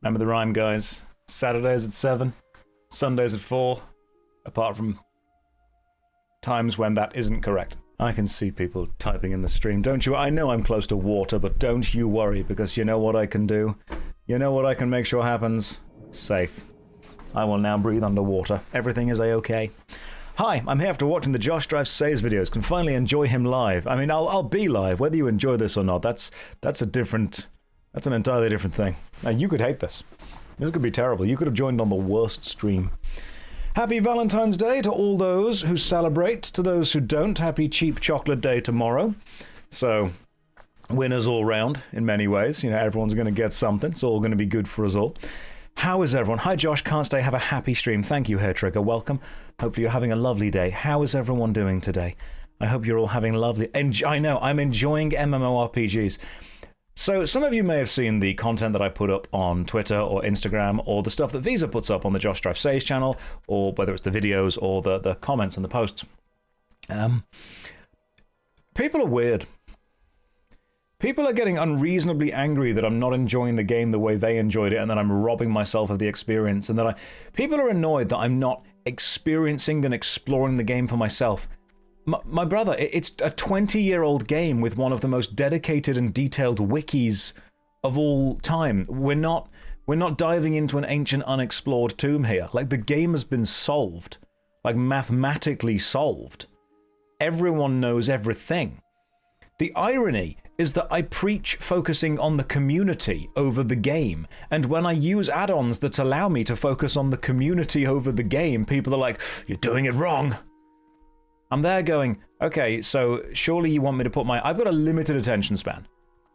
Remember the rhyme, guys. Saturdays at 7, Sundays at 4, apart from times when that isn't correct. I can see people typing in the stream. Don't you? I know I'm close to water, but don't you worry, because you know what I can do? You know what I can make sure happens? Safe. I will now breathe underwater. Everything is a-okay. Hi, I'm here after watching the JoshStrifeSays videos. Can finally enjoy him live. I mean, I'll be live, whether you enjoy this or not. That's an entirely different thing. Now, you could hate this. This could be terrible. You could have joined on the worst stream. Happy Valentine's Day to all those who celebrate. To those who don't, happy Cheap Chocolate Day tomorrow. So, winners all round in many ways. You know, everyone's going to get something. It's all going to be good for us all. How is everyone? Hi, Josh. Can't stay. Have a happy stream. Thank you, Hair Trigger. Welcome. Hopefully you're having a lovely day. How is everyone doing today? I hope you're all having lovely... I know, I'm enjoying MMORPGs. So, some of you may have seen the content that I put up on Twitter or Instagram, or the stuff that Visa puts up on the JoshStrifeSays channel, or whether it's the videos or the comments and the posts. People are weird. People are getting unreasonably angry that I'm not enjoying the game the way they enjoyed it, and that I'm robbing myself of the experience, and that people are annoyed that I'm not experiencing and exploring the game for myself. My brother, it's a 20-year-old game with one of the most dedicated and detailed wikis of all time. We're not diving into an ancient unexplored tomb here. Like, the game has been solved. Like, mathematically solved. Everyone knows everything. The irony is that I preach focusing on the community over the game, and when I use add-ons that allow me to focus on the community over the game, people are like, "You're doing it wrong." I'm there going, okay, so surely you want me to put I've got a limited attention span.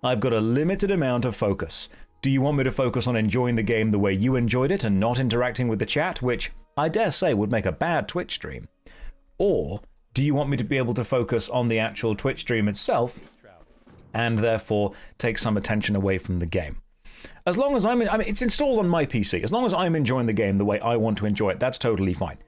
I've got a limited amount of focus. Do you want me to focus on enjoying the game the way you enjoyed it and not interacting with the chat, which I dare say would make a bad Twitch stream? Or do you want me to be able to focus on the actual Twitch stream itself and therefore take some attention away from the game? As long as it's installed on my PC. As long as I'm enjoying the game the way I want to enjoy it, that's totally fine.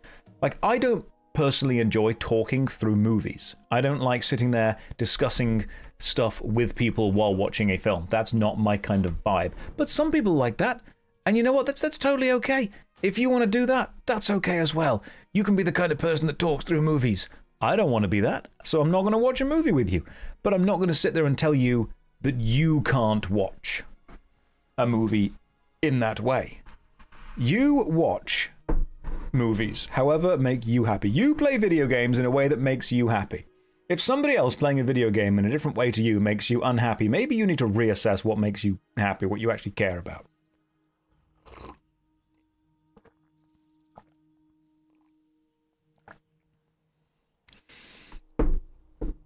Like, I don't personally enjoy talking through movies. I don't like sitting there discussing stuff with people while watching a film. That's not my kind of vibe. But some people like that, and you know what? That's totally okay. If you want to do that, that's okay as well. You can be the kind of person that talks through movies. I don't want to be that, so I'm not going to watch a movie with you. But I'm not going to sit there and tell you that you can't watch a movie in that way. You watch movies, however, make you happy. You play video games in a way that makes you happy. If somebody else playing a video game in a different way to you makes you unhappy, maybe you need to reassess what makes you happy, what you actually care about.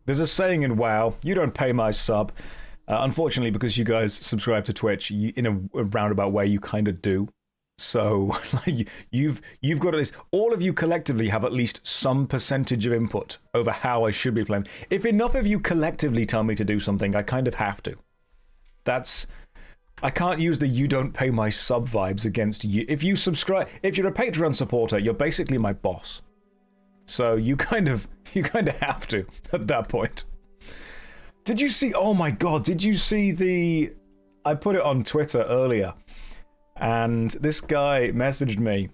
There's a saying in WoW, you don't pay my sub. Unfortunately, because you guys subscribe to Twitch, in a roundabout way, you kind of do. So, you've got at least, all of you collectively have at least some percentage of input over how I should be playing. If enough of you collectively tell me to do something, I kind of have to. I can't use the you don't pay my sub vibes against you. If you subscribe, if you're a Patreon supporter, you're basically my boss. So you kind of have to at that point. Did you see, oh my god, did you see I put it on Twitter earlier. And this guy messaged me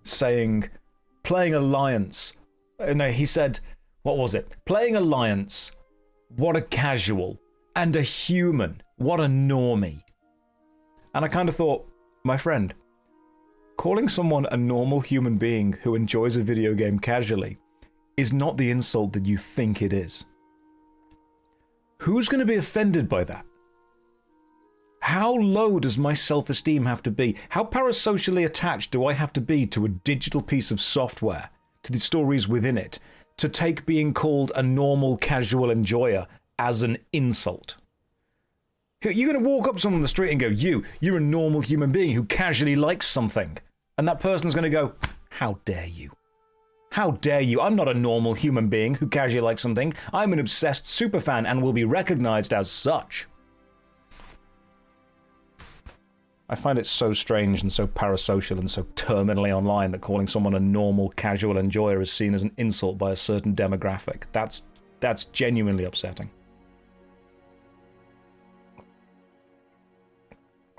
saying, playing Alliance. No, he said, what was it? Playing Alliance, what a casual. And a human, what a normie. And I kind of thought, my friend, calling someone a normal human being who enjoys a video game casually is not the insult that you think it is. Who's going to be offended by that? How low does my self-esteem have to be? How parasocially attached do I have to be to a digital piece of software, to the stories within it, to take being called a normal casual enjoyer as an insult? You're going to walk up to someone on the street and go, you're a normal human being who casually likes something. And that person's going to go, how dare you? How dare you? I'm not a normal human being who casually likes something. I'm an obsessed superfan and will be recognized as such. I find it so strange and so parasocial and so terminally online that calling someone a normal casual enjoyer is seen as an insult by a certain demographic. That's genuinely upsetting.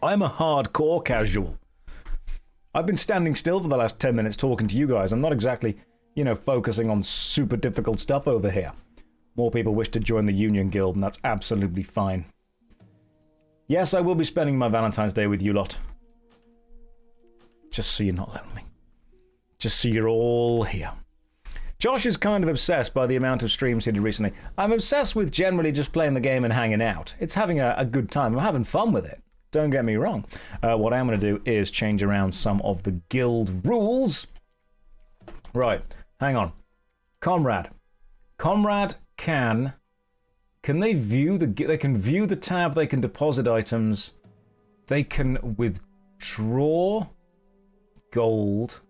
I'm a hardcore casual. I've been standing still for the last 10 minutes talking to you guys. I'm not exactly, you know, focusing on super difficult stuff over here. More people wish to join the Union Guild, and that's absolutely fine. Yes, I will be spending my Valentine's Day with you lot. Just so you're not lonely. Just so you're all here. Josh is kind of obsessed by the amount of streams he did recently. I'm obsessed with generally just playing the game and hanging out. It's having a good time. I'm having fun with it. Don't get me wrong. What I'm going to do is change around some of the guild rules. Right, hang on. Comrade. Comrade can they view they can view the tab, they can deposit items, they can withdraw gold.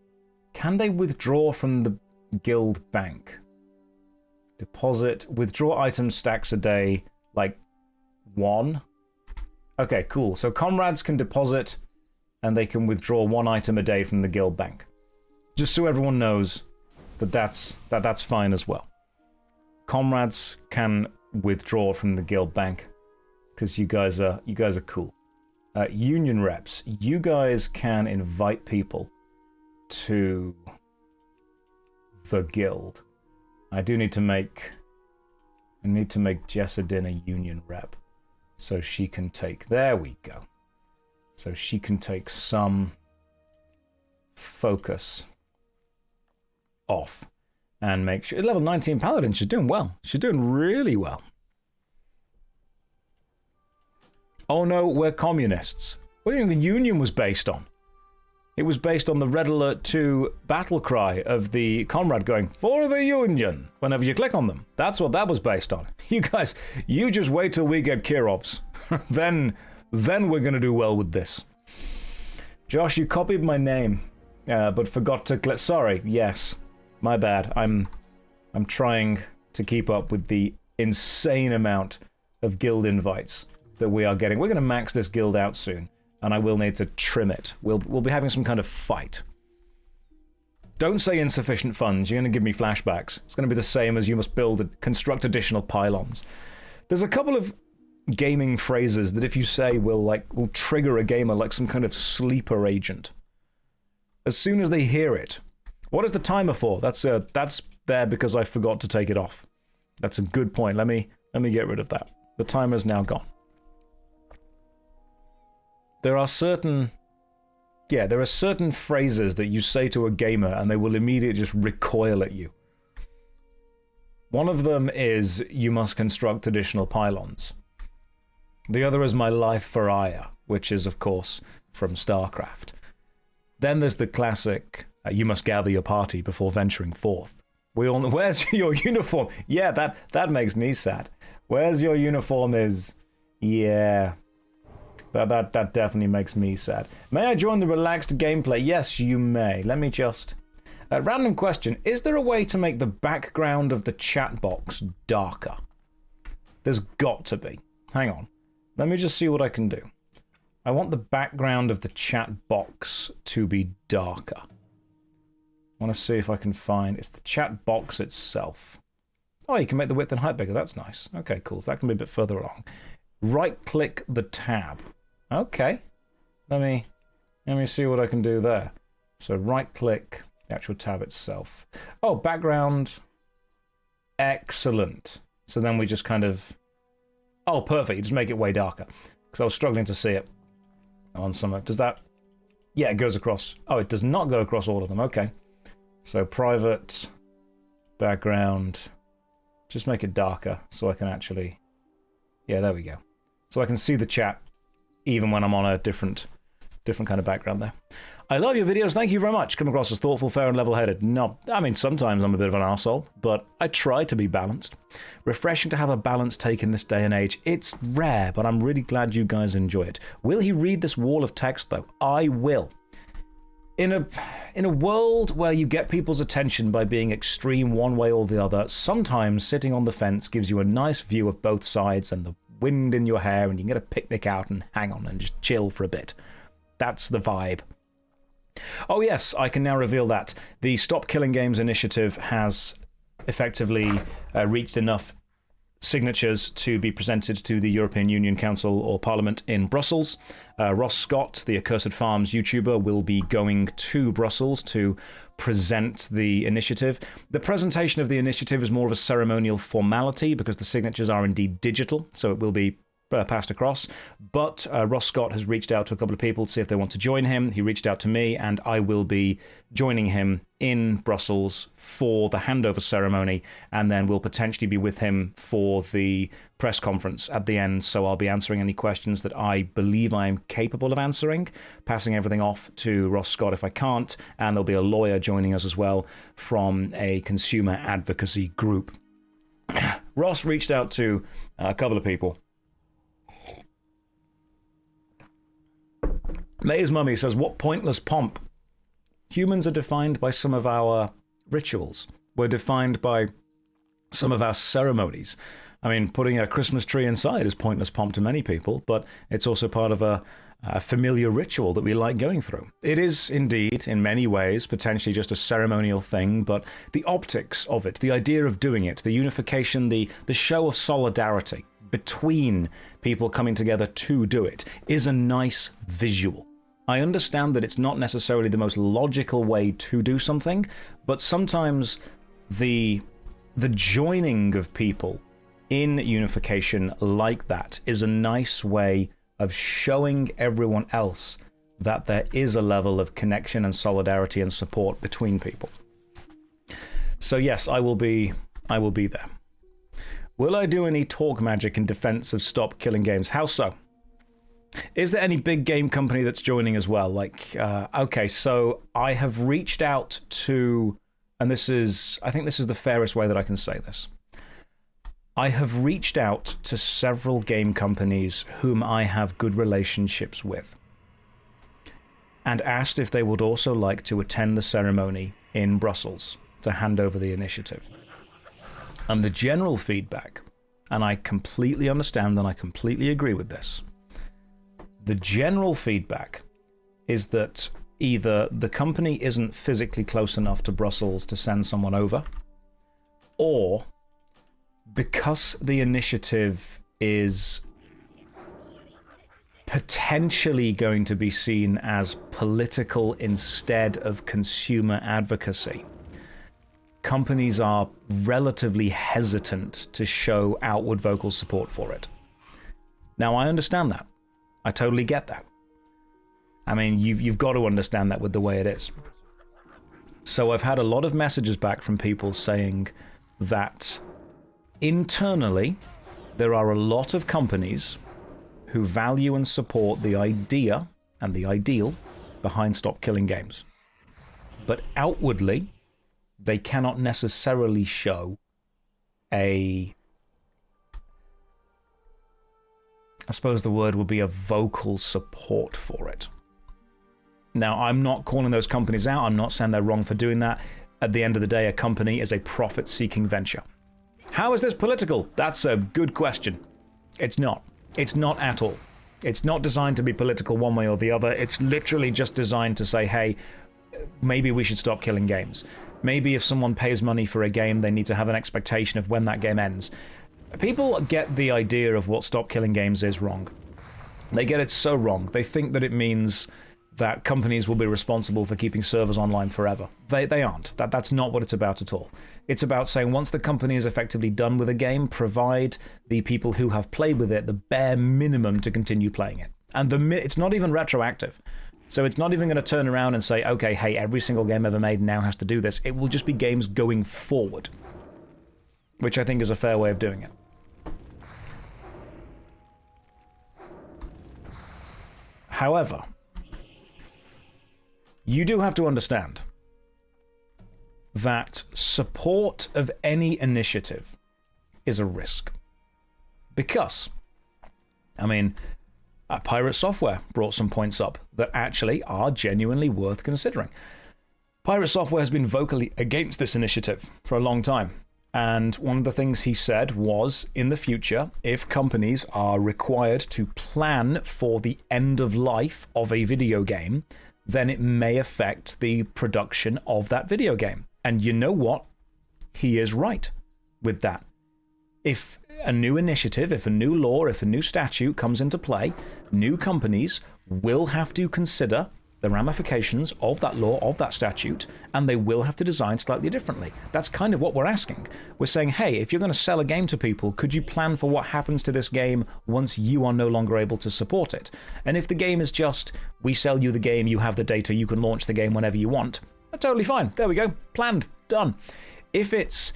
Can they withdraw from the guild bank? Deposit, withdraw item stacks a day, like 1. Okay, cool. So comrades can deposit and they can withdraw 1 item a day from the guild bank. Just so everyone knows that that's fine as well. Comrades can withdraw from the guild bank because you guys are cool. Union reps, you guys can invite people to the guild. I need to make Jessadin a union rep so she can take, there we go, so she can take some focus off and make sure, level 19 paladin, she's doing well, she's doing really well. Oh no, we're communists. What do you think the Union was based on? It was based on the Red Alert 2 battle cry of the comrade going, "For the Union," whenever you click on them. That's what that was based on. You guys, you just wait till we get Kirovs. then we're going to do well with this. Josh, you copied my name, but forgot to click. Sorry, yes. My bad. I'm trying to keep up with the insane amount of guild invites that we are getting. We're going to max this guild out soon, and I will need to trim it. We'll be having some kind of fight. Don't say insufficient funds. You're going to give me flashbacks. It's going to be the same as you must construct additional pylons. There's a couple of gaming phrases that if you say will trigger a gamer like some kind of sleeper agent. As soon as they hear it. What is the timer for? That's there because I forgot to take it off. That's a good point. Let me get rid of that. The timer's now gone. There are certain phrases that you say to a gamer and they will immediately just recoil at you. One of them is, "You must construct additional pylons." The other is "My life for Aya," which is, of course, from StarCraft. Then there's the classic, "You must gather your party before venturing forth." We all know, where's your uniform? Yeah, that makes me sad. Where's your uniform is, yeah. That definitely makes me sad. May I join the relaxed gameplay? Yes, you may. Let me just... random question. Is there a way to make the background of the chat box darker? There's got to be. Hang on. Let me just see what I can do. I want the background of the chat box to be darker. I want to see if I can find... It's the chat box itself. Oh, you can make the width and height bigger. That's nice. Okay, cool. So that can be a bit further along. Right-click the tab. Okay, let me see what I can do there. So right-click the actual tab itself. Oh, background. Excellent. So then we just kind of... Oh, perfect. You just make it way darker. Because I was struggling to see it on some... Does that... Yeah, it goes across... Oh, it does not go across all of them. Okay. So private, background. Just make it darker so I can actually... Yeah, there we go. So I can see the chat even when I'm on a different kind of background there. I love your videos. Thank you very much. Come across as thoughtful, fair, and level-headed. No, I mean, sometimes I'm a bit of an arsehole, but I try to be balanced. Refreshing to have a balanced take in this day and age. It's rare, but I'm really glad you guys enjoy it. Will he read this wall of text, though? I will. In a world where you get people's attention by being extreme one way or the other, sometimes sitting on the fence gives you a nice view of both sides and the wind in your hair, and you can get a picnic out and hang on and just chill for a bit. That's the vibe. Oh yes, I can now reveal that the Stop Killing Games initiative has effectively reached enough signatures to be presented to the European Union Council or Parliament in Brussels. Ross Scott, the Accursed Farms YouTuber, will be going to Brussels to present the initiative. The presentation of the initiative is more of a ceremonial formality because the signatures are indeed digital, so it will be passed across. But Ross Scott has reached out to a couple of people to see if they want to join him. He reached out to me, and I will be joining him in Brussels for the handover ceremony, and then we'll potentially be with him for the press conference at the end. So I'll be answering any questions that I believe I am capable of answering, passing everything off to Ross Scott if I can't, and there'll be a lawyer joining us as well from a consumer advocacy group. Ross reached out to a couple of people. May's mummy says, what pointless pomp? Humans are defined by some of our rituals. We're defined by some of our ceremonies. I mean, putting a Christmas tree inside is pointless pomp to many people, but it's also part of a familiar ritual that we like going through. It is indeed, in many ways, potentially just a ceremonial thing, but the optics of it, the idea of doing it, the unification, the show of solidarity between people coming together to do it is a nice visual. I understand that it's not necessarily the most logical way to do something, but sometimes the joining of people in unification like that is a nice way of showing everyone else that there is a level of connection and solidarity and support between people. So yes, I will be there. Will I do any talk magic in defense of Stop Killing Games? How so? Is there any big game company that's joining as well? Okay, so I have reached out to, and I think this is the fairest way that I can say this. I have reached out to several game companies whom I have good relationships with and asked if they would also like to attend the ceremony in Brussels to hand over the initiative. And the general feedback, and I completely understand and I completely agree with this, the general feedback is that either the company isn't physically close enough to Brussels to send someone over, or because the initiative is potentially going to be seen as political instead of consumer advocacy, companies are relatively hesitant to show outward vocal support for it. Now, I understand that. I totally get that. I mean, you've got to understand that with the way it is. So I've had a lot of messages back from people saying that internally, there are a lot of companies who value and support the idea and the ideal behind Stop Killing Games. But outwardly, they cannot necessarily show I suppose the word would be a vocal support for it. Now, I'm not calling those companies out. I'm not saying they're wrong for doing that. At the end of the day, a company is a profit-seeking venture. How is this political? That's a good question. It's not. It's not at all. It's not designed to be political one way or the other. It's literally just designed to say, hey, maybe we should stop killing games. Maybe if someone pays money for a game, they need to have an expectation of when that game ends. People get the idea of what Stop Killing Games is wrong. They get it so wrong. They think that it means that companies will be responsible for keeping servers online forever. They aren't. That's not what it's about at all. It's about saying once the company is effectively done with a game, provide the people who have played with it the bare minimum to continue playing it. And it's not even retroactive. So it's not even going to turn around and say, okay, hey, every single game ever made now has to do this. It will just be games going forward, which I think is a fair way of doing it. However, you do have to understand that support of any initiative is a risk. Because, I mean, Pirate Software brought some points up that actually are genuinely worth considering. Pirate Software has been vocally against this initiative for a long time. And one of the things he said was, in the future, if companies are required to plan for the end of life of a video game, then it may affect the production of that video game. And you know what? He is right with that. If a new initiative, if a new law, if a new statute comes into play, new companies will have to consider the ramifications of that law, of that statute, and they will have to design slightly differently. That's kind of what we're asking. We're saying, hey, if you're going to sell a game to people, could you plan for what happens to this game once you are no longer able to support it? And if the game is just, we sell you the game, you have the data, you can launch the game whenever you want, that's totally fine. There we go. Planned. Done. If it's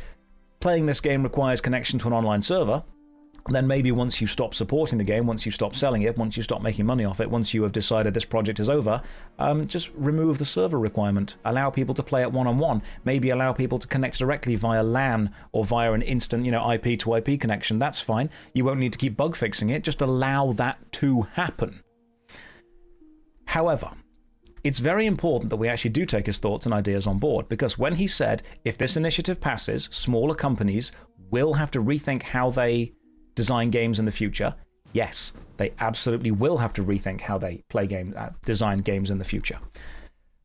playing this game requires connection to an online server, then maybe once you stop supporting the game, once you stop selling it, once you stop making money off it, once you have decided this project is over, just remove the server requirement. Allow people to play it one-on-one. Maybe allow people to connect directly via LAN or via an instant, IP to IP connection. That's fine. You won't need to keep bug fixing it. Just allow that to happen. However, it's very important that we actually do take his thoughts and ideas on board, because when he said, if this initiative passes, smaller companies will have to rethink how they design games in the future. Yes, they absolutely will have to rethink how they design games in the future.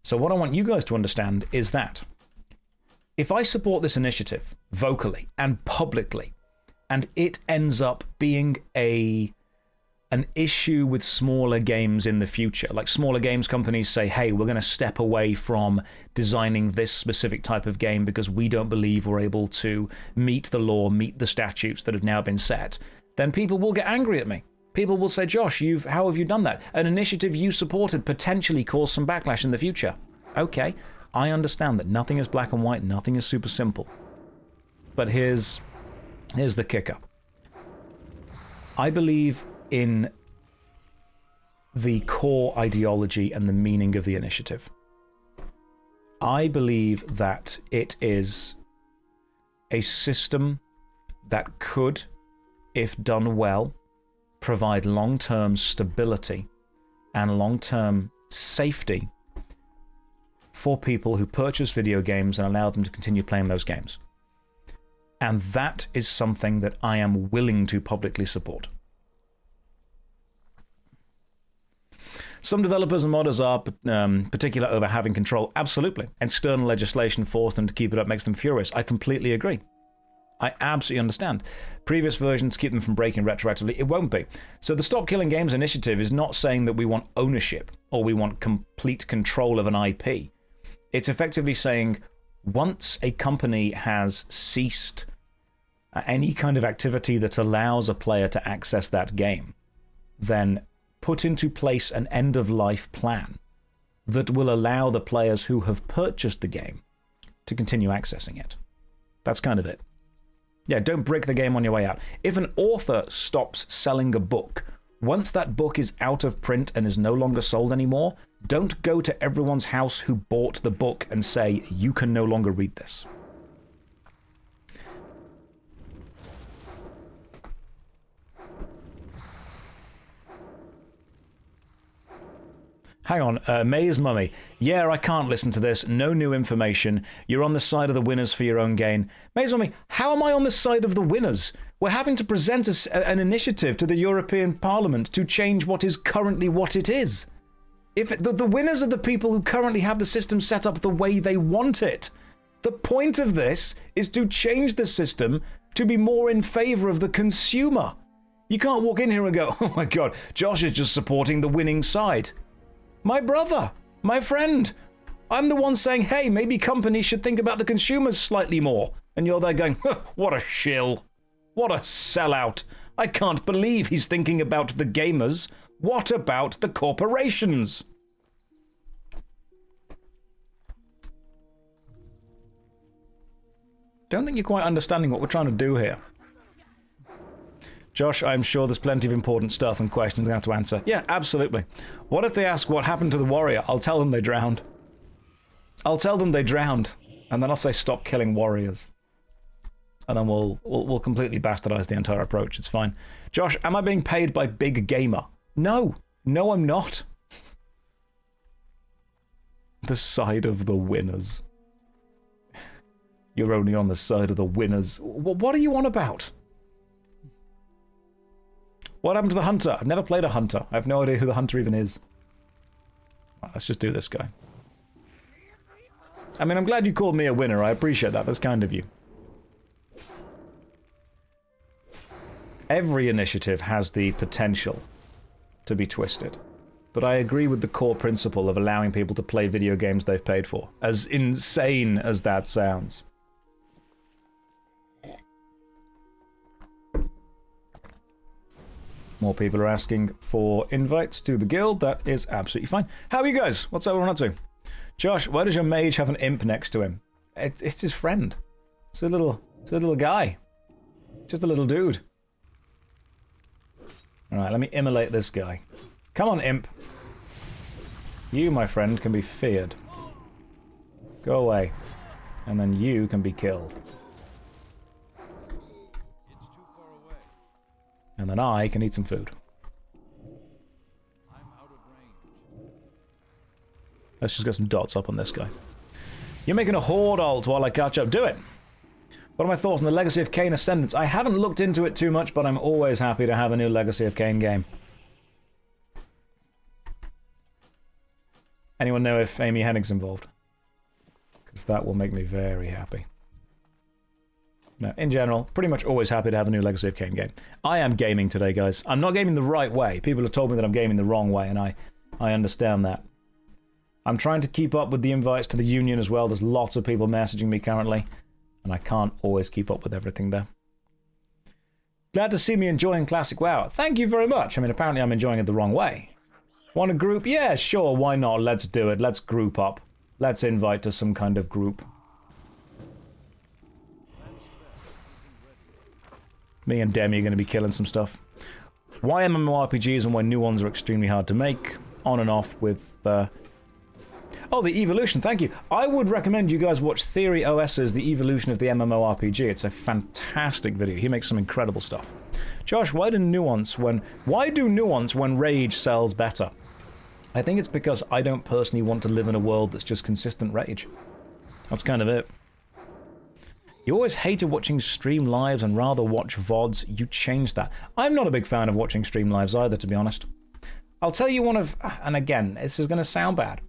So what I want you guys to understand is that if I support this initiative vocally and publicly, and it ends up being an issue with smaller games in the future, like smaller games companies say, hey, we're going to step away from designing this specific type of game because we don't believe we're able to meet the law, meet the statutes that have now been set, then people will get angry at me. People will say, Josh, how have you done that? An initiative you supported potentially caused some backlash in the future. Okay, I understand that nothing is black and white, nothing is super simple. But here's the kicker. I believe in the core ideology and the meaning of the initiative. I believe that it is a system that could, if done well, provide long-term stability and long-term safety for people who purchase video games and allow them to continue playing those games. And that is something that I am willing to publicly support. Some developers and modders are particular over having control. Absolutely. External legislation forced them to keep it up, makes them furious. I completely agree. I absolutely understand. Previous versions keep them from breaking retroactively. It won't be. So the Stop Killing Games initiative is not saying that we want ownership or we want complete control of an IP. It's effectively saying once a company has ceased any kind of activity that allows a player to access that game, then put into place an end-of-life plan that will allow the players who have purchased the game to continue accessing it. That's kind of it. Yeah, don't brick the game on your way out. If an author stops selling a book, once that book is out of print and is no longer sold anymore, don't go to everyone's house who bought the book and say, you can no longer read this. Hang on, May's mummy. Yeah, I can't listen to this. No new information. You're on the side of the winners for your own gain. May's mummy, how am I on the side of the winners? We're having to present an initiative to the European Parliament to change what is currently what it is. If the winners are the people who currently have the system set up the way they want it. The point of this is to change the system to be more in favor of the consumer. You can't walk in here and go, oh my god, Josh is just supporting the winning side. My brother, my friend, I'm the one saying, hey, maybe companies should think about the consumers slightly more. And you're there going, what a shill. What a sellout. I can't believe he's thinking about the gamers. What about the corporations? Don't think you're quite understanding what we're trying to do here. Josh, I'm sure there's plenty of important stuff and questions we have to answer. Yeah, absolutely. What if they ask what happened to the warrior? I'll tell them they drowned. I'll tell them they drowned, and then I'll say stop killing warriors. And then we'll completely bastardize the entire approach. It's fine. Josh, am I being paid by Big Gamer? No. No, I'm not. The side of the winners. You're only on the side of the winners. What are you on about? What happened to the hunter? I've never played a hunter. I have no idea who the hunter even is. Right, let's just do this guy. I mean, I'm glad you called me a winner. I appreciate that. That's kind of you. Every initiative has the potential to be twisted. But I agree with the core principle of allowing people to play video games they've paid for, as insane as that sounds. More people are asking for invites to the guild. That is absolutely fine. How are you guys? What's everyone up to? Josh, why does your mage have an imp next to him? It's his friend. It's a little guy. Just a little dude. Alright, let me immolate this guy. Come on, imp. You, my friend, can be feared. Go away. And then you can be killed. And then I can eat some food. Let's just get some dots up on this guy. You're making a horde ult while I catch up. Do it! What are my thoughts on the Legacy of Kain Ascendance? I haven't looked into it too much, but I'm always happy to have a new Legacy of Kain game. Anyone know if Amy Hennig's involved? Because that will make me very happy. No, in general, pretty much always happy to have a new Legacy of Kain game. I am gaming today, guys. I'm not gaming the right way. People have told me that I'm gaming the wrong way, and I understand that. I'm trying to keep up with the invites to the Union as well. There's lots of people messaging me currently, and I can't always keep up with everything there. Glad to see me enjoying Classic WoW. Thank you very much. I mean, apparently I'm enjoying it the wrong way. Want a group? Yeah, sure, why not? Let's do it. Let's group up. Let's invite to some kind of group. Me and Demi are going to be killing some stuff. Why MMORPGs and why new ones are extremely hard to make. On and off with... Oh, the Evolution, thank you. I would recommend you guys watch Theory OS's The Evolution of the MMORPG. It's a fantastic video. He makes some incredible stuff. Josh, why do Nuance when Rage sells better? I think it's because I don't personally want to live in a world that's just consistent Rage. That's kind of it. You always hated watching stream lives and rather watch VODs. You changed that. I'm not a big fan of watching stream lives either, to be honest. I'll tell you one of... And again, this is going to sound bad.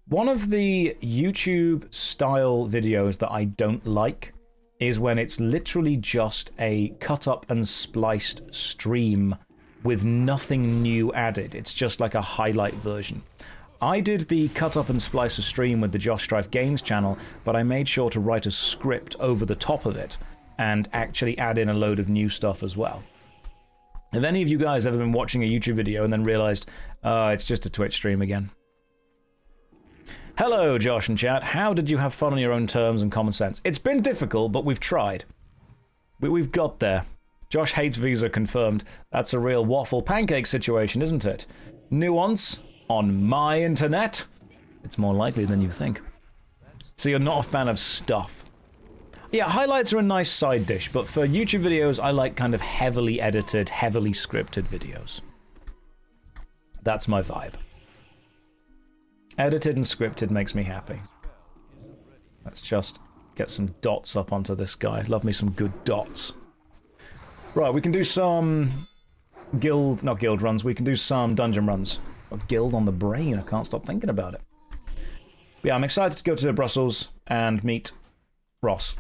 One of the YouTube-style videos that I don't like is when it's literally just a cut-up and spliced stream with nothing new added. It's just like a highlight version. I did the cut-up and splicer stream with the Josh Strife Games channel, but I made sure to write a script over the top of it and actually add in a load of new stuff as well. Have any of you guys ever been watching a YouTube video and then realized, it's just a Twitch stream again? Hello, Josh and chat. How did you have fun on your own terms and common sense? It's been difficult, but we've tried. We've got there. Josh hates Visa confirmed. That's a real waffle pancake situation, isn't it? Nuance on my internet? It's more likely than you think. So you're not a fan of stuff. Yeah, highlights are a nice side dish, but for YouTube videos, I like kind of heavily edited, heavily scripted videos. That's my vibe. Edited and scripted makes me happy. Let's just get some dots up onto this guy. Love me some good dots. Right, we can do some not guild runs, we can do some dungeon runs. A guild on the brain, I can't stop thinking about it. But yeah, I'm excited to go to Brussels and meet Ross.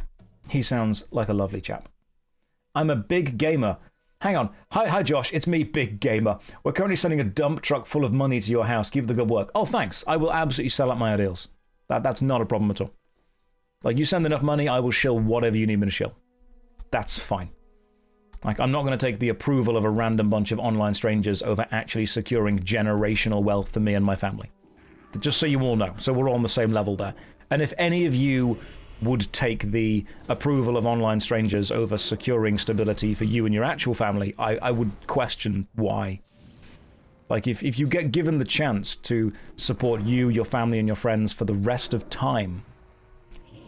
He sounds like a lovely chap. I'm a big gamer. Hang on. Hi, Josh. It's me, Big Gamer. We're currently sending a dump truck full of money to your house. Keep up the good work. Oh, thanks. I will absolutely sell out my ideals. That's not a problem at all. Like, you send enough money, I will shill whatever you need me to shill. That's fine. Like, I'm not going to take the approval of a random bunch of online strangers over actually securing generational wealth for me and my family. Just so you all know. So we're all on the same level there. And if any of you would take the approval of online strangers over securing stability for you and your actual family, I would question why. Like, if you get given the chance to support you, your family, and your friends for the rest of time,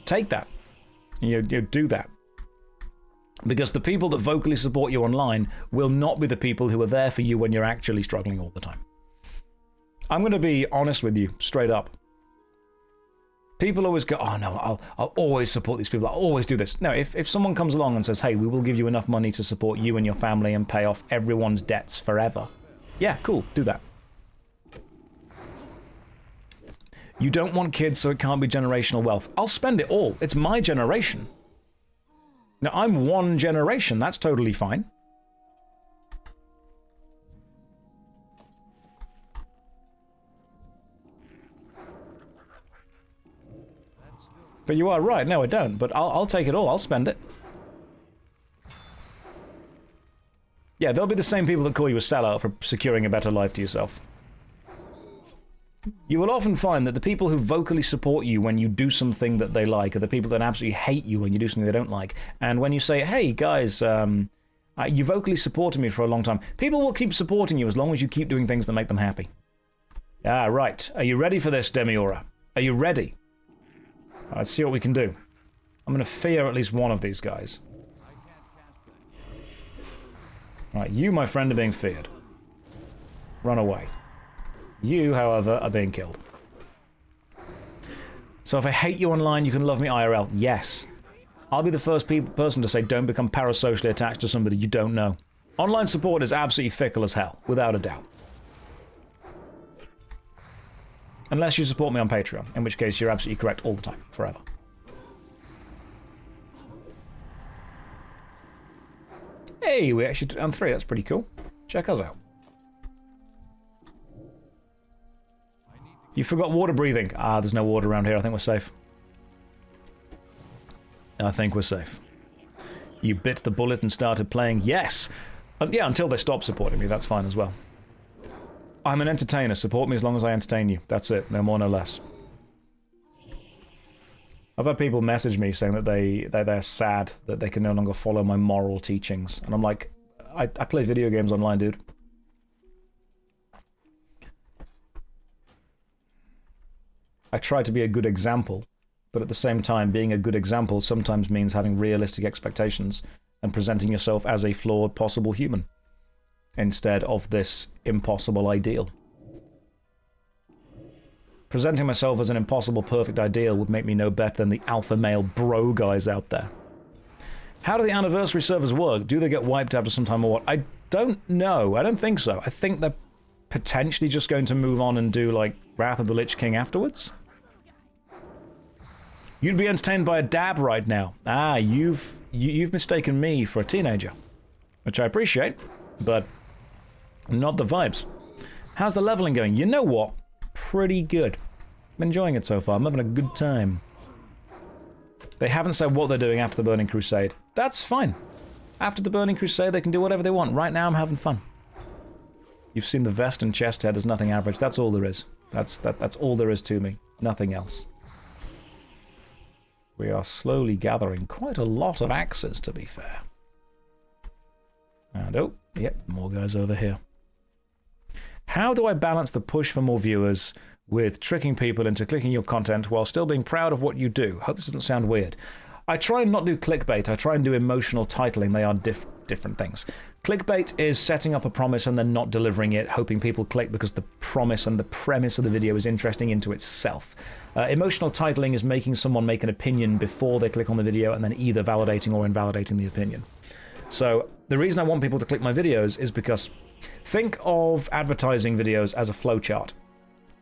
take that. You do that. Because the people that vocally support you online will not be the people who are there for you when you're actually struggling all the time. I'm going to be honest with you, straight up. People always go, oh no, I'll always support these people, I'll always do this. No, if someone comes along and says, hey, we will give you enough money to support you and your family and pay off everyone's debts forever. Yeah, cool, do that. You don't want kids, so it can't be generational wealth. I'll spend it all. It's my generation. Now, I'm one generation. That's totally fine. But you are right. No, I don't. But I'll take it all. I'll spend it. Yeah, they'll be the same people that call you a sellout for securing a better life to yourself. You will often find that the people who vocally support you when you do something that they like are the people that absolutely hate you when you do something they don't like. And when you say, hey, guys, you vocally supported me for a long time, people will keep supporting you as long as you keep doing things that make them happy. Ah, right. Are you ready for this, Demiura? Are you ready? Let's see what we can do. I'm going to fear at least one of these guys. Right, you, my friend, are being feared. Run away. You, however, are being killed. So if I hate you online, you can love me IRL. Yes. I'll be the first person to say don't become parasocially attached to somebody you don't know. Online support is absolutely fickle as hell, without a doubt. Unless you support me on Patreon, in which case you're absolutely correct all the time, forever. Hey, we actually took down 3, that's pretty cool. Check us out. You forgot water breathing. Ah, there's no water around here. I think we're safe. I think we're safe. You bit the bullet and started playing. Yes! Yeah, until they stop supporting me. That's fine as well. I'm an entertainer. Support me as long as I entertain you. That's it. No more, no less. I've had people message me saying that they're sad that they can no longer follow my moral teachings. And I'm like, I play video games online, dude. I try to be a good example, but at the same time, being a good example sometimes means having realistic expectations and presenting yourself as a flawed possible human instead of this impossible ideal. Presenting myself as an impossible perfect ideal would make me no better than the alpha male bro guys out there. How do the anniversary servers work? Do they get wiped after some time or what? I don't know. I don't think so. I think they're potentially just going to move on and do like Wrath of the Lich King afterwards. You'd be entertained by a dab right now. Ah, you've mistaken me for a teenager, which I appreciate, but not the vibes. How's the leveling going? You know what? Pretty good. I'm enjoying it so far. I'm having a good time. They haven't said what they're doing after the Burning Crusade. That's fine. After the Burning Crusade, they can do whatever they want. Right now, I'm having fun. You've seen the vest and chest hair. There's nothing average. That's all there is. That's all there is to me. Nothing else. We are slowly gathering quite a lot of axes, to be fair. And oh, yep, more guys over here. How do I balance the push for more viewers with tricking people into clicking your content while still being proud of what you do? Hope this doesn't sound weird. I try and not do clickbait. I try and do emotional titling. They are different things. Clickbait is setting up a promise and then not delivering it, hoping people click because the promise and the premise of the video is interesting into itself. Emotional titling is making someone make an opinion before they click on the video and then either validating or invalidating the opinion. So the reason I want people to click my videos is because think of advertising videos as a flowchart.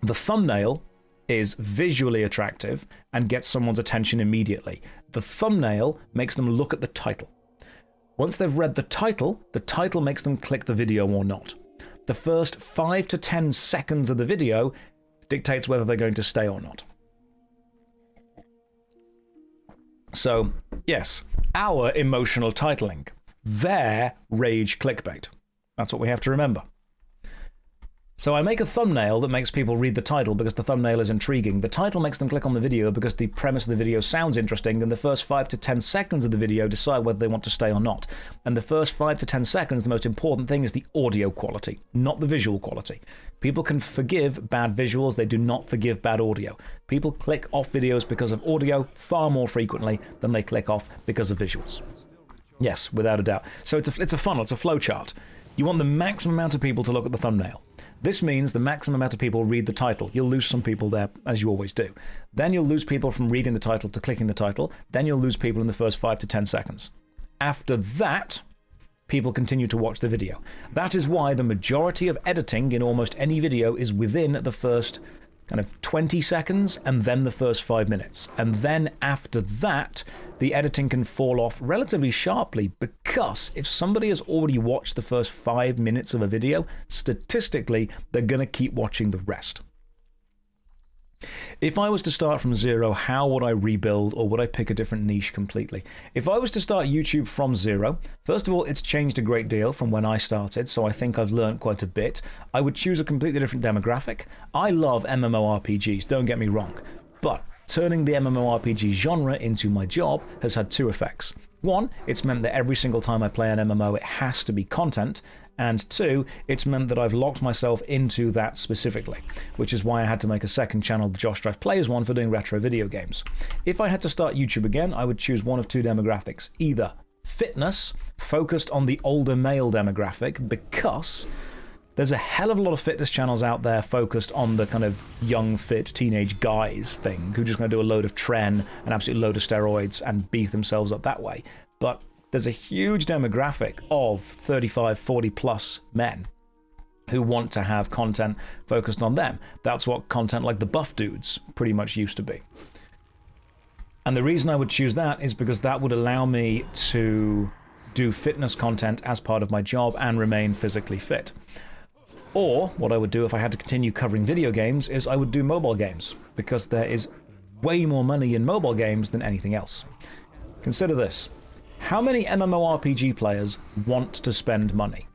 The thumbnail is visually attractive and gets someone's attention immediately. The thumbnail makes them look at the title. Once they've read the title makes them click the video or not. The first 5 to 10 seconds of the video dictates whether they're going to stay or not. So, yes, our emotional titling. Their rage clickbait. That's what we have to remember. So I make a thumbnail that makes people read the title because the thumbnail is intriguing. The title makes them click on the video because the premise of the video sounds interesting, and the first 5 to 10 seconds of the video decide whether they want to stay or not. And the first 5 to 10 seconds, the most important thing is the audio quality, not the visual quality. People can forgive bad visuals, they do not forgive bad audio. People click off videos because of audio far more frequently than they click off because of visuals. Yes, without a doubt. So it's a funnel, it's a flowchart. You want the maximum amount of people to look at the thumbnail. This means the maximum amount of people read the title. You'll lose some people there, as you always do. Then you'll lose people from reading the title to clicking the title. Then you'll lose people in the first 5 to 10 seconds. After that, people continue to watch the video. That is why the majority of editing in almost any video is within the first kind of 20 seconds and then the first 5 minutes. And then after that, the editing can fall off relatively sharply because if somebody has already watched the first 5 minutes of a video, statistically, they're going to keep watching the rest. If I was to start from zero, how would I rebuild, or would I pick a different niche completely? If I was to start YouTube from zero, first of all, it's changed a great deal from when I started, so I think I've learned quite a bit. I would choose a completely different demographic. I love MMORPGs, don't get me wrong, but turning the MMORPG genre into my job has had two effects. One, it's meant that every single time I play an MMO, it has to be content. And two, it's meant that I've locked myself into that specifically, which is why I had to make a second channel, the JoshStrifePlays one, for doing retro video games. If I had to start YouTube again, I would choose one of two demographics. Either fitness, focused on the older male demographic, because there's a hell of a lot of fitness channels out there focused on the kind of young, fit, teenage guys thing, who are just going to do a load of tren, an absolute load of steroids, and beef themselves up that way. But there's a huge demographic of 35, 40 plus men who want to have content focused on them. That's what content like the buff dudes pretty much used to be. And the reason I would choose that is because that would allow me to do fitness content as part of my job and remain physically fit. Or what I would do if I had to continue covering video games is I would do mobile games, because there is way more money in mobile games than anything else. Consider this. How many MMORPG players want to spend money?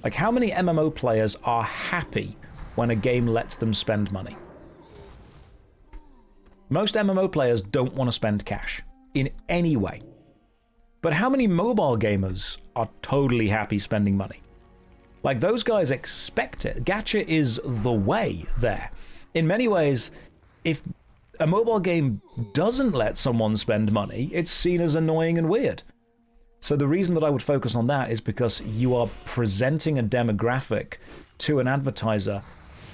Like, how many MMO players are happy when a game lets them spend money? Most MMO players don't want to spend cash in any way. But how many mobile gamers are totally happy spending money? Like, those guys expect it. Gacha is the way there. In many ways, if a mobile game doesn't let someone spend money, it's seen as annoying and weird. So the reason that I would focus on that is because you are presenting a demographic to an advertiser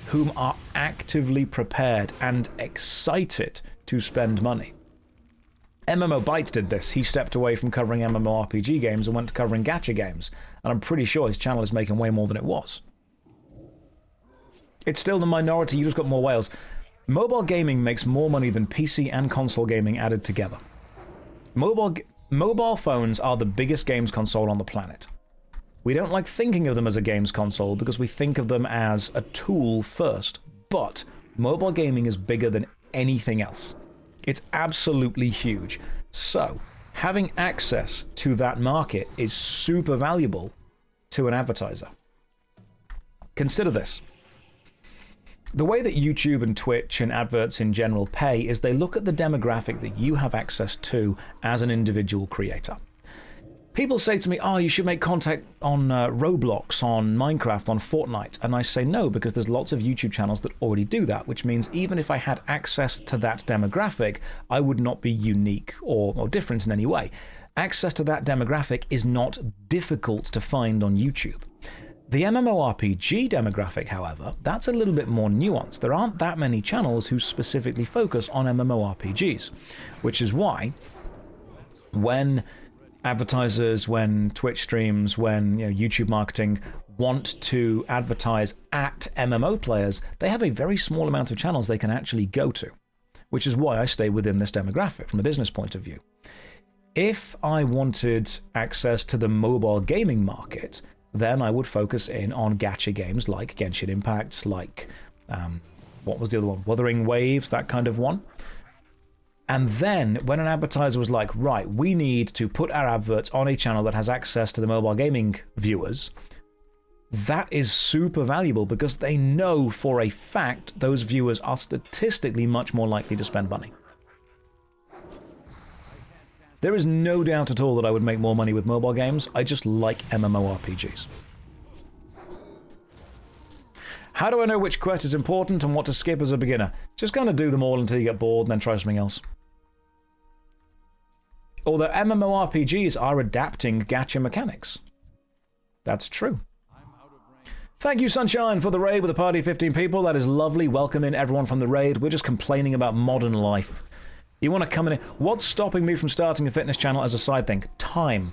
whom are actively prepared and excited to spend money. MMO Byte did this. He stepped away from covering MMORPG games and went to covering gacha games. And I'm pretty sure his channel is making way more than it was. It's still the minority, you just got more whales. Mobile gaming makes more money than PC and console gaming added together. Mobile phones are the biggest games console on the planet. We don't like thinking of them as a games console because we think of them as a tool first, but mobile gaming is bigger than anything else. It's absolutely huge. So, having access to that market is super valuable to an advertiser. Consider this. The way that YouTube and Twitch and adverts in general pay is they look at the demographic that you have access to as an individual creator. People say to me, oh, you should make content on Roblox, on Minecraft, on Fortnite. And I say no, because there's lots of YouTube channels that already do that, which means even if I had access to that demographic, I would not be unique or different in any way. Access to that demographic is not difficult to find on YouTube. The MMORPG demographic, however, that's a little bit more nuanced. There aren't that many channels who specifically focus on MMORPGs, which is why when advertisers, when Twitch streams, when YouTube marketing want to advertise at MMO players, they have a very small amount of channels they can actually go to, which is why I stay within this demographic from a business point of view. If I wanted access to the mobile gaming market, then I would focus in on gacha games like Genshin Impact, like, what was the other one? Wuthering Waves, that kind of one. And then, when an advertiser was like, right, we need to put our adverts on a channel that has access to the mobile gaming viewers, that is super valuable because they know for a fact those viewers are statistically much more likely to spend money. There is no doubt at all that I would make more money with mobile games. I just like MMORPGs. How do I know which quest is important and what to skip as a beginner? Just kind of do them all until you get bored and then try something else. Although MMORPGs are adapting gacha mechanics. That's true. Thank you, Sunshine, for the raid with a party of 15 people. That is lovely. Welcome in everyone from the raid. We're just complaining about modern life. You want to come in. What's stopping me from starting a fitness channel as a side thing? Time.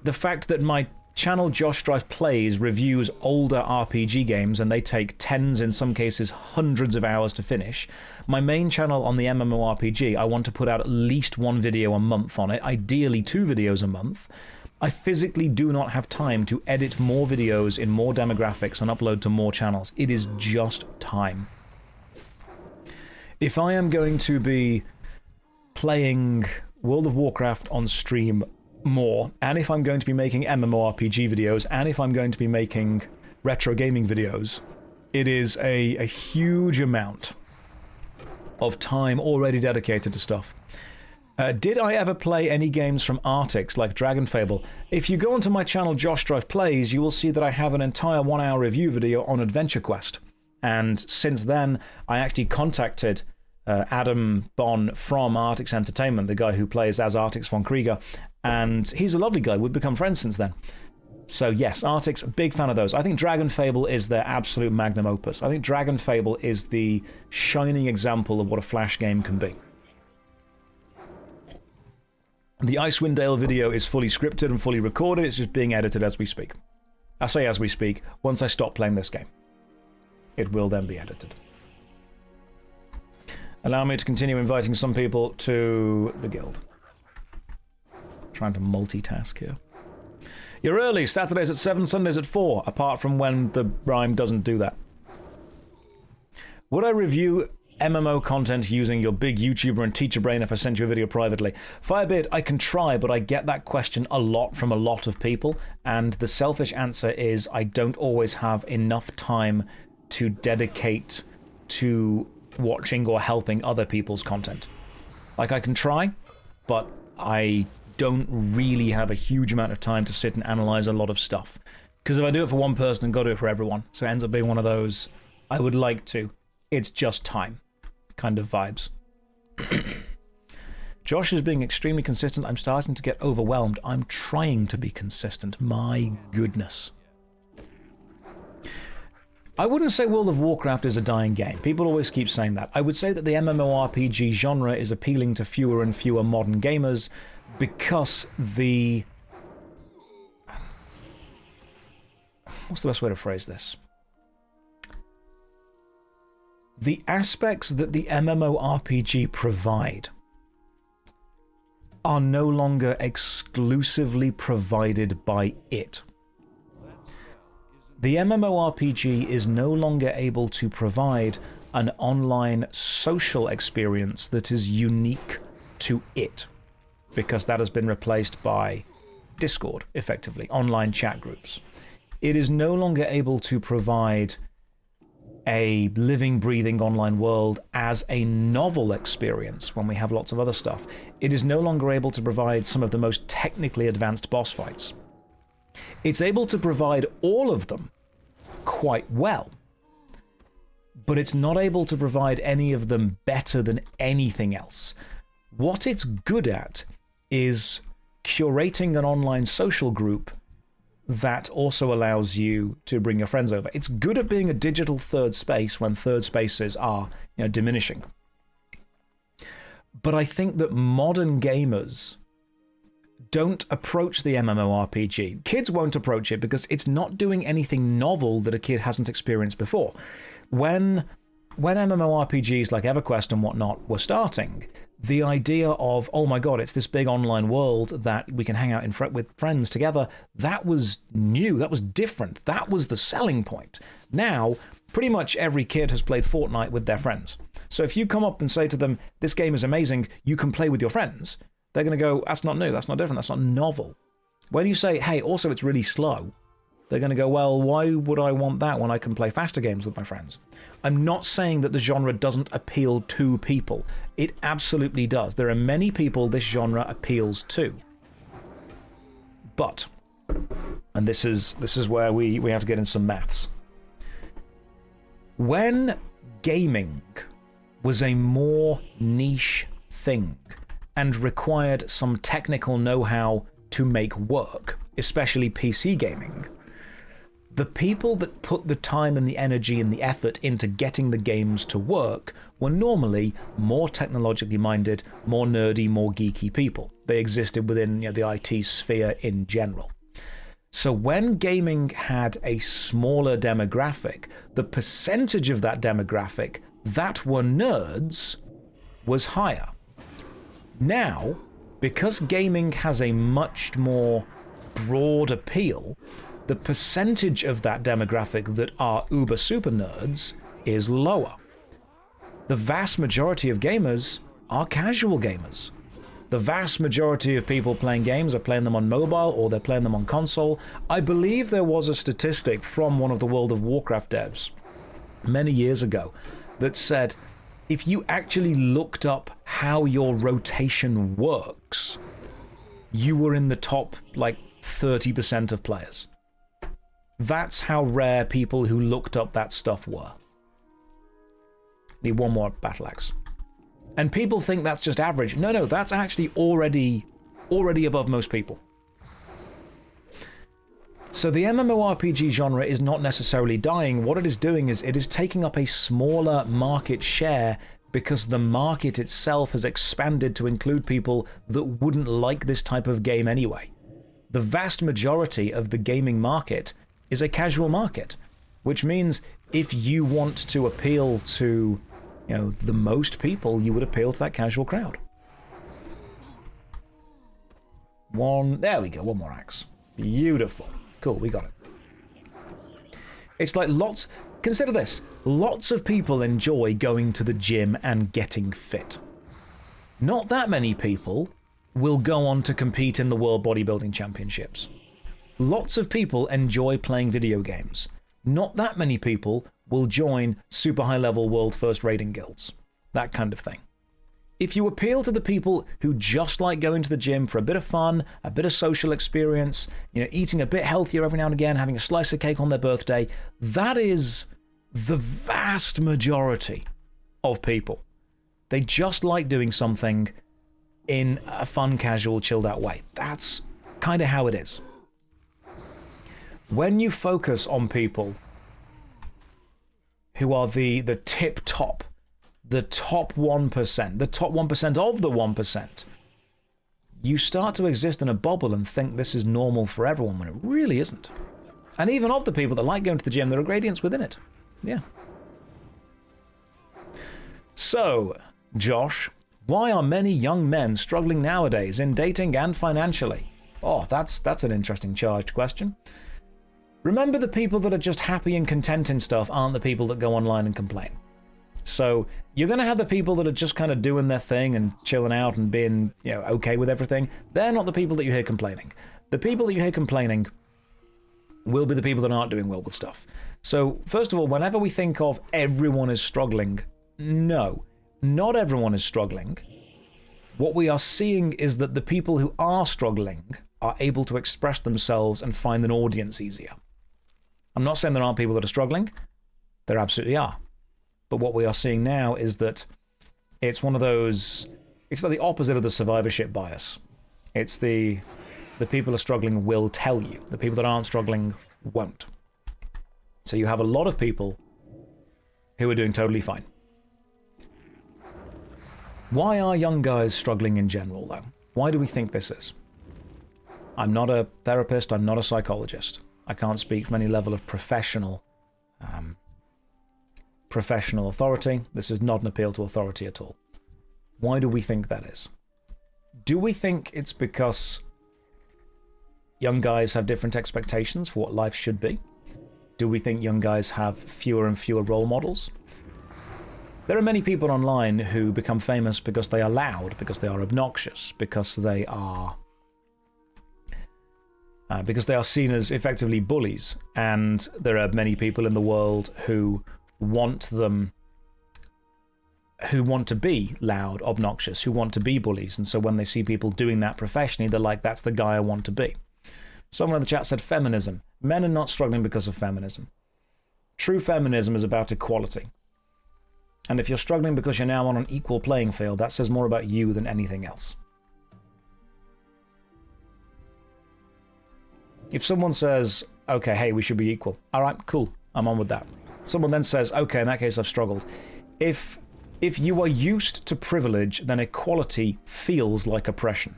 The fact that my channel JoshStrifePlays reviews older RPG games and they take tens, in some cases hundreds of hours to finish. My main channel on the MMORPG, I want to put out at least one video a month on it, ideally 2 videos a month. I physically do not have time to edit more videos in more demographics and upload to more channels. It is just time. If I am going to be playing World of Warcraft on stream more, and if I'm going to be making MMORPG videos, and if I'm going to be making retro gaming videos, it is a huge amount of time already dedicated to stuff. Did I ever play any games from Artix, like Dragon Fable? If you go onto my channel, JoshStrifePlays, you will see that I have an entire 1-hour review video on Adventure Quest. And since then, I actually contacted Adam Bonn from Artix Entertainment, the guy who plays as Artix von Krieger, and he's a lovely guy. We've become friends since then. So yes, Artix, big fan of those. I think Dragon Fable is their absolute magnum opus. I think Dragon Fable is the shining example of what a Flash game can be. The Icewind Dale video is fully scripted and fully recorded. It's just being edited as we speak. I say as we speak. Once I stop playing this game, it will then be edited. Allow me to continue inviting some people to the guild. Trying to multitask here. You're early. Saturdays at 7, Sundays at 4, apart from when the rhyme doesn't do that. Would I review MMO content using your big YouTuber and teacher brain if I sent you a video privately? Firebeard, I can try, but I get that question a lot from a lot of people, and the selfish answer is I don't always have enough time to dedicate to watching or helping other people's content. Like, I can try, but I don't really have a huge amount of time to sit and analyze a lot of stuff. Because if I do it for one person, I've got to do it for everyone. So it ends up being one of those, I would like to, it's just time kind of vibes. Josh is being extremely consistent. I'm starting to get overwhelmed. I'm trying to be consistent. My goodness. I wouldn't say World of Warcraft is a dying game. People always keep saying that. I would say that the MMORPG genre is appealing to fewer and fewer modern gamers because the... What's the best way to phrase this? The aspects that the MMORPG provide are no longer exclusively provided by it. The MMORPG is no longer able to provide an online social experience that is unique to it, because that has been replaced by Discord, effectively, online chat groups. It is no longer able to provide a living, breathing online world as a novel experience when we have lots of other stuff. It is no longer able to provide some of the most technically advanced boss fights. It's able to provide all of them quite well, but it's not able to provide any of them better than anything else. What it's good at is curating an online social group that also allows you to bring your friends over. It's good at being a digital third space when third spaces are, diminishing. But I think that modern gamers don't approach the MMORPG. Kids won't approach it because it's not doing anything novel that a kid hasn't experienced before. When MMORPGs like EverQuest and whatnot were starting, the idea of, oh my god, it's this big online world that we can hang out with friends together, that was new, that was different, that was the selling point. Now, pretty much every kid has played Fortnite with their friends. So if you come up and say to them, this game is amazing, you can play with your friends, they're going to go, that's not new, that's not different, that's not novel. When you say, hey, also it's really slow, they're going to go, well, why would I want that when I can play faster games with my friends? I'm not saying that the genre doesn't appeal to people. It absolutely does. There are many people this genre appeals to. But, and this is where we have to get in some maths. When gaming was a more niche thing and required some technical know-how to make work, especially PC gaming, the people that put the time and the energy and the effort into getting the games to work were normally more technologically minded, more nerdy, more geeky people. They existed within the IT sphere in general. So when gaming had a smaller demographic, the percentage of that demographic that were nerds was higher. Now, because gaming has a much more broad appeal, the percentage of that demographic that are uber super nerds is lower. The vast majority of gamers are casual gamers. The vast majority of people playing games are playing them on mobile or they're playing them on console. I believe there was a statistic from one of the World of Warcraft devs many years ago that said if you actually looked up how your rotation works, you were in the top, like, 30% of players. That's how rare people who looked up that stuff were. Need one more battle axe. And people think that's just average. No, that's actually already above most people. So the MMORPG genre is not necessarily dying. What it is doing is it is taking up a smaller market share because the market itself has expanded to include people that wouldn't like this type of game anyway. The vast majority of the gaming market is a casual market, which means if you want to appeal to, you know, the most people, you would appeal to that casual crowd. There we go, one more axe. Beautiful. Cool, we got it. It's like consider this, lots of people enjoy going to the gym and getting fit. Not that many people will go on to compete in the World Bodybuilding Championships. Lots of people enjoy playing video games. Not that many people will join super high-level world first raiding guilds. That kind of thing. If you appeal to the people who just like going to the gym for a bit of fun, a bit of social experience, you know, eating a bit healthier every now and again, having a slice of cake on their birthday, that is the vast majority of people. They just like doing something in a fun, casual, chilled out way. That's kind of how it is. When you focus on people who are the tip top, the top 1%, the top 1% of the 1%, you start to exist in a bubble and think this is normal for everyone when it really isn't. And even of the people that like going to the gym, there are gradients within it. Yeah. So, Josh, why are many young men struggling nowadays in dating and financially? Oh, that's an interesting charged question. Remember, the people that are just happy and content in stuff aren't the people that go online and complain. So you're going to have the people that are just kind of doing their thing and chilling out and being, you know, okay with everything. They're not the people that you hear complaining. The people that you hear complaining will be the people that aren't doing well with stuff. So first of all, whenever we think of everyone is struggling, no, not everyone is struggling. What we are seeing is that the people who are struggling are able to express themselves and find an audience easier. I'm not saying there aren't people that are struggling. There absolutely are. But what we are seeing now is that it's one of those, it's like the opposite of the survivorship bias. It's the people who are struggling will tell you. The people that aren't struggling won't. So you have a lot of people who are doing totally fine. Why are young guys struggling in general, though? Why do we think this is? I'm not a therapist, I'm not a psychologist. I can't speak from any level of professional authority. This is not an appeal to authority at all. Why do we think that is? Do we think it's because young guys have different expectations for what life should be? Do we think young guys have fewer and fewer role models? There are many people online who become famous because they are loud, because they are obnoxious, because they are seen as effectively bullies, and there are many people in the world who want to be loud, obnoxious, who want to be bullies, and so when they see people doing that professionally, they're like, that's the guy I want to be. Someone in the chat said feminism. Men are not struggling because of feminism. True feminism is about equality. And if you're struggling because you're now on an equal playing field, that says more about you than anything else. If someone says, okay, hey, we should be equal. All right, cool, I'm on with that. Someone then says, okay, in that case, I've struggled. If you are used to privilege, then equality feels like oppression.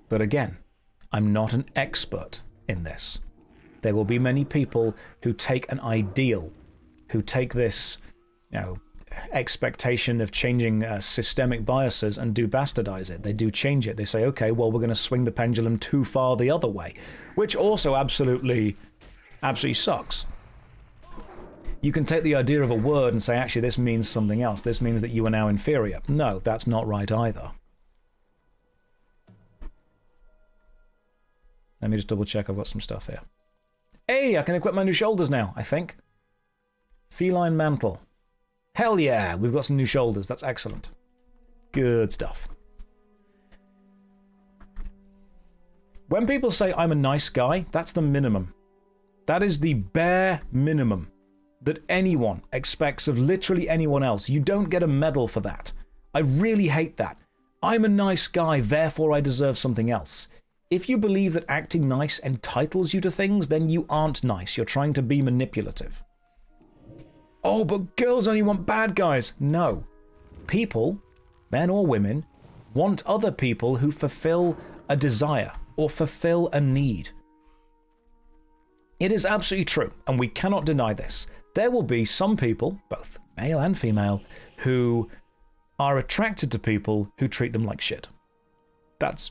But again, I'm not an expert in this. There will be many people who take an ideal, who take this, you know, expectation of changing systemic biases and do bastardize it. They do change it. They say, okay, well, we're going to swing the pendulum too far the other way, which also absolutely sucks. You can take the idea of a word and say, actually, this means something else. This means that you are now inferior. No, that's not right either. Let me just double check I've got some stuff here. Hey, I can equip my new shoulders now, I think. Feline mantle. Hell yeah, we've got some new shoulders. That's excellent. Good stuff. When people say I'm a nice guy, that's the minimum. That is the bare minimum that anyone expects of literally anyone else. You don't get a medal for that. I really hate that. I'm a nice guy, therefore I deserve something else. If you believe that acting nice entitles you to things, then you aren't nice. You're trying to be manipulative. Oh, but girls only want bad guys. No. People, men or women, want other people who fulfill a desire or fulfill a need. It is absolutely true, and we cannot deny this. There will be some people, both male and female, who are attracted to people who treat them like shit. That's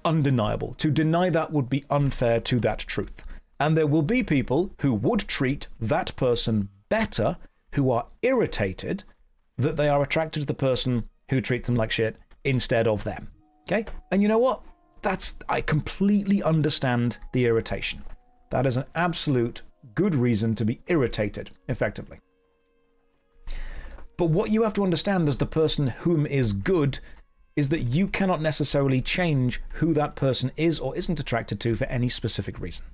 undeniable. To deny that would be unfair to that truth. And there will be people who would treat that person better, who are irritated that they are attracted to the person who treats them like shit instead of them. Okay? And you know what? I completely understand the irritation. That is an absolute good reason to be irritated, effectively. But what you have to understand as the person whom is good is that you cannot necessarily change who that person is or isn't attracted to for any specific reason.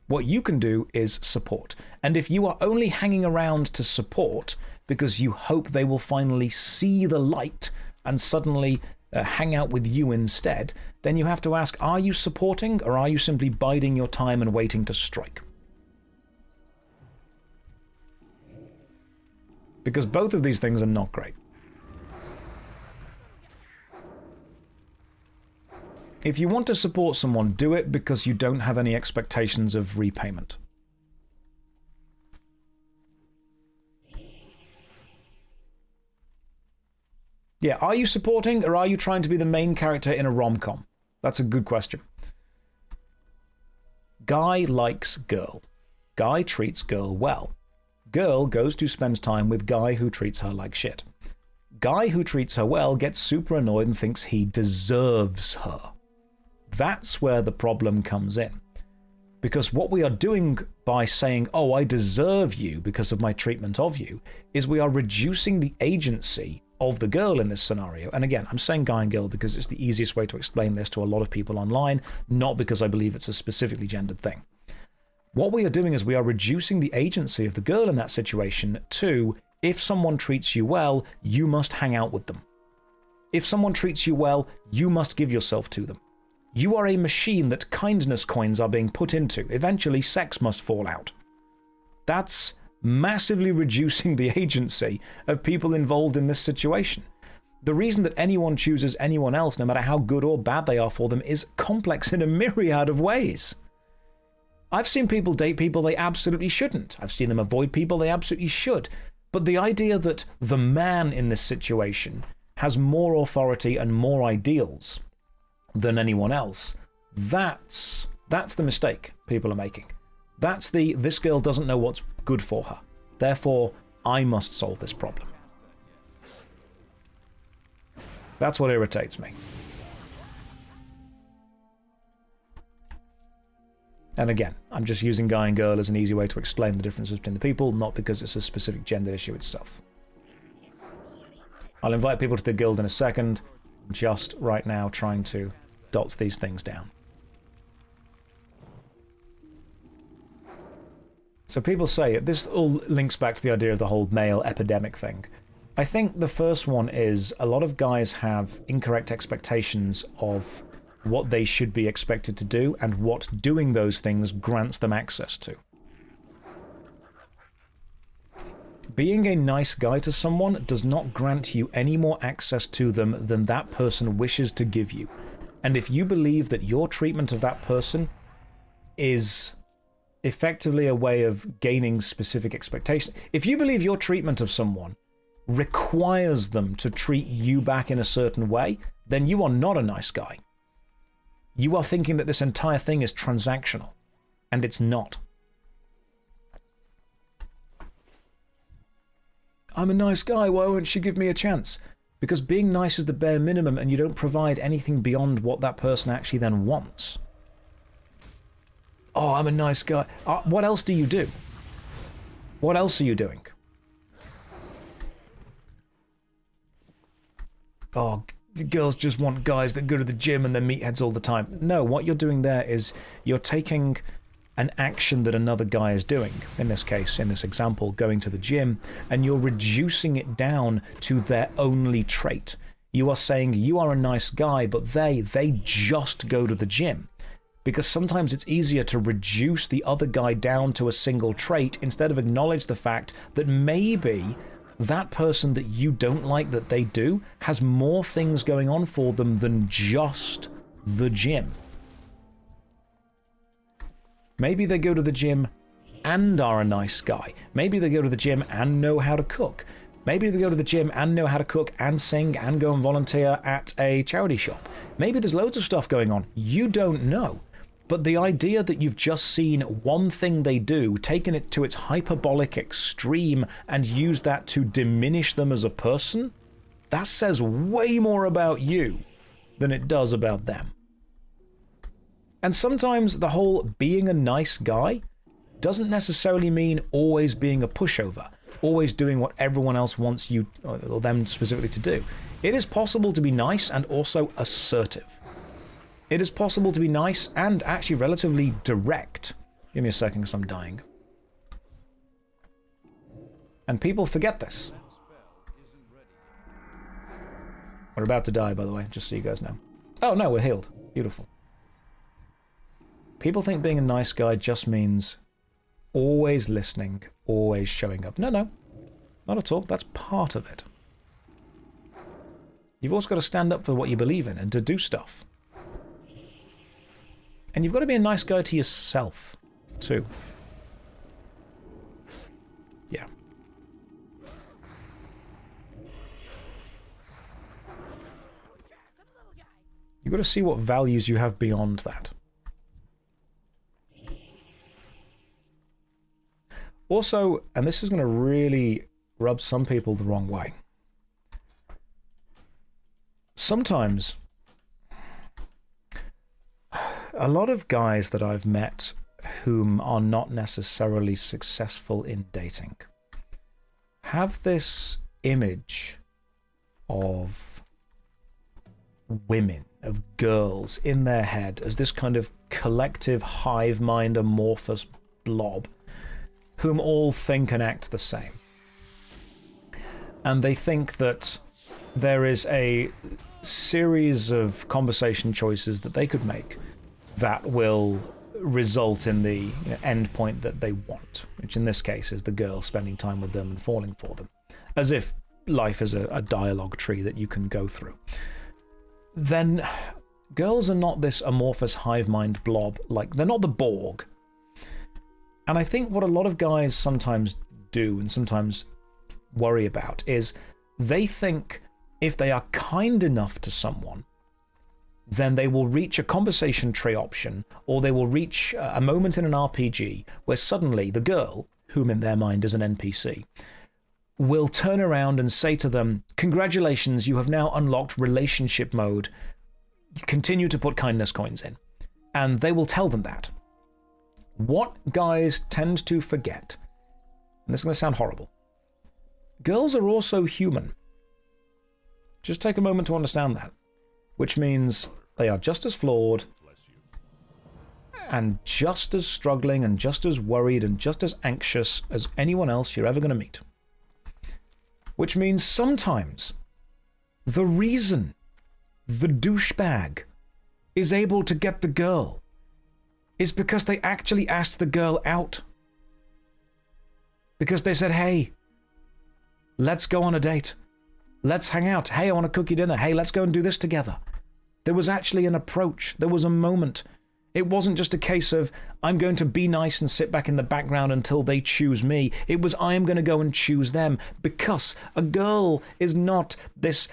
What you can do is support. And if you are only hanging around to support because you hope they will finally see the light and suddenly hang out with you instead, then you have to ask, are you supporting or are you simply biding your time and waiting to strike? Because both of these things are not great. If you want to support someone, do it because you don't have any expectations of repayment. Yeah, are you supporting or are you trying to be the main character in a rom-com? That's a good question. Guy likes girl. Guy treats girl well. Girl goes to spend time with guy who treats her like shit. Guy who treats her well gets super annoyed and thinks he deserves her. That's where the problem comes in. Because what we are doing by saying, oh, I deserve you because of my treatment of you, is we are reducing the agency of the girl in this scenario. And again, I'm saying guy and girl because it's the easiest way to explain this to a lot of people online, not because I believe it's a specifically gendered thing. What we are doing is we are reducing the agency of the girl in that situation to, if someone treats you well, you must hang out with them. If someone treats you well, you must give yourself to them. You are a machine that kindness coins are being put into. Eventually, sex must fall out. That's massively reducing the agency of people involved in this situation. The reason that anyone chooses anyone else, no matter how good or bad they are for them, is complex in a myriad of ways. I've seen people date people they absolutely shouldn't. I've seen them avoid people they absolutely should. But the idea that the man in this situation has more authority and more ideals than anyone else, that's the mistake people are making. That's this girl doesn't know what's good for her. Therefore, I must solve this problem. That's what irritates me. And again, I'm just using guy and girl as an easy way to explain the differences between the people, not because it's a specific gender issue itself. I'll invite people to the guild in a second. Just right now trying to dot these things down. So people say, this all links back to the idea of the whole male epidemic thing. I think the first one is a lot of guys have incorrect expectations of what they should be expected to do and what doing those things grants them access to. Being a nice guy to someone does not grant you any more access to them than that person wishes to give you. And if you believe that your treatment of that person is effectively a way of gaining specific expectations, if you believe your treatment of someone requires them to treat you back in a certain way, then you are not a nice guy. You are thinking that this entire thing is transactional, and it's not. I'm a nice guy, why won't she give me a chance? Because being nice is the bare minimum, and you don't provide anything beyond what that person actually then wants. Oh, I'm a nice guy. What else do you do? What else are you doing? Oh, girls just want guys that go to the gym and they're meatheads all the time. No, what you're doing there is you're taking an action that another guy is doing, in this case, in this example, going to the gym, and you're reducing it down to their only trait. You are saying you are a nice guy, but they just go to the gym. Because sometimes it's easier to reduce the other guy down to a single trait instead of acknowledge the fact that maybe that person that you don't like that they do has more things going on for them than just the gym. Maybe they go to the gym and are a nice guy. Maybe they go to the gym and know how to cook. Maybe they go to the gym and know how to cook and sing and go and volunteer at a charity shop. Maybe there's loads of stuff going on. You don't know. But the idea that you've just seen one thing they do, taken it to its hyperbolic extreme, and used that to diminish them as a person, that says way more about you than it does about them. And sometimes the whole being a nice guy doesn't necessarily mean always being a pushover, always doing what everyone else wants you, or them specifically, to do. It is possible to be nice and also assertive. It is possible to be nice and actually relatively direct. Give me a second because I'm dying. And people forget this. We're about to die, by the way, just so you guys know. Oh no, we're healed. Beautiful. People think being a nice guy just means always listening, always showing up. No, no. Not at all. That's part of it. You've also got to stand up for what you believe in and to do stuff. And you've got to be a nice guy to yourself, too. Yeah. You've got to see what values you have beyond that. Also, and this is going to really rub some people the wrong way. Sometimes, a lot of guys that I've met whom are not necessarily successful in dating have this image of women, of girls in their head as this kind of collective hive mind amorphous blob whom all think and act the same. And they think that there is a series of conversation choices that they could make that will result in the end point that they want, which in this case is the girl spending time with them and falling for them, as if life is a dialogue tree that you can go through. Then girls are not this amorphous hive mind blob, like they're not the Borg. And I think what a lot of guys sometimes do and sometimes worry about is they think if they are kind enough to someone, then they will reach a conversation tree option, or they will reach a moment in an RPG where suddenly the girl, whom in their mind is an NPC, will turn around and say to them, "Congratulations, you have now unlocked relationship mode. Continue to put kindness coins in." And they will tell them that. What guys tend to forget, and this is going to sound horrible, girls are also human. Just take a moment to understand that. Which means they are just as flawed and just as struggling and just as worried and just as anxious as anyone else you're ever going to meet. Which means sometimes the reason the douchebag is able to get the girl is because they actually asked the girl out. Because they said, "Hey, let's go on a date. Let's hang out. Hey, I want to cook you dinner. Hey, let's go and do this together." There was actually an approach. There was a moment. It wasn't just a case of, I'm going to be nice and sit back in the background until they choose me. It was, I am going to go and choose them, because a girl is not this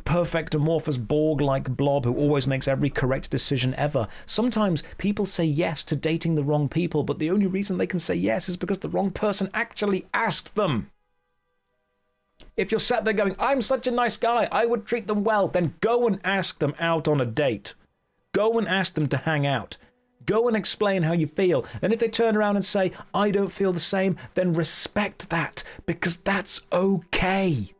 perfect amorphous Borg-like blob who always makes every correct decision ever. Sometimes people say yes to dating the wrong people, but the only reason they can say yes is because the wrong person actually asked them. If you're sat there going, I'm such a nice guy, I would treat them well, then go and ask them out on a date. Go and ask them to hang out. Go and explain how you feel. And if they turn around and say, I don't feel the same, then respect that, because that's okay.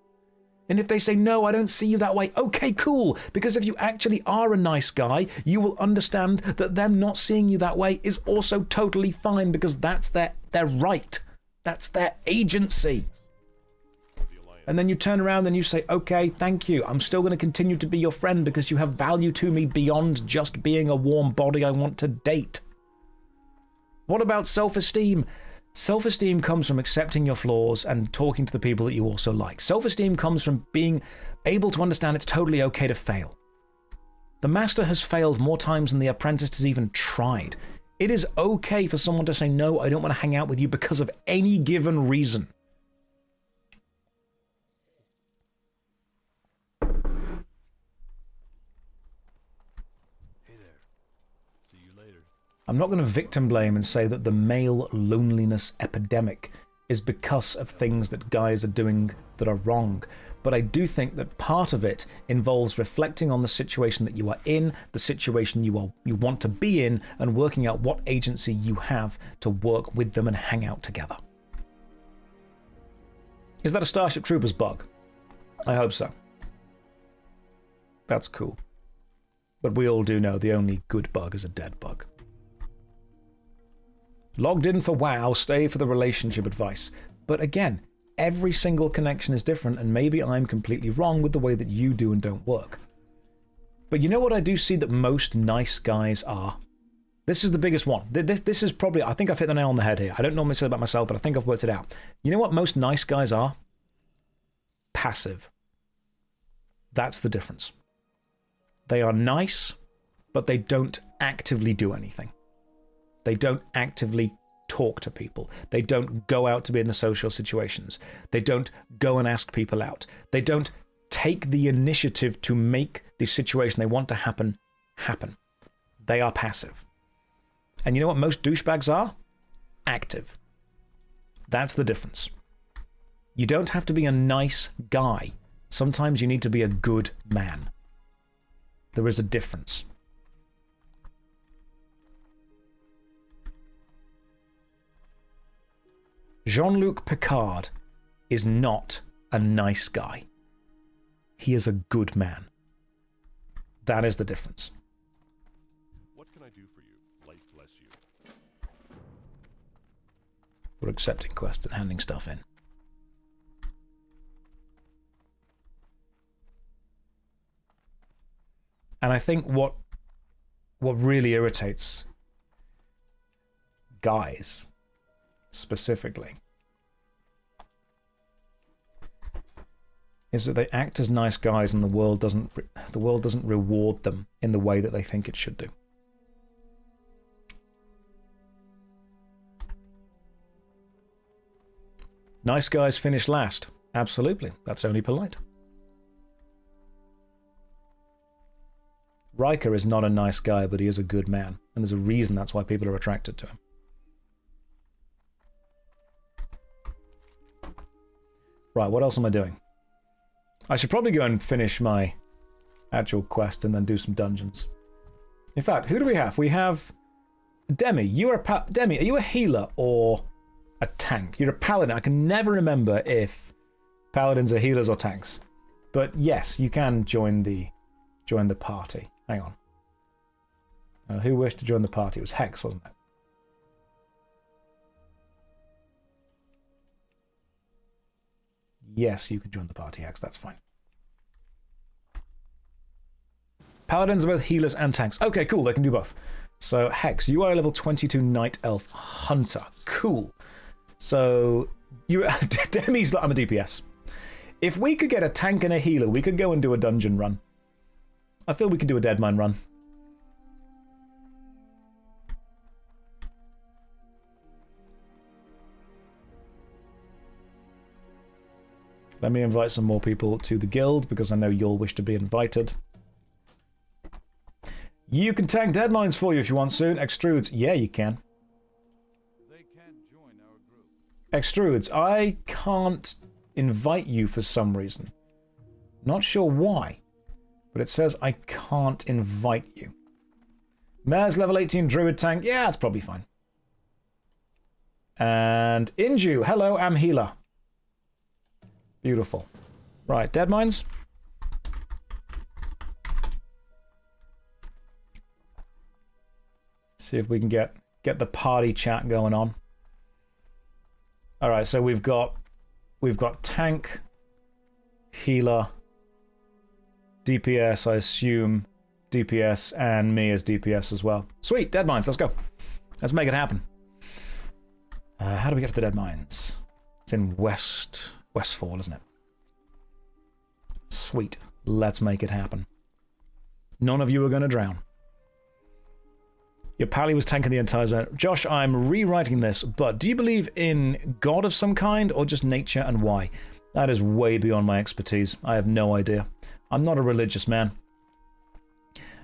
And if they say, no, I don't see you that way, okay, cool. Because if you actually are a nice guy, you will understand that them not seeing you that way is also totally fine, because that's their right. That's their agency. And then you turn around and you say, okay, thank you. I'm still going to continue to be your friend because you have value to me beyond just being a warm body I want to date. What about self-esteem? Self-esteem comes from accepting your flaws and talking to the people that you also like. Self-esteem comes from being able to understand it's totally okay to fail. The master has failed more times than the apprentice has even tried. It is okay for someone to say, no, I don't want to hang out with you because of any given reason. I'm not going to victim blame and say that the male loneliness epidemic is because of things that guys are doing that are wrong, but I do think that part of it involves reflecting on the situation that you are in, the situation you want to be in, and working out what agency you have to work with them and hang out together. Is that a Starship Troopers bug? I hope so. That's cool. But we all do know the only good bug is a dead bug. Logged in for WoW, stay for the relationship advice. But again, every single connection is different, and maybe I'm completely wrong with the way that you do and don't work. But you know what I do see that most nice guys are? This is the biggest one. This is probably, I think I've hit the nail on the head here. I don't normally say that about myself, but I think I've worked it out. You know what most nice guys are? Passive. That's the difference. They are nice, but they don't actively do anything. They don't actively talk to people. They don't go out to be in the social situations. They don't go and ask people out. They don't take the initiative to make the situation they want to happen, happen. They are passive. And you know what most douchebags are? Active. That's the difference. You don't have to be a nice guy. Sometimes you need to be a good man. There is a difference. Jean-Luc Picard is not a nice guy. He is a good man. That is the difference. What can I do for you? Life bless you. We're accepting quests and handing stuff in. And I think what really irritates guys specifically is that they act as nice guys and the world doesn't reward them in the way that they think it should do. Nice guys finish last. Absolutely. That's only polite. Riker is not a nice guy, but he is a good man. And there's a reason that's why people are attracted to him. Right, what else am I doing? I should probably go and finish my actual quest and then do some dungeons. In fact, who do we have? We have Demi. Demi, are you a healer or a tank? You're a paladin. I can never remember if paladins are healers or tanks. But yes, you can join the party. Hang on. Who wished to join the party? It was Hex, wasn't it? Yes, you can join the party, Hex. That's fine. Paladins are both healers and tanks. Okay, cool. They can do both. So, Hex, you are a level 22 Night Elf Hunter. Cool. So, Demi's like, I'm a DPS. If we could get a tank and a healer, we could go and do a dungeon run. I feel we could do a Deadmine run. Let me invite some more people to the guild, because I know you'll wish to be invited. You can tank Deadmines for you if you want soon. Extrudes, yeah, you can. They can't join our group. Extrudes, I can't invite you for some reason. Not sure why, but it says I can't invite you. Mare's level 18 Druid tank, yeah, that's probably fine. And Inju, hello, I'm healer. Beautiful. Right, Deadmines. See if we can get the party chat going on. All right, so we've got tank, healer, DPS, I assume, DPS, and me as DPS as well. Sweet, Deadmines, let's go. Let's make it happen. How do we get to the Deadmines? It's in Westfall, isn't it? Sweet, let's make it happen. None of you are going to drown. Your pally was tanking the entire zone. Josh, I'm rewriting this, but do you believe in God of some kind, or just nature, and why? That is way beyond my expertise. I have no idea. I'm not a religious man.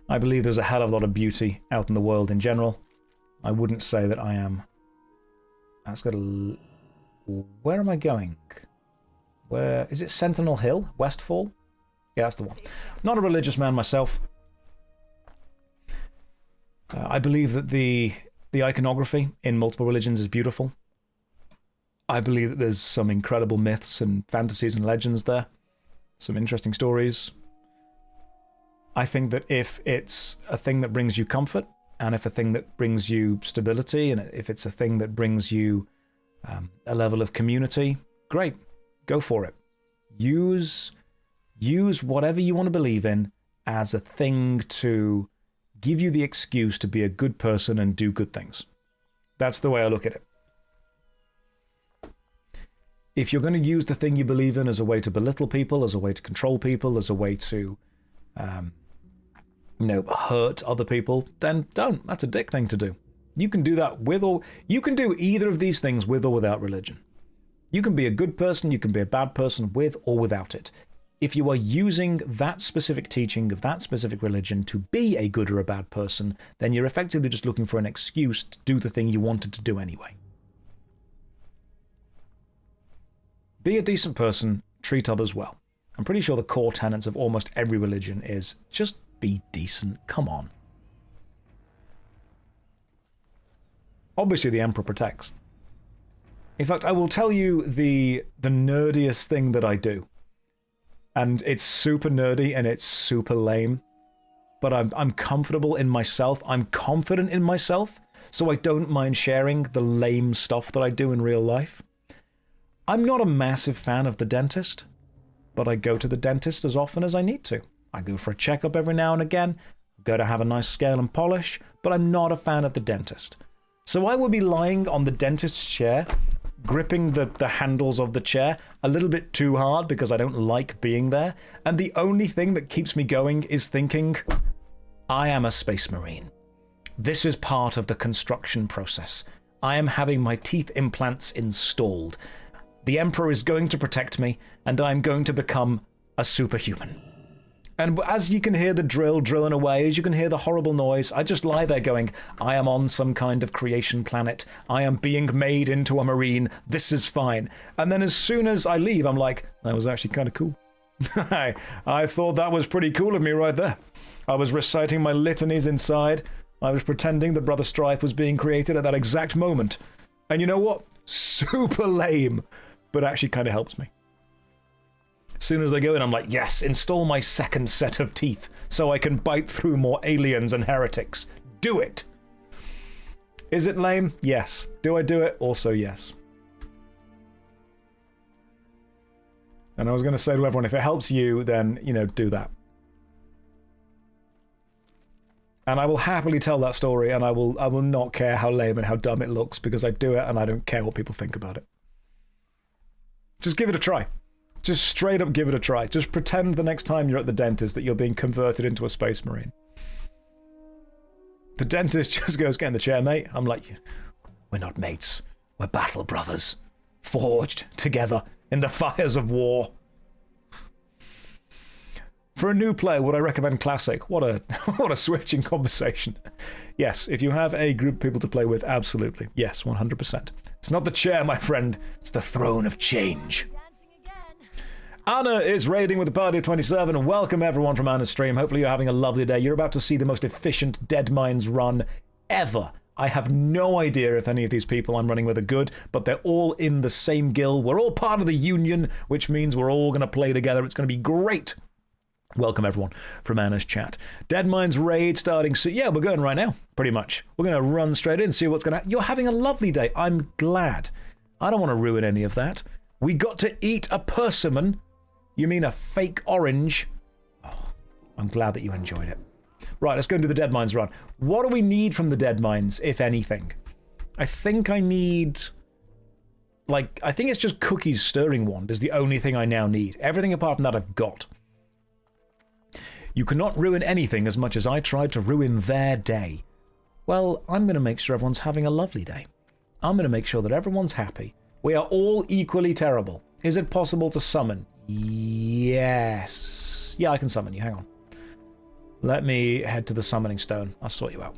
I believe there's a hell of a lot of beauty out in the world in general. I wouldn't say that I am. That's got a... Where am I going? Where... Is it Sentinel Hill? Westfall? Yeah, that's the one. Not a religious man myself. I believe that the iconography in multiple religions is beautiful. I believe that there's some incredible myths and fantasies and legends there. Some interesting stories. I think that if it's a thing that brings you comfort, and if a thing that brings you stability, and if it's a thing that brings you a level of community, great, go for it. Use whatever you want to believe in as a thing to give you the excuse to be a good person and do good things. That's the way I look at it. If you're going to use the thing you believe in as a way to belittle people, as a way to control people, as a way to, hurt other people, then don't. That's a dick thing to do. You can do that with or... You can do either of these things with or without religion. You can be a good person, you can be a bad person with or without it. If you are using that specific teaching of that specific religion to be a good or a bad person, then you're effectively just looking for an excuse to do the thing you wanted to do anyway. Be a decent person, treat others well. I'm pretty sure the core tenets of almost every religion is just be decent, come on. Obviously the Emperor protects. In fact, I will tell you the nerdiest thing that I do. And it's super nerdy and it's super lame. But I'm comfortable in myself. I'm confident in myself. So I don't mind sharing the lame stuff that I do in real life. I'm not a massive fan of the dentist. But I go to the dentist as often as I need to. I go for a checkup every now and again. Go to have a nice scale and polish. But I'm not a fan of the dentist. So I will be lying on the dentist's chair, gripping the handles of the chair a little bit too hard because I don't like being there. And the only thing that keeps me going is thinking, I am a space marine. This is part of the construction process. I am having my teeth implants installed. The Emperor is going to protect me, and I'm going to become a superhuman. And as you can hear the drill drilling away, as you can hear the horrible noise, I just lie there going, I am on some kind of creation planet. I am being made into a marine. This is fine. And then as soon as I leave, I'm like, that was actually kind of cool. I thought that was pretty cool of me right there. I was reciting my litanies inside. I was pretending that Brother Strife was being created at that exact moment. And you know what? Super lame, but actually kind of helps me. As soon as they go in, I'm like, yes, install my second set of teeth so I can bite through more aliens and heretics. Do it! Is it lame? Yes. Do I do it? Also, yes. And I was going to say to everyone, if it helps you, then, do that. And I will happily tell that story, and I will not care how lame and how dumb it looks, because I do it and I don't care what people think about it. Just give it a try. Just straight up give it a try. Just pretend the next time you're at the dentist that you're being converted into a space marine. The dentist just goes, get in the chair, mate. I'm like, we're not mates. We're battle brothers. Forged together in the fires of war. For a new player, would I recommend Classic? What a what a switching conversation. Yes, if you have a group of people to play with, absolutely. Yes, 100%. It's not the chair, my friend. It's the throne of change. Anna is raiding with a party of 27. Welcome everyone from Anna's stream. Hopefully you're having a lovely day. You're about to see the most efficient Deadmines run ever. I have no idea if any of these people I'm running with are good, but they're all in the same guild. We're all part of the union, which means we're all going to play together. It's going to be great. Welcome everyone from Anna's chat. Deadmines raid starting soon. Yeah, we're going right now, pretty much. We're going to run straight in, see what's going to happen. You're having a lovely day. I'm glad. I don't want to ruin any of that. We got to eat a persimmon. You mean a fake orange? Oh, I'm glad that you enjoyed it. Right, let's go and do the Deadmines run. What do we need from the Deadmines, if anything? I think I need... I think it's just Cookie's Stirring Wand is the only thing I now need. Everything apart from that I've got. You cannot ruin anything as much as I tried to ruin their day. Well, I'm going to make sure everyone's having a lovely day. I'm going to make sure that everyone's happy. We are all equally terrible. Is it possible to summon? Yes. Yeah, I can summon you. Hang on. Let me head to the summoning stone. I'll sort you out.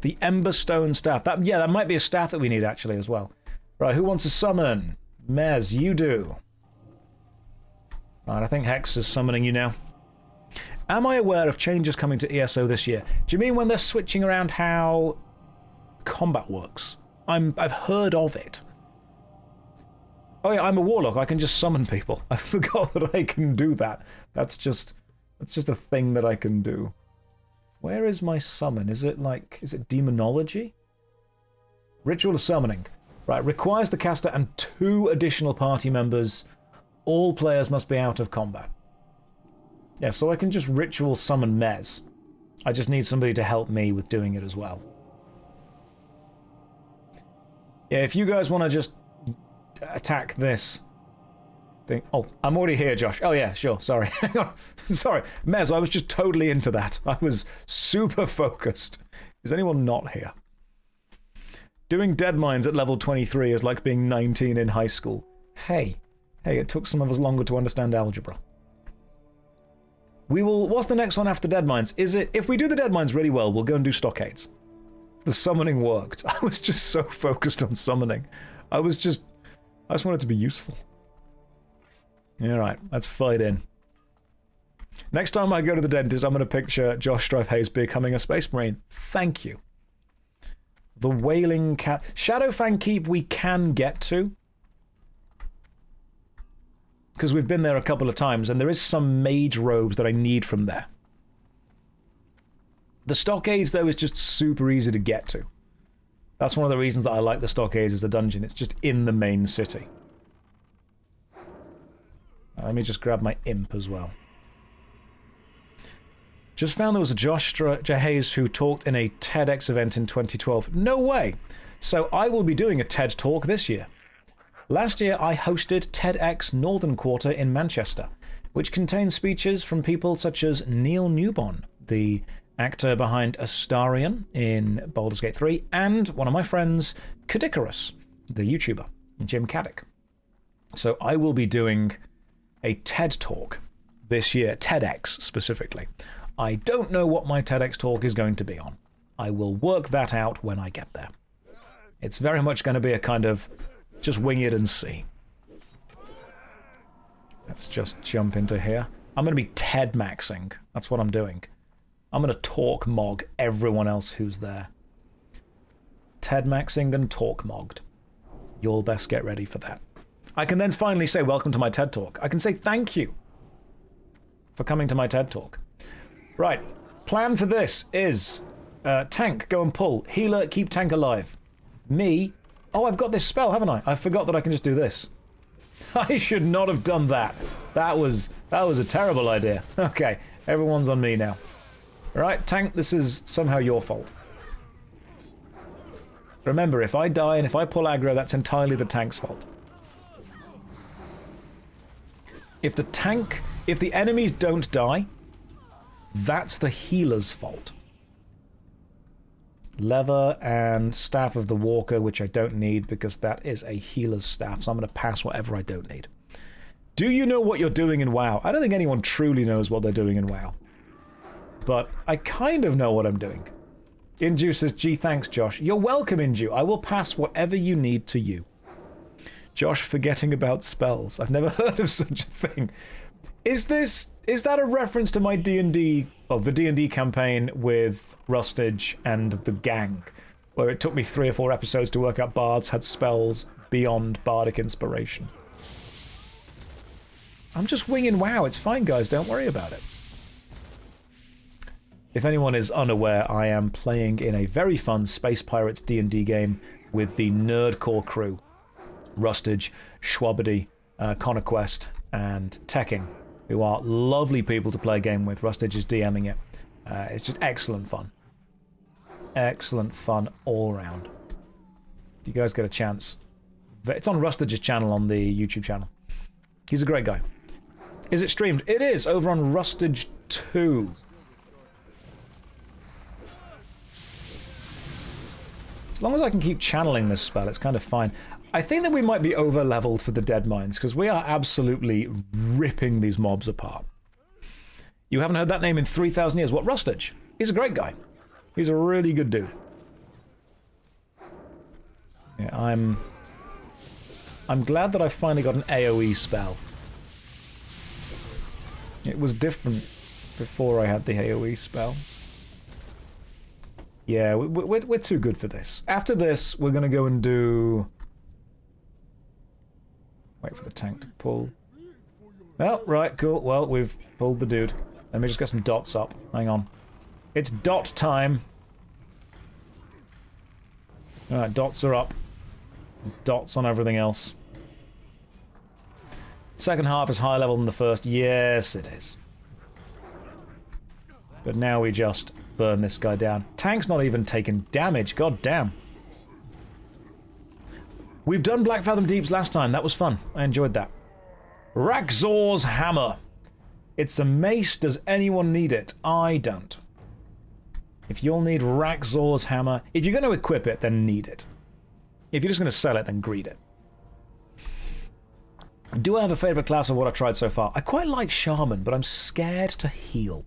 The Ember Stone staff. That might be a staff that we need actually as well. Right, who wants to summon? Mez, you do. Right, I think Hex is summoning you now. Am I aware of changes coming to ESO this year? Do you mean when they're switching around how combat works? I've heard of it. Oh yeah, I'm a warlock. I can just summon people. I forgot that I can do that. That's just a thing that I can do. Where is my summon? Is it demonology? Ritual of summoning. Right, requires the caster and 2 additional party members. All players must be out of combat. Yeah, so I can just ritual summon Mez. I just need somebody to help me with doing it as well. Yeah, if you guys want to just attack this thing. Oh, I'm already here, Josh. Oh yeah, sure. Sorry. Hang on. Sorry. Mez, I was just totally into that. I was super focused. Is anyone not here? Doing Deadmines at level 23 is like being 19 in high school. Hey, it took some of us longer to understand algebra. What's the next one after Deadmines? If we do the Deadmines really well, we'll go and do Stockades. The summoning worked. I was just so focused on summoning. I just wanted to be useful. Alright, let's fight in. Next time I go to the dentist, I'm going to picture JoshStrifeHayes becoming a Space Marine. Thank you. The Wailing Cat... Shadowfang Keep we can get to. Because we've been there a couple of times, and there is some mage robes that I need from there. The Stockades, though, is just super easy to get to. That's one of the reasons that I like the Stockades as a dungeon. It's just in the main city. Let me just grab my imp as well. Just found there was a JoshStrifeHayes who talked in a TEDx event in 2012. No way! So I will be doing a TED talk this year. Last year I hosted TEDx Northern Quarter in Manchester, which contains speeches from people such as Neil Newbon, the actor behind Astarion in Baldur's Gate 3, and one of my friends, Kadikarus, the YouTuber, Jim Caddick. So I will be doing a TED talk this year, TEDx specifically. I don't know what my TEDx talk is going to be on. I will work that out when I get there. It's very much going to be a kind of just wing it and see. Let's just jump into here. I'm going to be TED maxing. That's what I'm doing. I'm going to talk mog everyone else who's there. TED maxing and talk mogged. You'll best get ready for that. I can then finally say welcome to my TED talk. I can say thank you for coming to my TED talk. Right, plan for this is tank, go and pull. Healer, keep tank alive. Me, oh, I've got this spell, haven't I? I forgot that I can just do this. I should not have done that. That was a terrible idea. Okay, everyone's on me now. Alright, tank, this is somehow your fault. Remember, if I die and if I pull aggro, that's entirely the tank's fault. If the enemies don't die, that's the healer's fault. Leather and Staff of the Walker, which I don't need because that is a healer's staff, so I'm going to pass whatever I don't need. Do you know what you're doing in WoW? I don't think anyone truly knows what they're doing in WoW. But I kind of know what I'm doing. Inju says, gee, thanks, Josh. You're welcome, Inju. I will pass whatever you need to you. Josh forgetting about spells. I've never heard of such a thing. Is that a reference to my D&D, well, the D&D campaign with Rustage and the gang, where it took me 3 or 4 episodes to work out bards had spells beyond bardic inspiration? I'm just winging WoW. It's fine, guys. Don't worry about it. If anyone is unaware, I am playing in a very fun Space Pirates D&D game with the Nerdcore crew. Rustage, Schwabity, Conquest, and Tekking, who are lovely people to play a game with. Rustage is DMing it. It's just excellent fun. Excellent fun all around. If you guys get a chance, it's on Rustage's channel on the YouTube channel. He's a great guy. Is it streamed? It is, over on Rustage 2. As long as I can keep channeling this spell, it's kind of fine. I think that we might be over-leveled for the Deadmines, because we are absolutely ripping these mobs apart. You haven't heard that name in 3,000 years. What, Rustage? He's a great guy. He's a really good dude. Yeah, I'm glad that I finally got an AoE spell. It was different before I had the AoE spell. Yeah, we're too good for this. After this, we're going to go and do... Wait for the tank to pull. Oh, right, cool. Well, we've pulled the dude. Let me just get some dots up. Hang on. It's dot time. Alright, dots are up. Dots on everything else. Second half is higher level than the first. Yes, it is. But now we just burn this guy down. Tank's not even taking damage. God damn. We've done Black Fathom Deeps last time. That was fun. I enjoyed that. Rakzor's Hammer. It's a mace. Does anyone need it? I don't. If you'll need Rakzor's Hammer, if you're going to equip it, then need it. If you're just going to sell it, then greed it. Do I have a favourite class of what I've tried so far? I quite like Shaman, but I'm scared to heal.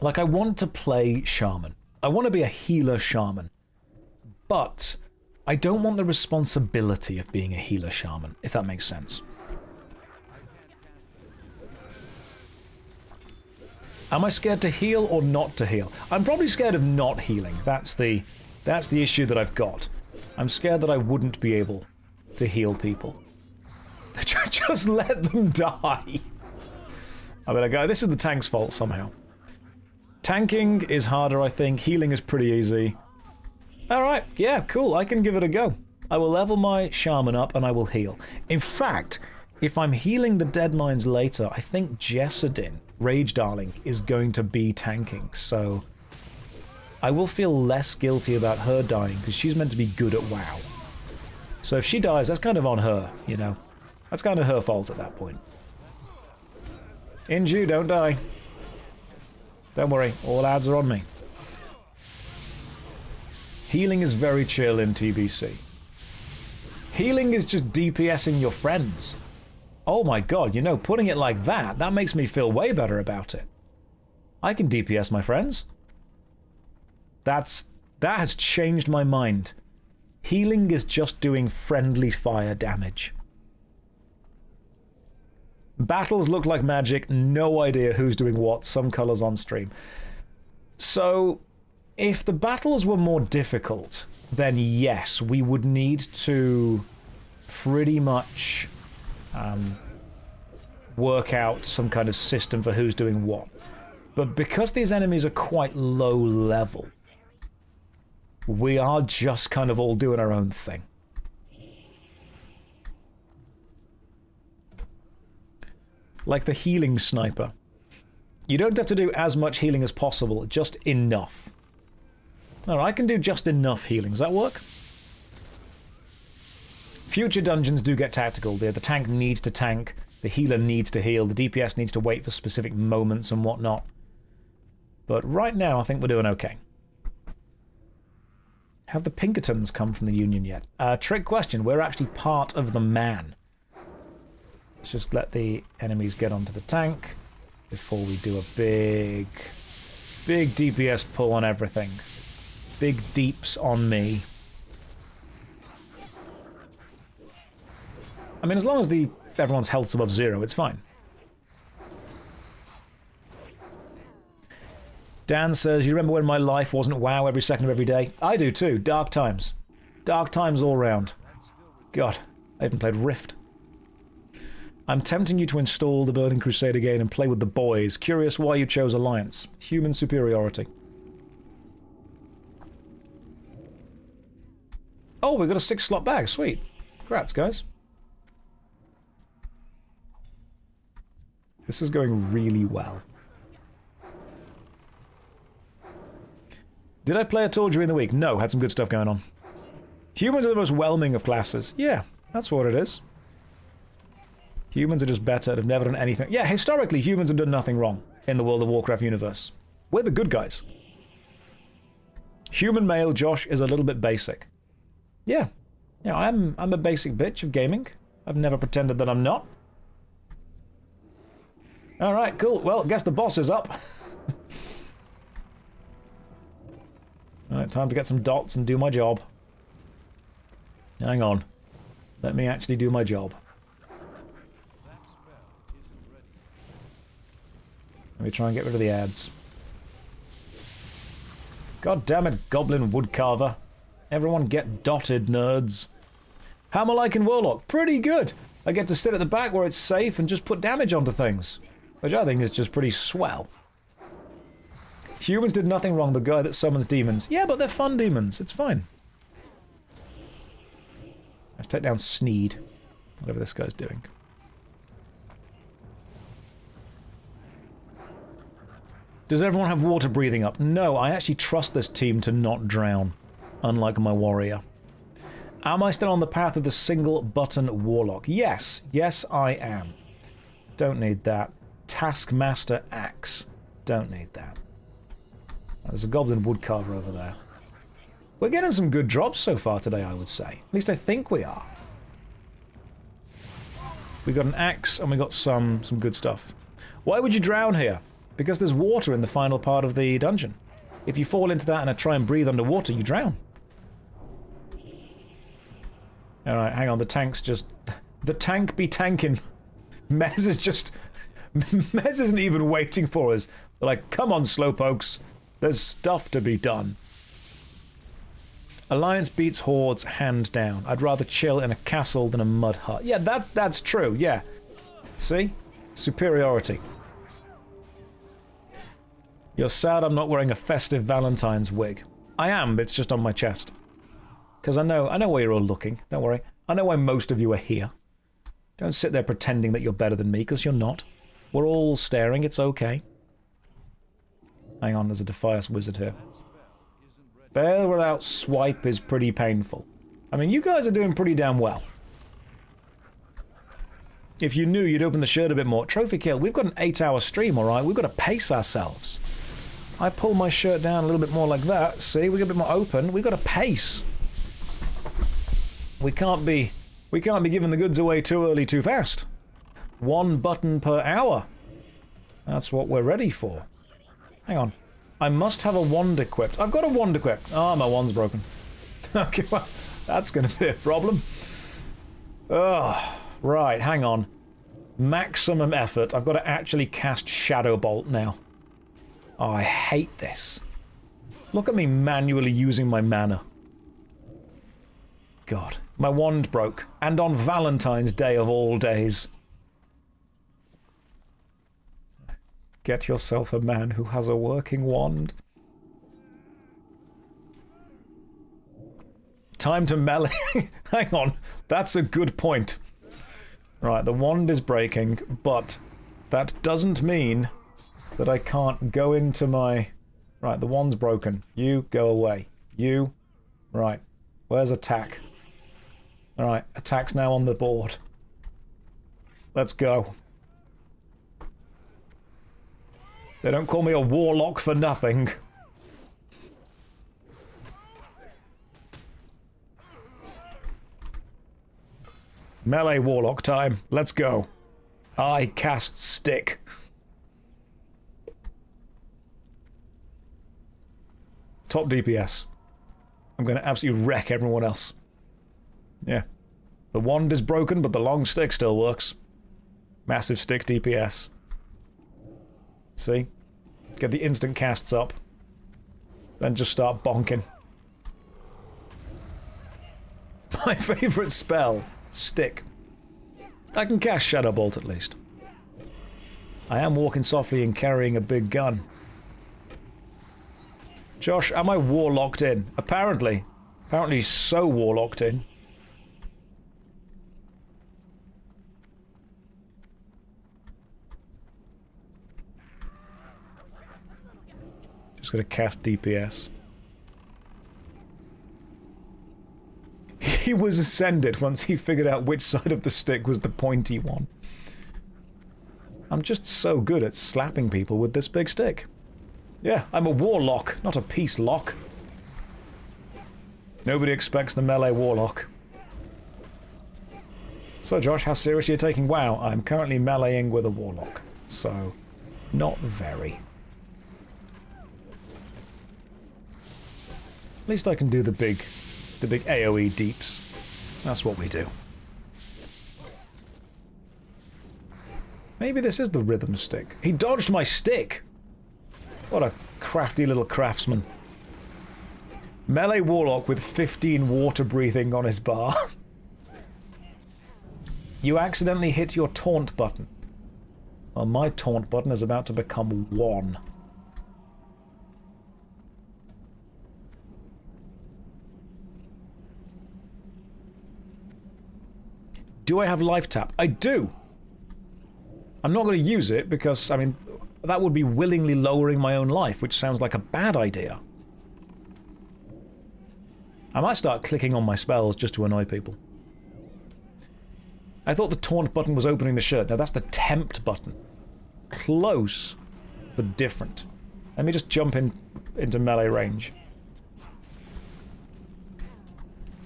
Like, I want to play Shaman. I want to be a healer Shaman. But I don't want the responsibility of being a healer Shaman, if that makes sense. Am I scared to heal or not to heal? I'm probably scared of not healing. That's the issue that I've got. I'm scared that I wouldn't be able to heal people. Just let them die. I mean, this is the tank's fault somehow. Tanking is harder, I think. Healing is pretty easy. Alright, yeah, cool. I can give it a go. I will level my Shaman up and I will heal. In fact, if I'm healing the Deadmines later, I think Jessadin, Rage Darling, is going to be tanking, so I will feel less guilty about her dying, because she's meant to be good at WoW. So if she dies, that's kind of on her, you know? That's kind of her fault at that point. Inju, don't die. Don't worry, all ads are on me. Healing is very chill in TBC. Healing is just DPSing your friends. Oh my god, you know, putting it like that, that makes me feel way better about it. I can DPS my friends. That has changed my mind. Healing is just doing friendly fire damage. Battles look like magic, no idea who's doing what, some colours on stream. So, if the battles were more difficult, then yes, we would need to pretty much work out some kind of system for who's doing what. But because these enemies are quite low level, we are just kind of all doing our own thing. Like the healing sniper. You don't have to do as much healing as possible, just enough. Alright, I can do just enough healing. Does that work? Future dungeons do get tactical. The tank needs to tank, the healer needs to heal, the DPS needs to wait for specific moments and whatnot. But right now, I think we're doing okay. Have the Pinkertons come from the Union yet? Trick question. We're actually part of the Man. Let's just let the enemies get onto the tank before we do a big DPS pull on everything. Big deeps on me. I mean, as long as everyone's health's above 0, it's fine. Dan says, you remember when my life wasn't WoW every second of every day? I do too. Dark times. Dark times all round. God, I haven't played Rift. I'm tempting you to install the Burning Crusade again and play with the boys. Curious why you chose Alliance. Human superiority. Oh, we got a 6-slot bag. Sweet. Congrats, guys. This is going really well. Did I play at all during the week? No, had some good stuff going on. Humans are the most whelming of classes. Yeah, that's what it is. Humans are just better and have never done anything. Yeah, historically, humans have done nothing wrong in the World of Warcraft universe. We're the good guys. Human male Josh is a little bit basic. Yeah. Yeah, I'm a basic bitch of gaming. I've never pretended that I'm not. Alright, cool. Well, guess the boss is up. Alright, time to get some dots and do my job. Hang on. Let me actually do my job. Let me try and get rid of the ads. God damn it, Goblin Woodcarver. Everyone get dotted, nerds. How am I liking Warlock? Pretty good. I get to sit at the back where it's safe and just put damage onto things. Which I think is just pretty swell. Humans did nothing wrong, the guy that summons demons. Yeah, but they're fun demons. It's fine. Let's take down Sneed. Whatever this guy's doing. Does everyone have water breathing up? No, I actually trust this team to not drown. Unlike my warrior. Am I still on the path of the single-button Warlock? Yes. Yes, I am. Don't need that. Taskmaster Axe. Don't need that. There's a Goblin Woodcarver over there. We're getting some good drops so far today, I would say. At least I think we are. We got an axe and we got some good stuff. Why would you drown here? Because there's water in the final part of the dungeon. If you fall into that and try and breathe underwater, you drown. Alright, hang on, the tank's just... The tank be tanking. Mez is just... Mez isn't even waiting for us. They're like, come on, slowpokes. There's stuff to be done. Alliance beats Hordes hands down. I'd rather chill in a castle than a mud hut. Yeah, that's true, yeah. See? Superiority. You're sad I'm not wearing a festive Valentine's wig. I am, it's just on my chest. Because I know why you're all looking. Don't worry. I know why most of you are here. Don't sit there pretending that you're better than me, because you're not. We're all staring, it's okay. Hang on, there's a Defias wizard here. Bear without swipe is pretty painful. I mean, you guys are doing pretty damn well. If you knew, you'd open the shirt a bit more. Trophy kill, we've got an 8-hour stream, alright? We've got to pace ourselves. I pull my shirt down a little bit more like that. See, we get a bit more open. We've got to pace. We can't be giving the goods away too early, too fast. 1 button per hour. That's what we're ready for. Hang on. I must have a wand equipped. I've got a wand equipped. Oh, my wand's broken. Okay, well, that's going to be a problem. Ugh. Right, hang on. Maximum effort. I've got to actually cast Shadow Bolt now. Oh, I hate this. Look at me manually using my mana. God. My wand broke. And on Valentine's Day of all days. Get yourself a man who has a working wand. Time to melee. Hang on. That's a good point. Right, the wand is breaking, but that doesn't mean that I can't go into my... Right, the wand's broken. You, go away. You... Right. Where's attack? Alright, attack's now on the board. Let's go. They don't call me a warlock for nothing. Melee Warlock time. Let's go. I cast Stick. Top DPS. I'm going to absolutely wreck everyone else. Yeah. The wand is broken, but the long stick still works. Massive stick DPS. See? Get the instant casts up. Then just start bonking. My favourite spell. Stick. I can cast Shadow Bolt at least. I am walking softly and carrying a big gun. Josh, am I warlocked in? Apparently. Apparently so warlocked in. Just gonna cast DPS. He was ascended once he figured out which side of the stick was the pointy one. I'm just so good at slapping people with this big stick. Yeah, I'm a warlock, not a peace lock. Nobody expects the melee warlock. So Josh, how serious are you taking WoW? I'm currently meleeing with a warlock, so not very. At least I can do the big AoE deeps. That's what we do. Maybe this is the rhythm stick. He dodged my stick! What a crafty little craftsman. Melee Warlock with 15 water breathing on his bar. You accidentally hit your taunt button. Well, my taunt button is about to become 1. Do I have life tap? I do! I'm not going to use it because, I mean, that would be willingly lowering my own life, which sounds like a bad idea. I might start clicking on my spells just to annoy people. I thought the taunt button was opening the shirt. Now that's the tempt button. Close, but different. Let me just jump into melee range.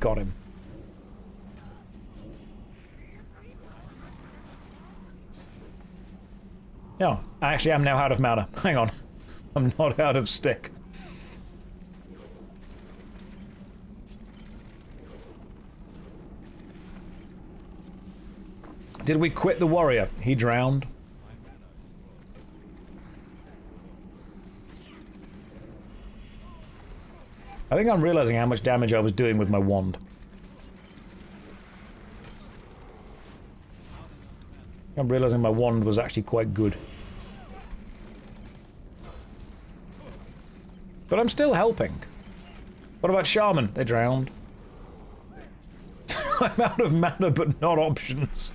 Got him. No, I actually am now out of mana. Hang on. I'm not out of stick. Did we quit the warrior? He drowned. I think I'm realizing how much damage I was doing with my wand. I'm realizing my wand was actually quite good. But I'm still helping. What about Shaman? They drowned. I'm out of mana, but not options.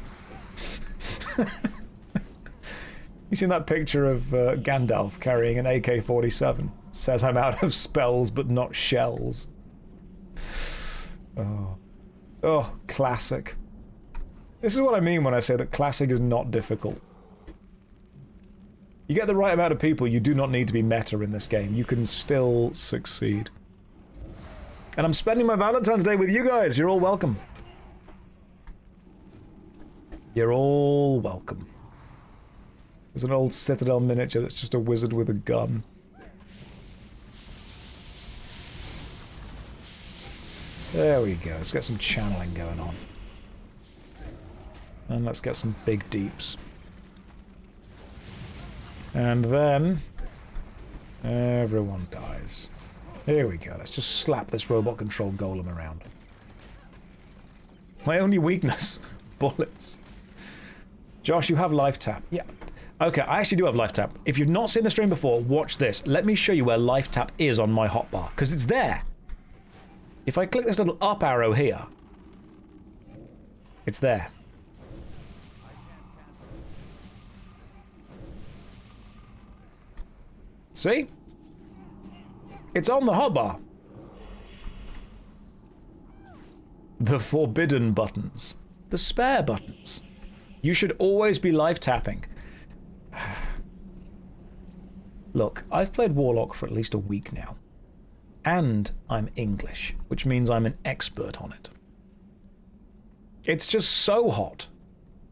You seen that picture of Gandalf carrying an AK-47? It says I'm out of spells, but not shells. Oh. Oh, classic. This is what I mean when I say that classic is not difficult. You get the right amount of people, you do not need to be meta in this game. You can still succeed. And I'm spending my Valentine's Day with you guys. You're all welcome. You're all welcome. There's an old Citadel miniature that's just a wizard with a gun. There we go. Let's get some channeling going on. And let's get some big deeps. And then everyone dies. Here we go. Let's just slap this robot control golem around. My only weakness. Bullets. Josh, you have life tap. Yeah. Okay, I actually do have life tap. If you've not seen the stream before, watch this. Let me show you where life tap is on my hotbar, because it's there. If I click this little up arrow here, it's there. See? It's on the hotbar. The forbidden buttons. The spare buttons. You should always be life tapping. Look, I've played Warlock for at least a week now. And I'm English, which means I'm an expert on it. It's just so hot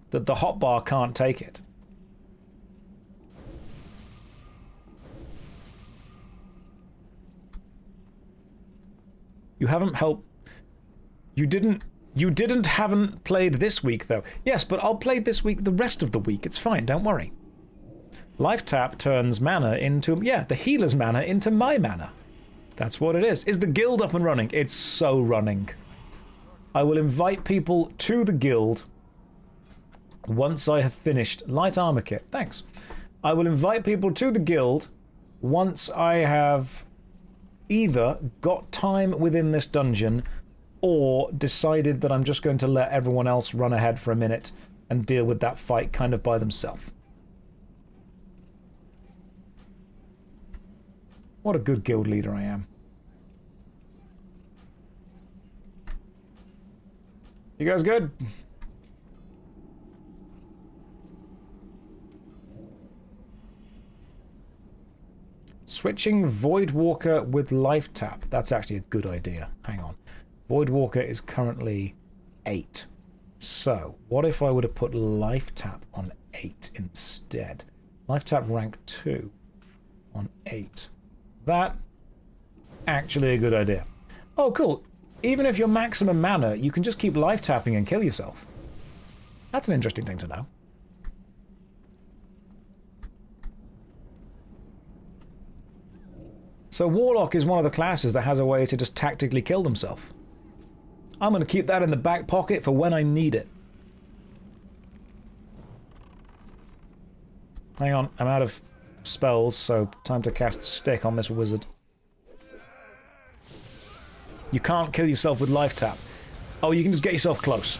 that the hotbar can't take it. You haven't helped. You haven't played this week though. Yes, but I'll play this week the rest of the week. It's fine, don't worry. Life tap turns mana into, yeah, the healer's mana into my mana. That's what it is. Is the guild up and running? It's so running. I will invite people to the guild once I have finished light armor kit. Thanks. I will invite people to the guild once I have either got time within this dungeon or decided that I'm just going to let everyone else run ahead for a minute and deal with that fight kind of by themselves. What a good guild leader I am. You guys good? Switching Voidwalker with Life Tap. That's actually a good idea. Hang on. Voidwalker is currently 8. So, what if I were to put Life Tap on 8 instead? Life Tap rank 2 on 8. That, actually a good idea. Oh, cool. Even if you're maximum mana, you can just keep life tapping and kill yourself. That's an interesting thing to know. So Warlock is one of the classes that has a way to just tactically kill themselves. I'm going to keep that in the back pocket for when I need it. Hang on, I'm out of spells, so time to cast Stick on this wizard. You can't kill yourself with life tap. Oh, you can just get yourself close.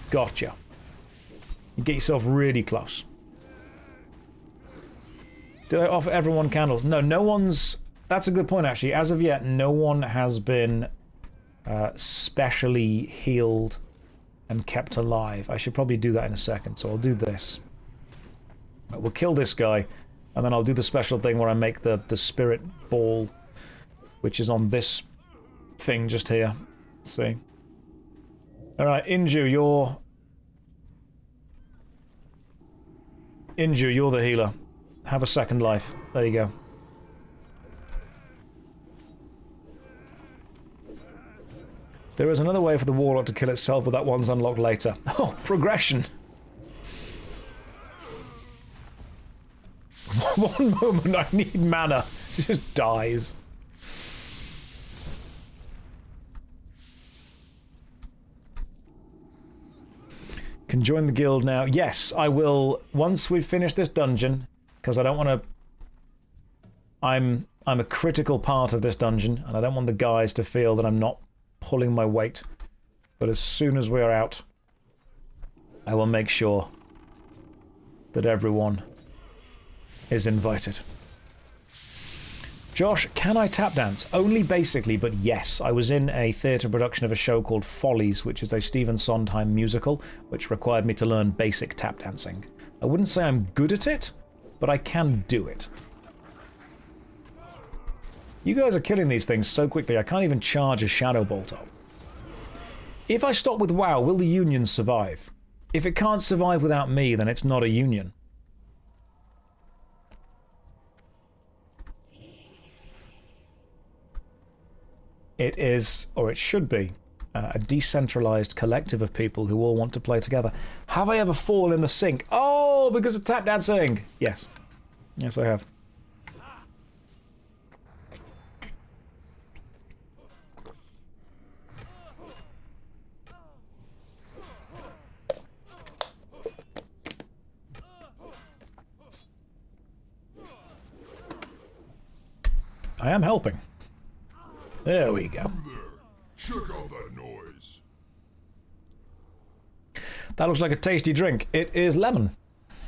Gotcha. You get yourself really close. Did I offer everyone candles? No, no one's... That's a good point, actually. As of yet, no one has been specially healed and kept alive. I should probably do that in a second, so I'll do this. We'll kill this guy, and then I'll do the special thing where I make the spirit ball, which is on this thing just here. Let's see. Alright, Inju, you're the healer. Have a second life. There you go. There is another way for the Warlock to kill itself, but that one's unlocked later. Oh, progression! One moment I need mana. She just dies. Can join the guild now. Yes, I will once we've finished this dungeon, because I don't want to... I'm a critical part of this dungeon, and I don't want the guys to feel that I'm not pulling my weight. But as soon as we're out, I will make sure that everyone is invited. Josh, can I tap dance? Only basically, but yes. I was in a theatre production of a show called Follies, which is a Stephen Sondheim musical, which required me to learn basic tap dancing. I wouldn't say I'm good at it, but I can do it. You guys are killing these things so quickly, I can't even charge a Shadow Bolt up. If I stop with WoW, will the Union survive? If it can't survive without me, then it's not a Union. It is, or it should be, a decentralized collective of people who all want to play together. Have I ever fallen in the sink? Oh, because of tap dancing! Yes. Yes, I have. I am helping. There we go. Check out that noise. That looks like a tasty drink. It is lemon.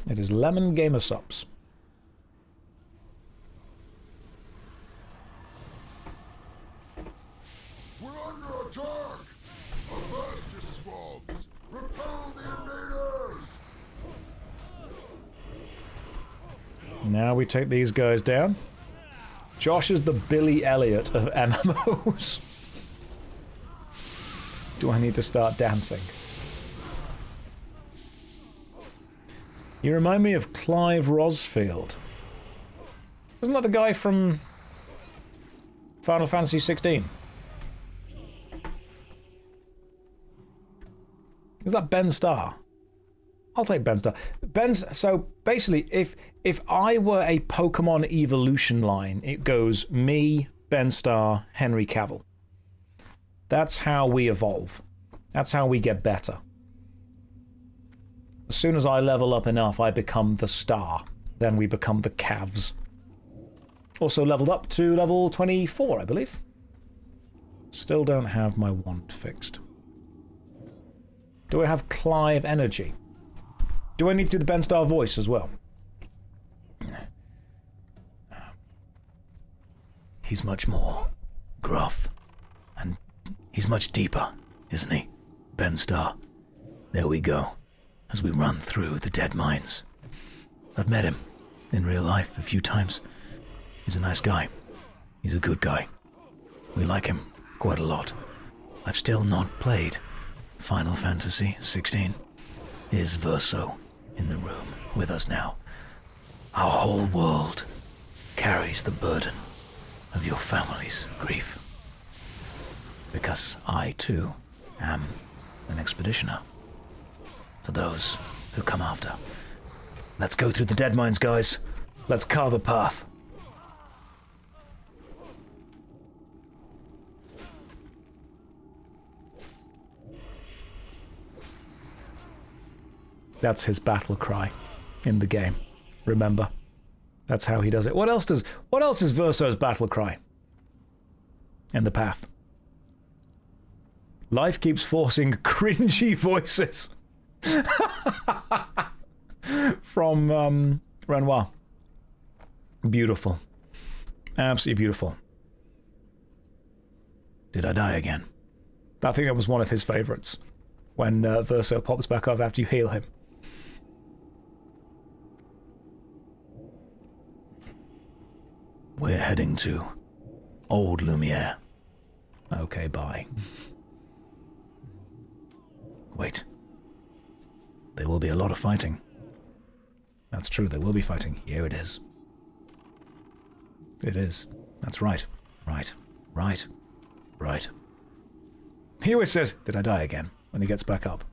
It is lemon gamer subs. We're under attack! Avast your swabs! Repel the invaders! Now we take these guys down. Josh is the Billy Elliot of MMOs. Do I need to start dancing? You remind me of Clive Rosfield. Isn't that the guy from Final Fantasy 16? Is that Ben Starr? I'll take Ben Starr. So basically, if I were a Pokemon evolution line, it goes me, Ben Starr, Henry Cavill. That's how we evolve. That's how we get better. As soon as I level up enough, I become the Star. Then we become the Cavs. Also leveled up to level 24, I believe. Still don't have my want fixed. Do I have Clive energy? Do I need to do the Ben Starr voice as well? He's much more gruff. And he's much deeper, isn't he? Ben Starr. There we go. As we run through the Deadmines. I've met him in real life a few times. He's a nice guy. He's a good guy. We like him quite a lot. I've still not played Final Fantasy 16. Is Verso in the room with us now? Our whole world carries the burden of your family's grief. Because I, too, am an expeditioner. For those who come after. Let's go through the Deadmines, guys. Let's carve a path. That's his battle cry in the game. Remember? That's how he does it. What else is Verso's battle cry? In the path. Life keeps forcing cringy voices. From Renoir. Beautiful. Absolutely beautiful. Did I die again? I think that was one of his favourites. When Verso pops back up after you heal him. We're heading to Old Lumiere. Okay, bye. Wait. There will be a lot of fighting. That's true, there will be fighting. Here it is. It is. That's right. Right. Right. Right. He always says, did I die again? When he gets back up.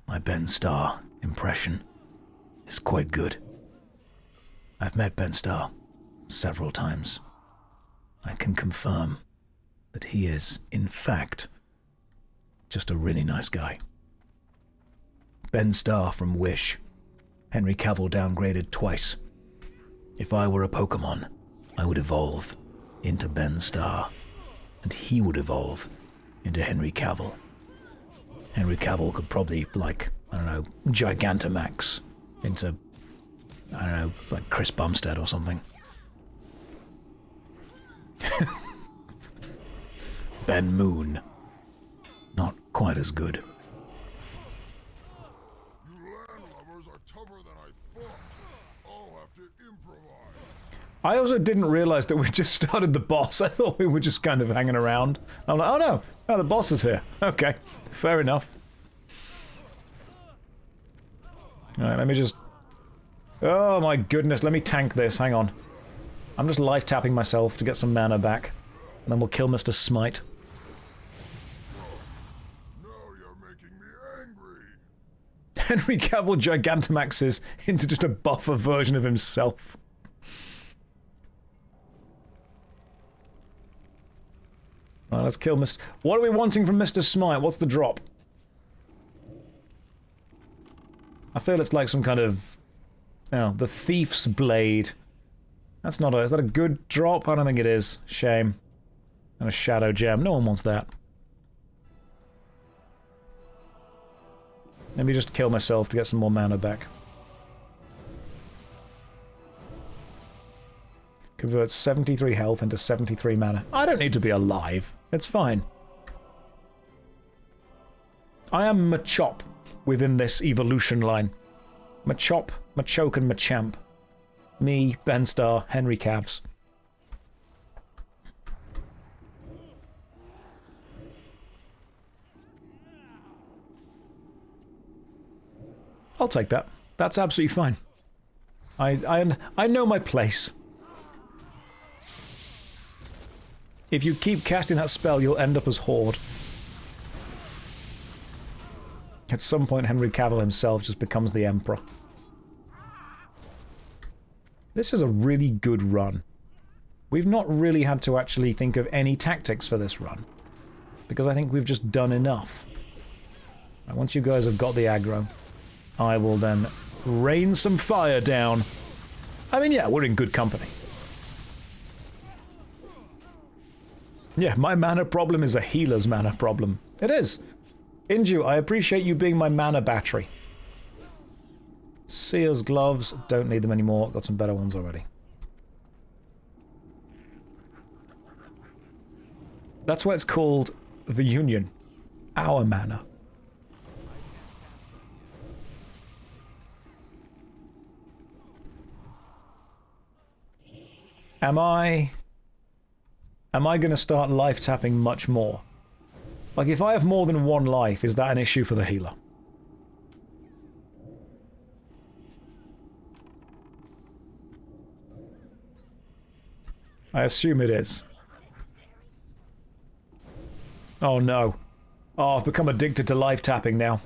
My Ben Starr impression is quite good. I've met Ben Starr several times. I can confirm that he is, in fact, just a really nice guy. Ben Starr from Wish. Henry Cavill downgraded twice. If I were a Pokemon, I would evolve into Ben Starr, and he would evolve into Henry Cavill. Henry Cavill could probably, like, I don't know, Gigantamax into, I don't know, like Chris Bumstead or something. Ben Moon. Not quite as good. You landlubbers are tougher than I thought. I'll have to improvise. I also didn't realize that we just started the boss. I thought we were just kind of hanging around. I'm like, oh no, the boss is here. Okay, fair enough. Alright, let me just... Oh my goodness, let me tank this, hang on. I'm just life tapping myself to get some mana back. And then we'll kill Mr. Smite. Now you're making me angry. Henry Cavill Gigantamaxes into just a buffer version of himself. Alright, let's kill Mr... What are we wanting from Mr. Smite? What's the drop? I feel it's like some kind of... Oh, the Thief's Blade. That's not a... Is that a good drop? I don't think it is. Shame. And a Shadow Gem. No one wants that. Let me just kill myself to get some more mana back. Converts 73 health into 73 mana. I don't need to be alive. It's fine. I am Machop within this evolution line. Machop, Machoke, and Machamp. Me, Ben Starr, Henry Cavs. I'll take that. That's absolutely fine. I know my place. If you keep casting that spell, you'll end up as Horde. At some point, Henry Cavill himself just becomes the Emperor. This is a really good run. We've not really had to actually think of any tactics for this run, because I think we've just done enough. And once you guys have got the aggro, I will then rain some fire down. I mean, yeah, we're in good company. Yeah, my mana problem is a healer's mana problem. It is. Inju, I appreciate you being my mana battery. Seer's gloves, don't need them anymore. Got some better ones already. That's why it's called the Union. Our mana. Am I going to start life tapping much more? Like, if I have more than one life, is that an issue for the healer? I assume it is. Oh no. Oh, I've become addicted to life tapping now.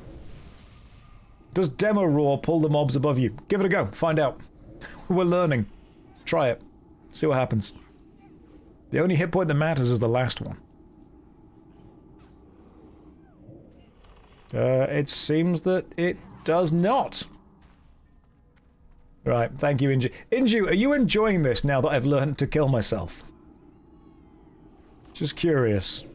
Does Demo Roar pull the mobs above you? Give it a go. Find out. We're learning. Try it. See what happens. The only hit point that matters is the last one. It seems that it does not. Right, thank you, Inju. Inju, are you enjoying this now that I've learned to kill myself? Just curious.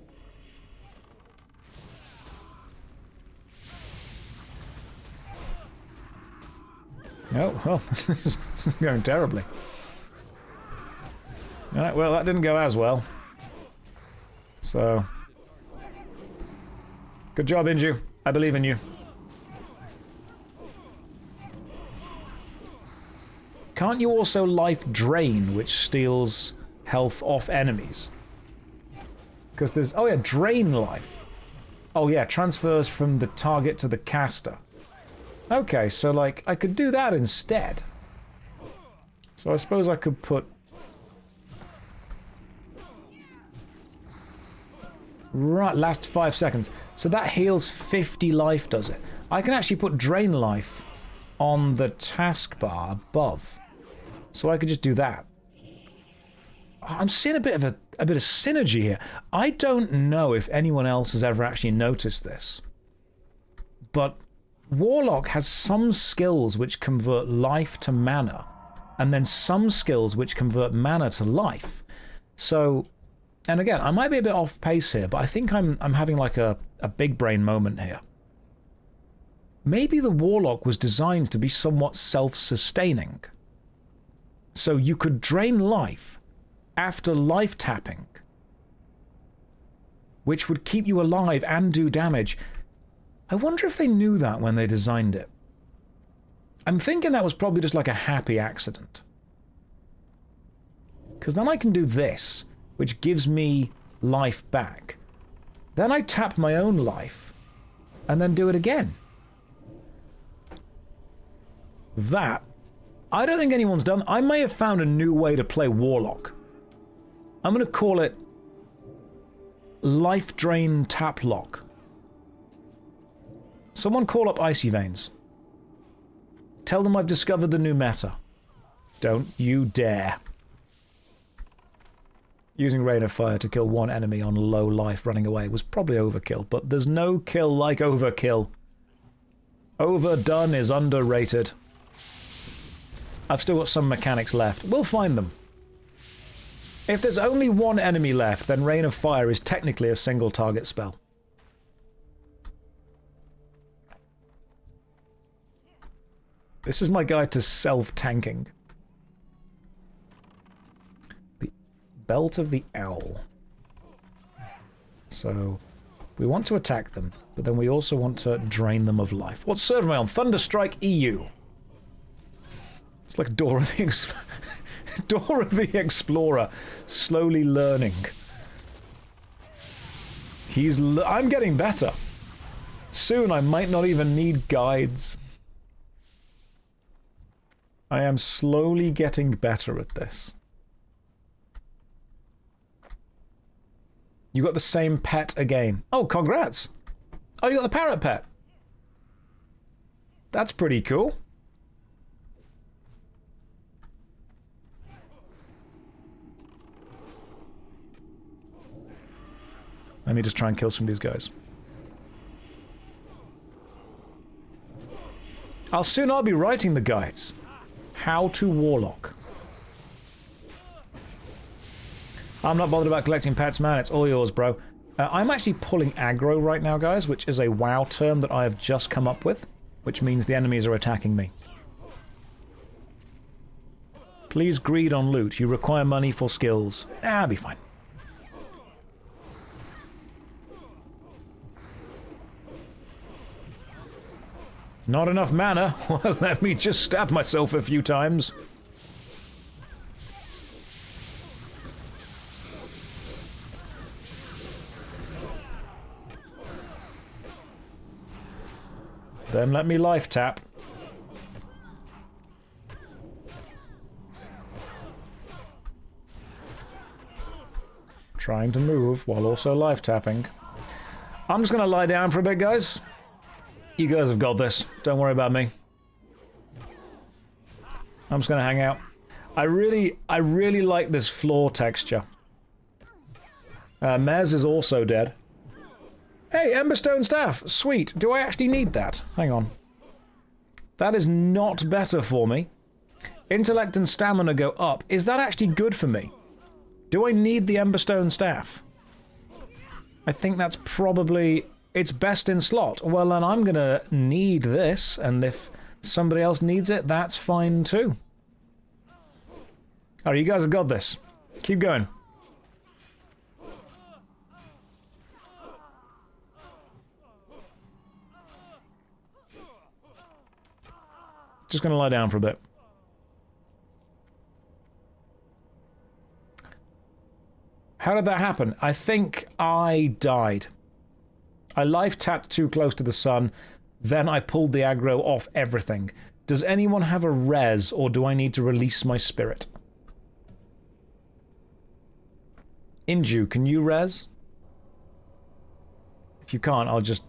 Oh, well, this is going terribly. Alright, well, that didn't go as well. So... Good job, Inju. I believe in you. Can't you also life drain, which steals health off enemies? Because there's... Oh yeah, drain life. Oh yeah, transfers from the target to the caster. Okay, so like, I could do that instead. So I suppose I could put... Right, last 5 seconds. So that heals 50 life, does it? I can actually put drain life on the taskbar above. So I could just do that. I'm seeing a bit of synergy here. I don't know if anyone else has ever actually noticed this. But Warlock has some skills which convert life to mana, and then some skills which convert mana to life. So... And again, I might be a bit off pace here, but I think I'm having like a big brain moment here. Maybe the Warlock was designed to be somewhat self-sustaining. So you could drain life after life tapping, which would keep you alive and do damage. I wonder if they knew that when they designed it. I'm thinking that was probably just like a happy accident. Because then I can do this, which gives me life back. Then I tap my own life, and then do it again. That, I don't think anyone's done. I may have found a new way to play Warlock. I'm going to call it Life Drain Tap Lock. Someone call up Icy Veins. Tell them I've discovered the new meta. Don't you dare. Using Rain of Fire to kill one enemy on low life running away was probably overkill, but there's no kill like overkill. Overdone is underrated. I've still got some mechanics left. We'll find them. If there's only one enemy left, then Rain of Fire is technically a single target spell. This is my guide to self-tanking. Belt of the Owl. So, we want to attack them, but then we also want to drain them of life. What server am I on? Thunderstrike EU. It's like Door of the Door of the Explorer, slowly learning. I'm getting better. Soon I might not even need guides. I am slowly getting better at this. You got the same pet again. Oh, congrats! Oh, you got the parrot pet. That's pretty cool. Let me just try and kill some of these guys. I'll be writing the guides. How to Warlock. I'm not bothered about collecting pets, man. It's all yours, bro. I'm actually pulling aggro right now, guys, which is a WoW term that I have just come up with, which means the enemies are attacking me. Please greed on loot. You require money for skills. I'll be fine. Not enough mana? Well, let me just stab myself a few times. Then let me life tap. Trying to move while also life tapping. I'm just gonna lie down for a bit, guys. You guys have got this. Don't worry about me. I'm just gonna hang out. I really like this floor texture. Mez is also dead. Hey, Emberstone Staff! Sweet. Do I actually need that? Hang on. That is not better for me. Intellect and stamina go up. Is that actually good for me? Do I need the Emberstone Staff? I think that's probably... It's best in slot. Well, then I'm gonna need this, and if somebody else needs it, that's fine too. Alright, you guys have got this. Keep going. Just gonna lie down for a bit. How did that happen? I think I died. I life tapped too close to the sun, then I pulled the aggro off everything. Does anyone have a res, or do I need to release my spirit? Inju, can you res? If you can't, I'll just...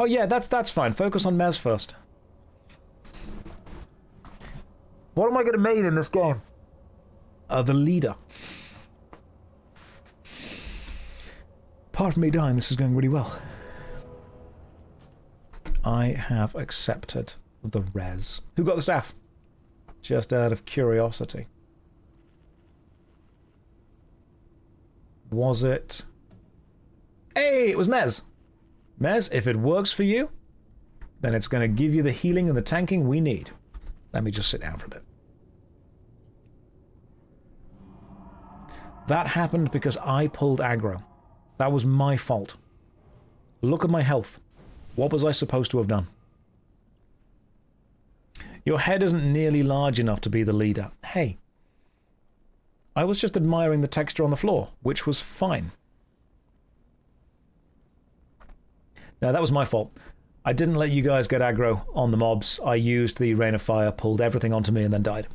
Oh yeah, that's fine. Focus on Mez first. What am I going to main in this game? The leader. Apart from me dying, this is going really well. I have accepted the res. Who got the staff? Just out of curiosity. Was it... Hey, it was Mez! Mez, if it works for you, then it's going to give you the healing and the tanking we need. Let me just sit down for a bit. That happened because I pulled aggro. That was my fault. Look at my health. What was I supposed to have done? Your head isn't nearly large enough to be the leader. Hey. I was just admiring the texture on the floor, which was fine. Now, that was my fault. I didn't let you guys get aggro on the mobs. I used the Rain of Fire, pulled everything onto me, and then died.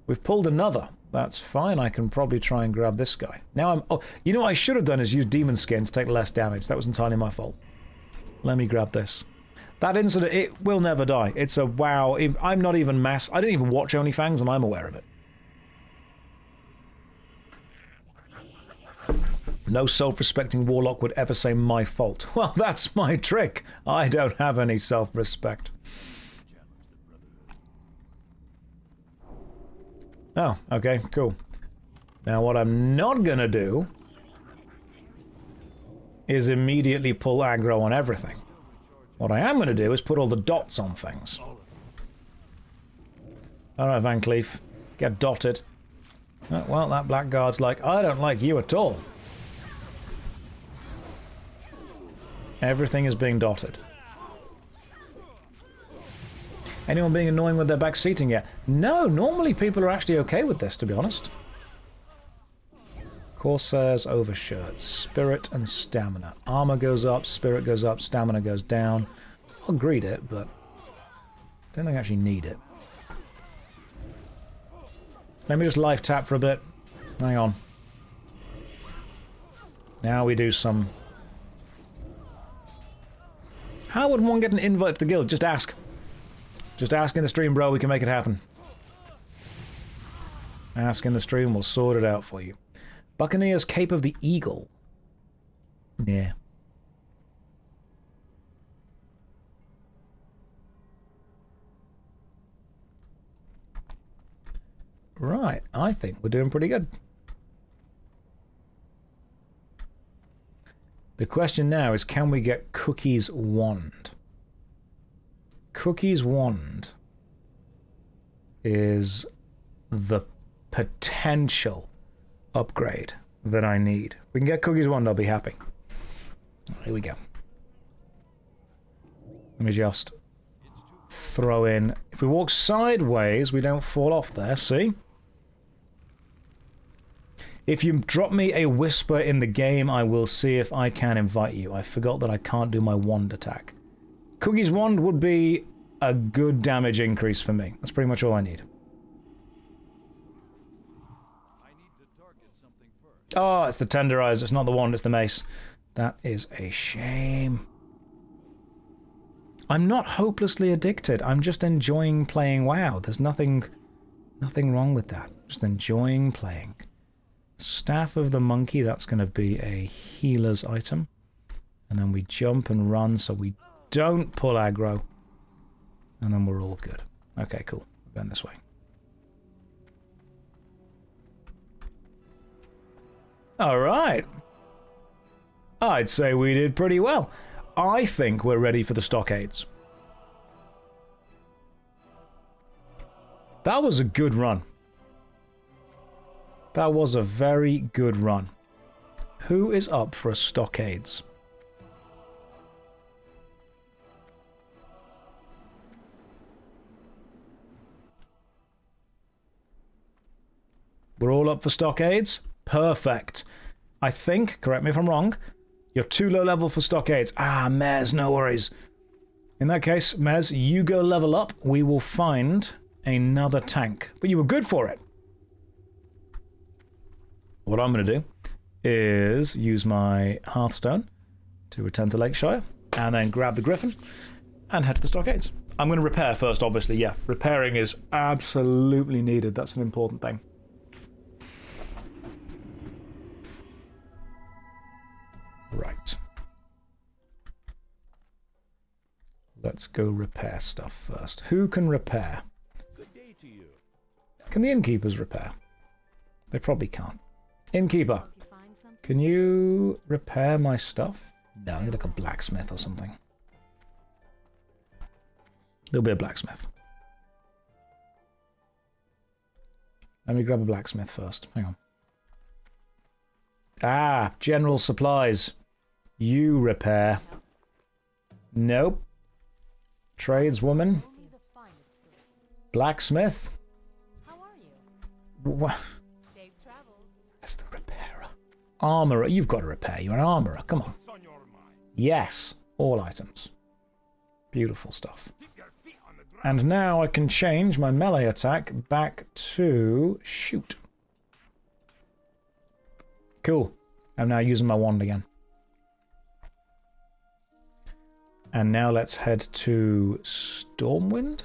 We've pulled another. That's fine. I can probably try and grab this guy. Now I'm... Oh, you know what I should have done is use Demon Skin to take less damage. That was entirely my fault. Let me grab this. That incident, it will never die. It's a WoW. I'm not even mass... I didn't even watch OnlyFans, and I'm aware of it. No self-respecting Warlock would ever say my fault. Well, that's my trick. I don't have any self-respect. Oh, okay, cool. Now what I'm not gonna do is immediately pull aggro on everything. What I am gonna do is put all the dots on things. Alright, Van Cleef, get dotted. Well, that blackguard's like, I don't like you at all. Everything is being dotted. Anyone being annoying with their back seating yet? No, normally people are actually okay with this, to be honest. Corsairs, overshirts, spirit and stamina. Armor goes up, spirit goes up, stamina goes down. I'll greed it, but I don't think I actually need it. Let me just life tap for a bit. Hang on. Now we do some... How would one get an invite to the guild? Just ask. Just ask in the stream, bro. We can make it happen. Ask in the stream. We'll sort it out for you. Buccaneer's Cape of the Eagle. Yeah. Right. I think we're doing pretty good. The question now is, can we get Cookie's Wand? Cookie's Wand is the potential upgrade that I need. If we can get Cookie's Wand, I'll be happy. Here we go. Let me just throw in... If we walk sideways, we don't fall off there, see? If you drop me a whisper in the game, I will see if I can invite you. I forgot that I can't do my wand attack. Cookie's Wand would be a good damage increase for me. That's pretty much all I need. I need to target something first. Oh, it's the tenderizer. It's not the wand, it's the mace. That is a shame. I'm not hopelessly addicted. I'm just enjoying playing WoW. There's nothing wrong with that. Just enjoying playing. Staff of the Monkey, that's going to be a healer's item. And then we jump and run so we don't pull aggro. And then we're all good. Okay, cool. We're going this way. Alright. I'd say we did pretty well. I think we're ready for the Stockades. That was a good run. That was a very good run. Who is up for a Stockades? We're all up for Stockades? Perfect. I think, correct me if I'm wrong, you're too low level for Stockades. Ah, Mez, no worries. In that case, Mez, you go level up. We will find another tank. But you were good for it. What I'm going to do is use my Hearthstone to return to Lakeshire and then grab the Griffin and head to the Stockades. I'm going to repair first, obviously, yeah. Repairing is absolutely needed. That's an important thing. Right. Let's go repair stuff first. Who can repair? Good day to you. Can the innkeepers repair? They probably can't. Innkeeper, can you repair my stuff? No, I need like a blacksmith or something. There'll be a blacksmith. Let me grab a blacksmith first. Hang on. Ah, general supplies. You repair. Nope. Tradeswoman. Blacksmith. How are you? What? Safe travels. That's the repairer. Armorer. You've got to repair. You're an armorer. Come on. What's on your mind? Yes. All items. Beautiful stuff. Keep your feet on the ground. And now I can change my melee attack back to shoot. Cool. I'm now using my wand again. And now let's head to Stormwind.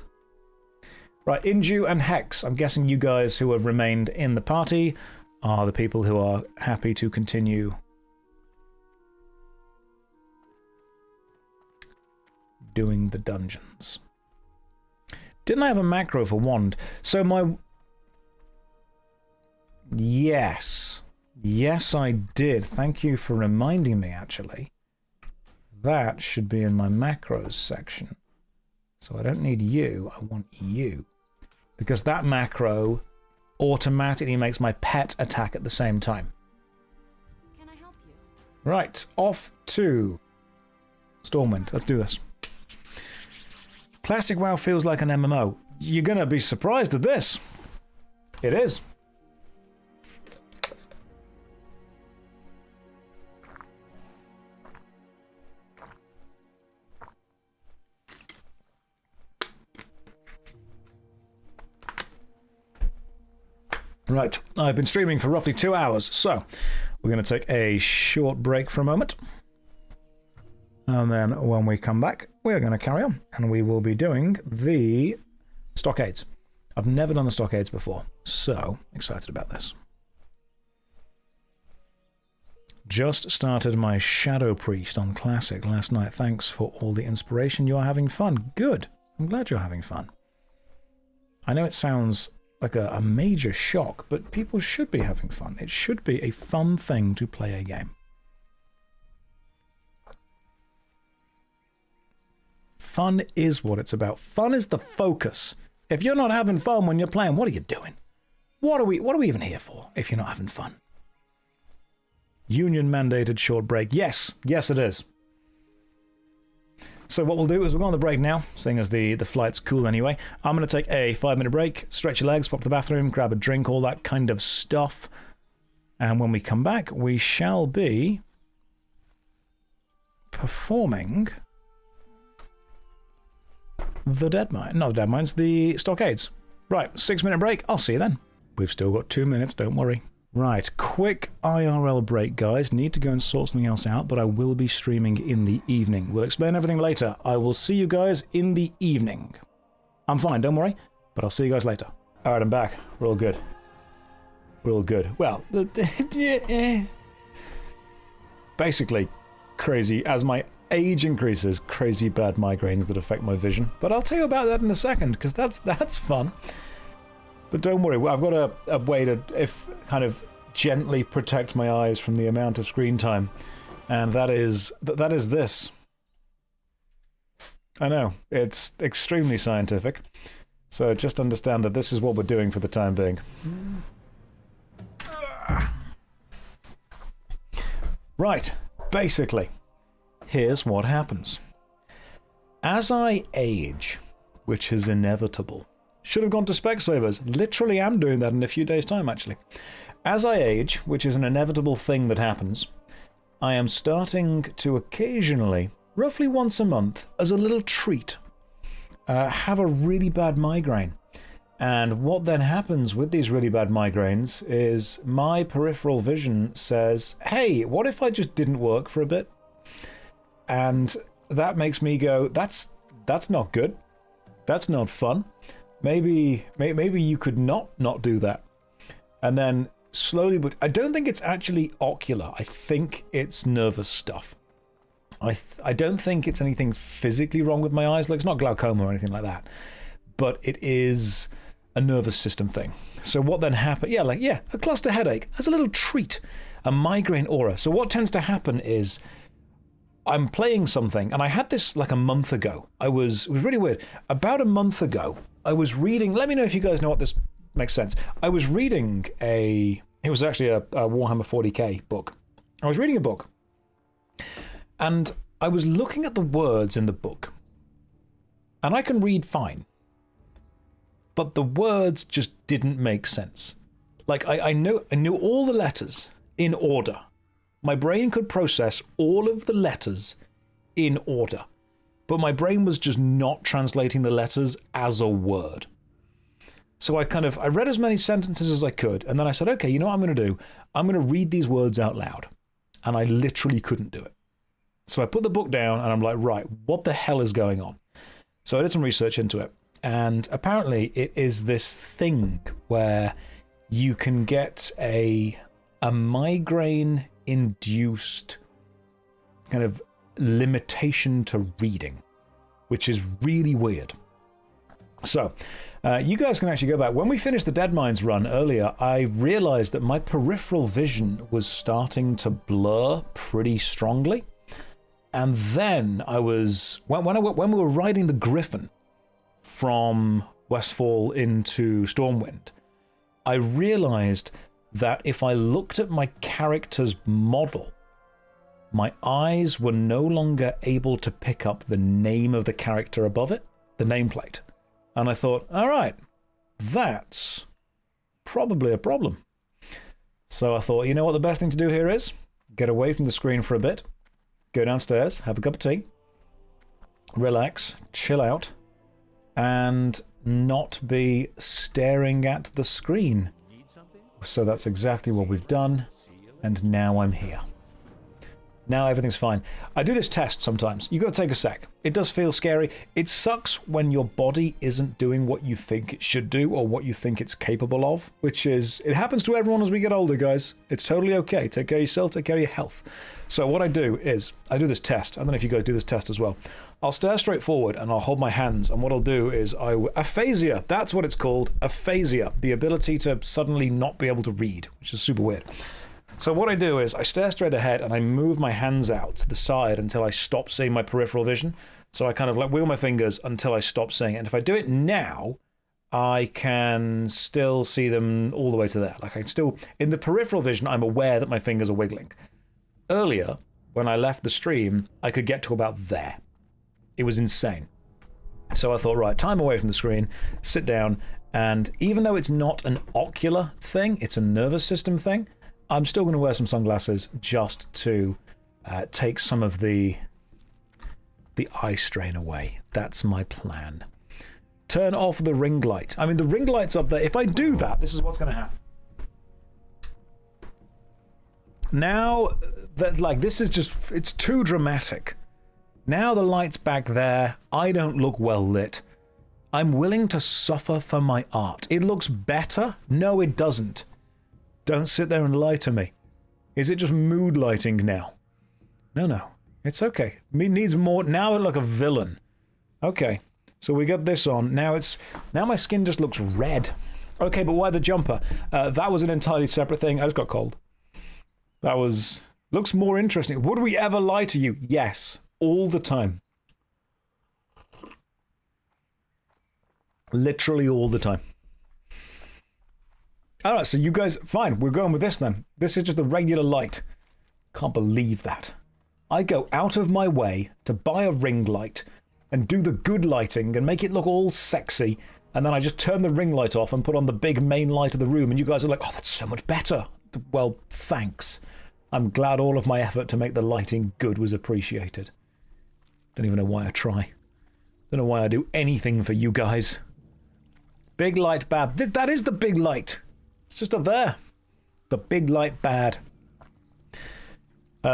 Right, Inju and Hex. I'm guessing you guys who have remained in the party are the people who are happy to continue doing the dungeons. Didn't I have a macro for wand? So my... Yes. Yes, I did. Thank you for reminding me, actually. That should be in my macros section. So I don't need you, I want you. Because that macro automatically makes my pet attack at the same time. Can I help you? Right, off to Stormwind. Let's do this. Classic WoW feels like an MMO. You're going to be surprised at this. It is. Right, I've been streaming for roughly 2 hours, so we're going to take a short break for a moment. And then when we come back, we're going to carry on, and we will be doing the Stockades. I've never done the Stockades before, so excited about this. Just started my Shadow Priest on Classic last night. Thanks for all the inspiration. You are having fun. Good. I'm glad you're having fun. I know it sounds like a major shock, but people should be having fun. It should be a fun thing to play a game. Fun is what it's about. Fun is the focus. If you're not having fun when you're playing, what are you doing? What are we even here for if you're not having fun? Union mandated short break. Yes, yes it is. So what we'll do is we'll go on the break now, seeing as the flight's cool anyway. I'm going to take a 5-minute break, stretch your legs, pop to the bathroom, grab a drink, all that kind of stuff. And when we come back, we shall be performing the Deadmines. Not the Deadmines, the Stockades. Right, 6-minute break. I'll see you then. We've still got 2 minutes, don't worry. Right, quick IRL break, guys. Need to go and sort something else out, but I will be streaming in the evening. We'll explain everything later. I will see you guys in the evening. I'm fine, don't worry, but I'll see you guys later. All right, I'm back. We're all good. We're all good. Well, basically, crazy. As my age increases, crazy bad migraines that affect my vision. But I'll tell you about that in a second, because that's fun. But don't worry, I've got a way to kind of gently protect my eyes from the amount of screen time, and that is this. I know, it's extremely scientific, so just understand that this is what we're doing for the time being. Right, basically, here's what happens. As I age, which is inevitable, should have gone to Specsavers. Literally am doing that in a few days' time, actually. As I age, which is an inevitable thing that happens, I am starting to occasionally, roughly once a month, as a little treat, have a really bad migraine. And what then happens with these really bad migraines is my peripheral vision says, hey, what if I just didn't work for a bit? And that makes me go, that's not good. That's not fun. Maybe you could not do that. And then slowly, but I don't think it's actually ocular. I think it's nervous stuff. I don't think it's anything physically wrong with my eyes. Like, it's not glaucoma or anything like that. But it is a nervous system thing. So what then happened? Yeah, a cluster headache as a little treat, a migraine aura. So what tends to happen is I'm playing something, and I had this like a month ago. It was really weird. About a month ago, I was reading, let me know if you guys know what this makes sense. I was reading it was actually a Warhammer 40k book. I was reading a book, and I was looking at the words in the book, and I can read fine, but the words just didn't make sense. Like, I knew all the letters in order. My brain could process all of the letters in order, but my brain was just not translating the letters as a word. So I read as many sentences as I could, and then I said, okay, you know what I'm going to do? I'm going to read these words out loud. And I literally couldn't do it. So I put the book down, and I'm like, right, what the hell is going on? So I did some research into it, and apparently it is this thing where you can get a migraine-induced kind of limitation to reading, which is really weird. So, you guys can actually go back. When we finished the Deadmines run earlier, I realized that my peripheral vision was starting to blur pretty strongly. And then I was, when we were riding the Griffin from Westfall into Stormwind, I realized that if I looked at my character's model, my eyes were no longer able to pick up the name of the character above it, the nameplate. And I thought, all right, that's probably a problem. So I thought, you know what the best thing to do here is? Get away from the screen for a bit, go downstairs, have a cup of tea, relax, chill out, and not be staring at the screen Need something? So that's exactly what we've done. And now I'm here. Now everything's fine. I do this test sometimes. You got to take a sec. It does feel scary. It sucks when your body isn't doing what you think it should do or what you think it's capable of, which is, it happens to everyone as we get older, guys. It's totally okay. Take care of yourself, take care of your health. So what I do is, I do this test. I don't know if you guys do this test as well. I'll stare straight forward and I'll hold my hands, and what I'll do is aphasia, that's what it's called, aphasia, the ability to suddenly not be able to read, which is super weird. So what I do is I stare straight ahead and I move my hands out to the side until I stop seeing my peripheral vision. So I kind of like wheel my fingers until I stop seeing it. And if I do it now, I can still see them all the way to there. Like I can still, in the peripheral vision, I'm aware that my fingers are wiggling. Earlier, when I left the stream, I could get to about there. It was insane. So I thought, right, time away from the screen, sit down, and even though it's not an ocular thing, it's a nervous system thing, I'm still going to wear some sunglasses just to take some of the eye strain away. That's my plan. Turn off the ring light. I mean, the ring light's up there. If I do that, this is what's going to happen. Now, like, this is just, it's too dramatic. Now the light's back there. I don't look well lit. I'm willing to suffer for my art. It looks better? No, it doesn't. Don't sit there and lie to me. Is it just mood lighting now? No. It's okay. It needs more. Now I look like a villain. Okay. So we got this on. Now my skin just looks red. Okay, but why the jumper? That was an entirely separate thing. I just got cold. That looks more interesting. Would we ever lie to you? Yes. All the time. Literally all the time. Alright, so you guys, fine, we're going with this then. This is just a regular light. Can't believe that. I go out of my way to buy a ring light and do the good lighting and make it look all sexy, and then I just turn the ring light off and put on the big main light of the room, and you guys are like, oh, that's so much better. Well, thanks. I'm glad all of my effort to make the lighting good was appreciated. Don't even know why I try. Don't know why I do anything for you guys. Big light bad. That is the big light. It's just up there. The big light bad.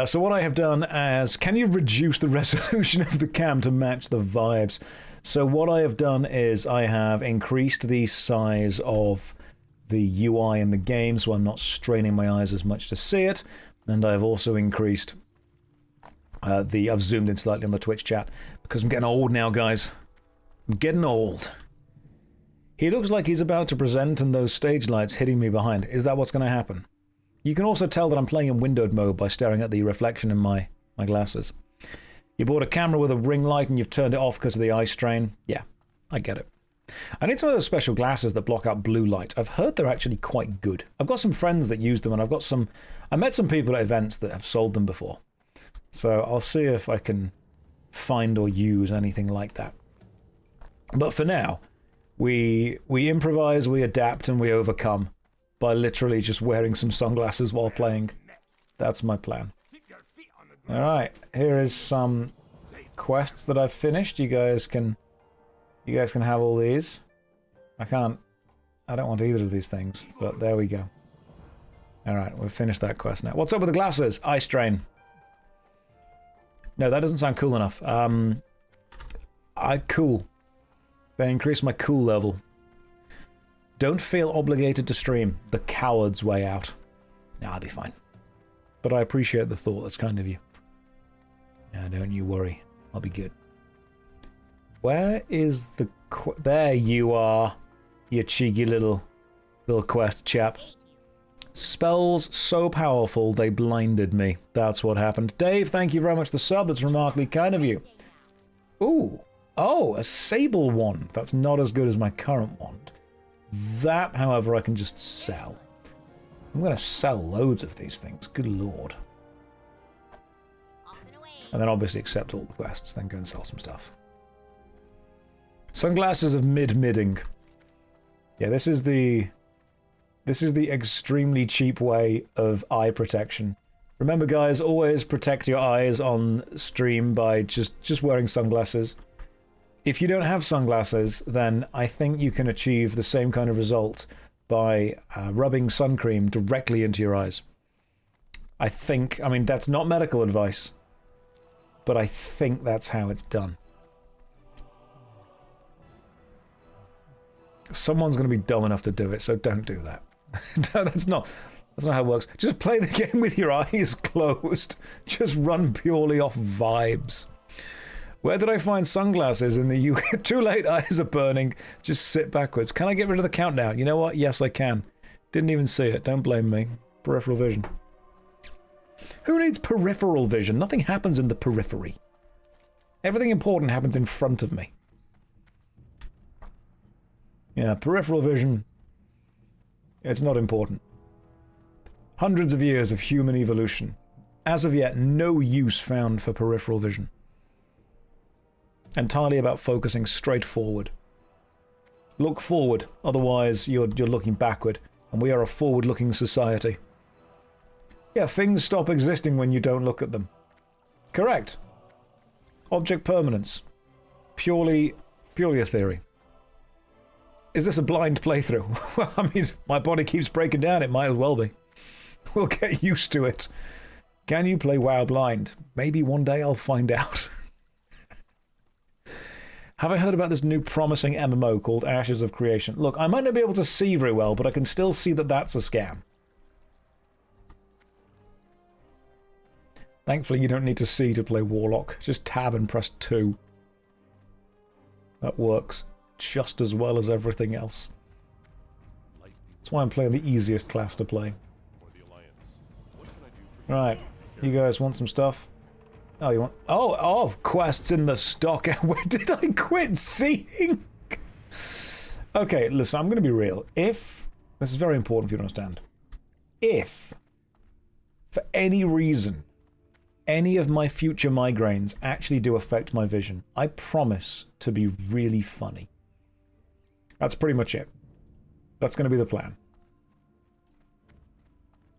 So what I have done is, can you reduce the resolution of the cam to match the vibes? So what I have done is I have increased the size of the UI in the game so I'm not straining my eyes as much to see it. And I've also increased I've zoomed in slightly on the Twitch chat because I'm getting old now, guys. I'm getting old. He looks like he's about to present and those stage lights hitting me behind. Is that what's going to happen? You can also tell that I'm playing in windowed mode by staring at the reflection in my glasses. You bought a camera with a ring light and you've turned it off because of the eye strain. Yeah, I get it. I need some of those special glasses that block out blue light. I've heard they're actually quite good. I've got some friends that use them, and I met some people at events that have sold them before. So I'll see if I can find or use anything like that. But for now, we improvise, we adapt, and we overcome by literally just wearing some sunglasses while playing. That's my plan. Alright, here is some quests that I've finished. You guys can have all these. I don't want either of these things, but there we go. Alright, we've finished that quest now. What's up with the glasses? Eye strain. No, that doesn't sound cool enough. Cool. They increase my cool level. Don't feel obligated to stream. The coward's way out. Nah, I'll be fine. But I appreciate the thought. That's kind of you. Yeah, don't you worry. I'll be good. Where is the... There you are. You cheeky little quest chap. Spells so powerful they blinded me. That's what happened. Dave, thank you very much for the sub. That's remarkably kind of you. Ooh. Oh, a sable wand. That's not as good as my current wand. That, however, I can just sell. I'm going to sell loads of these things. Good lord. And then obviously accept all the quests, then go and sell some stuff. Sunglasses of midding. Yeah, this is the extremely cheap way of eye protection. Remember, guys, always protect your eyes on stream by just wearing sunglasses. If you don't have sunglasses, then I think you can achieve the same kind of result by rubbing sun cream directly into your eyes. I mean, that's not medical advice, but I think that's how it's done. Someone's going to be dumb enough to do it, so don't do that. That's not how it works. Just play the game with your eyes closed. Just run purely off vibes. Where did I find sunglasses in the UK? Too late, eyes are burning. Just sit backwards. Can I get rid of the countdown? You know what? Yes, I can. Didn't even see it. Don't blame me. Peripheral vision. Who needs peripheral vision? Nothing happens in the periphery. Everything important happens in front of me. Yeah, peripheral vision. It's not important. Hundreds of years of human evolution. As of yet, no use found for peripheral vision. Entirely about focusing straight forward. Look forward, otherwise you're looking backward, and we are a forward-looking society. Yeah, things stop existing when you don't look at them. Correct. Object permanence. Purely a theory. Is this a blind playthrough? Well, I mean, my body keeps breaking down, it might as well be. We'll get used to it. Can you play WoW blind? Maybe one day I'll find out. Have I heard about this new promising MMO called Ashes of Creation? Look, I might not be able to see very well, but I can still see that that's a scam. Thankfully, you don't need to see to play Warlock. Just tab and press 2. That works just as well as everything else. That's why I'm playing the easiest class to play. Right, you guys want some stuff? Oh, you want... Oh, quests in the stock. Where did I quit seeing? Okay, listen, I'm going to be real. If... This is very important for you to understand. If, for any reason, any of my future migraines actually do affect my vision, I promise to be really funny. That's pretty much it. That's going to be the plan.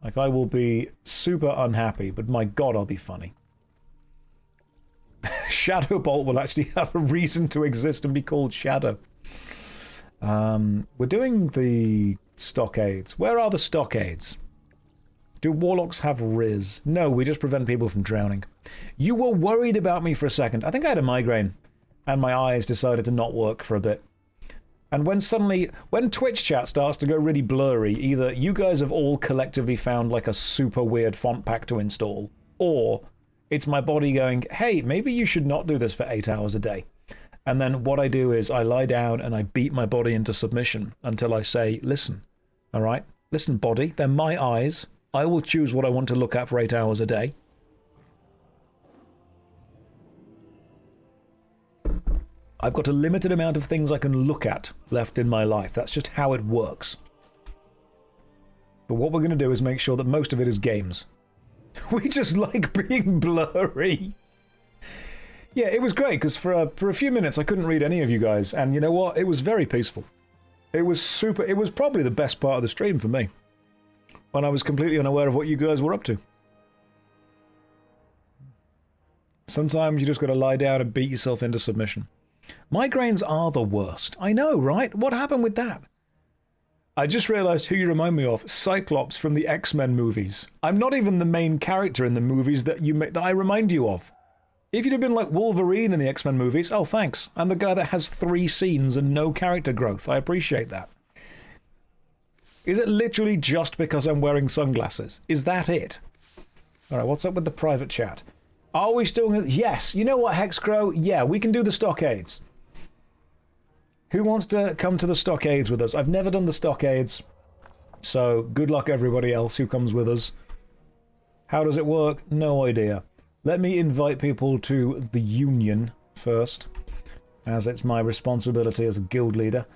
Like, I will be super unhappy, but my god, I'll be funny. Shadow Bolt will actually have a reason to exist and be called Shadow. We're doing the Stockades. Where are the Stockades? Do Warlocks have Riz? No, we just prevent people from drowning. You were worried about me for a second. I think I had a migraine, and my eyes decided to not work for a bit. And when Twitch chat starts to go really blurry, either you guys have all collectively found like a super weird font pack to install, or it's my body going, hey, maybe you should not do this for 8 hours a day. And then what I do is I lie down and I beat my body into submission until I say, listen, all right? Listen, body, they're my eyes. I will choose what I want to look at for 8 hours a day. I've got a limited amount of things I can look at left in my life. That's just how it works. But what we're going to do is make sure that most of it is games. We just like being blurry. Yeah, it was great, because for a few minutes I couldn't read any of you guys, and you know what? It was very peaceful. It was super... It was probably the best part of the stream for me, when I was completely unaware of what you guys were up to. Sometimes you just got to lie down and beat yourself into submission. Migraines are the worst. I know, right? What happened with that? I just realized who you remind me of. Cyclops from the X-Men movies. I'm not even the main character in the movies that I remind you of. If you'd have been like Wolverine in the X-Men movies, oh, thanks. I'm the guy that has 3 scenes and no character growth. I appreciate that. Is it literally just because I'm wearing sunglasses? Is that it? All right, what's up with the private chat? Are we still... Yes. You know what, Hexcrow? Yeah, we can do the Stockades. Who wants to come to the Stockades with us? I've never done the Stockades, so good luck everybody else who comes with us. How does it work? No idea. Let me invite people to the Union first, as it's my responsibility as a guild leader.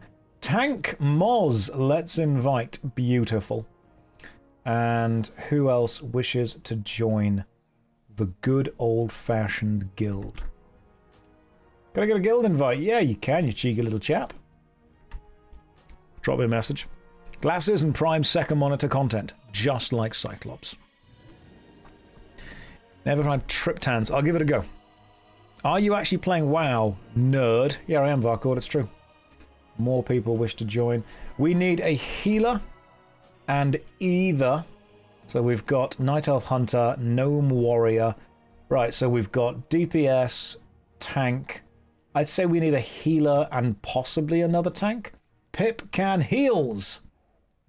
Tank Moz, let's invite. Beautiful. And who else wishes to join the good old-fashioned guild? Can I get a guild invite? Yeah, you can, you cheeky little chap. Drop me a message. Glasses and prime second monitor content, just like Cyclops. Never mind Triptans. I'll give it a go. Are you actually playing WoW, nerd? Yeah, I am, Varcord, it's true. More people wish to join. We need a healer and either... So we've got Night Elf Hunter, Gnome Warrior. Right, so we've got DPS, tank. I'd say we need a healer and possibly another tank. Pip can heals.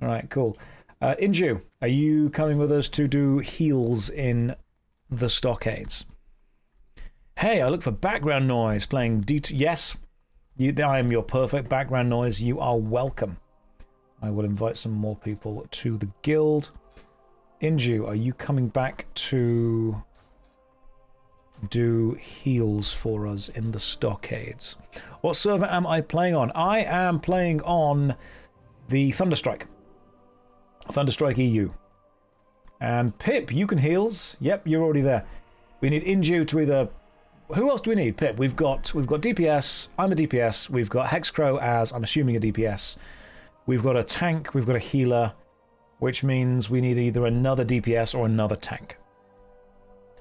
All right, cool. Inju, are you coming with us to do heals in the Stockades? Hey, I look for background noise playing D2. Yes, I am your perfect background noise. You are welcome. I will invite some more people to the guild. Inju, are you coming back to do heals for us in the Stockades? What server am I playing on? I am playing on the Thunderstrike. Thunderstrike EU. And Pip, you can heals. Yep, you're already there. We need Inju to either... Who else do we need? Pip, we've got DPS. I'm a DPS. We've got Hexcrow as, I'm assuming, a DPS. We've got a tank. We've got a healer. Which means we need either another DPS or another tank.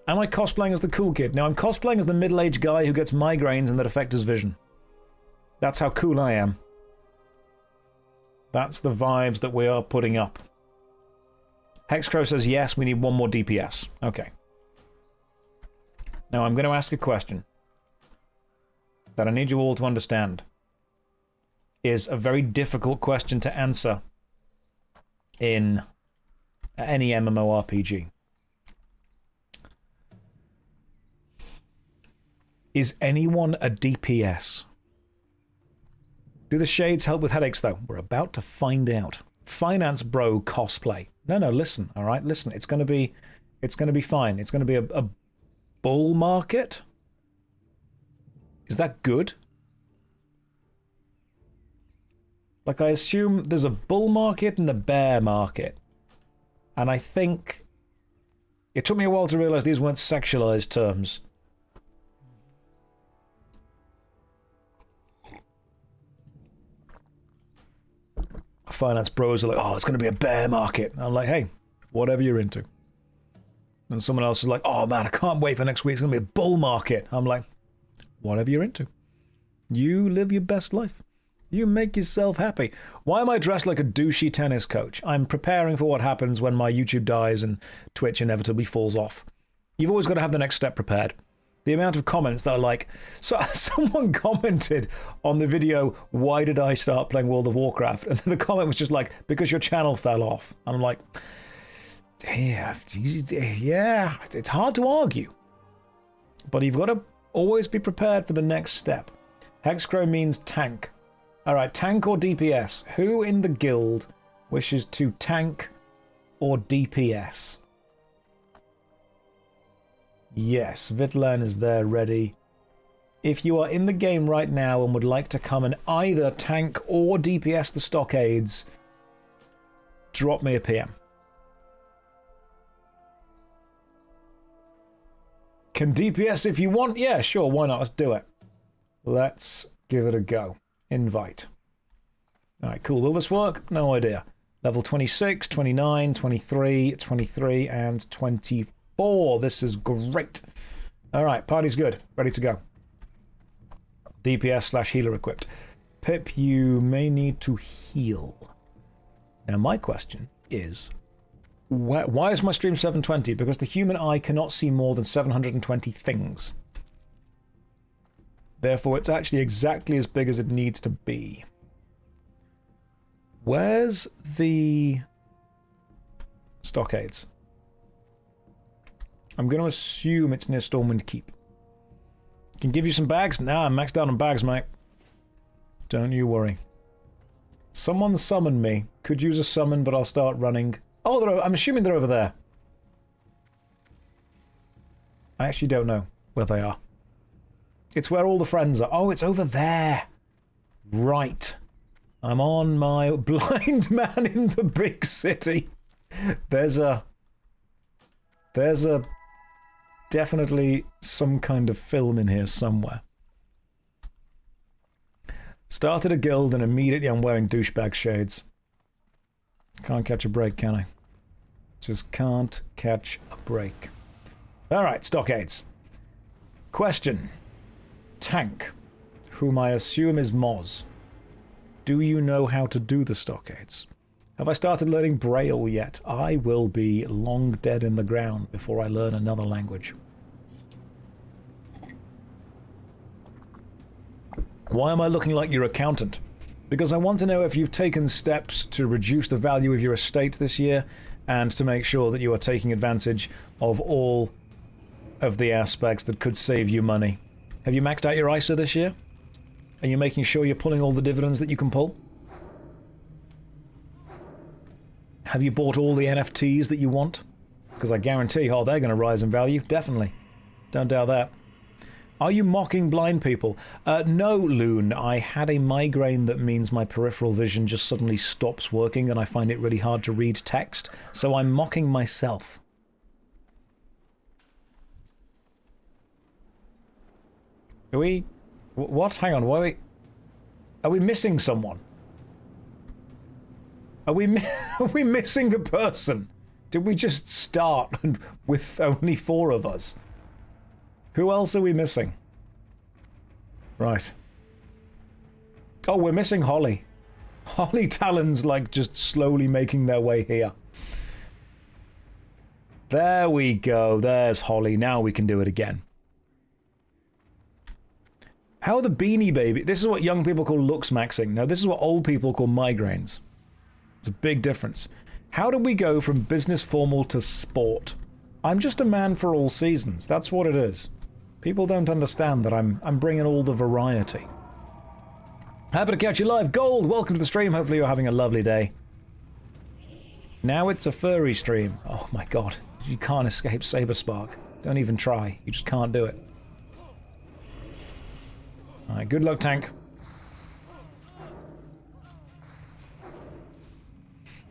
Am I cosplaying as the cool kid? No, I'm cosplaying as the middle-aged guy who gets migraines and that affect his vision. That's how cool I am. That's the vibes that we are putting up. Hexcrow says yes, we need one more DPS. Okay. Now I'm going to ask a question that I need you all to understand is a very difficult question to answer in any MMORPG. Is anyone a DPS? Do the shades help with headaches, though? We're about to find out. Finance bro cosplay. No, listen, all right? Listen, it's going to be fine. It's going to be a bull market? Is that good? Like, I assume there's a bull market and a bear market. And I think... It took me a while to realize these weren't sexualized terms. Finance bros are like, oh, it's going to be a bear market. And I'm like, hey, whatever you're into. And someone else is like, oh man, I can't wait for next week. It's going to be a bull market. I'm like, whatever you're into. You live your best life. You make yourself happy. Why am I dressed like a douchey tennis coach? I'm preparing for what happens when my YouTube dies and Twitch inevitably falls off. You've always got to have the next step prepared. The amount of comments that are like... So someone commented on the video, why did I start playing World of Warcraft? And the comment was just like, because your channel fell off. And I'm like, yeah, it's hard to argue. But you've got to always be prepared for the next step. Hexcrow means tank. Alright, tank or DPS? Who in the guild wishes to tank or DPS? Yes, Vitlan is there ready. If you are in the game right now and would like to come and either tank or DPS the Stockades, drop me a PM. Can DPS if you want? Yeah, sure, why not? Let's do it. Let's give it a go. Invite. Alright, cool. Will this work? No idea. Level 26, 29, 23, 23, and 24. This is great. Alright, party's good. Ready to go. DPS / healer equipped. Pip, you may need to heal. Now, my question is, why is my stream 720? Because the human eye cannot see more than 720 things. Therefore, it's actually exactly as big as it needs to be. Where's the Stockades? I'm going to assume it's near Stormwind Keep. Can give you some bags? Nah, I'm maxed out on bags, mate. Don't you worry. Someone summon me. Could use a summon, but I'll start running. Oh, I'm assuming they're over there. I actually don't know where they are. It's where all the friends are. Oh, it's over there. Right. I'm on my blind man in the big city. There's definitely some kind of film in here somewhere. Started a guild and immediately I'm wearing douchebag shades. Can't catch a break, can I? Just can't catch a break. Alright, Stockades. Question. Tank, whom I assume is Moz. Do you know how to do the stockades? Have I started learning Braille yet? I will be long dead in the ground before I learn another language. Why am I looking like your accountant? Because I want to know if you've taken steps to reduce the value of your estate this year and to make sure that you are taking advantage of all of the aspects that could save you money. Have you maxed out your ISA this year? Are you making sure you're pulling all the dividends that you can pull? Have you bought all the NFTs that you want? Because I guarantee, oh, they're going to rise in value. Definitely. Don't doubt that. Are you mocking blind people? No, Loon. I had a migraine that means my peripheral vision just suddenly stops working and I find it really hard to read text. So I'm mocking myself. Are we... What? Hang on, why are we missing someone? Are we missing a person? Did we just start with only 4 of us? Who else are we missing? Right. Oh, we're missing Holly. Holly Talon's like just slowly making their way here. There we go. There's Holly. Now we can do it again. How are the Beanie Baby? This is what young people call looks maxing. No, this is what old people call migraines. It's a big difference. How did we go from business formal to sport? I'm just a man for all seasons. That's what it is. People don't understand that I'm bringing all the variety. Happy to catch you live. Gold, welcome to the stream. Hopefully you're having a lovely day. Now it's a furry stream. Oh my god. You can't escape Saberspark. Don't even try. You just can't do it. Alright, good luck, tank.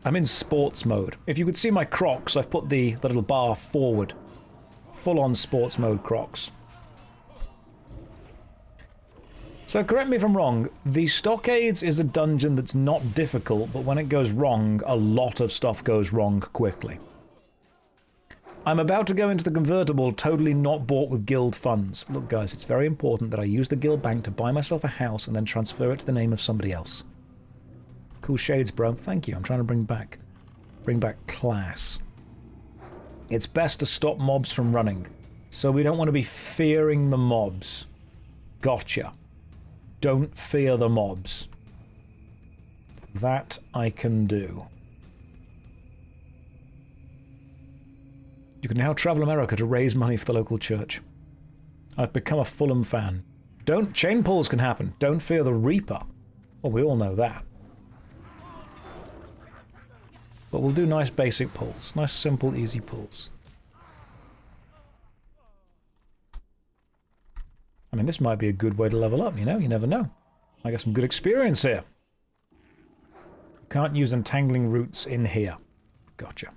I'm in sports mode. If you could see my Crocs, I've put the little bar forward. Full-on sports mode Crocs. So correct me if I'm wrong, the Stockades is a dungeon that's not difficult, but when it goes wrong, a lot of stuff goes wrong quickly. I'm about to go into the convertible, totally not bought with guild funds. Look guys, it's very important that I use the guild bank to buy myself a house and then transfer it to the name of somebody else. Cool shades, bro. Thank you. I'm trying to bring back class. It's best to stop mobs from running, so we don't want to be fearing the mobs. Gotcha. Don't fear the mobs. That I can do. You can now travel America to raise money for the local church. I've become a Fulham fan. Chain pulls can happen. Don't fear the Reaper. Well, we all know that. But we'll do nice basic pulls. Nice, simple, easy pulls. I mean, this might be a good way to level up, you know? You never know. I got some good experience here. Can't use entangling roots in here. Gotcha.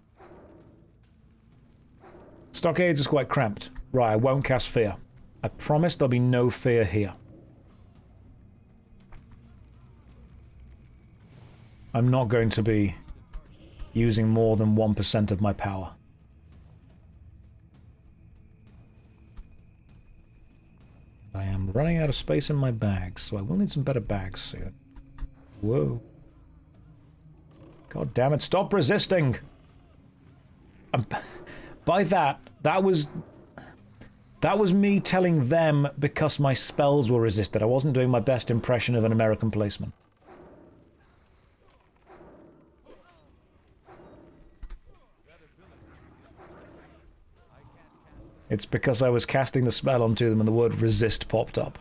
Stockades is quite cramped. Right, I won't cast fear. I promise there'll be no fear here. I'm not going to be using more than 1% of my power. I am running out of space in my bags, so I will need some better bags soon. Whoa. God damn it, stop resisting! By that was me telling them because my spells were resisted. I wasn't doing my best impression of an American policeman. It's because I was casting the spell onto them and the word resist popped up.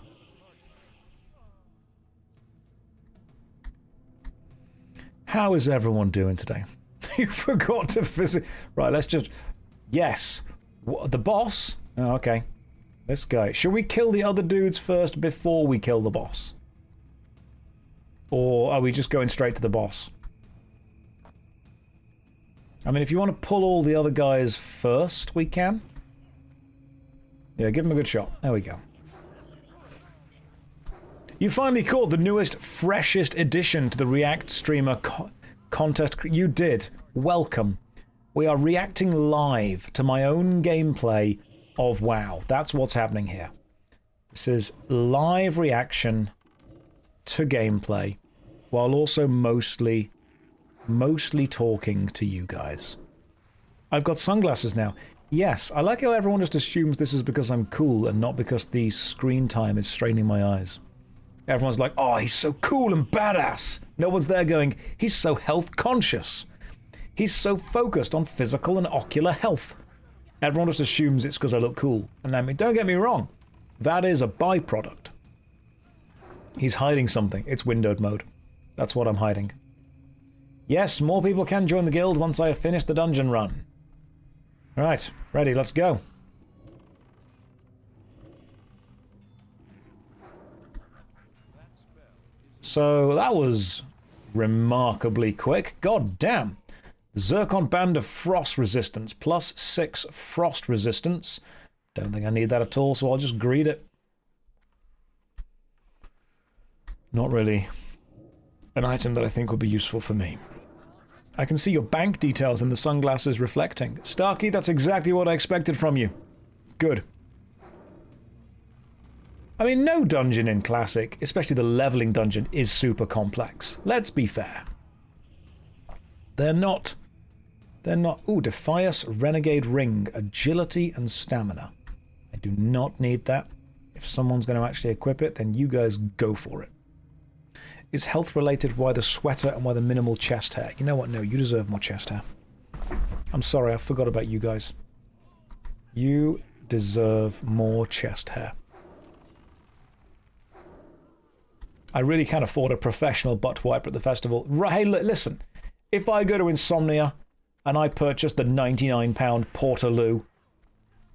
How is everyone doing today? You forgot to visit... Right, let's just... Yes. The boss? Oh, okay. This guy. Should we kill the other dudes first before we kill the boss? Or are we just going straight to the boss? I mean, if you want to pull all the other guys first, we can. Yeah, give him a good shot. There we go. You finally caught the newest, freshest addition to the React Streamer contest. You did. Welcome. We are reacting live to my own gameplay of WoW. That's what's happening here. This is live reaction to gameplay. while also mostly talking to you guys. I've got sunglasses now. Yes, I like how everyone just assumes this is because I'm cool and not because the screen time is straining my eyes. Everyone's like, oh, he's so cool and badass. No one's there going, he's so health conscious. He's so focused on physical and ocular health. Everyone just assumes it's because I look cool. And I mean, don't get me wrong. That is a byproduct. He's hiding something. It's windowed mode. That's what I'm hiding. Yes, more people can join the guild once I have finished the dungeon run. Right, ready, let's go. So that was remarkably quick. God damn. Zircon Band of Frost Resistance, plus 6 Frost Resistance. Don't think I need that at all, so I'll just greed it. Not really an item that I think would be useful for me. I can see your bank details in the sunglasses reflecting. Starkey, that's exactly what I expected from you. Good. I mean, no dungeon in Classic, especially the leveling dungeon, is super complex. Let's be fair. They're not. Ooh, Defias Renegade Ring, Agility and Stamina. I do not need that. If someone's going to actually equip it, then you guys go for it. Is health related why the sweater and why the minimal chest hair? You know what? No, you deserve more chest hair. I'm sorry, I forgot about you guys. You deserve more chest hair. I really can't afford a professional butt wiper at the festival. Right, hey, listen. If I go to Insomnia and I purchase the £99 Portaloo,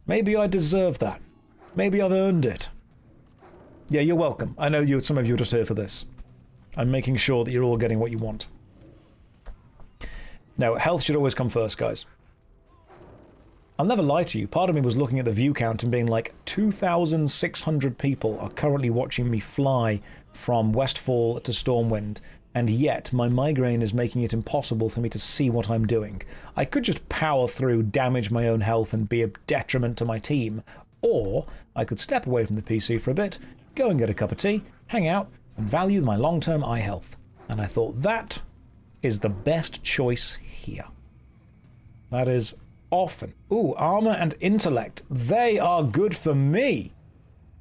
maybe I deserve that. Maybe I've earned it. Yeah, you're welcome. I know some of you are just here for this. I'm making sure that you're all getting what you want. No, health should always come first, guys. I'll never lie to you. Part of me was looking at the view count and being like, 2,600 people are currently watching me fly from Westfall to Stormwind, and yet my migraine is making it impossible for me to see what I'm doing. I could just power through, damage my own health, and be a detriment to my team, or I could step away from the PC for a bit, go and get a cup of tea, hang out, and value my long-term eye health. And I thought that is the best choice here. That is often. Ooh, armor and intellect. They are good for me.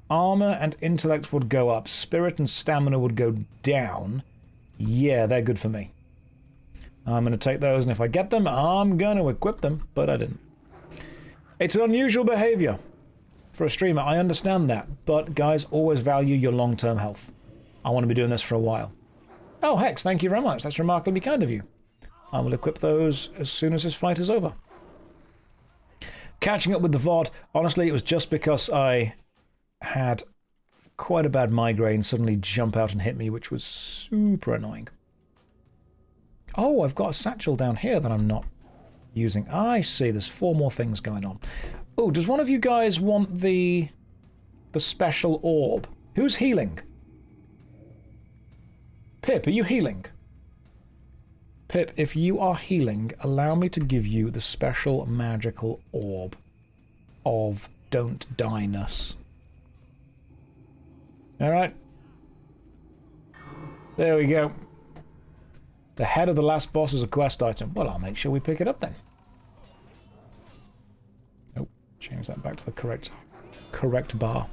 Armor and intellect would go up. Spirit and stamina would go down. Yeah, they're good for me. I'm going to take those, and if I get them, I'm going to equip them, but I didn't. It's an unusual behavior for a streamer. I understand that, but guys, always value your long-term health. I want to be doing this for a while. Oh, Hex, thank you very much. That's remarkably kind of you. I will equip those as soon as this fight is over. Catching up with the VOD, honestly, it was just because I had quite a bad migraine suddenly jump out and hit me, which was super annoying. Oh, I've got a satchel down here that I'm not using. I see, there's 4 more things going on. Oh, does one of you guys want the special orb? Who's healing? Pip, are you healing? Pip, if you are healing, allow me to give you the special magical orb of Don't Die-ness. Alright. There we go. The head of the last boss is a quest item. Well, I'll make sure we pick it up then. Oh, change that back to the correct bar.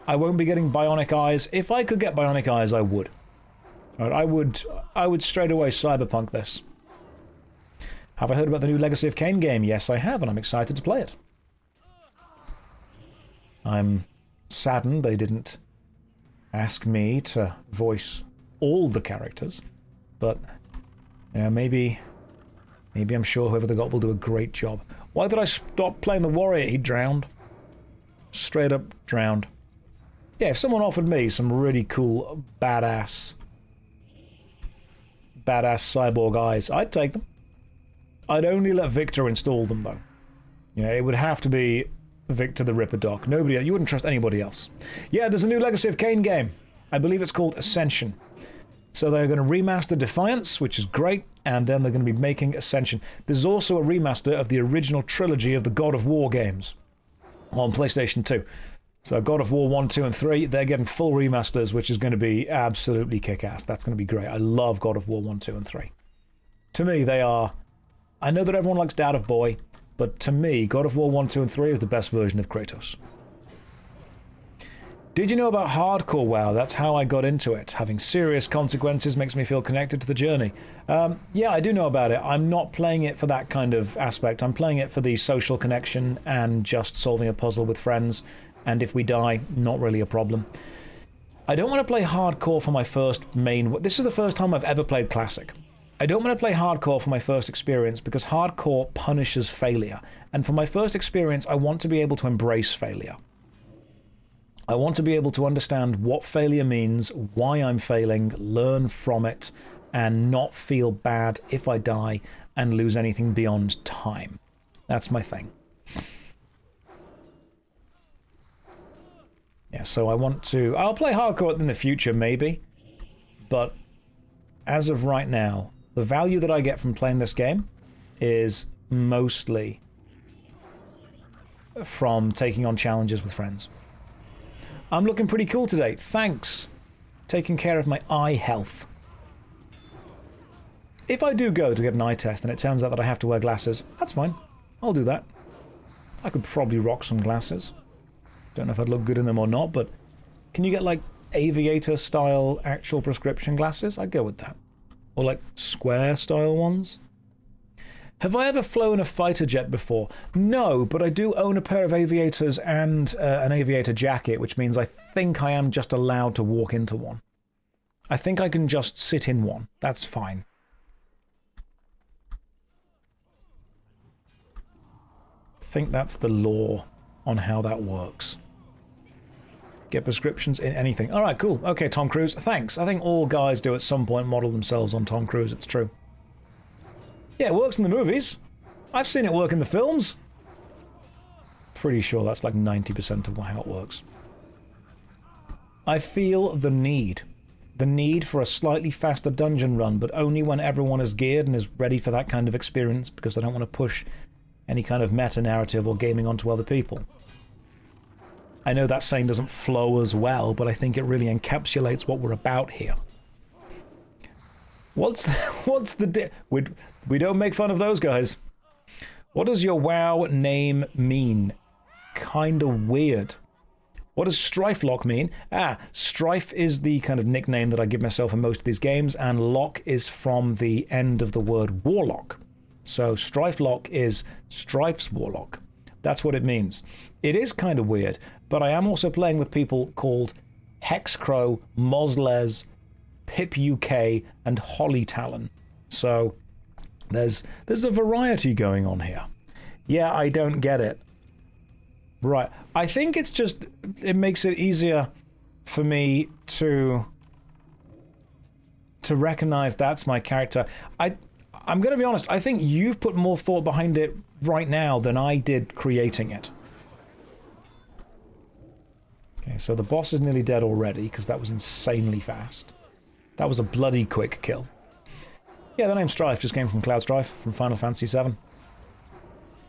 I won't be getting bionic eyes. If I could get bionic eyes, I would. Right, I would straight away cyberpunk this. Have I heard about the new Legacy of Kain game? Yes, I have, and I'm excited to play it. I'm saddened they didn't ask me to voice all the characters, but you know, maybe I'm sure whoever they got will do a great job. Why did I stop playing the warrior? He drowned. Straight up drowned. Yeah, if someone offered me some really cool, badass cyborg eyes, I'd take them. I'd only let Victor install them, though. You know, it would have to be Victor the Ripper Doc. Nobody else. You wouldn't trust anybody else. Yeah, there's a new Legacy of Kain game. I believe it's called Ascension. So they're going to remaster Defiance, which is great, and then they're going to be making Ascension. There's also a remaster of the original trilogy of the God of War games on PlayStation 2. So God of War 1, 2, and 3, they're getting full remasters, which is going to be absolutely kick-ass. That's going to be great. I love God of War 1, 2, and 3. To me, they are... I know that everyone likes Dad of Boy, but to me, God of War 1, 2, and 3 is the best version of Kratos. Did you know about hardcore WoW? That's how I got into it. Having serious consequences makes me feel connected to the journey. Yeah, I do know about it. I'm not playing it for that kind of aspect. I'm playing it for the social connection and just solving a puzzle with friends. And if we die, not really a problem. I don't want to play hardcore for my first main... This is the first time I've ever played Classic. I don't want to play hardcore for my first experience because hardcore punishes failure. And for my first experience, I want to be able to embrace failure. I want to be able to understand what failure means, why I'm failing, learn from it, and not feel bad if I die and lose anything beyond time. That's my thing. Yeah, so I want to... I'll play hardcore in the future, maybe. But as of right now, the value that I get from playing this game is mostly from taking on challenges with friends. I'm looking pretty cool today. Thanks. Taking care of my eye health. If I do go to get an eye test and it turns out that I have to wear glasses, that's fine. I'll do that. I could probably rock some glasses. Don't know if I'd look good in them or not, but can you get, like, aviator-style actual prescription glasses? I'd go with that. Or, like, square-style ones? Have I ever flown a fighter jet before? No, but I do own a pair of aviators and an aviator jacket, which means I think I am just allowed to walk into one. I think I can just sit in one. That's fine. I think that's the law on how that works. Get prescriptions in anything. Alright, cool. Okay, Tom Cruise, thanks. I think all guys do at some point model themselves on Tom Cruise, it's true. Yeah, it works in the movies. I've seen it work in the films. Pretty sure that's like 90% of how it works. I feel the need. The need for a slightly faster dungeon run, but only when everyone is geared and is ready for that kind of experience, because I don't want to push any kind of meta-narrative or gaming onto other people. I know that saying doesn't flow as well, but I think it really encapsulates what we're about here. What's the we don't make fun of those guys. What does your WoW name mean? Kinda weird. What does Strifelock mean? Strife is the kind of nickname that I give myself in most of these games, and lock is from the end of the word Warlock. So Strifelock is Strife's Warlock. That's what it means. It is kind of weird, but I am also playing with people called Hexcrow, Mosles, Pip UK, and Holly Talon. So there's a variety going on here. Yeah, I don't get it. Right. I think it's just, it makes it easier for me to recognize that's my character. I'm going to be honest, I think you've put more thought behind it right now than I did creating it. Okay, so the boss is nearly dead already, because that was insanely fast. That was a bloody quick kill. Yeah, the name Strife just came from Cloud Strife, from Final Fantasy VII.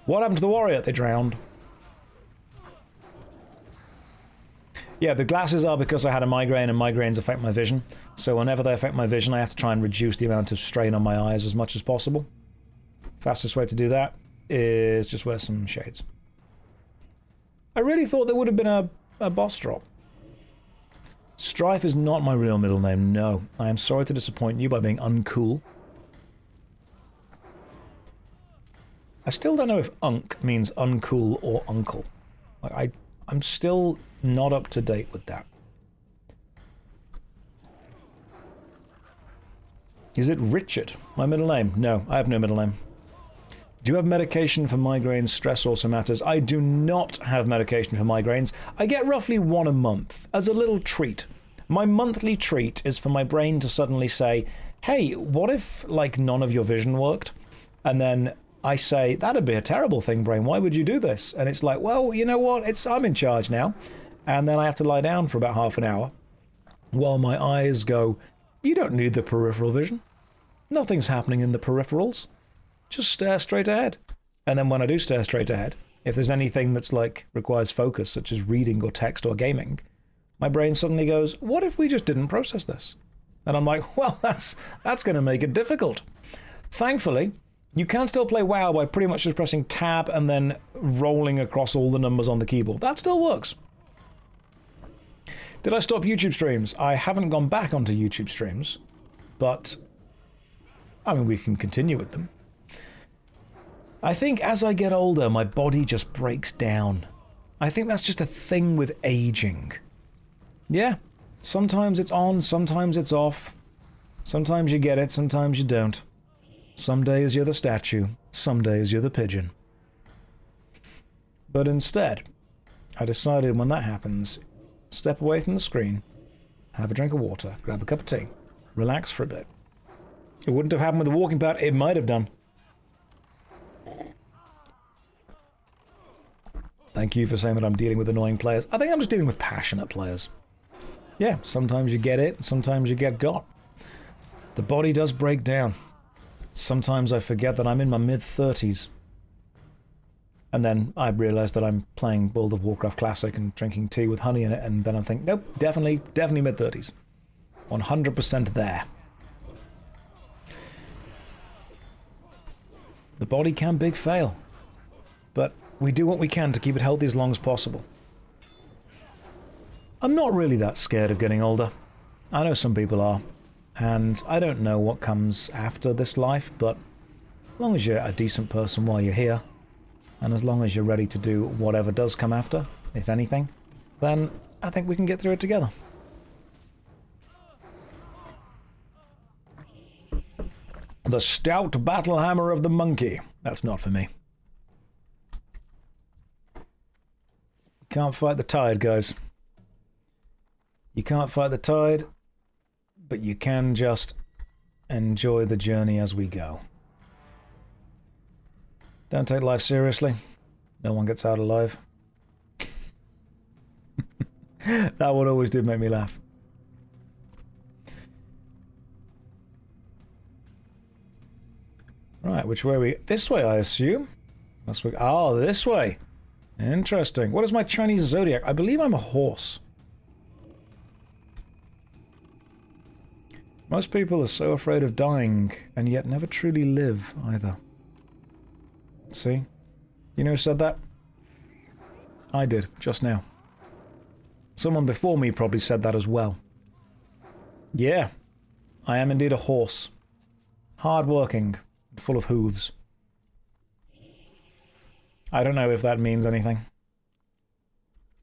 What happened to the warrior? They drowned. Yeah, the glasses are because I had a migraine, and migraines affect my vision. So whenever they affect my vision, I have to try and reduce the amount of strain on my eyes as much as possible. Fastest way to do that is just wear some shades. I really thought there would have been a boss drop. Strife is not my real middle name, no. I am sorry to disappoint you by being uncool. I still don't know if unk means uncool or uncle. Like, I'm still not up to date with that. Is it Richard, my middle name? No, I have no middle name. Do you have medication for migraines? Stress also matters. I do not have medication for migraines. I get roughly one a month as a little treat. My monthly treat is for my brain to suddenly say, hey, what if, like, none of your vision worked? And then I say, that'd be a terrible thing, brain. Why would you do this? And it's like, well, you know what? I'm in charge now. And then I have to lie down for about half an hour while my eyes go, you don't need the peripheral vision. Nothing's happening in the peripherals. Just stare straight ahead. And then when I do stare straight ahead, if there's anything that's like requires focus, such as reading or text or gaming, my brain suddenly goes, what if we just didn't process this? And I'm like, well, that's going to make it difficult. Thankfully, you can still play WoW by pretty much just pressing tab and then rolling across all the numbers on the keyboard. That still works. Did I stop YouTube streams? I haven't gone back onto YouTube streams, but I mean, we can continue with them. I think as I get older, my body just breaks down. I think that's just a thing with aging. Yeah, sometimes it's on, sometimes it's off. Sometimes you get it, sometimes you don't. Some days you're the statue, some days you're the pigeon. But instead, I decided when that happens, step away from the screen, have a drink of water, grab a cup of tea, relax for a bit. It wouldn't have happened with the walking pad, it might have done. Thank you for saying that I'm dealing with annoying players. I think I'm just dealing with passionate players. Yeah, sometimes you get it, sometimes you get got. The body does break down. Sometimes I forget that I'm in my mid-30s. And then I realise that I'm playing World of Warcraft Classic and drinking tea with honey in it, and then I think, nope, definitely mid-30s. 100% there. The body can big fail. But we do what we can to keep it healthy as long as possible. I'm not really that scared of getting older. I know some people are. And I don't know what comes after this life, but as long as you're a decent person while you're here, and as long as you're ready to do whatever does come after, if anything, then I think we can get through it together. The stout battle hammer of the monkey. That's not for me. Can't fight the tide, guys. You can't fight the tide, but you can just enjoy the journey as we go. Don't take life seriously. No one gets out alive. That one always did make me laugh. Right, which way are we? This way, I assume. Oh, this way. Interesting. What is my Chinese zodiac? I believe I'm a horse. Most people are so afraid of dying, and yet never truly live, either. See? You know who said that? I did, just now. Someone before me probably said that as well. Yeah, I am indeed a horse. Hard-working, full of hooves. I don't know if that means anything.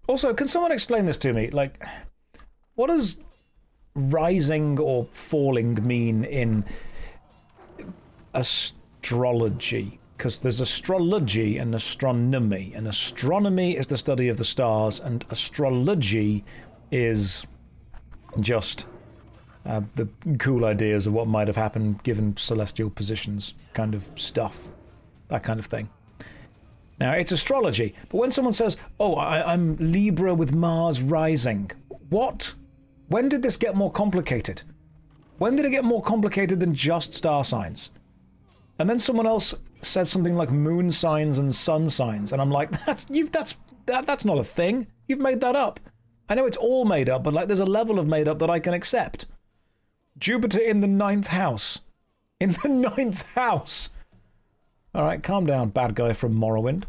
Also, can someone explain this to me? Like, what does rising or falling mean in astrology? Because there's astrology and astronomy, and astronomy is the study of the stars, and astrology is just the cool ideas of what might have happened given celestial positions kind of stuff. That kind of thing. Now, it's astrology, but when someone says, oh, I'm Libra with Mars rising, what? When did this get more complicated? When did it get more complicated than just star signs? And then someone else said something like moon signs and sun signs, and I'm like, that's not a thing. You've made that up. I know it's all made up, but like there's a level of made up that I can accept. Jupiter in the 9th house. In the 9th house. All right, calm down, bad guy from Morrowind.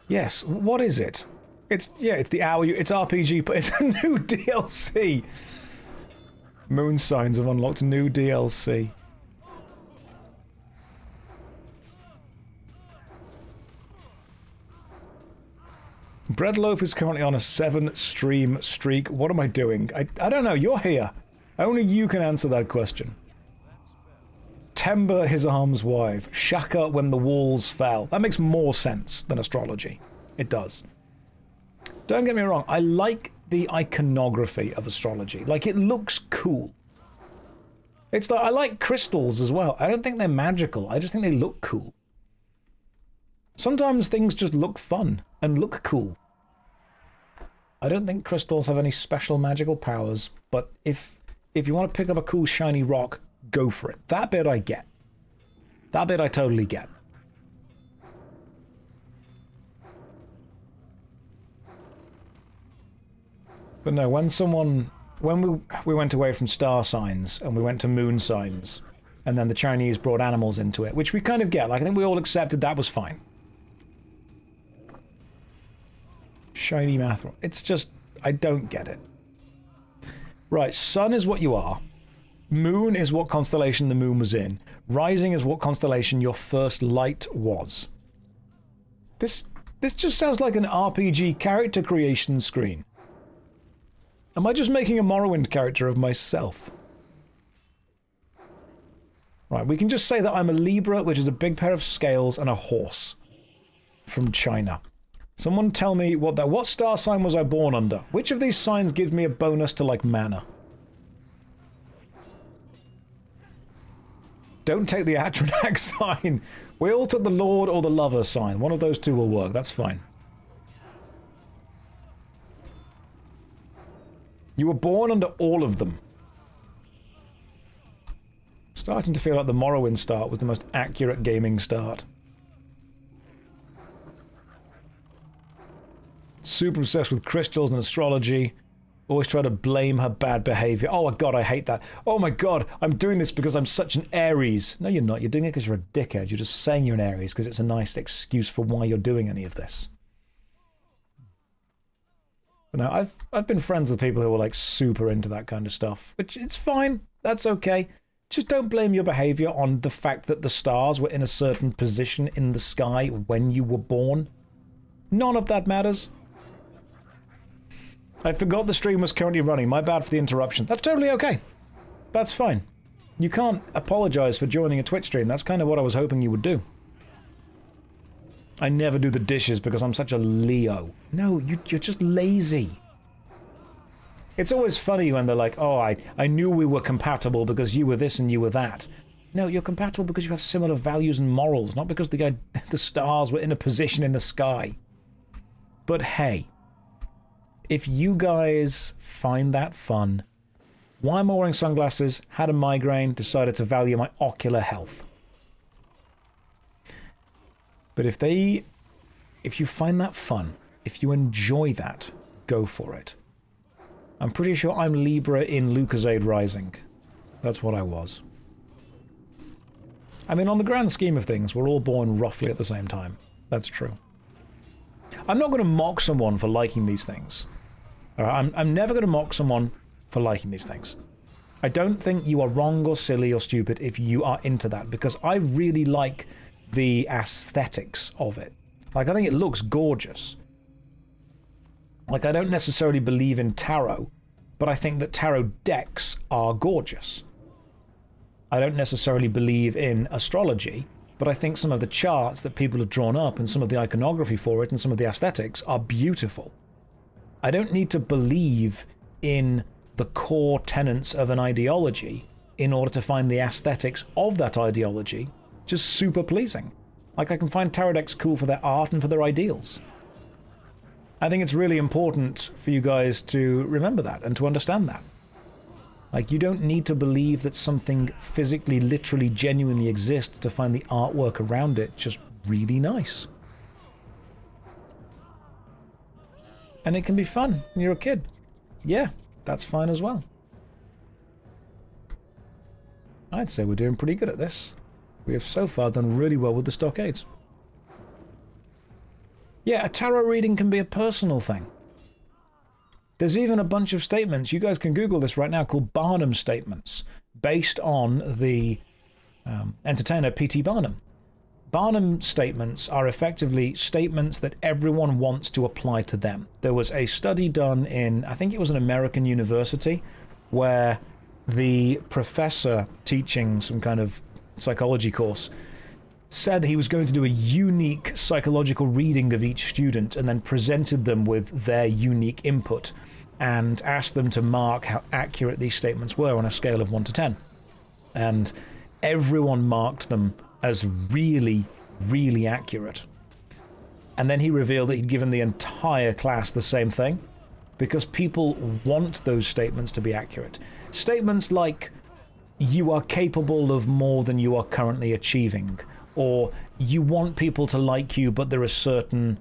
Yes, what is it? It's the hour. It's RPG, but it's a new DLC. Moon signs have unlocked new DLC. Breadloaf is currently on a 7-stream streak. What am I doing? I don't know. You're here. Only you can answer that question. Tember his arm's wife. Shaka when the walls fell. That makes more sense than astrology. It does. Don't get me wrong. I like the iconography of astrology. Like, it looks cool. It's like, I like crystals as well. I don't think they're magical. I just think they look cool. Sometimes things just look fun and look cool. I don't think crystals have any special magical powers, but if you want to pick up a cool shiny rock, go for it. That bit I get. That bit I totally get. But no, when we went away from star signs and we went to moon signs, and then the Chinese brought animals into it, which we kind of get. Like, I think we all accepted that was fine. Shiny Mathril. It's just, I don't get it. Right, sun is what you are. Moon is what constellation the moon was in. Rising is what constellation your first light was. This just sounds like an RPG character creation screen. Am I just making a Morrowind character of myself? Right, we can just say that I'm a Libra, which is a big pair of scales and a horse. From China. Someone tell me what star sign was I born under? Which of these signs gives me a bonus to, like, mana? Don't take the Atronax sign. We all took the Lord or the Lover sign. One of those two will work. That's fine. You were born under all of them. Starting to feel like the Morrowind start was the most accurate gaming start. Super obsessed with crystals and astrology. Always try to blame her bad behavior. Oh my god, I hate that. Oh my god, I'm doing this because I'm such an Aries. No, you're not. You're doing it because you're a dickhead. You're just saying you're an Aries because it's a nice excuse for why you're doing any of this. But no, I've been friends with people who are like super into that kind of stuff, which it's fine. That's okay. Just don't blame your behavior on the fact that the stars were in a certain position in the sky when you were born. None of that matters. I forgot the stream was currently running. My bad for the interruption. That's totally okay. That's fine. You can't apologize for joining a Twitch stream. That's kind of what I was hoping you would do. I never do the dishes because I'm such a Leo. No, you're just lazy. It's always funny when they're like, oh, I knew we were compatible because you were this and you were that. No, you're compatible because you have similar values and morals, not because the stars were in a position in the sky. But hey, if you guys find that fun, why am I wearing sunglasses, had a migraine, decided to value my ocular health? But if you find that fun, if you enjoy that, go for it. I'm pretty sure I'm Libra in Lucasade Rising. That's what I was. I mean, on the grand scheme of things, we're all born roughly at the same time. That's true. I'm not going to mock someone for liking these things. I'm never going to mock someone for liking these things. I don't think you are wrong or silly or stupid if you are into that, because I really like the aesthetics of it. Like, I think it looks gorgeous. Like, I don't necessarily believe in tarot, but I think that tarot decks are gorgeous. I don't necessarily believe in astrology, but I think some of the charts that people have drawn up and some of the iconography for it and some of the aesthetics are beautiful. I don't need to believe in the core tenets of an ideology in order to find the aesthetics of that ideology just super pleasing. Like, I can find tarot decks cool for their art and for their ideals. I think it's really important for you guys to remember that and to understand that. Like, you don't need to believe that something physically, literally, genuinely exists to find the artwork around it just really nice. And it can be fun when you're a kid. Yeah, that's fine as well. I'd say we're doing pretty good at this. We have so far done really well with the Stockades. Yeah, a tarot reading can be a personal thing. There's even a bunch of statements, you guys can Google this right now, called Barnum statements, based on the entertainer P.T. Barnum. Barnum statements are effectively statements that everyone wants to apply to them. There was a study done in, I think it was an American university, where the professor teaching some kind of psychology course said he was going to do a unique psychological reading of each student and then presented them with their unique input and asked them to mark how accurate these statements were on a scale of 1 to 10. And everyone marked them as really, really accurate. And then he revealed that he'd given the entire class the same thing because people want those statements to be accurate. Statements like, you are capable of more than you are currently achieving, or you want people to like you, but there are certain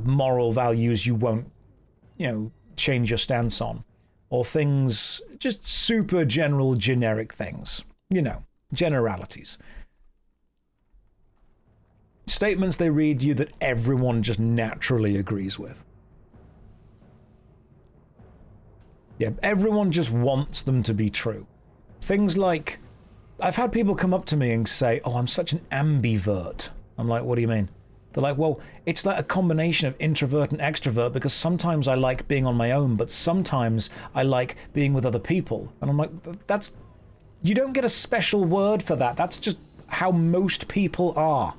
moral values you won't, change your stance on, or things, just super general, generic things. You know, generalities. Statements they read you that everyone just naturally agrees with. Yeah, everyone just wants them to be true. Things like, I've had people come up to me and say, oh, I'm such an ambivert. I'm like, what do you mean? They're like, well, it's like a combination of introvert and extrovert because sometimes I like being on my own, but sometimes I like being with other people. And I'm like, you don't get a special word for that. That's just how most people are.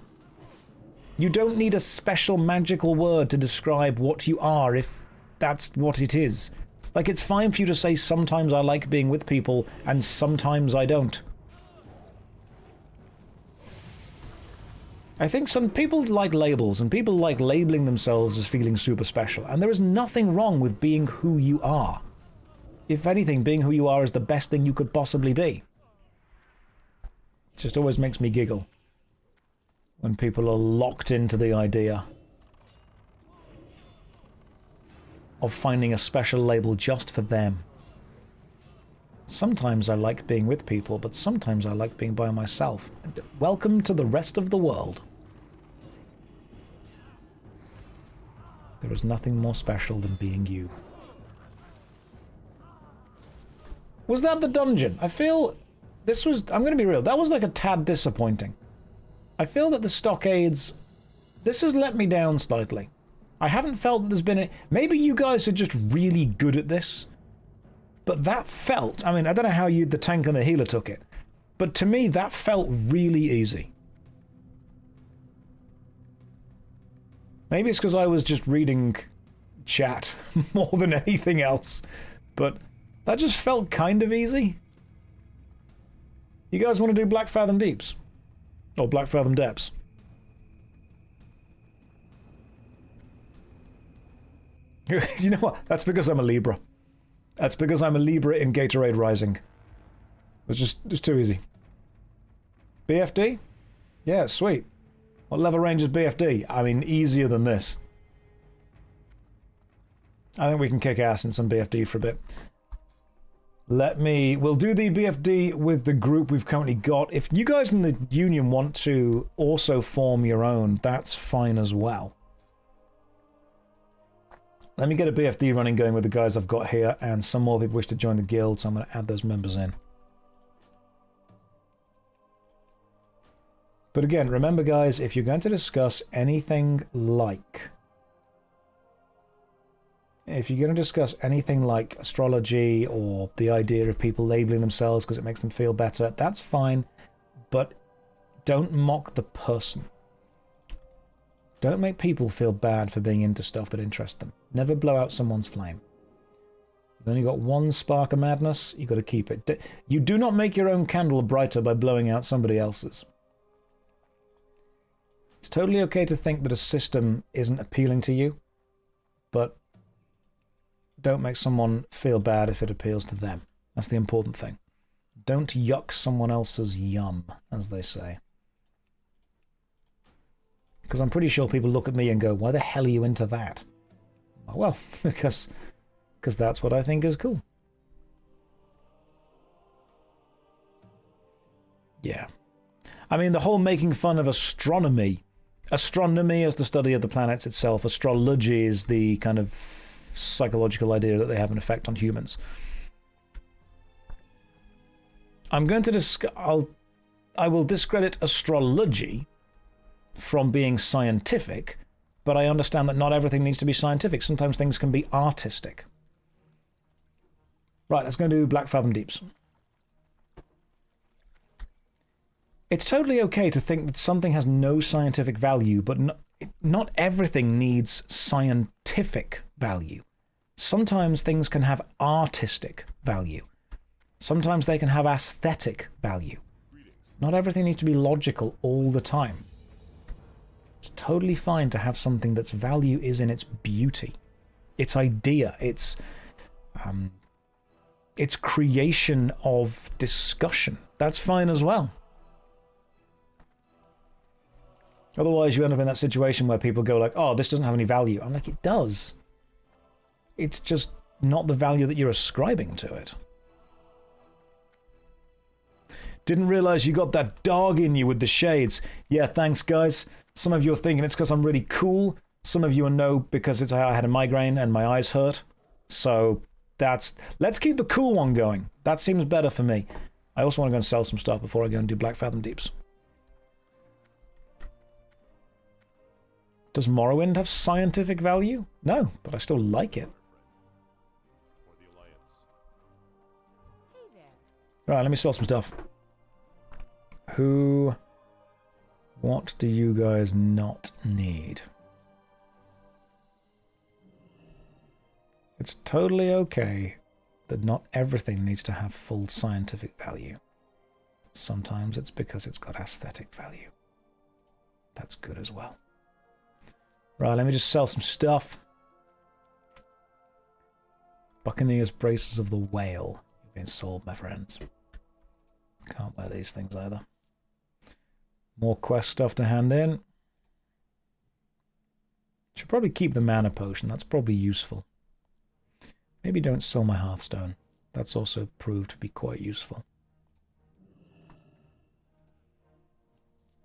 You don't need a special magical word to describe what you are if that's what it is. Like, it's fine for you to say sometimes I like being with people and sometimes I don't. I think some people like labels, and people like labeling themselves as feeling super special, and there is nothing wrong with being who you are. If anything, being who you are is the best thing you could possibly be. It just always makes me giggle when people are locked into the idea of finding a special label just for them. Sometimes I like being with people, but sometimes I like being by myself. Welcome to the rest of the world. There is nothing more special than being you. Was that the dungeon? I feel this was, I'm going to be real, that was like a tad disappointing. I feel that the Stockades, this has let me down slightly. I haven't felt that there's been a, maybe you guys are just really good at this, but that felt, I mean, I don't know how you, the tank and the healer took it, but to me that felt really easy. Maybe it's because I was just reading chat more than anything else, but that just felt kind of easy. You guys want to do Black Fathom Deeps? Or Black Fathom Depths? You know what? That's because I'm a Libra. That's because I'm a Libra in Gatorade Rising. It's too easy. BFD? Yeah, sweet. What level range is BFD? I mean, easier than this. I think we can kick ass in some BFD for a bit. We'll do the BFD with the group we've currently got. If you guys in the Union want to also form your own, that's fine as well. Let me get a BFD running going with the guys I've got here, and some more people wish to join the guild, so I'm going to add those members in. But again, remember guys, if you're going to discuss anything like... If you're going to discuss anything like astrology or the idea of people labeling themselves because it makes them feel better, that's fine, but don't mock the person. Don't make people feel bad for being into stuff that interests them. Never blow out someone's flame. You've only got one spark of madness, you've got to keep it. You do not make your own candle brighter by blowing out somebody else's. It's totally okay to think that a system isn't appealing to you, but don't make someone feel bad if it appeals to them. That's the important thing. Don't yuck someone else's yum, as they say. Because I'm pretty sure people look at me and go, why the hell are you into that? Well, because that's what I think is cool. Yeah. I mean, the whole making fun of astronomy. Astronomy is the study of the planets itself. Astrology is the kind of psychological idea that they have an effect on humans. I'm going to I will discredit astrology from being scientific, but I understand that not everything needs to be scientific. Sometimes things can be artistic. Right, let's go do Black Fathom Deeps. It's totally okay to think that something has no scientific value, but not everything needs scientific value. Sometimes things can have artistic value. Sometimes they can have aesthetic value. Not everything needs to be logical all the time. It's totally fine to have something that's value is in its beauty, its idea, its creation of discussion. That's fine as well. Otherwise, you end up in that situation where people go like, oh, this doesn't have any value. I'm like, it does. It's just not the value that you're ascribing to it. Didn't realize you got that dog in you with the shades. Yeah, thanks, guys. Some of you are thinking it's because I'm really cool. Some of you are no, because it's I had a migraine and my eyes hurt. So that's... Let's keep the cool one going. That seems better for me. I also want to go and sell some stuff before I go and do Black Fathom Deeps. Does Morrowind have scientific value? No, but I still like it. Hey there. Right, let me sell some stuff. Who... What do you guys not need? It's totally okay that not everything needs to have full scientific value. Sometimes it's because it's got aesthetic value. That's good as well. Right, let me just sell some stuff. Buccaneer's Braces of the Whale. You've been sold, my friends. Can't wear these things either. More quest stuff to hand in. Should probably keep the mana potion. That's probably useful. Maybe don't sell my Hearthstone. That's also proved to be quite useful.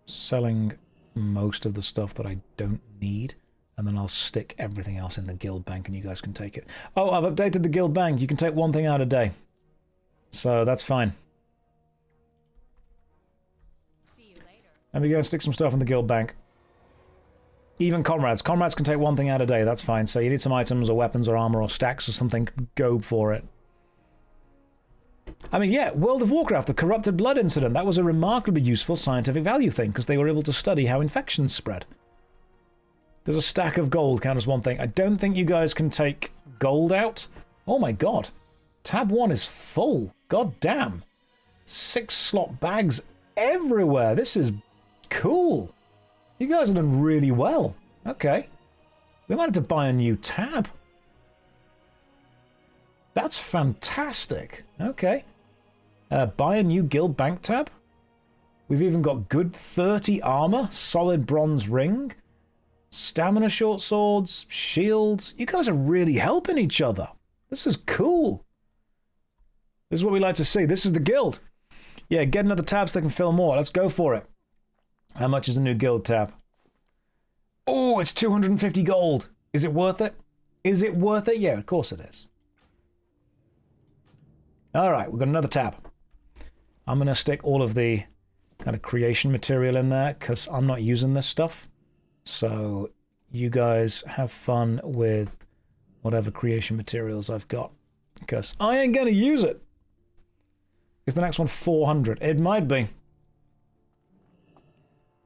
Selling most of the stuff that I don't need, and then I'll stick everything else in the guild bank and you guys can take it. Oh, I've updated the guild bank. You can take one thing out a day. So that's fine. See you later. Let me go and stick some stuff in the guild bank. Even comrades. Comrades can take one thing out a day. That's fine. So you need some items or weapons or armor or stacks or something. Go for it. I mean, yeah, World of Warcraft, the corrupted blood incident. That was a remarkably useful scientific value thing because they were able to study how infections spread. Does a stack of gold count as one thing? I don't think you guys can take gold out. Oh my god. Tab 1 is full. God damn. 6 slot bags everywhere. This is cool. You guys have done really well. Okay. We might have to buy a new tab. That's fantastic. Okay. Buy a new guild bank tab. We've even got good 30 armor, solid bronze ring, stamina short swords, shields. You guys are really helping each other. This is cool. This is what we like to see. This is the guild. Yeah, get another tab so they can fill more. Let's go for it. How much is the new guild tab? Oh, it's 250 gold. Is it worth it? Is it worth it? Yeah, of course it is. All right, we've got another tab. I'm going to stick all of the kind of creation material in there because I'm not using this stuff. So you guys have fun with whatever creation materials I've got because I ain't going to use it. Is the next one 400? It might be.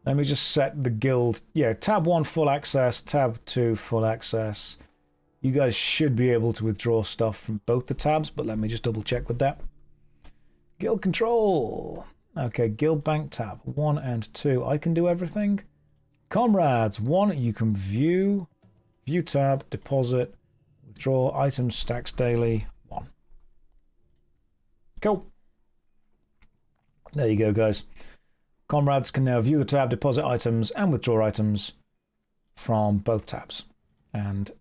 Let me just set the guild. Yeah, tab 1 full access, tab 2 full access. You guys should be able to withdraw stuff from both the tabs, but let me just double check with that. Guild control. Okay, guild bank tab 1 and 2. I can do everything. Comrades 1, you can view tab, deposit, withdraw items, stacks daily 1. Cool. There you go, guys. Comrades can now view the tab, deposit items, and withdraw items from both tabs. And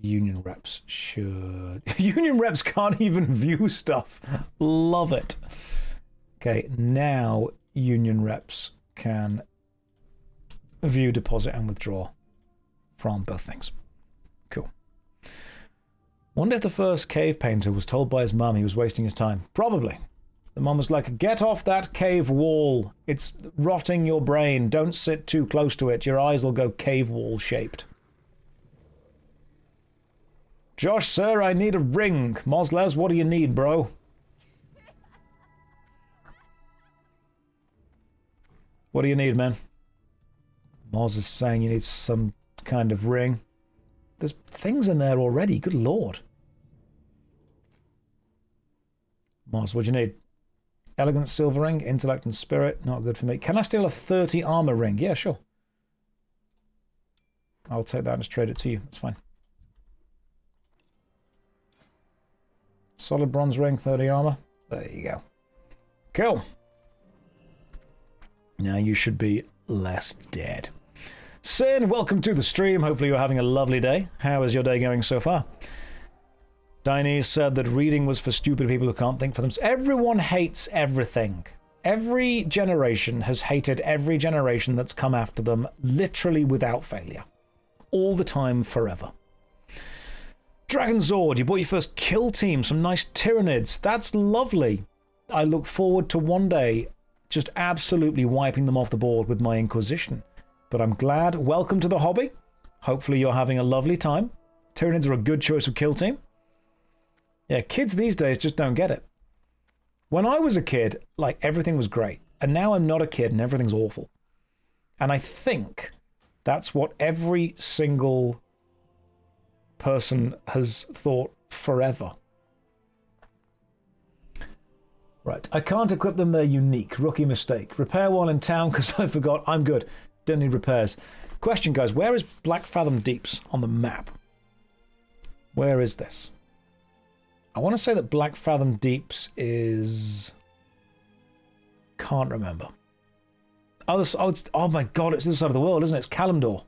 union reps should... Union reps can't even view stuff. Love it. Okay, now union reps can view, deposit, and withdraw from both things. Cool. Wonder if the first cave painter was told by his mum he was wasting his time. Probably. The mum was like, get off that cave wall. It's rotting your brain. Don't sit too close to it. Your eyes will go cave wall shaped. Josh, sir, I need a ring. Mosles, what do you need, bro? What do you need, man? Moz is saying you need some kind of ring. There's things in there already. Good lord. Moz, what do you need? Elegant silver ring, intellect and spirit. Not good for me. Can I steal a 30 armor ring? Yeah, sure. I'll take that and just trade it to you. That's fine. Solid bronze ring, 30 armor. There you go. Cool. Now you should be less dead. Sin, welcome to the stream. Hopefully you're having a lovely day. How is your day going so far? Diney said that reading was for stupid people who can't think for themselves. Everyone hates everything. Every generation has hated every generation that's come after them, literally without failure. All the time, forever. Dragon Zord, you bought your first kill team, some nice Tyranids. That's lovely. I look forward to one day just absolutely wiping them off the board with my Inquisition. But I'm glad. Welcome to the hobby. Hopefully you're having a lovely time. Tyranids are a good choice of kill team. Yeah, kids these days just don't get it. When I was a kid, like, everything was great. And now I'm not a kid and everything's awful. And I think that's what every single person has thought forever. Right, I can't equip them, they're unique. Rookie mistake. Repair while in town because I forgot. I'm good. Don't need repairs. Question, guys, where is Black Fathom Deeps on the map? Where is this? I want to say that Black Fathom Deeps is... Can't remember. Oh my god, it's the other side of the world, isn't it? It's Kalimdor.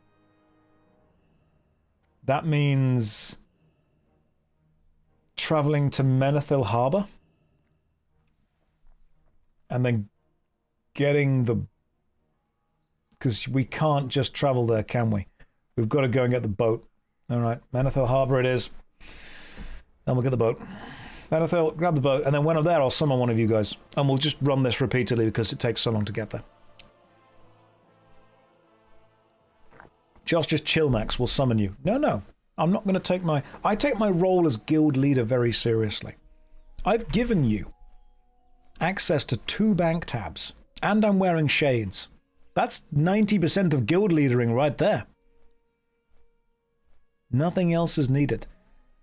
That means... travelling to Menethil Harbour. And then getting the... Because we can't just travel there, can we? We've got to go and get the boat. Alright, Menethil Harbour it is. Then we'll get the boat. Menethil, grab the boat, and then when I'm there, I'll summon one of you guys. And we'll just run this repeatedly because it takes so long to get there. Josh, just chill, Max. We'll summon you. No. I'm not going to take my... I take my role as guild leader very seriously. I've given you access to 2 bank tabs, and I'm wearing shades. That's 90% of guild leadering right there. Nothing else is needed.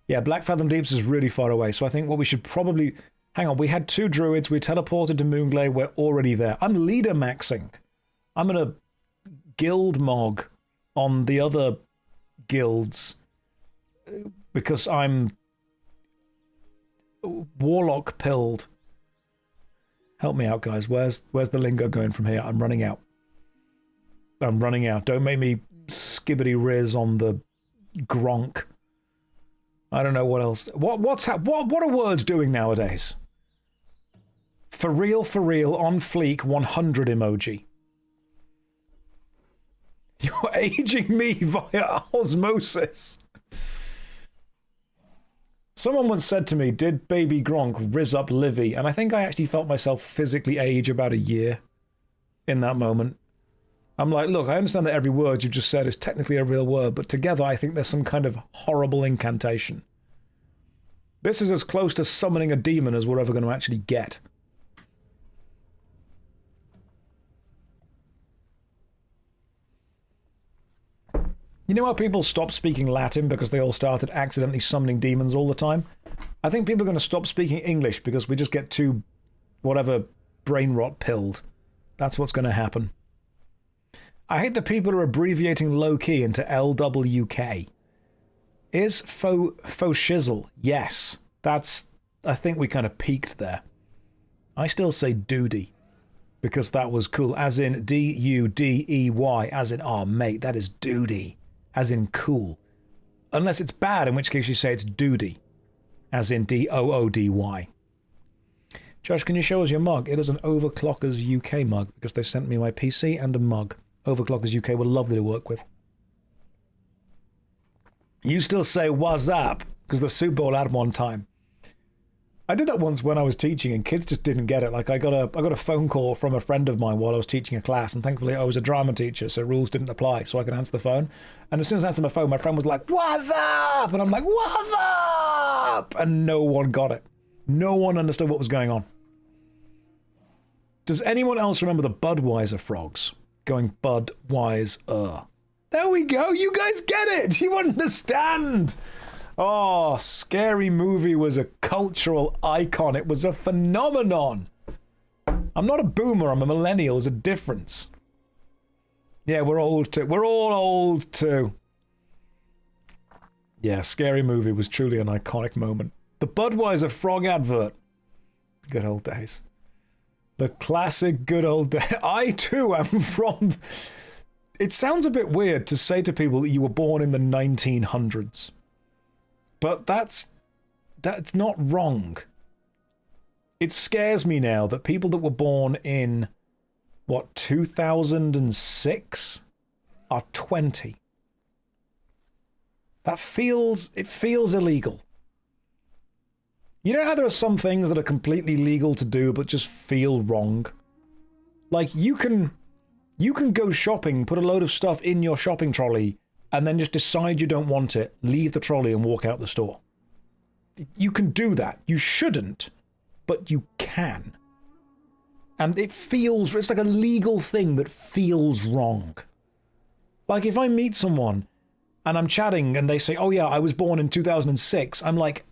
Yeah, Black Fathom Deeps is really far away, so I think what we should probably... Hang on, we had 2 druids, we teleported to Moonglade, we're already there. I'm leader maxing. I'm going to guild mog on the other guilds because I'm Warlock pilled. Help me out, guys. Where's the lingo going from here? I'm running out. I'm running out. Don't make me skibbity riz on the Gronk. I don't know what else. What are words doing nowadays? For real, on fleek, 100 emoji. You're aging me via osmosis. Someone once said to me, did baby Gronk riz up Livy? And I think I actually felt myself physically age about a year in that moment. I'm like, look, I understand that every word you just said is technically a real word, but together I think there's some kind of horrible incantation. This is as close to summoning a demon as we're ever going to actually get. You know how people stopped speaking Latin because they all started accidentally summoning demons all the time? I think people are going to stop speaking English because we just get too, whatever, brain rot pilled. That's what's going to happen. I hate that people are abbreviating low-key into LWK. Is faux shizzle? Yes. That's... I think we kind of peaked there. I still say duty. Because that was cool. As in D-U-D-E-Y. As in, oh, mate, that is duty. As in cool. Unless it's bad, in which case you say it's duty. As in D-O-O-D-Y. Josh, can you show us your mug? It is an Overclockers UK mug because they sent me my PC and a mug. Overclockers UK were lovely to work with. You still say what's up because the Super Bowl had one time. I did that once when I was teaching and kids just didn't get it. Like I got a phone call from a friend of mine while I was teaching a class, and thankfully I was a drama teacher, so rules didn't apply, so I could answer the phone. And as soon as I answered my phone, my friend was like, "What's up?" And I'm like, "What's up?" And no one got it. No one understood what was going on. Does anyone else remember the Budweiser frogs? Going Budweiser. There we go. You guys get it. You understand. Oh, Scary Movie was a cultural icon. It was a phenomenon. I'm not a boomer. I'm a millennial. There's a difference. Yeah, we're old too. We're all old too. Yeah, Scary Movie was truly an iconic moment. The Budweiser frog advert. Good old days. The classic good old days. I too am from... It sounds a bit weird to say to people that you were born in the 1900s. But that's That's not wrong. It scares me now that people that were born in, what, 2006 are 20. It feels illegal. You know how there are some things that are completely legal to do but just feel wrong? Like, you can go shopping, put a load of stuff in your shopping trolley, and then just decide you don't want it, leave the trolley and walk out the store. You can do that. You shouldn't, but you can. And it's like a legal thing that feels wrong. Like, if I meet someone and I'm chatting and they say, oh yeah, I was born in 2006, I'm like,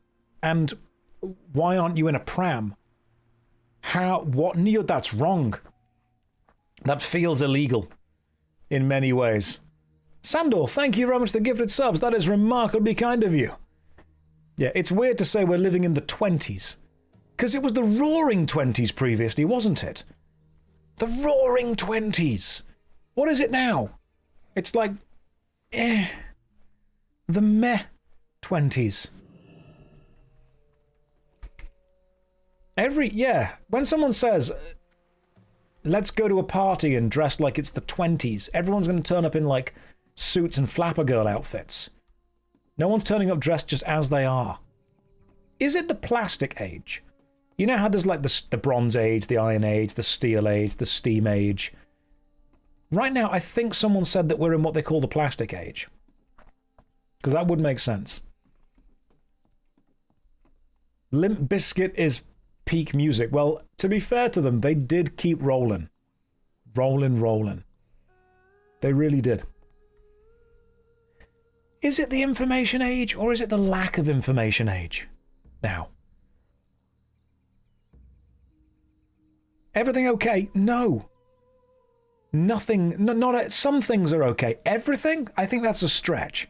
and why aren't you in a pram? That's wrong. That feels illegal in many ways. Sandor, thank you very much for the gifted subs. That is remarkably kind of you. Yeah, it's weird to say we're living in the 20s. Because it was the roaring 20s previously, wasn't it? The roaring 20s. What is it now? It's like, the meh 20s. When someone says, let's go to a party and dress like it's the 20s, everyone's going to turn up in, like, suits and flapper girl outfits. No one's turning up dressed just as they are. Is it the plastic age? You know how there's, like, the Bronze Age, the Iron Age, the Steel Age, the Steam Age? Right now, I think someone said that we're in what they call the plastic age. Because that would make sense. Limp Bizkit is peak music. Well, to be fair to them, they did keep rolling. Rolling. They really did. Is it the information age, or is it the lack of information age now? Everything okay? No. Nothing. Some things are okay. Everything? I think that's a stretch.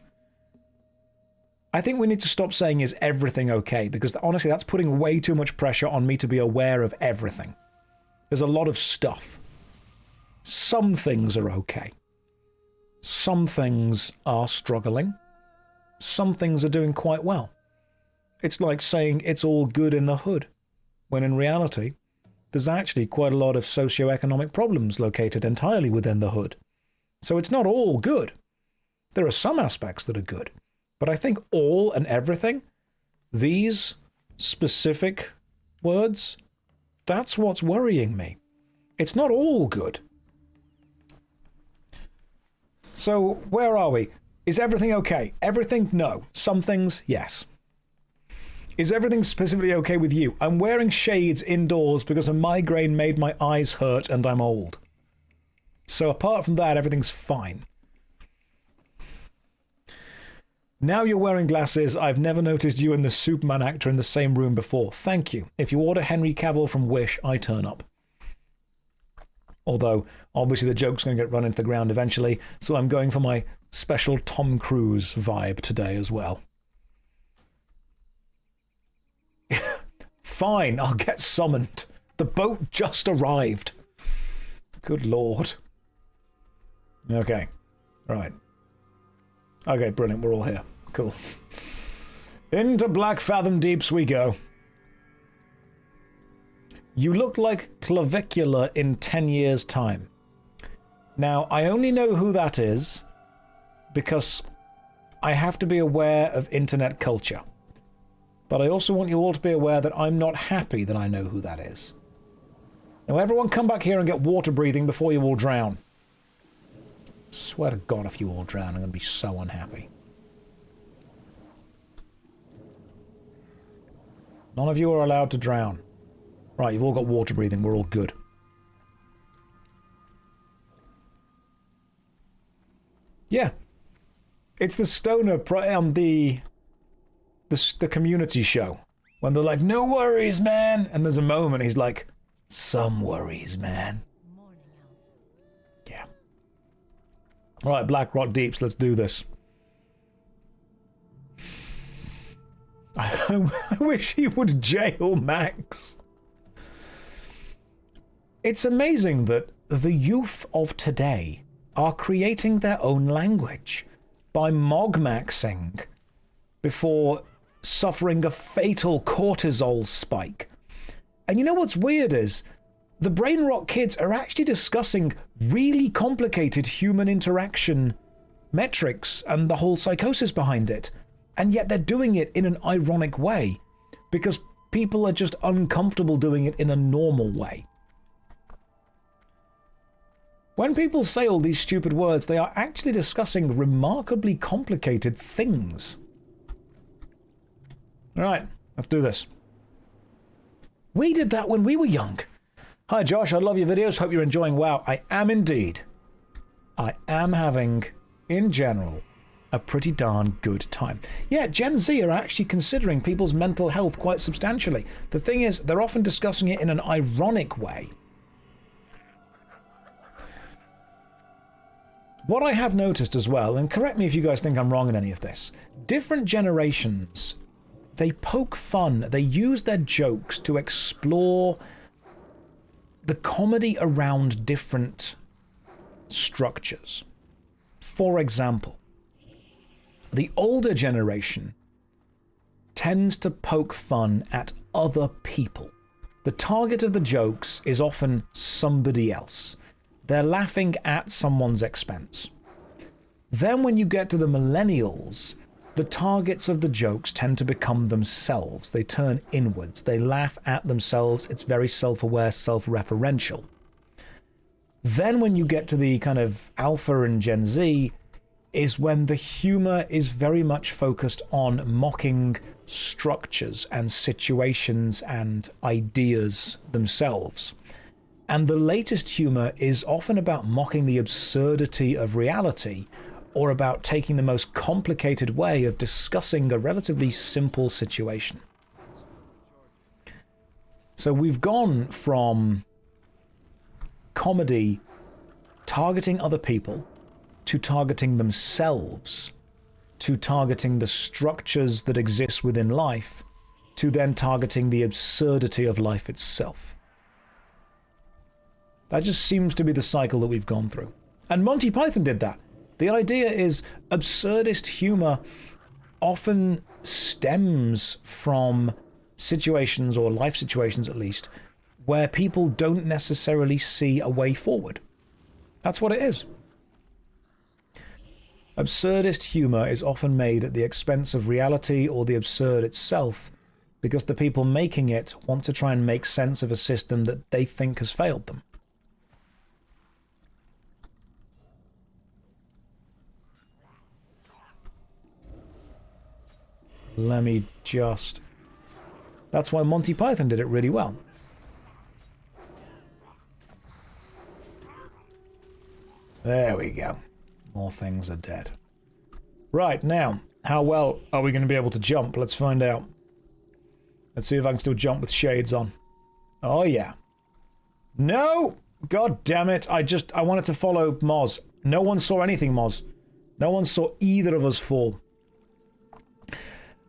I think we need to stop saying, is everything okay? Because honestly, that's putting way too much pressure on me to be aware of everything. There's a lot of stuff. Some things are okay. Some things are struggling. Some things are doing quite well. It's like saying it's all good in the hood, when in reality, there's actually quite a lot of socioeconomic problems located entirely within the hood. So it's not all good. There are some aspects that are good. But I think all and everything, these specific words, that's what's worrying me. It's not all good. So where are we? Is everything okay? Everything? No. Some things? Yes. Is everything specifically okay with you? I'm wearing shades indoors because a migraine made my eyes hurt and I'm old. So apart from that, everything's fine. Now you're wearing glasses. I've never noticed you and the Superman actor in the same room before. Thank you. If you order Henry Cavill from Wish, I turn up. Although, obviously the joke's going to get run into the ground eventually, so I'm going for my special Tom Cruise vibe today as well. Fine, I'll get summoned. The boat just arrived. Good lord. Okay. Right. Okay, brilliant. We're all here. Cool. Into Black Fathom Deeps we go. You look like Clavicular in 10 years' time. Now, I only know who that is because I have to be aware of internet culture. But I also want you all to be aware that I'm not happy that I know who that is. Now, everyone come back here and get water breathing before you all drown. Swear to God, if you all drown, I'm going to be so unhappy. None of you are allowed to drown. Right, you've all got water breathing. We're all good. Yeah. It's the stoner on the community show. When they're like, no worries, man. And there's a moment he's like, some worries, man. Yeah. All right, Black Rock Deeps, let's do this. I wish he would jail Max. It's amazing that the youth of today are creating their own language by mogmaxing before suffering a fatal cortisol spike. And you know what's weird is, the Brain Rot kids are actually discussing really complicated human interaction metrics and the whole psychosis behind it. And yet they're doing it in an ironic way, because people are just uncomfortable doing it in a normal way. When people say all these stupid words, they are actually discussing remarkably complicated things. Alright, let's do this. We did that when we were young. Hi Josh, I love your videos, hope you're enjoying WoW. I am indeed. I am having, in general, a pretty darn good time. Yeah, Gen Z are actually considering people's mental health quite substantially. The thing is, they're often discussing it in an ironic way. What I have noticed as well, and correct me if you guys think I'm wrong in any of this, different generations, they poke fun, they use their jokes to explore the comedy around different structures. For example, the older generation tends to poke fun at other people. The target of the jokes is often somebody else. They're laughing at someone's expense. Then when you get to the millennials, the targets of the jokes tend to become themselves. They turn inwards. They laugh at themselves. It's very self-aware, self-referential. Then when you get to the kind of Alpha and Gen Z, is when the humor is very much focused on mocking structures and situations and ideas themselves. And the latest humor is often about mocking the absurdity of reality, or about taking the most complicated way of discussing a relatively simple situation. So we've gone from comedy targeting other people, to targeting themselves, to targeting the structures that exist within life, to then targeting the absurdity of life itself. That just seems to be the cycle that we've gone through. And Monty Python did that. The idea is absurdist humor often stems from situations, or life situations at least, where people don't necessarily see a way forward. That's what it is. Absurdist humor is often made at the expense of reality or the absurd itself, because the people making it want to try and make sense of a system that they think has failed them. Let me just... That's why Monty Python did it really well. There we go. More things are dead. Right, now, how well are we going to be able to jump? Let's find out. Let's see if I can still jump with shades on. Oh, yeah. No! God damn it. I wanted to follow Moz. No one saw anything, Moz. No one saw either of us fall.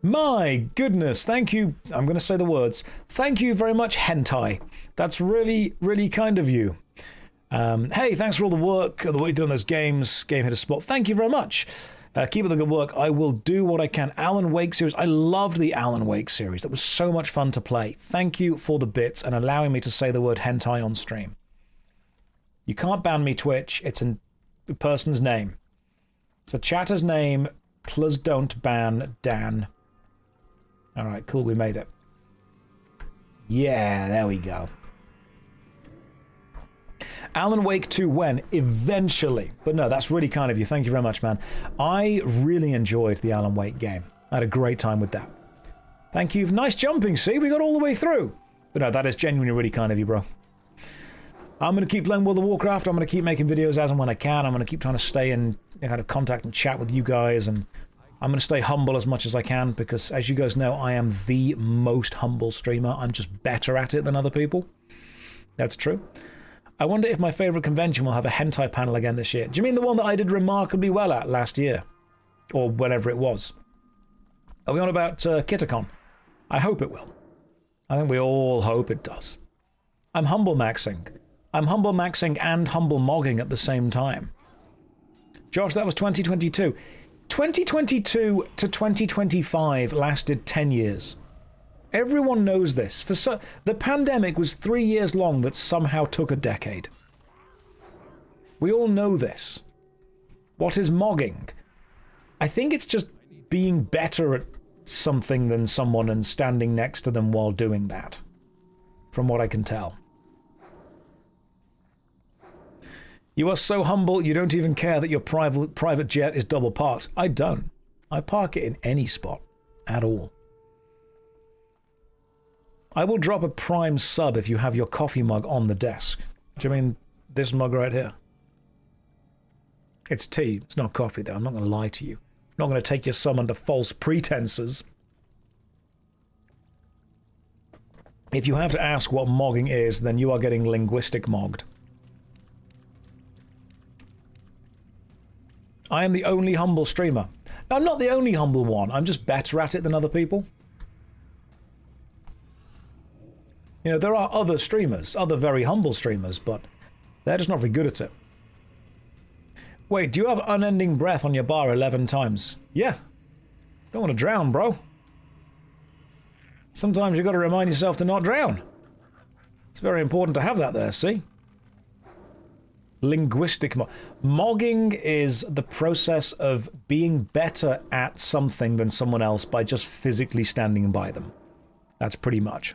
My goodness, thank you. I'm going to say the words. Thank you very much, Hentai. That's really, really kind of you. Hey, thanks for all the work you did on those games. Game hit a spot. Thank you very much. Keep up the good work. I will do what I can. Alan Wake series. I loved the Alan Wake series. That was so much fun to play. Thank you for the bits and allowing me to say the word hentai on stream. You can't ban me, Twitch. It's a person's name. It's a chatter's name. Plus don't ban Dan. Alright, cool, we made it. Yeah, there we go. Alan Wake 2 when? Eventually. But no, that's really kind of you. Thank you very much, man. I really enjoyed the Alan Wake game. I had a great time with that. Thank you. Nice jumping, see? We got all the way through. But no, that is genuinely really kind of you, bro. I'm going to keep playing World of Warcraft. I'm going to keep making videos as and when I can. I'm going to keep trying to stay in kind of contact and chat with you guys, and I'm going to stay humble as much as I can, because as you guys know, I am the most humble streamer. I'm just better at it than other people. That's true. I wonder if my favourite convention will have a hentai panel again this year. Do you mean the one that I did remarkably well at last year? Or whenever it was? Are we on about Kitacon? I hope it will. I think we all hope it does. I'm humble maxing. I'm humble maxing and humble mogging at the same time. Josh, that was 2022. 2022 to 2025 lasted 10 years. Everyone knows this. The pandemic was 3 years long that somehow took a decade. We all know this. What is mogging? I think it's just being better at something than someone and standing next to them while doing that, from what I can tell. You are so humble, you don't even care that your private jet is double parked. I don't. I park it in any spot, at all. I will drop a Prime sub if you have your coffee mug on the desk. Do you mean this mug right here? It's tea. It's not coffee, though. I'm not going to lie to you. I'm not going to take your sum under false pretenses. If you have to ask what mogging is, then you are getting linguistic mogged. I am the only humble streamer. Now, I'm not the only humble one. I'm just better at it than other people. You know, there are other streamers, other very humble streamers, but they're just not very good at it. Wait, do you have unending breath on your bar 11 times? Yeah. Don't want to drown, bro. Sometimes you've got to remind yourself to not drown. It's very important to have that there, see? Linguistic mogging is the process of being better at something than someone else by just physically standing by them. That's pretty much.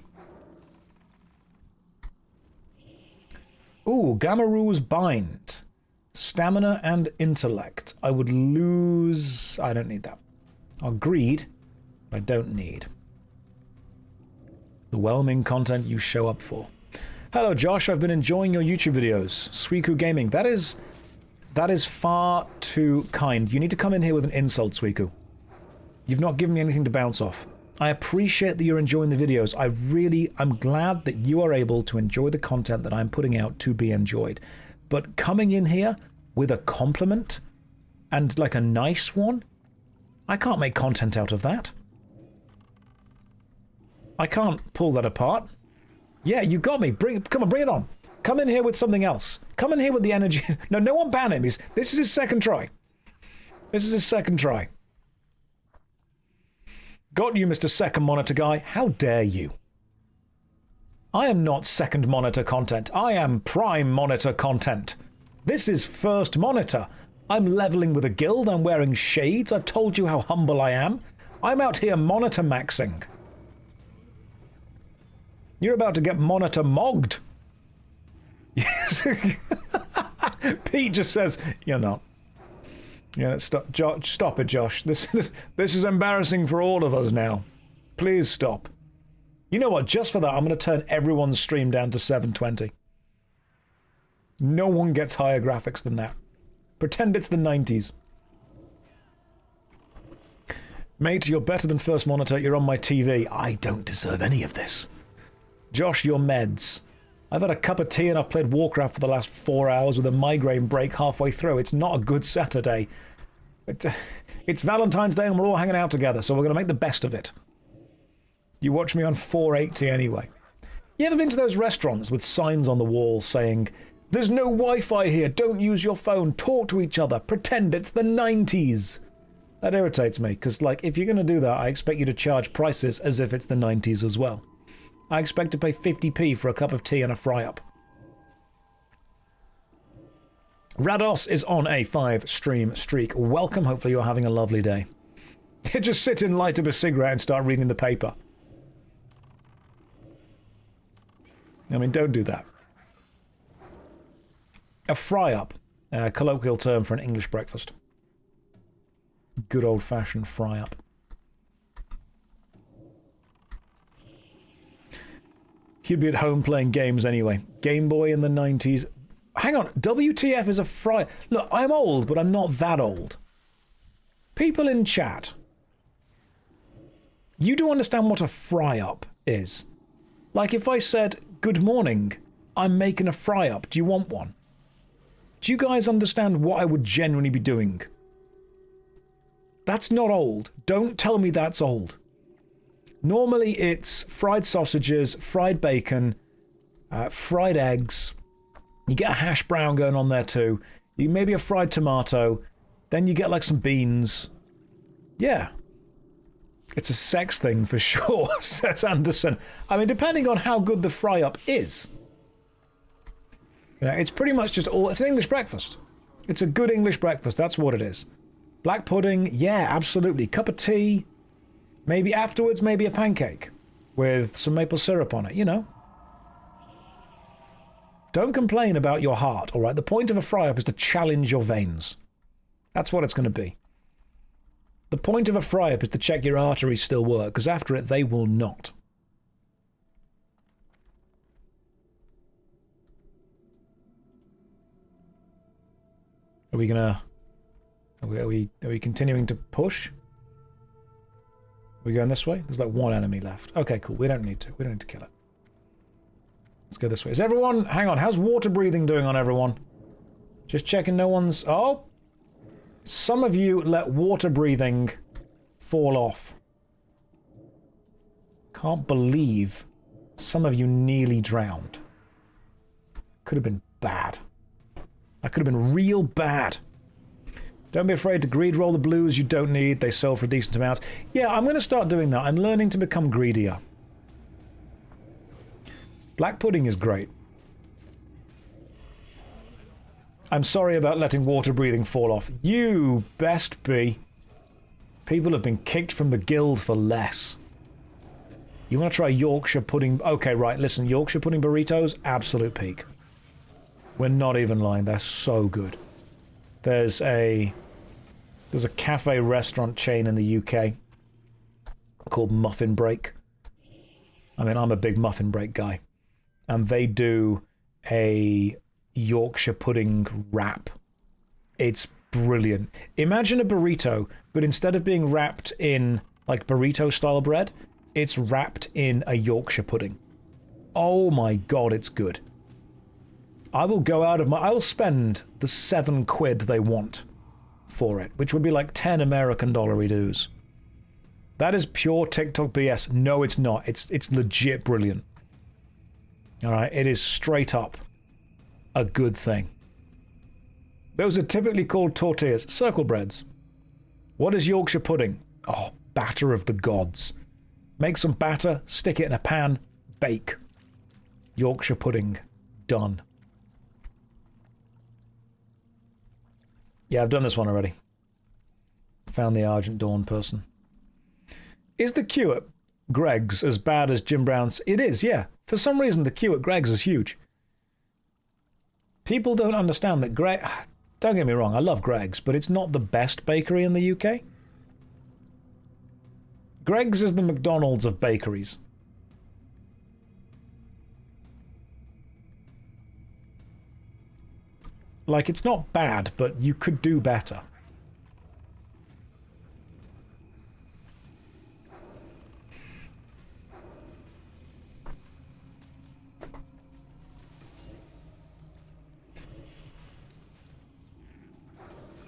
Ooh, Gamaru's Bind. Stamina and intellect. I would lose... I don't need that. I'll greed, but I don't need. The whelming content you show up for. Hello, Josh. I've been enjoying your YouTube videos. Suiku Gaming. That is far too kind. You need to come in here with an insult, Suiku. You've not given me anything to bounce off. I appreciate that you're enjoying the videos. I'm glad that you are able to enjoy the content that I'm putting out to be enjoyed. But coming in here with a compliment and like a nice one, I can't make content out of that. I can't pull that apart. Yeah, you got me. Come on, bring it on. Come in here with something else. Come in here with the energy. No one ban him. This is his second try. This is his second try. Got you, Mr. Second Monitor Guy. How dare you? I am not second monitor content. I am prime monitor content. This is first monitor. I'm leveling with a guild. I'm wearing shades. I've told you how humble I am. I'm out here monitor maxing. You're about to get monitor mogged. Yes. Pete just says, you're not. Yeah, stop it, Josh. This is embarrassing for all of us now. Please stop. You know what? Just for that, I'm going to turn everyone's stream down to 720. No one gets higher graphics than that. Pretend it's the 90s. Mate, you're better than first monitor. You're on my TV. I don't deserve any of this. Josh, your meds. I've had a cup of tea and I've played Warcraft for the last 4 hours with a migraine break halfway through. It's not a good Saturday. It's Valentine's Day and we're all hanging out together, so we're going to make the best of it. You watch me on 480 anyway. You ever been to those restaurants with signs on the wall saying, "There's no Wi-Fi here, don't use your phone, talk to each other, pretend it's the 90s"? That irritates me, because like, if you're going to do that, I expect you to charge prices as if it's the 90s as well. I expect to pay 50p for a cup of tea and a fry-up. Rados is on a 5-stream streak. Welcome, hopefully you're having a lovely day. Just sit and light up a cigarette and start reading the paper. I mean, don't do that. A fry-up, a colloquial term for an English breakfast. Good old-fashioned fry-up. He'd be at home playing games anyway. Game Boy in the 90s. Hang on, WTF is a fry... Look, I'm old, but I'm not that old. People in chat, you do understand what a fry-up is. Like if I said, "Good morning, I'm making a fry-up, do you want one?" Do you guys understand what I would genuinely be doing? That's not old. Don't tell me that's old. Normally it's fried sausages, fried bacon, fried eggs. You get a hash brown going on there too. You maybe a fried tomato. Then you get like some beans. Yeah. It's a sex thing for sure, says Anderson. I mean, depending on how good the fry-up is. You know, it's pretty much just all... It's an English breakfast. It's a good English breakfast, that's what it is. Black pudding, yeah, absolutely. Cup of tea, maybe afterwards, maybe a pancake with some maple syrup on it, you know. Don't complain about your heart, all right? The point of a fry-up is to challenge your veins. That's what it's going to be. The point of a fry-up is to check your arteries still work, because after it, they will not. Are we gonna... Are we continuing to push? Are we going this way? There's like one enemy left. Okay, cool. We don't need to. We don't need to kill it. Let's go this way. Is everyone... Hang on. How's water breathing doing on everyone? Just checking no one's... Oh! Some of you let water breathing fall off. Can't believe some of you nearly drowned. Could have been bad. That could have been real bad. Don't be afraid to greed roll the blues you don't need. They sell for a decent amount. Yeah, I'm going to start doing that. I'm learning to become greedier. Black pudding is great. I'm sorry about letting water breathing fall off. You best be. People have been kicked from the guild for less. You want to try Yorkshire pudding? Okay, right, listen. Yorkshire pudding burritos, absolute peak. We're not even lying. They're so good. There's a cafe restaurant chain in the UK called Muffin Break. I mean, I'm a big Muffin Break guy. And they do a Yorkshire pudding wrap. It's brilliant. Imagine a burrito, but instead of being wrapped in like burrito style bread, it's wrapped in a Yorkshire pudding. Oh my god, it's good. I will go out of my... I will spend the £7 they want for it, which would be like 10 American dollar dues. That is pure TikTok BS. No, it's not. It's legit brilliant. Alright, it is straight up a good thing. Those are typically called tortillas. Circle breads. What is Yorkshire pudding? Oh, batter of the gods. Make some batter, stick it in a pan, bake. Yorkshire pudding. Done. Yeah, I've done this one already. Found the Argent Dawn person. Is the queue at Greg's as bad as Jim Brown's? It is, yeah. For some reason, the queue at Greg's is huge. People don't understand that Greg... Don't get me wrong, I love Greg's, but it's not the best bakery in the UK. Greg's is the McDonald's of bakeries. Like, it's not bad, but you could do better.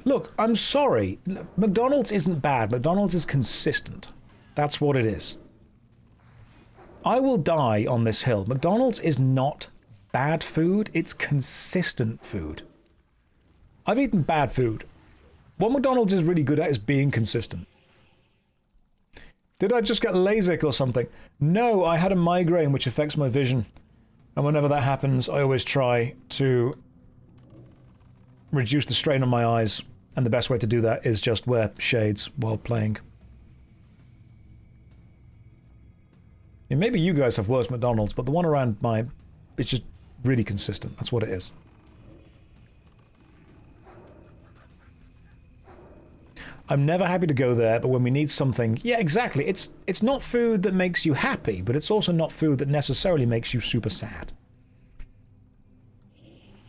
Look, I'm sorry. McDonald's isn't bad. McDonald's is consistent. That's what it is. I will die on this hill. McDonald's is not bad food. It's consistent food. I've eaten bad food. What McDonald's is really good at is being consistent. Did I just get LASIK or something? No, I had a migraine which affects my vision. And whenever that happens, I always try to reduce the strain on my eyes. And the best way to do that is just wear shades while playing. And maybe you guys have worse McDonald's, but the one around my... It's just really consistent. That's what it is. I'm never happy to go there, but when we need something... Yeah, exactly. It's not food that makes you happy, but it's also not food that necessarily makes you super sad.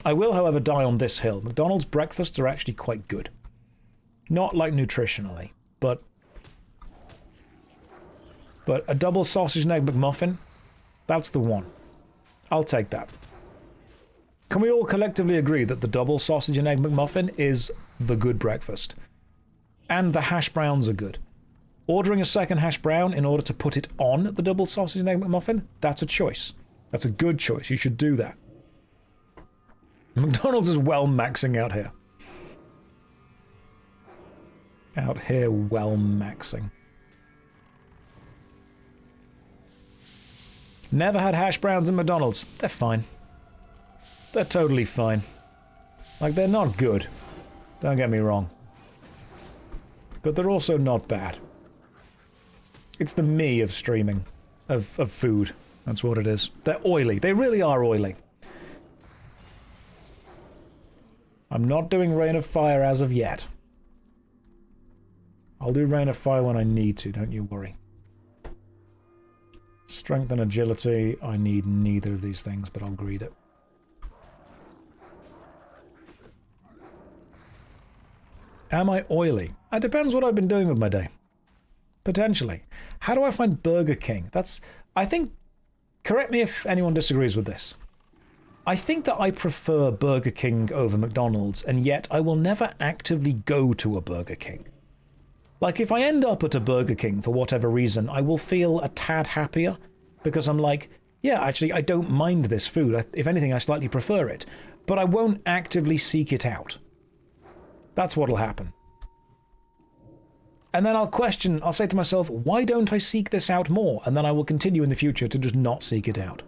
I will, however, die on this hill. McDonald's breakfasts are actually quite good. Not like nutritionally, but a double sausage and egg McMuffin, that's the one. I'll take that. Can we all collectively agree that the double sausage and egg McMuffin is the good breakfast? And the hash browns are good. Ordering a second hash brown in order to put it on the double sausage and egg McMuffin, that's a choice. That's a good choice. You should do that. McDonald's is well maxing out here. Out here well maxing. Never had hash browns at McDonald's. They're fine. They're totally fine. Like, they're not good. Don't get me wrong. But they're also not bad. It's the me of streaming. Of food. That's what it is. They're oily. They really are oily. I'm not doing Rain of Fire as of yet. I'll do Rain of Fire when I need to, don't you worry. Strength and agility, I need neither of these things, but I'll greed it. Am I oily? It depends what I've been doing with my day. Potentially. How do I find Burger King? That's... I think... Correct me if anyone disagrees with this. I think that I prefer Burger King over McDonald's, and yet I will never actively go to a Burger King. Like, if I end up at a Burger King for whatever reason, I will feel a tad happier, because I'm like, yeah, actually, I don't mind this food. If anything, I slightly prefer it. But I won't actively seek it out. That's what'll happen. And then I'll say to myself, why don't I seek this out more? And then I will continue in the future to just not seek it out.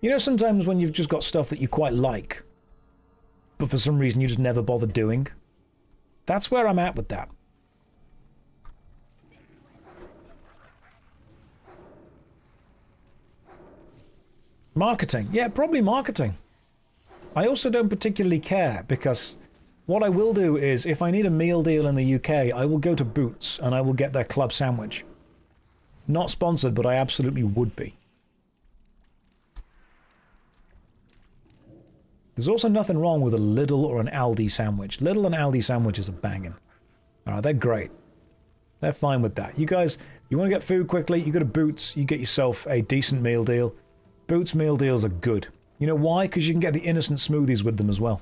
You know, sometimes when you've just got stuff that you quite like, but for some reason you just never bother doing? That's where I'm at with that. Marketing. Yeah, probably marketing. I also don't particularly care, because what I will do is, if I need a meal deal in the UK, I will go to Boots and I will get their club sandwich. Not sponsored, but I absolutely would be. There's also nothing wrong with a Lidl or an Aldi sandwich. Lidl and Aldi sandwiches are banging. Alright, they're great. They're fine with that. You guys, you want to get food quickly, you go to Boots, you get yourself a decent meal deal. Boots meal deals are good. You know why? Because you can get the innocent smoothies with them as well.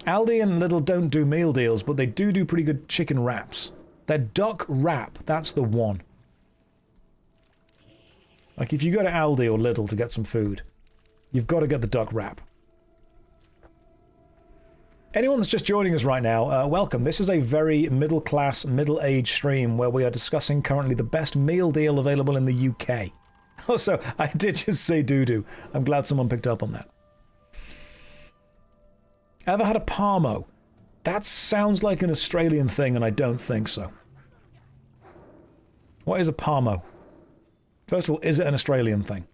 Aldi and Lidl don't do meal deals, but they do pretty good chicken wraps. Their duck wrap, that's the one. Like, if you go to Aldi or Lidl to get some food, you've got to get the duck wrap. Anyone that's just joining us right now, welcome. This is a very middle-class, middle-aged stream where we are discussing currently the best meal deal available in the UK. Also, I did just say doo-doo. I'm glad someone picked up on that. Ever had a Parmo? That sounds like an Australian thing, and I don't think so. What is a Parmo? First of all, is it an Australian thing?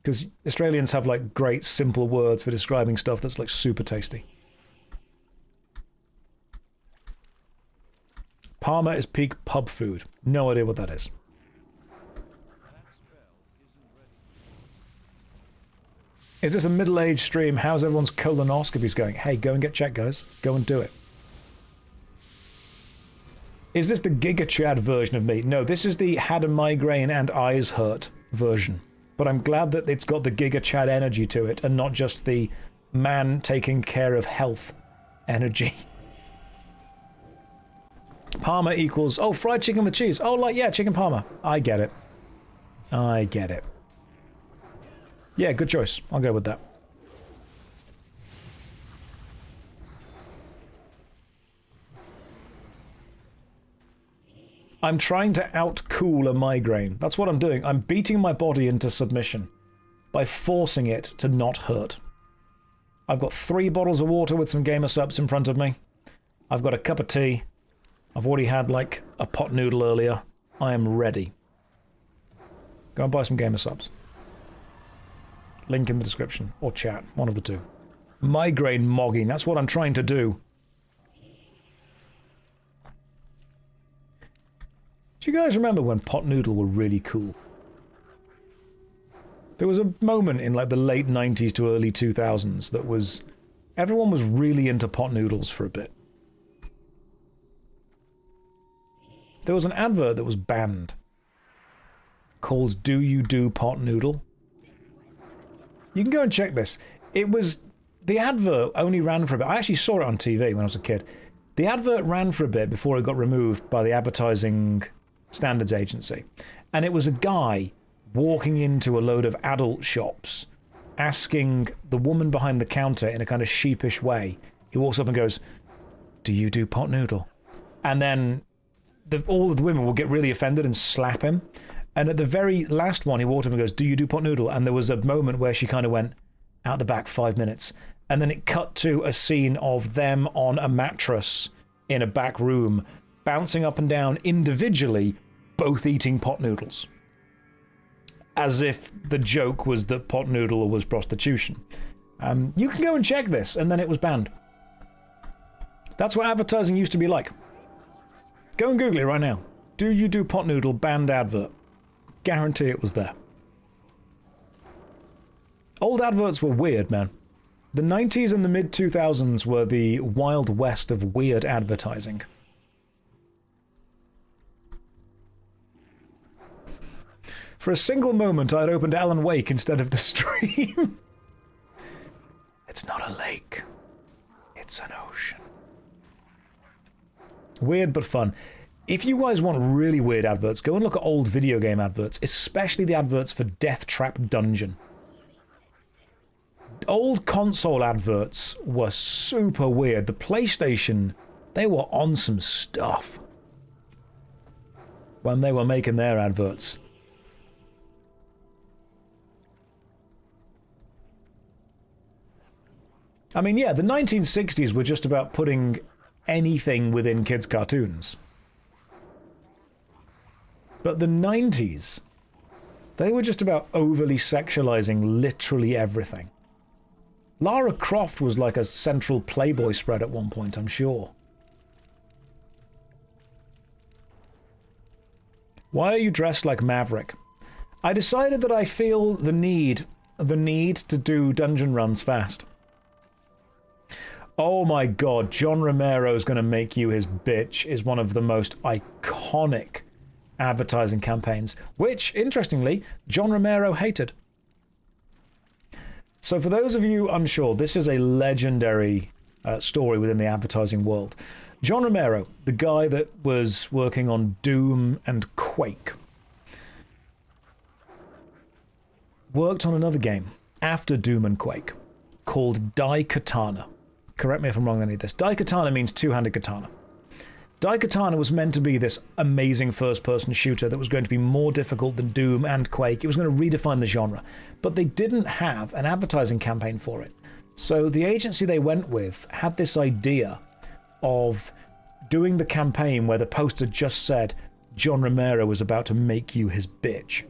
Because Australians have, like, great, simple words for describing stuff that's, like, super tasty. Parma is peak pub food. No idea what that is. Is this a middle-aged stream? How's everyone's colonoscopies going? Hey, go and get checked, guys. Go and do it. Is this the Giga Chad version of me? No, this is the had a migraine and eyes hurt version. But I'm glad that it's got the Giga Chad energy to it and not just the man taking care of health energy. Parma equals, oh, fried chicken with cheese. Oh, like, yeah, chicken parma. I get it. I get it. Yeah, good choice. I'll go with that. I'm trying to out-cool a migraine. That's what I'm doing. I'm beating my body into submission by forcing it to not hurt. I've got 3 bottles of water with some gamer subs in front of me. I've got a cup of tea. I've already had, like, a pot noodle earlier. I am ready. Go and buy some gamer subs. Link in the description. Or chat. One of the two. Migraine mogging. That's what I'm trying to do. Do you guys remember when pot noodle were really cool? There was a moment in, like, the late 90s to early 2000s that was... Everyone was really into pot noodles for a bit. There was an advert that was banned called Do You Do Pot Noodle? You can go and check this. It was... The advert only ran for a bit. I actually saw it on TV when I was a kid. The advert ran for a bit before it got removed by the Advertising Standards Agency. And it was a guy walking into a load of adult shops asking the woman behind the counter in a kind of sheepish way. He walks up and goes, "Do you do pot noodle?" And then all of the women will get really offended and slap him. And at the very last one, he walked up and goes, "Do you do pot noodle?" And there was a moment where she kind of went, "Out the back, 5 minutes." And then it cut to a scene of them on a mattress in a back room, bouncing up and down individually, both eating pot noodles. As if the joke was that pot noodle was prostitution. You can go and check this, and then it was banned. That's what advertising used to be like. Go and Google it right now. Do you do pot noodle banned advert? Guarantee it was there. Old adverts were weird, man. The 90s and the mid-2000s were the wild west of weird advertising. For a single moment, I had opened Alan Wake instead of the stream. It's not a lake. It's an ocean. Weird but fun. If you guys want really weird adverts, go and look at old video game adverts, especially the adverts for Death Trap Dungeon. Old console adverts were super weird. The PlayStation, they were on some stuff when they were making their adverts. I mean, yeah, the 1960s were just about putting anything within kids' cartoons. But the 90s, they were just about overly sexualizing literally everything. Lara Croft was like a central Playboy spread at one point, I'm sure. Why are you dressed like Maverick? I decided that I feel the need to do dungeon runs fast. Oh my god, John Romero's Gonna Make You His Bitch is one of the most iconic advertising campaigns, which, interestingly, John Romero hated. So for those of you unsure, this is a legendary story within the advertising world. John Romero, the guy that was working on Doom and Quake, worked on another game after Doom and Quake called Daikatana. Correct me if I'm wrong on any of this. Daikatana means two-handed katana. Daikatana was meant to be this amazing first-person shooter that was going to be more difficult than Doom and Quake. It was going to redefine the genre. But they didn't have an advertising campaign for it. So the agency they went with had this idea of doing the campaign where the poster just said, "John Romero was about to make you his bitch."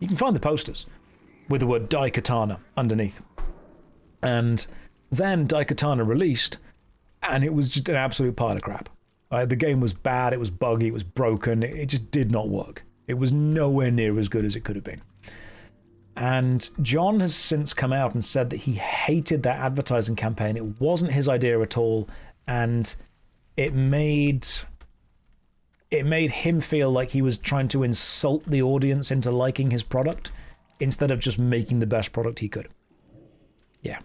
You can find the posters with the word Daikatana underneath. And then Daikatana released, and it was just an absolute pile of crap. The game was bad, it was buggy, it was broken, it just did not work. It was nowhere near as good as it could have been. And John has since come out and said that he hated that advertising campaign. It wasn't his idea at all, and it made him feel like he was trying to insult the audience into liking his product instead of just making the best product he could. Yeah.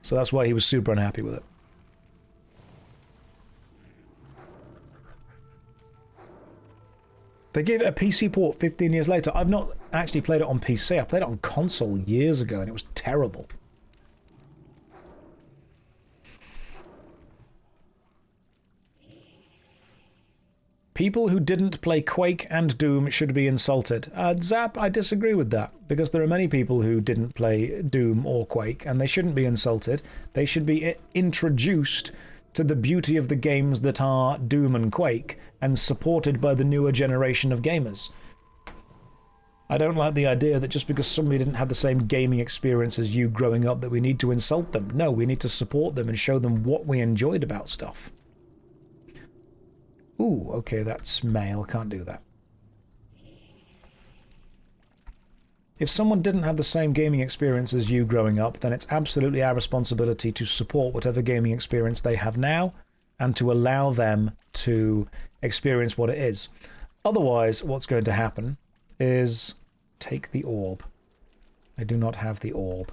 So that's why he was super unhappy with it. They gave it a PC port 15 years later. I've not actually played it on PC. I played it on console years ago, and it was terrible. People who didn't play Quake and Doom should be insulted. Zap, I disagree with that, because there are many people who didn't play Doom or Quake, and they shouldn't be insulted. They should be introduced to the beauty of the games that are Doom and Quake, and supported by the newer generation of gamers. I don't like the idea that just because somebody didn't have the same gaming experience as you growing up that we need to insult them. No, we need to support them and show them what we enjoyed about stuff. Ooh, okay, that's male, can't do that. If someone didn't have the same gaming experience as you growing up, then it's absolutely our responsibility to support whatever gaming experience they have now and to allow them to experience what it is. Otherwise, what's going to happen is take the orb. I do not have the orb.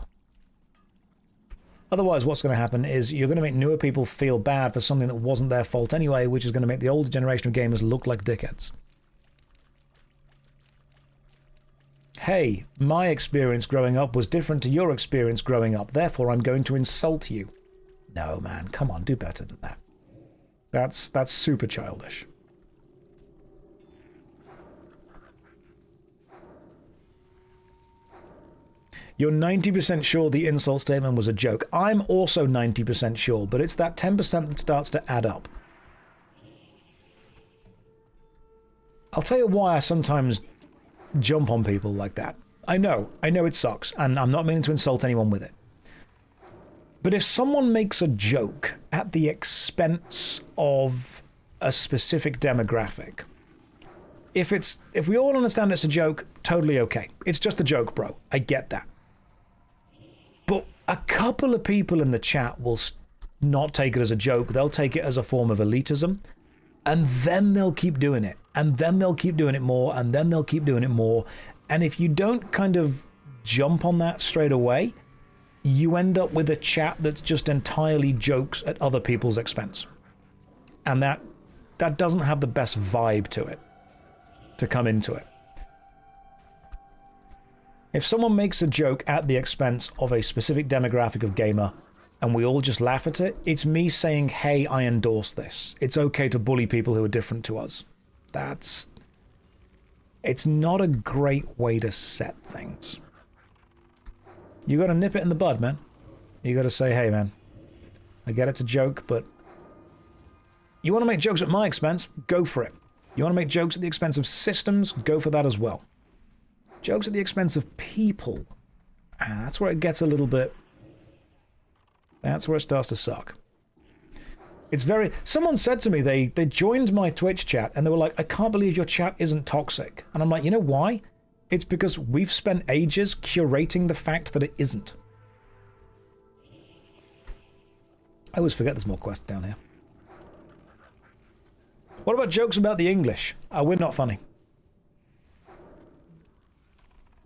Otherwise, what's going to happen is you're going to make newer people feel bad for something that wasn't their fault anyway, which is going to make the older generation of gamers look like dickheads. hey, my experience growing up was different to your experience growing up, therefore I'm going to insult you. No, man, come on, do better than that. That's super childish. You're 90% sure the insult statement was a joke. I'm also 90% sure, but it's that 10% that starts to add up. I'll tell you why I sometimes jump on people like that. I know it sucks, and I'm not meaning to insult anyone with it. But if someone makes a joke at the expense of a specific demographic, if we all understand it's a joke, totally okay. It's just a joke, bro. I get that. But a couple of people in the chat will not take it as a joke. They'll take it as a form of elitism, and then they'll keep doing it. And then they'll keep doing it more, and then they'll keep doing it more. And if you don't kind of jump on that straight away, you end up with a chat that's just entirely jokes at other people's expense. And that doesn't have the best vibe to it, to come into it. If someone makes a joke at the expense of a specific demographic of gamer, and we all just laugh at it, it's me saying, hey, I endorse this. It's okay to bully people who are different to us. It's not a great way to set things. You gotta nip it in the bud, man. You gotta say, hey, man, I get it's a joke, but you want to make jokes at my expense? Go for it. You want to make jokes at the expense of systems? Go for that as well. Jokes at the expense of people. That's where it gets a little bit... That's where it starts to suck. It's very... Someone said to me, they joined my Twitch chat, and they were like, I can't believe your chat isn't toxic. And I'm like, you know why? It's because we've spent ages curating the fact that it isn't. I always forget there's more quests down here. What about jokes about the English? We're not funny.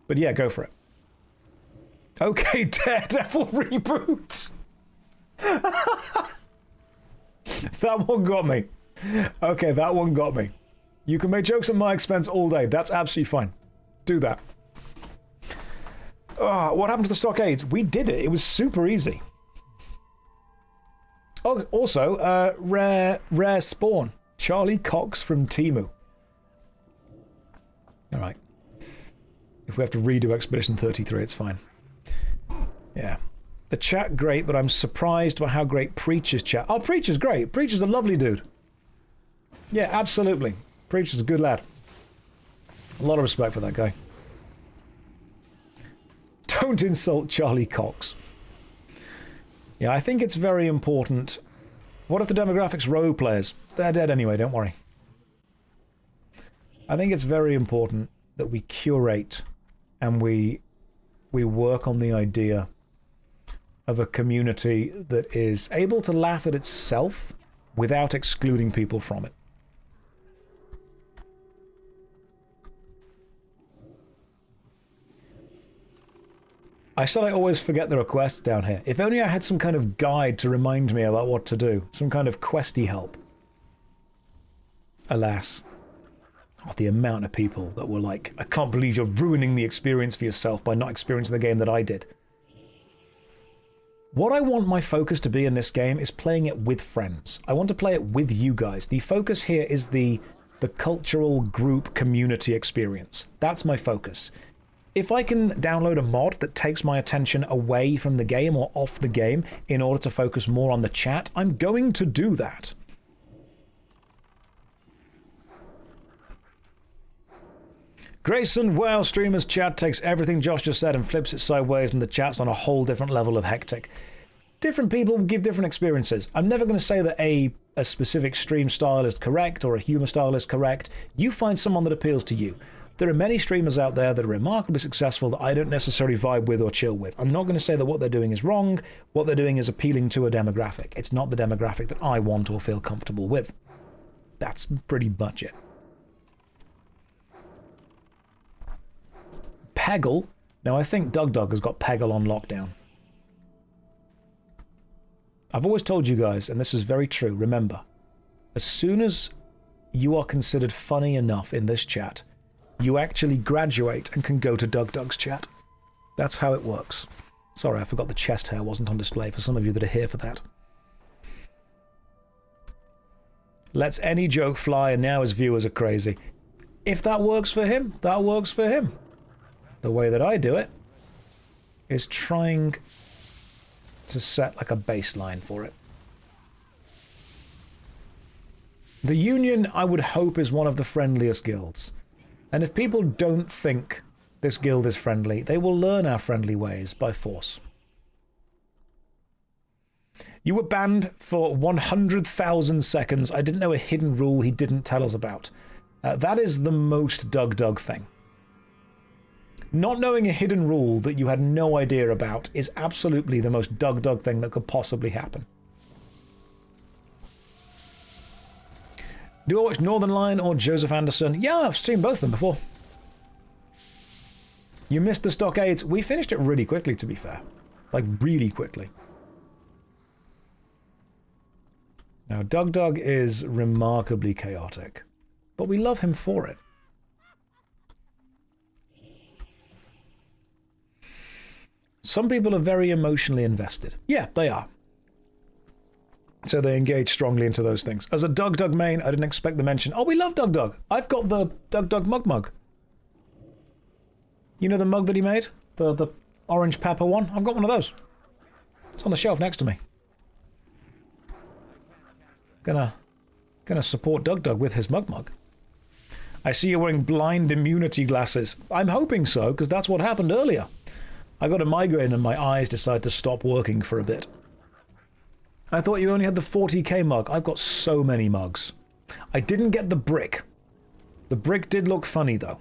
But yeah, go for it. Okay, Daredevil reboot. That one got me. Okay, that one got me. You can make jokes at my expense all day. That's absolutely fine. Do that. What happened to the Stockades? We did it. It was super easy. Oh, also, rare spawn. Charlie Cox from Temu. Alright. If we have to redo Expedition 33, it's fine. Yeah. The chat, great, but I'm surprised by how great Preacher's chat... Oh, Preacher's great. Preacher's a lovely dude. Yeah, absolutely. Preacher's a good lad. A lot of respect for that guy. Don't insult Charlie Cox. Yeah, I think it's very important. What if the demographics rogue players? They're dead anyway, don't worry. I think it's very important that we curate and we work on the idea of a community that is able to laugh at itself without excluding people from it. I said I always forget the requests down here. If only I had some kind of guide to remind me about what to do. Some kind of questy help. Alas. Oh, the amount of people that were like, I can't believe you're ruining the experience for yourself by not experiencing the game that I did. What I want my focus to be in this game is playing it with friends. I want to play it with you guys. The focus here is the cultural group community experience. That's my focus. If I can download a mod that takes my attention away from the game or off the game in order to focus more on the chat, I'm going to do that. Grayson, wow, streamers chat takes everything Josh just said and flips it sideways, and the chat's on a whole different level of hectic. Different people give different experiences. I'm never going to say that a specific stream style is correct or a humor style is correct. You find someone that appeals to you. There are many streamers out there that are remarkably successful that I don't necessarily vibe with or chill with. I'm not going to say that what they're doing is wrong. What they're doing is appealing to a demographic. It's not the demographic that I want or feel comfortable with. That's pretty much it. Peggle? No, I think Dug has got Peggle on lockdown. I've always told you guys, and this is very true, remember, as soon as you are considered funny enough in this chat, you actually graduate and can go to DugDug's chat. That's how it works. Sorry, I forgot the chest hair wasn't on display for some of you that are here for that. Lets any joke fly, and now his viewers are crazy. If that works for him, that works for him. The way that I do it is trying to set like a baseline for it. The Union, I would hope, is one of the friendliest guilds. And if people don't think this guild is friendly, they will learn our friendly ways by force. You were banned for 100,000 seconds. I didn't know a hidden rule he didn't tell us about. That is the most DugDug thing. Not knowing a hidden rule that you had no idea about is absolutely the most DugDug thing that could possibly happen. Do I watch Northern Lion or Joseph Anderson? Yeah, I've seen both of them before. You missed the Stockades. We finished it really quickly, to be fair. Like, really quickly. Now, DugDug is remarkably chaotic, but we love him for it. Some people are very emotionally invested. Yeah, they are. So they engage strongly into those things. As a DugDug main, I didn't expect the mention. Oh, we love DugDug. I've got the DugDug mug. You know the mug that he made? The orange pepper one? I've got one of those. It's on the shelf next to me. Gonna support DugDug with his mug. I see you're wearing blind immunity glasses. I'm hoping so, because that's what happened earlier. I got a migraine and my eyes decided to stop working for a bit. I thought you only had the 40k mug. I've got so many mugs. I didn't get the brick. The brick did look funny, though.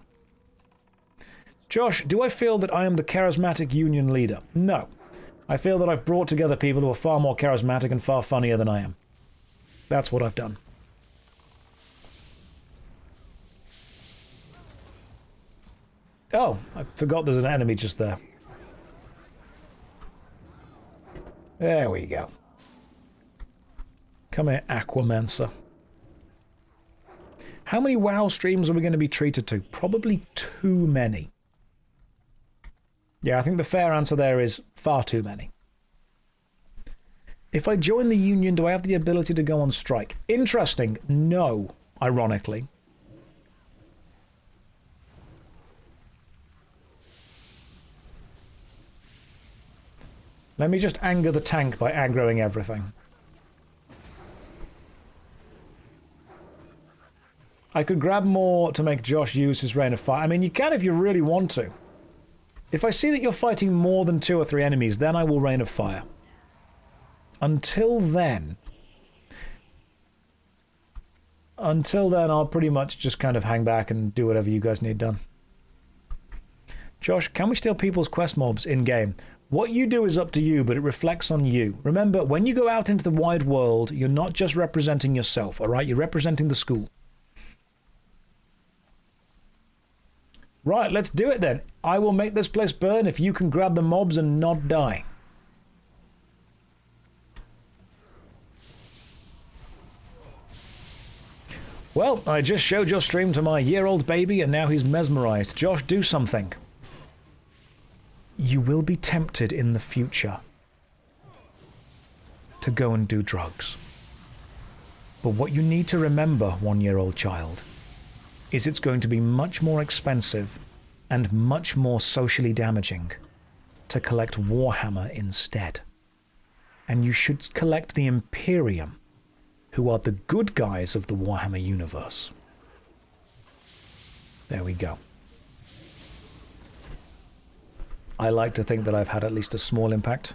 Josh, do I feel that I am the charismatic union leader? No. I feel that I've brought together people who are far more charismatic and far funnier than I am. That's what I've done. Oh, I forgot there's an enemy just there. There we go. Come here, Aquamancer. How many WoW streams are we going to be treated to? Probably too many. Yeah, I think the fair answer there is far too many. If I join the Union, do I have the ability to go on strike? Interesting. No, ironically. Let me just anger the tank by aggroing everything. I could grab more to make Josh use his Rain of Fire. I mean, you can if you really want to. If I see that you're fighting more than 2 or 3 enemies, then I will Rain of Fire. Until then, I'll pretty much just kind of hang back and do whatever you guys need done. Josh, can we steal people's quest mobs in-game? What you do is up to you, but it reflects on you. Remember, when you go out into the wide world, you're not just representing yourself, all right? You're representing the school. Right, let's do it then. I will make this place burn if you can grab the mobs and not die. Well, I just showed your stream to my year-old baby and now he's mesmerized. Josh, do something. You will be tempted in the future to go and do drugs. But what you need to remember, 1-year-old child, is it's going to be much more expensive and much more socially damaging to collect Warhammer instead. And you should collect the Imperium, who are the good guys of the Warhammer universe. There we go. I like to think that I've had at least a small impact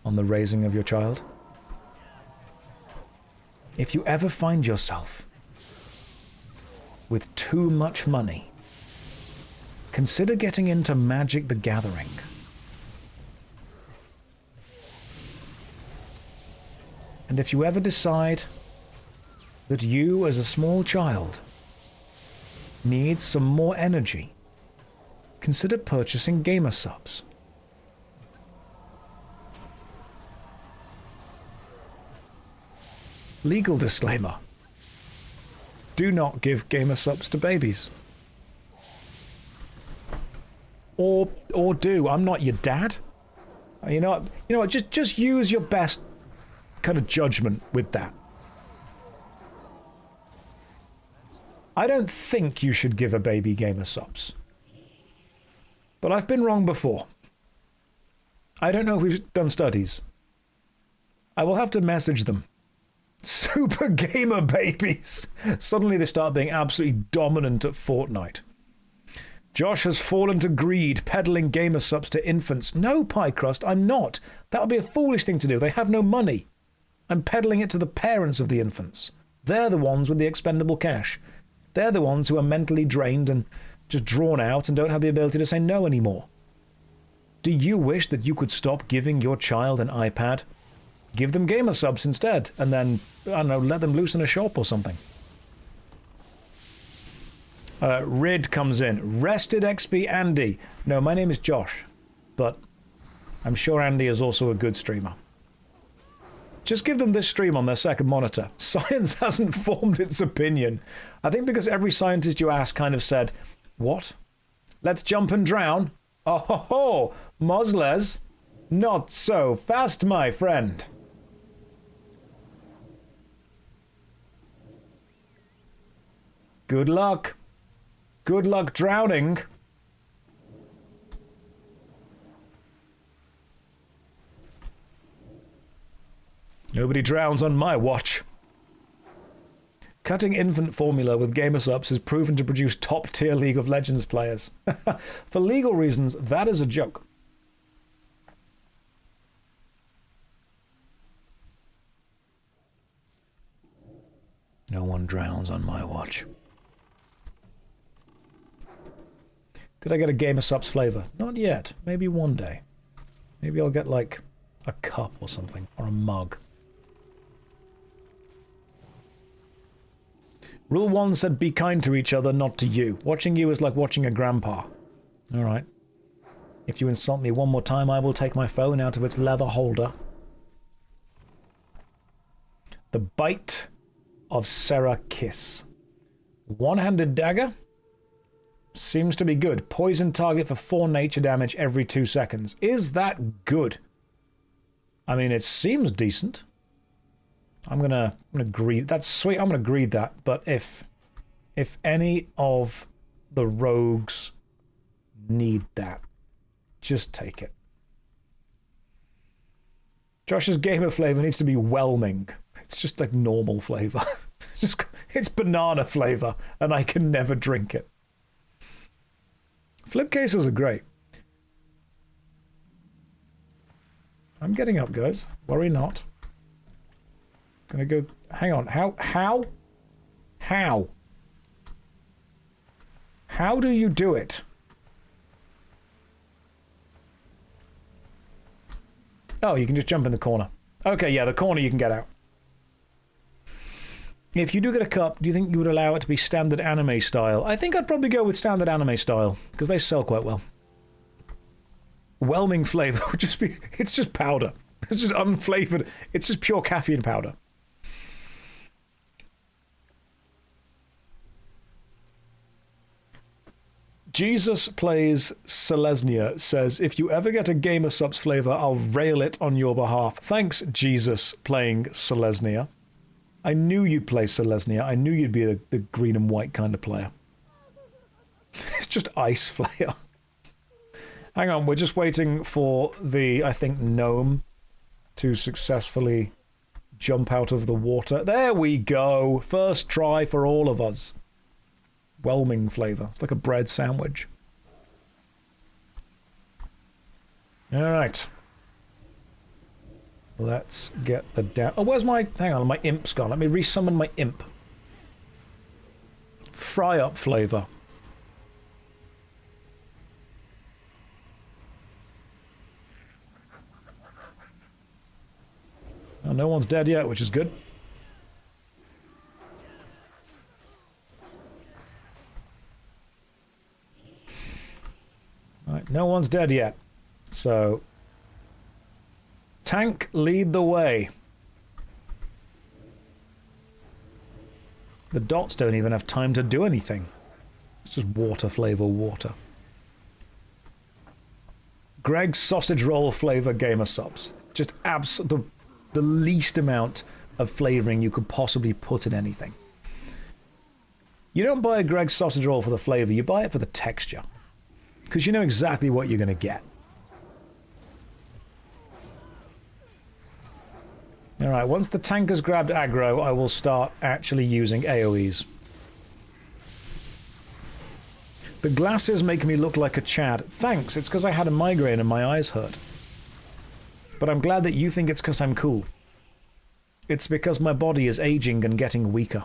on the raising of your child. If you ever find yourself with too much money, consider getting into Magic the Gathering. And if you ever decide that you, as a small child, need some more energy, consider purchasing gamer subs. Legal disclaimer. Do not give gamer subs to babies. Or do. I'm not your dad. You know what? Just use your best kind of judgment with that. I don't think you should give a baby gamer subs. But I've been wrong before. I don't know if we've done studies. I will have to message them. Super gamer babies. Suddenly they start being absolutely dominant at Fortnite. Josh has fallen to greed, peddling gamer subs to infants. No, Piecrust, I'm not. That would be a foolish thing to do. They have no money. I'm peddling it to the parents of the infants. They're the ones with the expendable cash. They're the ones who are mentally drained and just drawn out and don't have the ability to say no anymore. Do you wish that you could stop giving your child an iPad? Give them gamer subs instead, and then, I don't know, let them loose in a shop or something. Rid comes in. Rested XP Andy. No, my name is Josh, but I'm sure Andy is also a good streamer. Just give them this stream on their second monitor. Science hasn't formed its opinion. I think because every scientist you ask kind of said, what? Let's jump and drown? Oh ho ho! Mosles? Not so fast, my friend. Good luck. Good luck drowning. Nobody drowns on my watch. Cutting infant formula with gamer subs has proven to produce top-tier League of Legends players. For legal reasons, that is a joke. No one drowns on my watch. Did I get a gamer subs flavor? Not yet. Maybe one day. Maybe I'll get like a cup or something, or a mug. Rule 1 said be kind to each other, not to you. Watching you is like watching a grandpa. Alright. If you insult me one more time, I will take my phone out of its leather holder. The Bite of Sarah Kiss. One-handed dagger? Seems to be good. Poison target for 4 nature damage every 2 seconds. Is that good? I mean, it seems decent. I'm gonna greed. That's sweet. I'm gonna greed that. But if any of the rogues need that, just take it. Josh's gamer flavor needs to be whelming. It's just like normal flavor. It's banana flavor, and I can never drink it. Flip cases are great. I'm getting up, guys. Worry not. Gonna go... Hang on. How? How do you do it? Oh, you can just jump in the corner. Okay, yeah, the corner you can get out. If you do get a cup, do you think you would allow it to be standard anime style? I think I'd probably go with standard anime style, because they sell quite well. Whelming flavor would just be... It's just powder. It's just unflavored. It's just pure caffeine powder. JoshStrifePlays Selesnia says, if you ever get a gamer subs flavor, I'll rail it on your behalf. Thanks, Jesus playing Selesnia. I knew you'd play Selesnia. I knew you'd be the green and white kind of player. It's just ice flair. Hang on, we're just waiting for the, I think, gnome to successfully jump out of the water. There we go. First try for all of us. Whelming flavor. It's like a bread sandwich. Alright. Let's get the down. Oh, where's my... Hang on, my imp's gone. Let me resummon my imp. Fry up flavor. Oh, no one's dead yet, which is good. Right, no one's dead yet. So, tank, lead the way. The dots don't even have time to do anything. It's just water flavor water. Greg's sausage roll flavor gamer subs. Just the least amount of flavoring you could possibly put in anything. You don't buy a Greg's sausage roll for the flavor, you buy it for the texture. Because you know exactly what you're going to get. Alright, once the tank has grabbed aggro, I will start actually using AoEs. The glasses make me look like a Chad. Thanks, it's because I had a migraine and my eyes hurt. But I'm glad that you think it's because I'm cool. It's because my body is aging and getting weaker.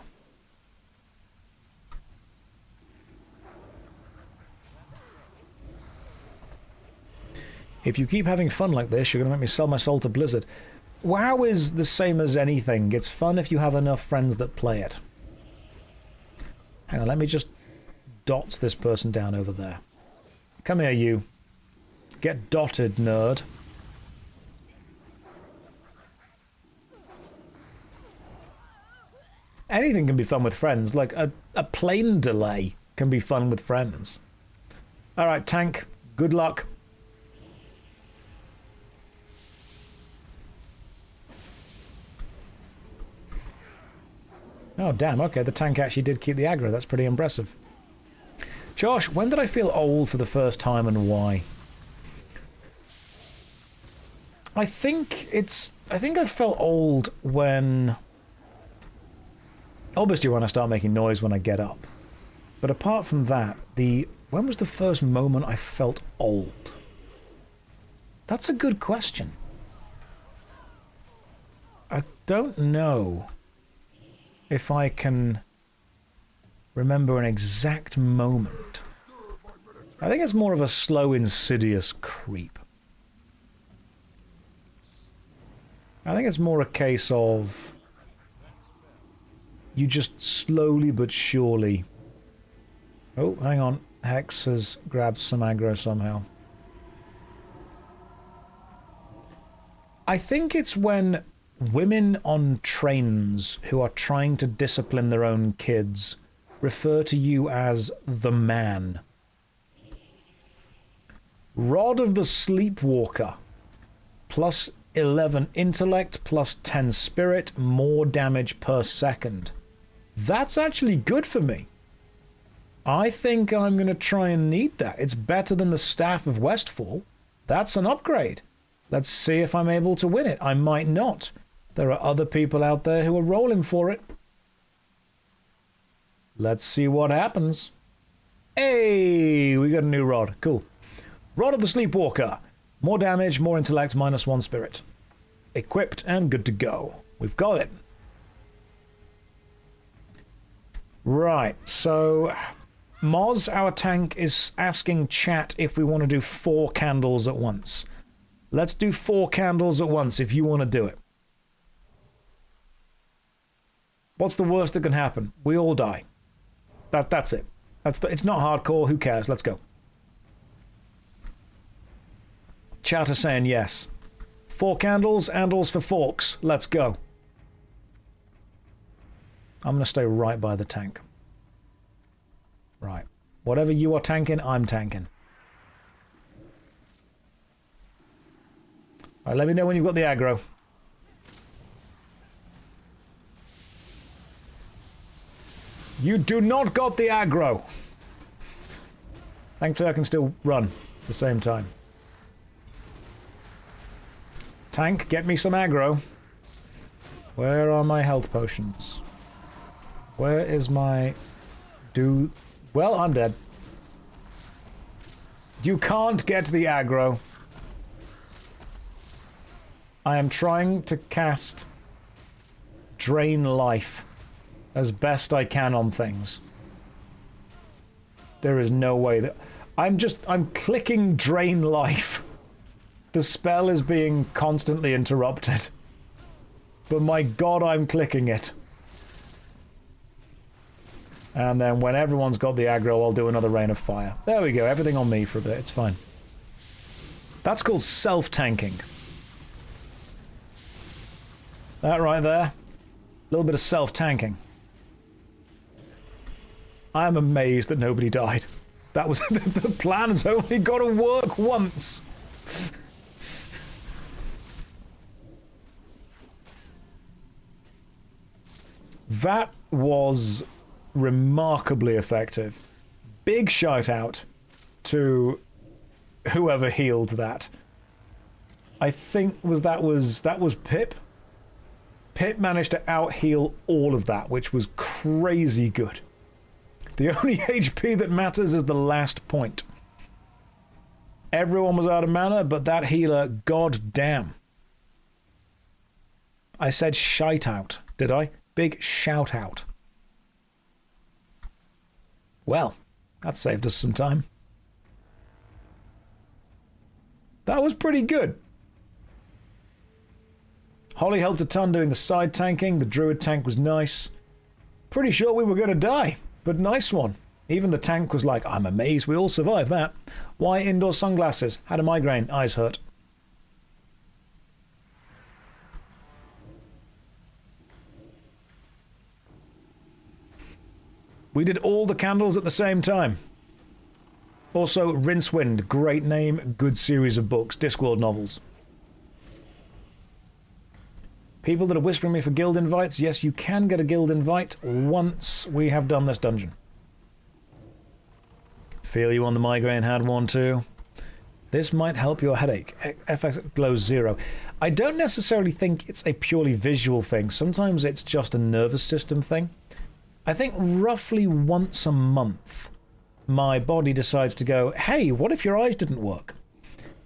If you keep having fun like this, you're going to make me sell my soul to Blizzard. WoW is the same as anything. It's fun if you have enough friends that play it. Hang on, let me just dots this person down over there. Come here, you. Get dotted, nerd. Anything can be fun with friends. Like, a plane delay can be fun with friends. Alright, tank. Good luck. Oh, damn, okay, the tank actually did keep the aggro. That's pretty impressive. Josh, when did I feel old for the first time and why? I think I felt old when... Obviously when I start making noise when I get up. But apart from that, when was the first moment I felt old? That's a good question. I don't know if I can remember an exact moment. I think it's more of a slow, insidious creep. I think it's more a case of you just slowly but surely... Oh, hang on. Hex has grabbed some aggro somehow. I think it's when women on trains who are trying to discipline their own kids refer to you as the man. Rod of the Sleepwalker. Plus 11 intellect, plus 10 spirit, more damage per second. That's actually good for me. I think I'm going to try and need that. It's better than the Staff of Westfall. That's an upgrade. Let's see if I'm able to win it. I might not. There are other people out there who are rolling for it. Let's see what happens. Hey, we got a new rod. Cool. Rod of the Sleepwalker. More damage, more intellect, minus 1 spirit. Equipped and good to go. We've got it. Right, so Moz, our tank, is asking chat if we want to do 4 candles at once. Let's do 4 candles at once if you want to do it. What's the worst that can happen? We all die. That's it. It's not hardcore. Who cares? Let's go. Chat is saying yes. 4 candles, handles for forks. Let's go. I'm going to stay right by the tank. Right. Whatever you are tanking, I'm tanking. Alright, let me know when you've got the aggro. You do not got the aggro. Thankfully I can still run at the same time. Tank, get me some aggro. Where are my health potions? Where is my... Well, I'm dead. You can't get the aggro. I am trying to cast Drain Life as best I can on things. There is no way that... I'm clicking Drain Life. The spell is being constantly interrupted. But my god, I'm clicking it. And then when everyone's got the aggro, I'll do another Rain of Fire. There we go, everything on me for a bit, it's fine. That's called self-tanking. That right there, a little bit of self-tanking. I am amazed that nobody died. That was the plan has only got to work once. That was remarkably effective. Big shout out to whoever healed that. I think that was Pip. Pip managed to out-heal all of that, which was crazy good. The only HP that matters is the last point. Everyone was out of mana, but that healer, god damn. I said shite out, did I? Big shout out. Well, that saved us some time. That was pretty good. Holly helped a ton doing the side tanking. The druid tank was nice. Pretty sure we were going to die, but nice one. Even the tank was like, I'm amazed we all survived that. Why indoor sunglasses? Had a migraine. Eyes hurt. We did all the candles at the same time. Also, Rincewind. Great name. Good series of books. Discworld novels. People that are whispering me for guild invites. Yes, you can get a guild invite once we have done this dungeon. Feel you on the migraine, had one too. This might help your headache. FX glows 0. I don't necessarily think it's a purely visual thing. Sometimes it's just a nervous system thing. I think roughly once a month, my body decides to go, hey, what if your eyes didn't work?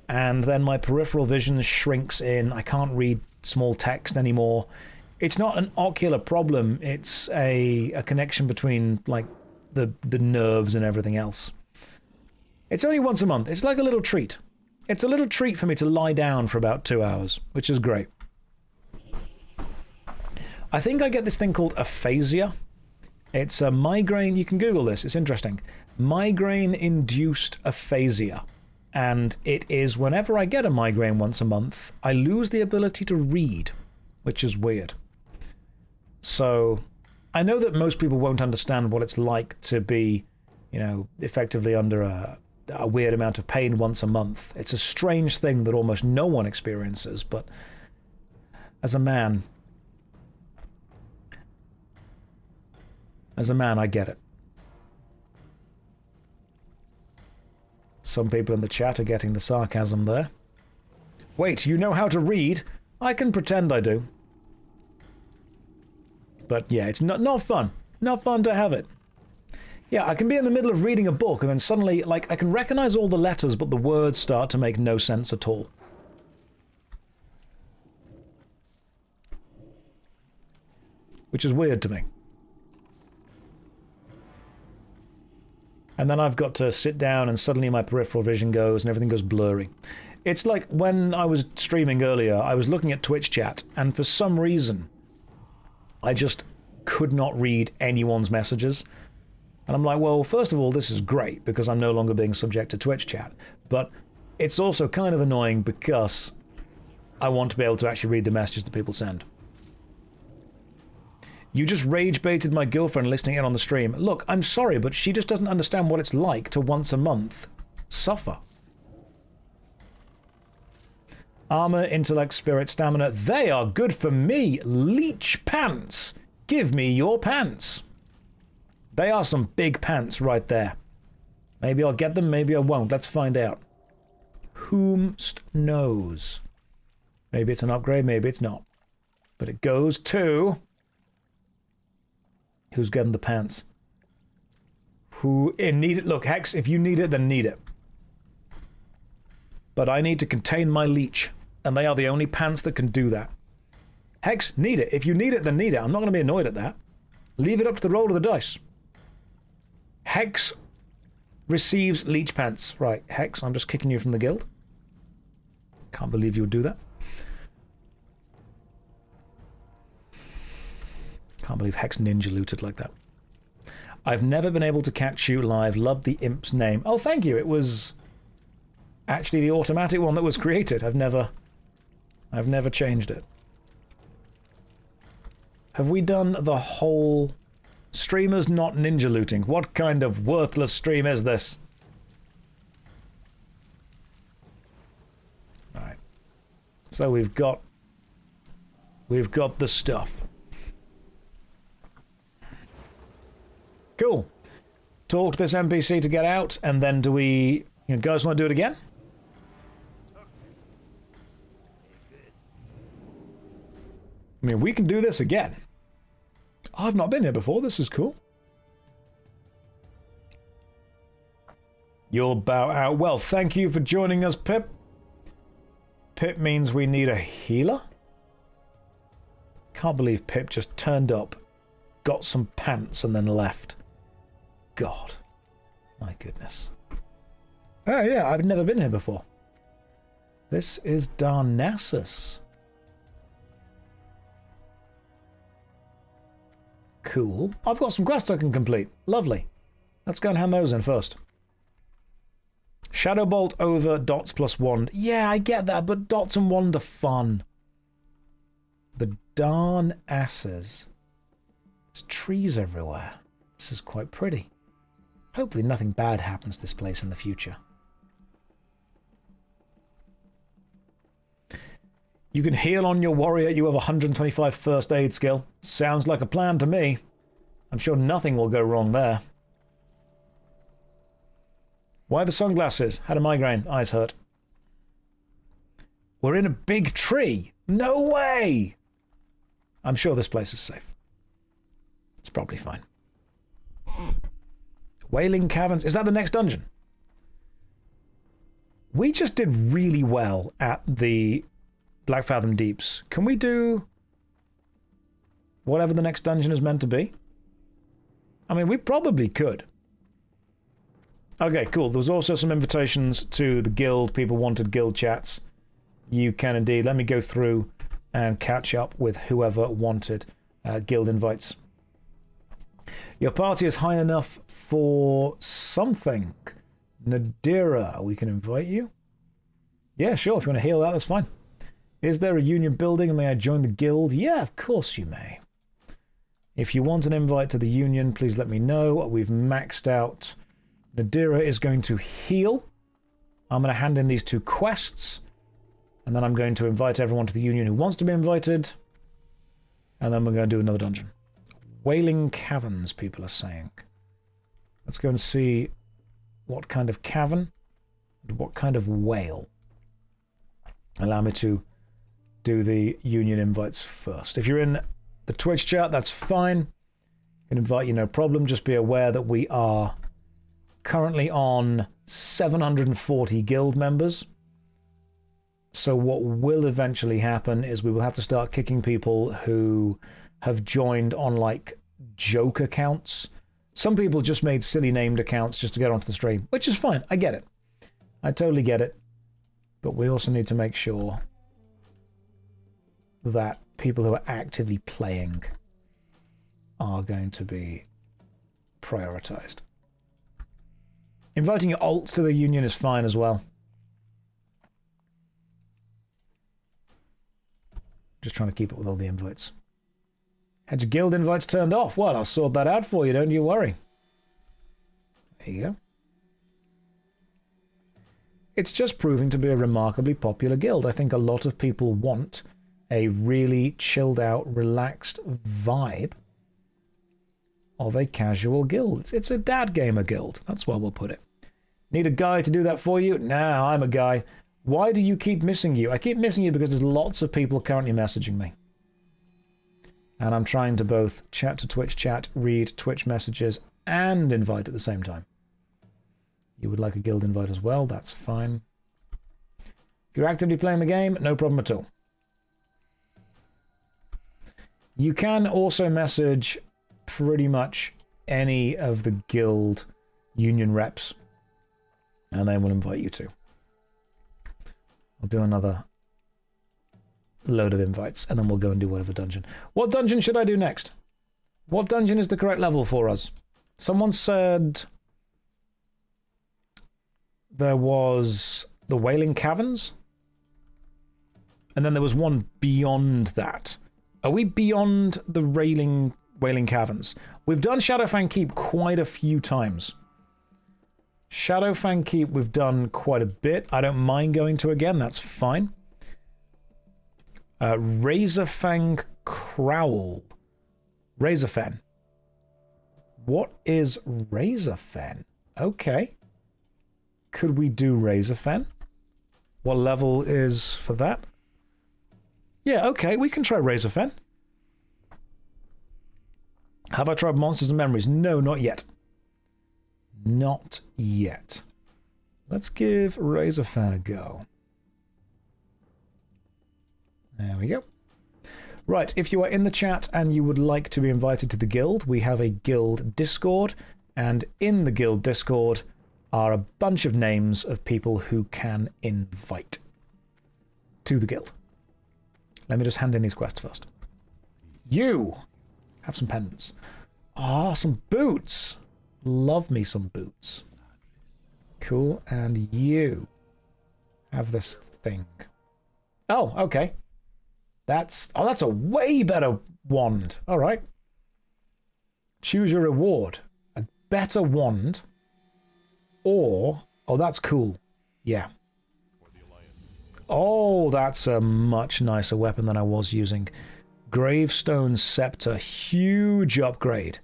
And then my peripheral vision shrinks in. I can't read small text anymore. It's not an ocular problem. It's a connection between like the nerves and everything else. It's only once a month. It's like a little treat. It's a little treat for me to lie down for about 2 hours, which is great. I think I get this thing called aphasia. It's a migraine. You can Google this. It's interesting. Migraine-induced aphasia. And it is whenever I get a migraine once a month, I lose the ability to read, which is weird. So I know that most people won't understand what it's like to be, you know, effectively under a weird amount of pain once a month. It's a strange thing that almost no one experiences, but as a man, I get it. Some people in the chat are getting the sarcasm there. Wait, you know how to read? I can pretend I do. But yeah, it's not fun. Not fun to have it. Yeah, I can be in the middle of reading a book and then suddenly, like, I can recognize all the letters, but the words start to make no sense at all. Which is weird to me. And then I've got to sit down and suddenly my peripheral vision goes and everything goes blurry. It's like when I was streaming earlier, I was looking at Twitch chat, and for some reason, I just could not read anyone's messages. And I'm like, well, first of all, this is great because I'm no longer being subject to Twitch chat. But it's also kind of annoying because I want to be able to actually read the messages that people send. You just rage baited my girlfriend listening in on the stream. Look, I'm sorry, but she just doesn't understand what it's like to once a month suffer. Armor, intellect, spirit, stamina. They are good for me. Leech pants. Give me your pants. They are some big pants right there. Maybe I'll get them, maybe I won't. Let's find out. Whomst knows? Maybe it's an upgrade, maybe it's not. But it goes to... Who's getting the pants? Who need it? Look, Hex, if you need it, then need it. But I need to contain my leech, and they are the only pants that can do that. Hex, need it. If you need it, then need it. I'm not going to be annoyed at that. Leave it up to the roll of the dice. Hex receives leech pants. Right, Hex, I'm just kicking you from the guild. Can't believe you would do that. Can't believe Hex ninja looted like that. I've never been able to catch you live. Love the imp's name. Oh, thank you. It was actually the automatic one that was created. I've never changed it. Have we done the whole streamers not ninja looting? What kind of worthless stream is this? So we've got the stuff. Cool. Talk to this NPC to get out, and then do we... You guys want to do it again? I mean, we can do this again. I've not been here before. This is cool. You'll bow out. Well, thank you for joining us, Pip. Pip means we need a healer? Can't believe Pip just turned up, got some pants, and then left. God. My goodness. Oh, yeah, I've never been here before. This is Darnassus. Cool. I've got some quests I can complete. Lovely. Let's go and hand those in first. Shadow Bolt over dots plus wand. Yeah, I get that, but dots and wand are fun. The darn asses. There's trees everywhere. This is quite pretty. Hopefully nothing bad happens to this place in the future. You can heal on your warrior. You have 125 first aid skill. Sounds like a plan to me. I'm sure nothing will go wrong there. Why the sunglasses? Had a migraine. Eyes hurt. We're in a big tree. No way! I'm sure this place is safe. It's probably fine. Wailing Caverns. Is that the next dungeon? We just did really well at the Black Fathom Deeps. Can we do whatever the next dungeon is meant to be? I mean, we probably could. Okay, cool. There was also some invitations to the guild. People wanted guild chats. You can indeed. Let me go through and catch up with whoever wanted guild invites. Your party is high enough for something. Nadira, we can invite you. Yeah, sure. If you want to heal that, that's fine. Is there a union building and may I join the guild? Yeah, of course you may. If you want an invite to the union, please let me know. We've maxed out. Nadira is going to heal. I'm going to hand in these 2 quests. And then I'm going to invite everyone to the union who wants to be invited. And then we're going to do another dungeon. Wailing Caverns, people are saying. Let's go and see what kind of cavern and what kind of whale. Allow me to do the union invites first. If you're in the Twitch chat, that's fine. I can invite you, no problem. Just be aware that we are currently on 740 guild members. So what will eventually happen is we will have to start kicking people who have joined on, like, joke accounts. Some people just made silly named accounts just to get onto the stream, which is fine. I get it. I totally get it. But we also need to make sure that people who are actively playing are going to be prioritized. Inviting your alts to the union is fine as well. Just trying to keep it with all the invites. Had your guild invites turned off? Well, I'll sort that out for you, don't you worry. There you go. It's just proving to be a remarkably popular guild. I think a lot of people want a really chilled out, relaxed vibe of a casual guild. It's a dad gamer guild. That's where we'll put it. Need a guy to do that for you? Nah, I'm a guy. Why do you keep missing you? I keep missing you because there's lots of people currently messaging me. And I'm trying to both chat to Twitch chat, read Twitch messages, and invite at the same time. You would like a guild invite as well, that's fine. If you're actively playing the game, no problem at all. You can also message pretty much any of the guild union reps, and they will invite you too. I'll do another load of invites, and then we'll go and do whatever dungeon. What dungeon should I do next? What dungeon is the correct level for us? Someone said there was the Wailing Caverns, and then there was one beyond that. Are we beyond the Wailing Caverns? We've done Shadowfang Keep quite a few times. Shadowfang Keep we've done quite a bit. I don't mind going to again, that's fine. Razorfang Kraul. Razorfen. What is Razorfen? Okay. Could we do Razorfen? What level is for that? Yeah, okay, we can try Razorfen. Have I tried Monsters and Memories? No, not yet. Not yet. Let's give Razorfen a go. There we go. Right, if you are in the chat and you would like to be invited to the guild, we have a guild Discord, and in the guild Discord are a bunch of names of people who can invite to the guild. Let me just hand in these quests first. You have some pendants. Ah, some boots. Love me some boots. Cool, and you have this thing. Oh, okay. That's a way better wand. All right. Choose your reward. A better wand or... Oh, that's cool. Yeah. Oh, that's a much nicer weapon than I was using. Gravestone Scepter. Huge upgrade.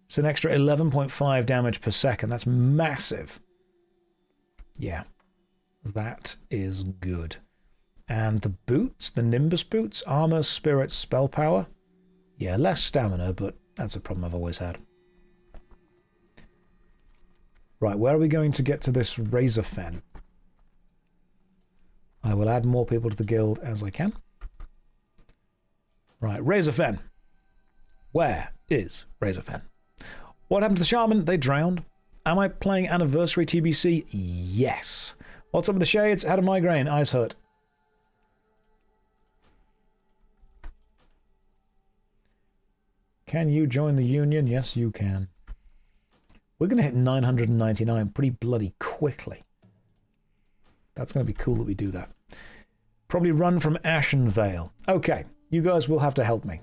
It's an extra 11.5 damage per second. That's massive. Yeah. That is good. And the boots, the Nimbus boots, armor, spirit, spell power. Yeah, less stamina, but that's a problem I've always had. Right, where are we going to get to this Razorfen? I will add more people to the guild as I can. Right, Razorfen. Where is Razorfen? What happened to the Shaman? They drowned. Am I playing Anniversary TBC? Yes. What's up with the shades? Had a migraine. Eyes hurt. Can you join the union? Yes, you can. We're going to hit 999 pretty bloody quickly. That's going to be cool that we do that. Probably run from Ashen Vale. Okay, you guys will have to help me.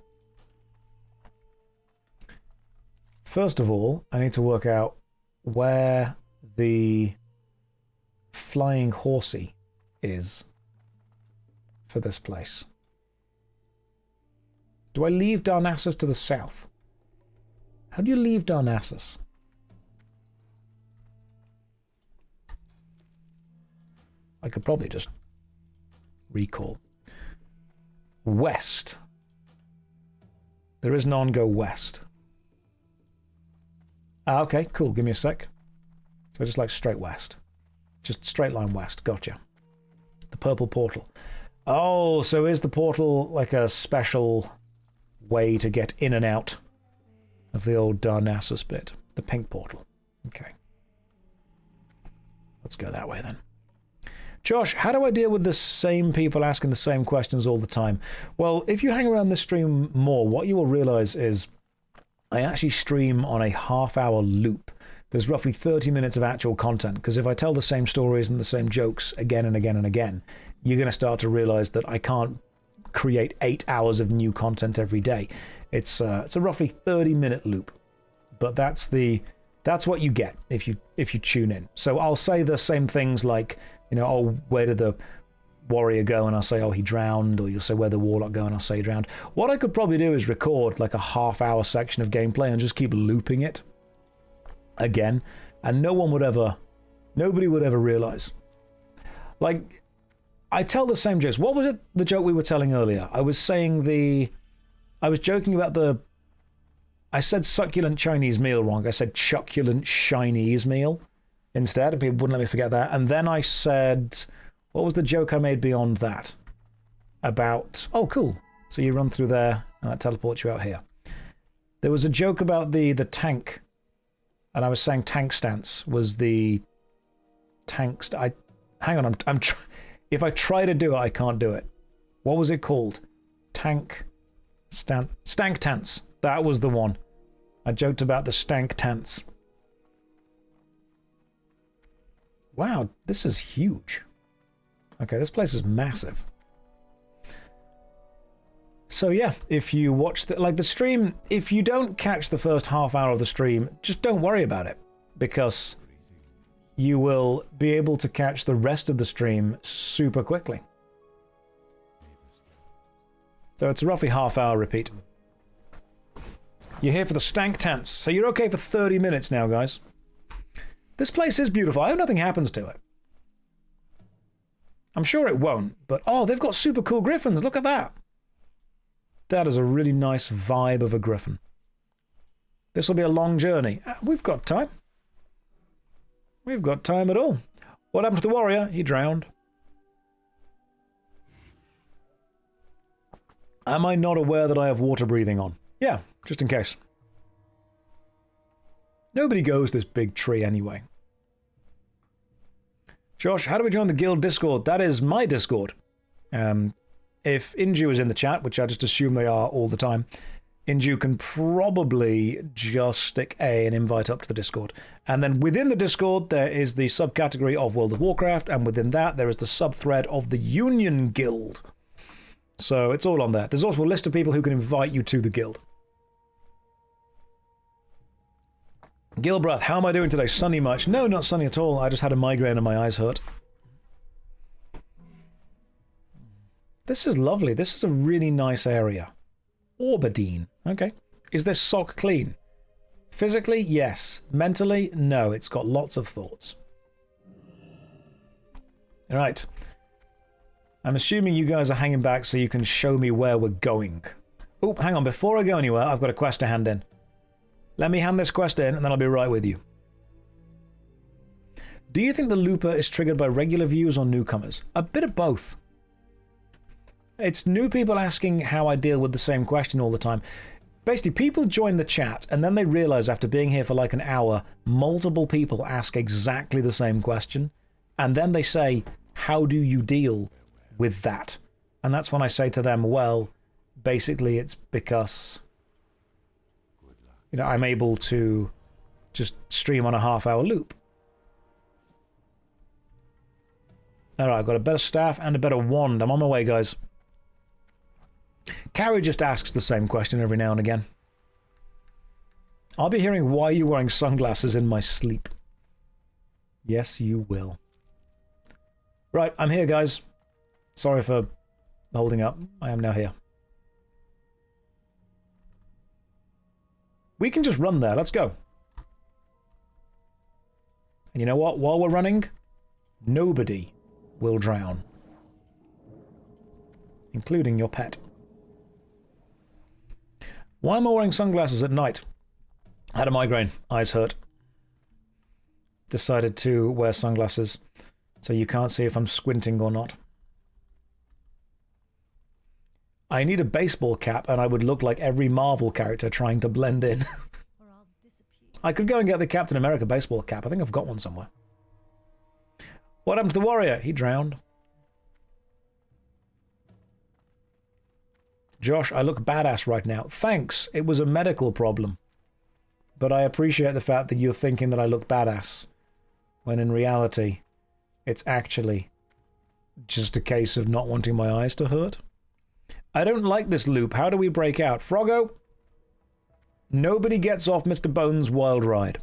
First of all, I need to work out where the flying horsey is for this place. Do I leave Darnassus to the south? How do you leave Darnassus? I could probably just recall. West. There is none go west. Ah, okay, cool. Give me a sec. So just like straight west. Just straight line west. Gotcha. The purple portal. Oh, so is the portal like a special way to get in and out of the old Darnassus bit? The pink portal. Okay. Let's go that way then. Josh, how do I deal with the same people asking the same questions all the time? Well, if you hang around this stream more, what you will realize is I actually stream on a half-hour loop. There's roughly 30 minutes of actual content, because if I tell the same stories and the same jokes again and again and again, you're going to start to realize that I can't create 8 hours of new content every day. It's a roughly 30-minute loop, but that's what you get if you tune in. So I'll say the same things like, you know, oh, where did the warrior go? And I'll say, oh, he drowned. Or you'll say, where did the warlock go? And I'll say he drowned. What I could probably do is record like a half-hour section of gameplay and just keep looping it again, and nobody would ever realize. Like, I tell the same jokes. What was it, the joke we were telling earlier? I was joking about I said succulent Chinese meal wrong. I said succulent Chinese meal instead, and people wouldn't let me forget that. And then I said, what was the joke I made beyond that? About, oh, cool. So you run through there, and that teleports you out here. There was a joke about the tank, and I was saying tank stance was the tank. Hang on, if I try to do it, I can't do it. What was it called? Stank tants. That was the one. I joked about the stank tants. Wow, this is huge. Okay, this place is massive. So yeah, if you watch the stream, if you don't catch the first half hour of the stream, just don't worry about it, because you will be able to catch the rest of the stream super quickly. So it's a roughly half-hour repeat. You're here for the stank tants, so you're okay for 30 minutes now, guys. This place is beautiful. I hope nothing happens to it. I'm sure it won't, but oh, they've got super cool griffins. Look at that. That is a really nice vibe of a griffin. This will be a long journey. We've got time. We've got time at all. What happened to the warrior? He drowned. Am I not aware that I have water breathing on? Yeah, just in case. Nobody goes this big tree anyway. Josh, how do we join the guild Discord? That is my Discord. If Inju is in the chat, which I just assume they are all the time, Inju can probably just stick an invite up to the Discord. And then within the Discord, there is the subcategory of World of Warcraft, and within that, there is the subthread of the Union Guild. So it's all on there. There's also a list of people who can invite you to the guild. Gilbrath, how am I doing today? Sunny much? No, not sunny at all. I just had a migraine and my eyes hurt. This is lovely. This is a really nice area. Orbadine. Okay. Is this sock clean? Physically, yes. Mentally, no. It's got lots of thoughts. All right. I'm assuming you guys are hanging back so you can show me where we're going. Oh, hang on. Before I go anywhere, I've got a quest to hand in. Let me hand this quest in, and then I'll be right with you. Do you think the looper is triggered by regular viewers or newcomers? A bit of both. It's new people asking how I deal with the same question all the time. Basically, people join the chat, and then they realize after being here for like an hour, multiple people ask exactly the same question. And then they say, how do you deal with that? And that's when I say to them, well, basically it's because, you know, I'm able to just stream on a half-hour loop. Alright, I've got a better staff and a better wand. I'm on my way, guys. Carrie just asks the same question every now and again. I'll be hearing, why are you wearing sunglasses in my sleep? Yes, you will. Right, I'm here, guys. Sorry for holding up. I am now here. We can just run there. Let's go. And you know what? While we're running, nobody will drown. Including your pet. Why am I wearing sunglasses at night? I had a migraine. Eyes hurt. Decided to wear sunglasses so you can't see if I'm squinting or not. I need a baseball cap and I would look like every Marvel character trying to blend in. I could go and get the Captain America baseball cap. I think I've got one somewhere. What happened to the warrior? He drowned. Josh, I look badass right now. Thanks. It was a medical problem. But I appreciate the fact that you're thinking that I look badass. When in reality, it's actually just a case of not wanting my eyes to hurt. I don't like this loop. How do we break out? Froggo? Nobody gets off Mr. Bones' wild ride.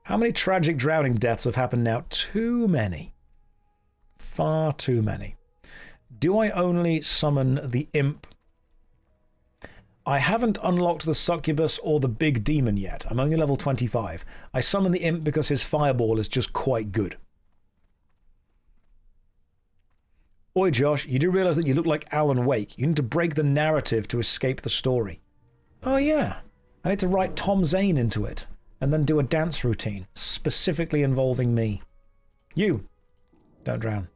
How many tragic drowning deaths have happened now? Too many. Far too many. Do I only summon the imp? I haven't unlocked the succubus or the big demon yet. I'm only level 25. I summon the imp because his fireball is just quite good. Oi, Josh, you do realize that you look like Alan Wake. You need to break the narrative to escape the story. Oh, yeah. I need to write Tom Zane into it and then do a dance routine specifically involving me. You. Don't drown.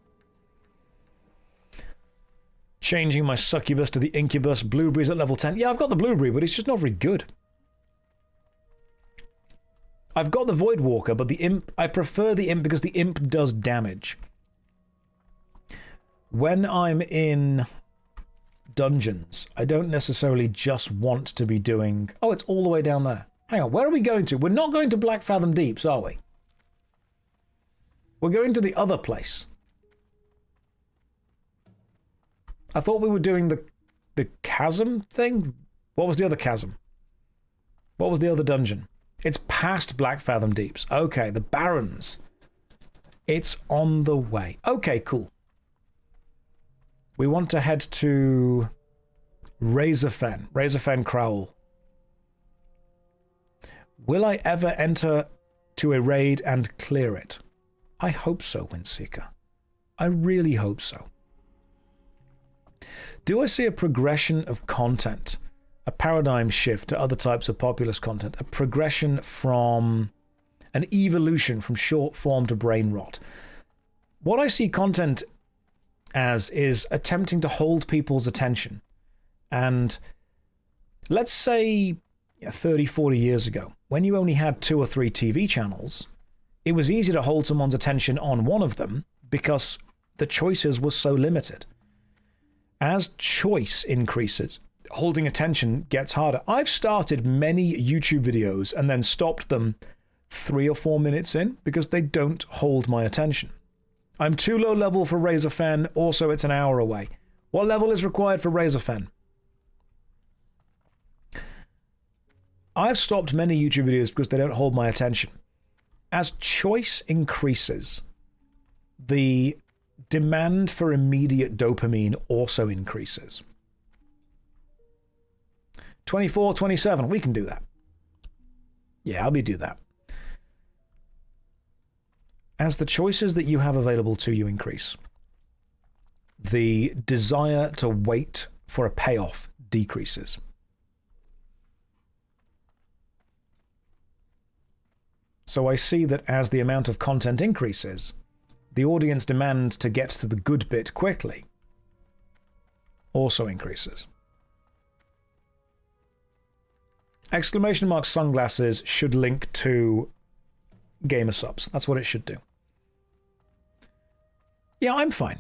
Changing my succubus to the incubus. Blueberry's at level 10. Yeah, I've got the blueberry, but it's just not very good. I've got the Voidwalker, but the imp... I prefer the imp because the imp does damage. When I'm in dungeons, I don't necessarily just want to be doing... Oh, it's all the way down there. Hang on, where are we going to? We're not going to Black Fathom Deeps, are we? We're going to the other place. I thought we were doing the chasm thing. What was the other chasm? What was the other dungeon? It's past Black Fathom Deeps. Okay, the Barrens. It's on the way. Okay, cool. We want to head to Razorfen. Razorfen Kraul. Will I ever enter to a raid and clear it? I hope so, Windseeker. I really hope so. Do I see a progression of content? A paradigm shift to other types of populist content? A progression from... an evolution from short form to brain rot? What I see content as is attempting to hold people's attention. And let's say 30, 40 years ago, when you only had 2 or 3 TV channels, it was easy to hold someone's attention on one of them because the choices were so limited. As choice increases, holding attention gets harder. I've started many YouTube videos and then stopped them 3 or 4 minutes in because they don't hold my attention. I'm too low level for Razorfen, also it's an hour away. What level is required for Razorfen? I've stopped many YouTube videos because they don't hold my attention. As choice increases, the demand for immediate dopamine also increases. 24, 27, we can do that. Yeah, I'll do that. As the choices that you have available to you increase, the desire to wait for a payoff decreases. So I see that as the amount of content increases, the audience demand to get to the good bit quickly also increases. Exclamation mark sunglasses should link to gamer subs. That's what it should do. Yeah, I'm fine.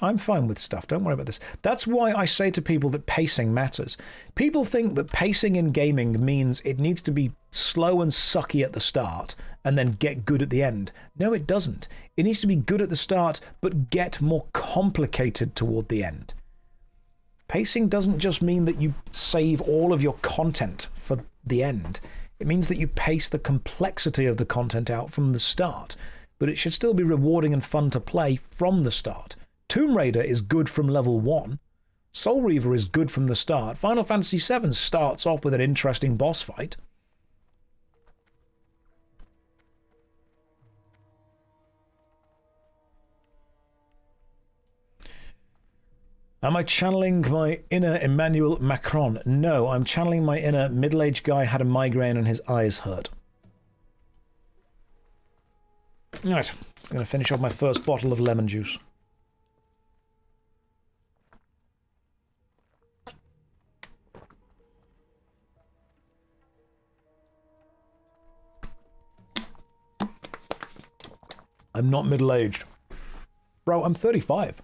I'm fine with stuff. Don't worry about this. That's why I say to people that pacing matters. People think that pacing in gaming means it needs to be slow and sucky at the start and then get good at the end. No, it doesn't. It needs to be good at the start but get more complicated toward the end. Pacing doesn't just mean that you save all of your content for the end. It means that you pace the complexity of the content out from the start, but it should still be rewarding and fun to play from the start. Tomb Raider is good from level 1. Soul Reaver is good from the start. Final Fantasy VII starts off with an interesting boss fight. Am I channeling my inner Emmanuel Macron? No, I'm channeling my inner middle-aged guy had a migraine and his eyes hurt. Alright, I'm going to finish off my first bottle of lemon juice. I'm not middle-aged. Bro, I'm 35.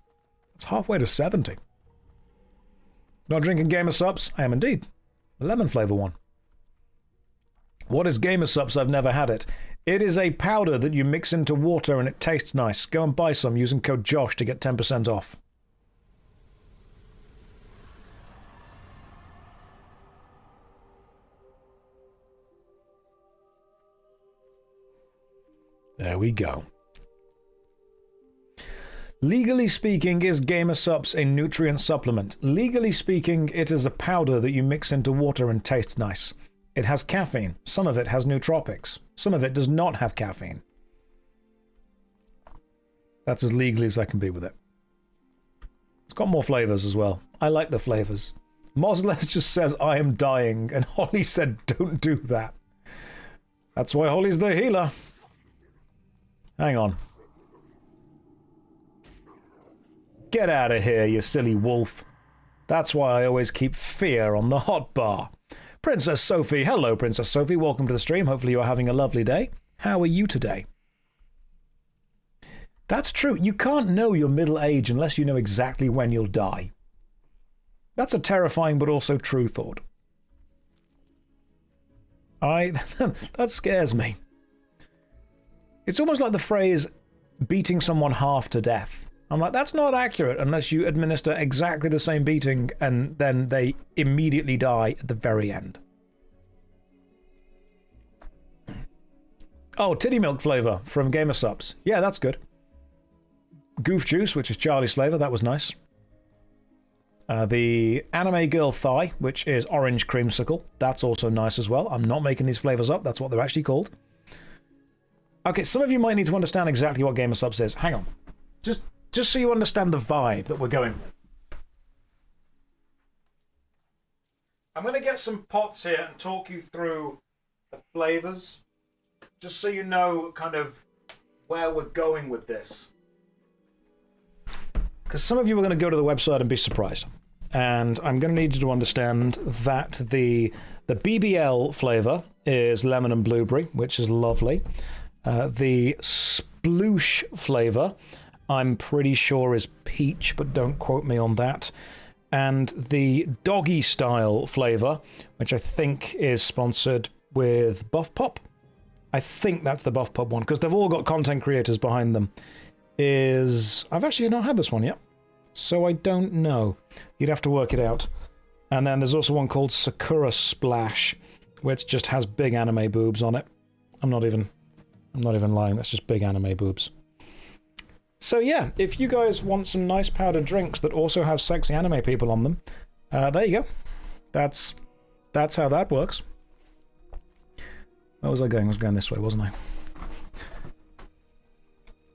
It's halfway to 70. Not drinking Gamer Sups? I am indeed. The lemon flavor one. What is Gamer Sups? I've never had it. It is a powder that you mix into water and it tastes nice. Go and buy some using code JOSH to get 10% off. There we go. Legally speaking, is Gamer Sups a nutrient supplement? Legally speaking, it is a powder that you mix into water and tastes nice. It has caffeine. Some of it has nootropics. Some of it does not have caffeine. That's as legally as I can be with it. It's got more flavors as well. I like the flavors. Mosles just says, I am dying, and Holly said, don't do that. That's why Holly's the healer. Hang on. Get out of here, you silly wolf. That's why I always keep fear on the hot bar. Princess Sophie. Hello, Princess Sophie. Welcome to the stream. Hopefully you are having a lovely day. How are you today? That's true. You can't know your middle age unless you know exactly when you'll die. That's a terrifying but also true thought. That scares me. It's almost like the phrase, beating someone half to death. I'm like, that's not accurate unless you administer exactly the same beating and then they immediately die at the very end. Oh, titty milk flavor from Gamer Sups. Yeah, that's good. Goof juice, which is Charlie's flavor. That was nice. The Anime Girl Thigh, which is orange creamsicle. That's also nice as well. I'm not making these flavors up. That's what they're actually called. Okay, some of you might need to understand exactly what GamerSubs is. Hang on. Just so you understand the vibe that we're going with. I'm going to get some pots here and talk you through the flavors, just so you know kind of where we're going with this. Because some of you are going to go to the website and be surprised. And I'm going to need you to understand that the BBL flavor is lemon and blueberry, which is lovely. The sploosh flavor, I'm pretty sure is peach, but don't quote me on that. And the doggy style flavor, which I think is sponsored with Buff Pop. I think that's the Buff Pop one, because they've all got content creators behind them. I've actually not had this one yet, so I don't know. You'd have to work it out. And then there's also one called Sakura Splash, which just has big anime boobs on it. I'm not even lying, that's just big anime boobs. So yeah, if you guys want some nice powdered drinks that also have sexy anime people on them, there you go. That's how that works. Where was I going? I was going this way, wasn't I?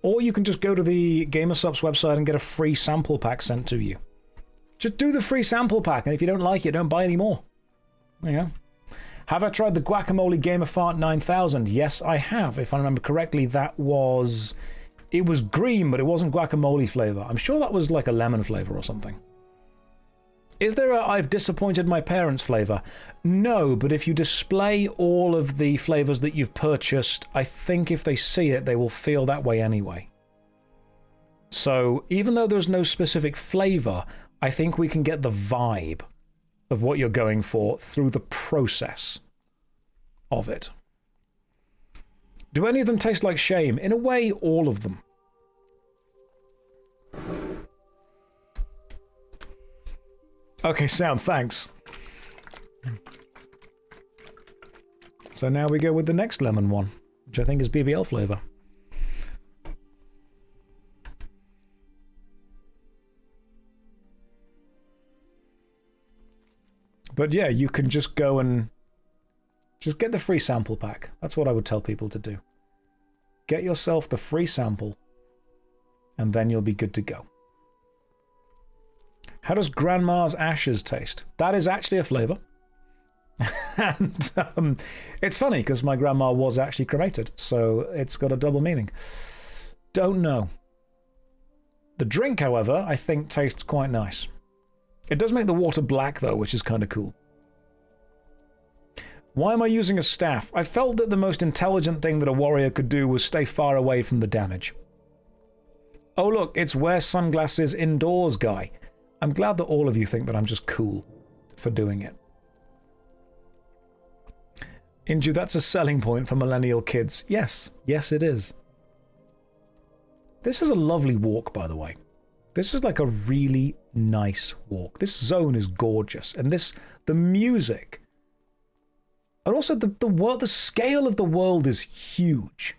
Or you can just go to the GamerSubs website and get a free sample pack sent to you. Just do the free sample pack, and if you don't like it, don't buy any more. There you go. Have I tried the Guacamole Gamer Fart 9000? Yes, I have. If I remember correctly, it was green, but it wasn't guacamole flavor. I'm sure that was like a lemon flavor or something. Is there a I've disappointed my parents flavor? No, but if you display all of the flavors that you've purchased, I think if they see it, they will feel that way anyway. So even though there's no specific flavor, I think we can get the vibe of what you're going for through the process of it. Do any of them taste like shame? In a way, all of them. Okay, Sam, thanks. So now we go with the next lemon one, which I think is BBL flavor. But yeah, you can just go and just get the free sample pack. That's what I would tell people to do. Get yourself the free sample, and then you'll be good to go. How does Grandma's Ashes taste? That is actually a flavor. And it's funny, because my grandma was actually cremated, so it's got a double meaning. Don't know. The drink, however, I think tastes quite nice. It does make the water black, though, which is kind of cool. Why am I using a staff? I felt that the most intelligent thing that a warrior could do was stay far away from the damage. Oh look, it's wear sunglasses indoors guy. I'm glad that all of you think that I'm just cool for doing it. Inju, that's a selling point for millennial kids. Yes, yes it is. This is a lovely walk, by the way. This is like a really nice walk. This zone is gorgeous, and the music, and also the scale of the world is huge.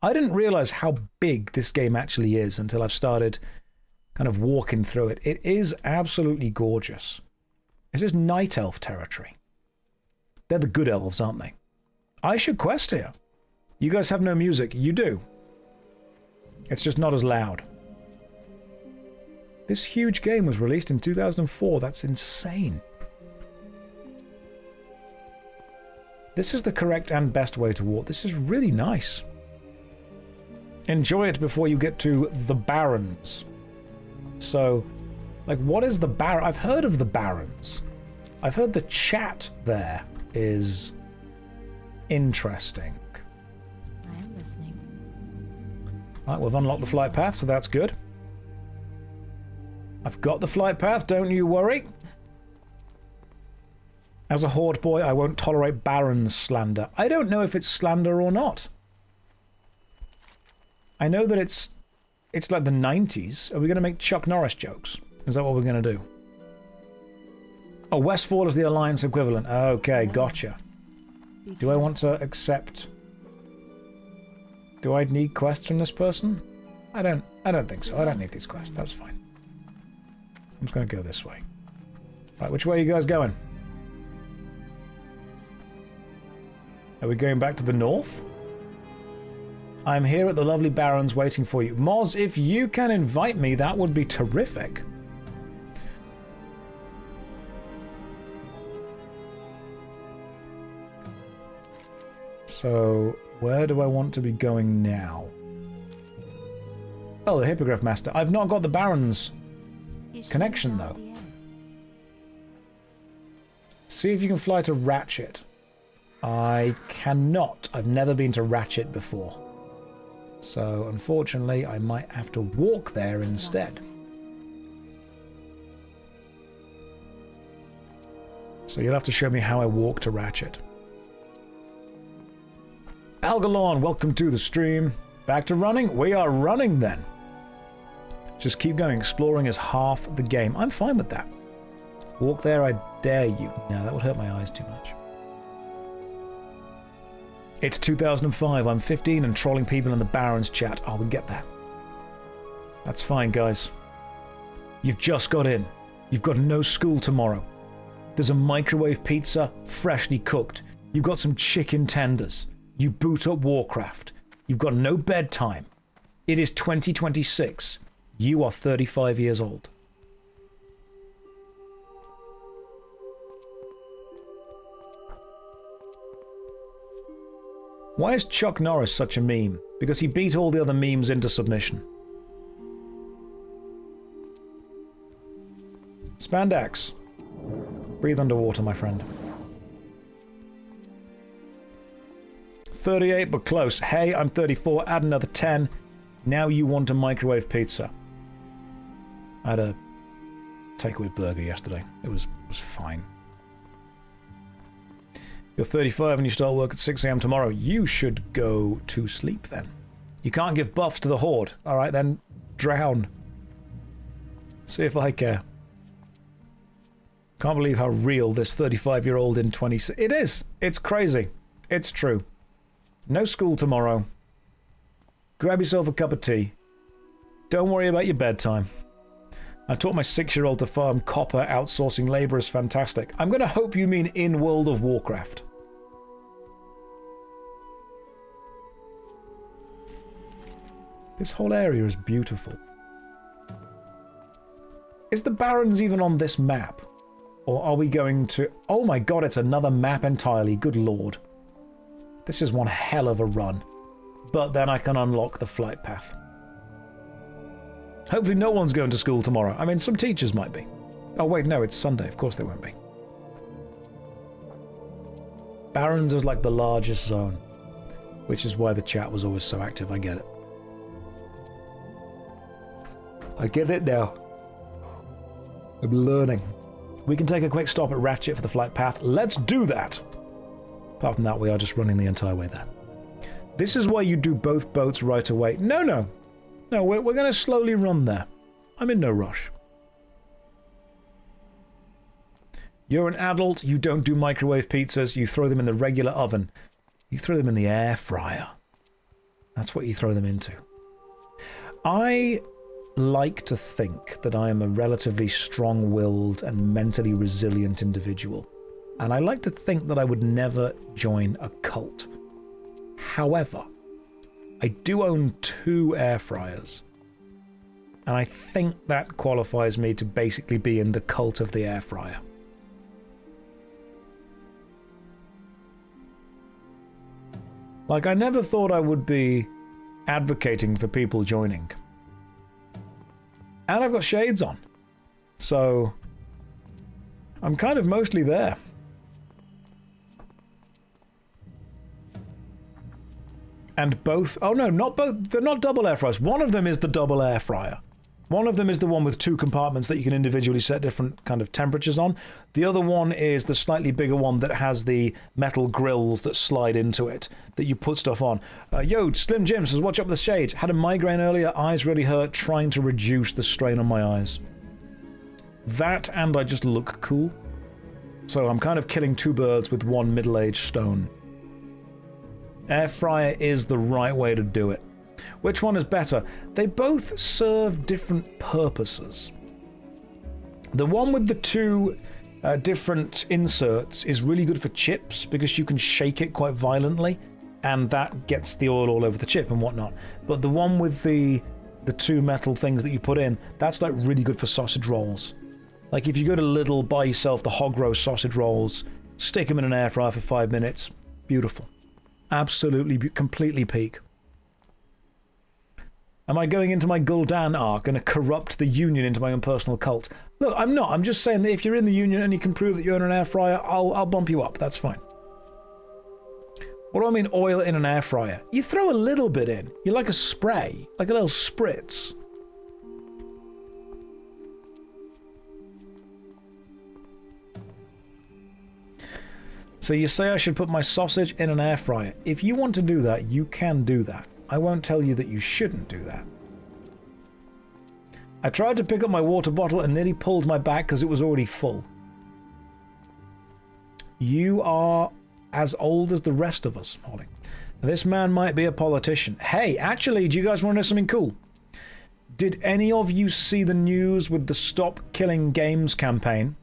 I didn't realize how big this game actually is until I've started kind of walking through it. It is absolutely gorgeous. This is Night Elf territory. They're the good elves, aren't they? I should quest here. You guys have no music. You do. It's just not as loud. This huge game was released in 2004. That's insane. This is the correct and best way to walk. This is really nice. Enjoy it before you get to the Barrens. So, like, what is the Baron? I've heard of the Barrens. I've heard the chat there is interesting. I am listening. Right, we've unlocked the flight path, so that's good. I've got the flight path, don't you worry. As a Horde boy, I won't tolerate Baron's slander. I don't know if it's slander or not. I know that it's like the 90s. Are we going to make Chuck Norris jokes? Is that what we're going to do? Oh, Westfall is the Alliance equivalent. Okay, gotcha. Do I want to accept... Do I need quests from this person? I don't think so. I don't need these quests. That's fine. I'm just going to go this way. Right, which way are you guys going? Are we going back to the north? I'm here at the lovely Barrens waiting for you. Moz, if you can invite me, that would be terrific. So, where do I want to be going now? Oh, the Hippogriff Master. I've not got the Baron's connection, though. See if you can fly to Ratchet. I cannot. I've never been to Ratchet before. So, unfortunately, I might have to walk there instead. So you'll have to show me how I walk to Ratchet. Algalon, welcome to the stream. Back to running? We are running then. Just keep going. Exploring is half the game. I'm fine with that. Walk there, I dare you. No, that would hurt my eyes too much. It's 2005. I'm 15 and trolling people in the Barons chat. Oh, we get that. That's fine, guys. You've just got in. You've got no school tomorrow. There's a microwave pizza, freshly cooked. You've got some chicken tenders. You boot up Warcraft. You've got no bedtime. It is 2026. You are 35 years old. Why is Chuck Norris such a meme? Because he beat all the other memes into submission. Spandex. Breathe underwater, my friend. 38, but close. Hey, I'm 34. Add another 10. Now you want a microwave pizza. I had a takeaway burger yesterday. It was fine. You're 35 and you start work at 6 AM tomorrow. You should go to sleep then. You can't give buffs to the Horde. Alright then, drown. See if I care. Can't believe how real this 35-year-old in 20... It is! It's crazy. It's true. No school tomorrow. Grab yourself a cup of tea. Don't worry about your bedtime. I taught my 6-year-old to farm copper. Outsourcing labor is fantastic. I'm going to hope you mean in World of Warcraft. This whole area is beautiful. Is the Barrens even on this map? Or are we going to... Oh my god, it's another map entirely. Good lord. This is one hell of a run. But then I can unlock the flight path. Hopefully no one's going to school tomorrow. I mean, some teachers might be. Oh wait, no, it's Sunday. Of course they won't be. Barrens is like the largest zone. Which is why the chat was always so active. I get it. I get it now. I'm learning. We can take a quick stop at Ratchet for the flight path. Let's do that! Apart from that, we are just running the entire way there. This is why you do both boats right away. No, no. No, we're going to slowly run there. I'm in no rush. You're an adult. You don't do microwave pizzas. You throw them in the regular oven. You throw them in the air fryer. That's what you throw them into. I like to think that I am a relatively strong-willed and mentally resilient individual. And I like to think that I would never join a cult. However, I do own 2 air fryers. And I think that qualifies me to basically be in the cult of the air fryer. Like, I never thought I would be advocating for people joining. And I've got shades on. So, I'm kind of mostly there. And both... Oh no, not both. They're not double air fryers. One of them is the double air fryer. One of them is the one with 2 compartments that you can individually set different kind of temperatures on. The other one is the slightly bigger one that has the metal grills that slide into it, that you put stuff on. Yo, Slim Jim says, watch up the shades. Had a migraine earlier, eyes really hurt, trying to reduce the strain on my eyes. That and I just look cool. So I'm kind of killing 2 birds with one middle-aged stone. Air fryer is the right way to do it. Which one is better? They both serve different purposes. The one with the 2 different inserts is really good for chips because you can shake it quite violently and that gets the oil all over the chip and whatnot. But the one with the two metal things that you put in, that's like really good for sausage rolls. Like if you go to Lidl, buy yourself the hog roast sausage rolls, stick them in an air fryer for 5 minutes, beautiful. Absolutely, completely peak. Am I going into my Gul'dan arc and corrupt the Union into my own personal cult? Look, I'm not. I'm just saying that if you're in the Union and you can prove that you're in an air fryer, I'll bump you up. That's fine. What do I mean oil in an air fryer? You throw a little bit in. You like a spray, like a little spritz. So you say I should put my sausage in an air fryer. If you want to do that, you can do that. I won't tell you that you shouldn't do that. I tried to pick up my water bottle and nearly pulled my back because it was already full. You are as old as the rest of us, Holly. This man might be a politician. Hey, actually, do you guys want to know something cool? Did any of you see the news with the Stop Killing Games campaign,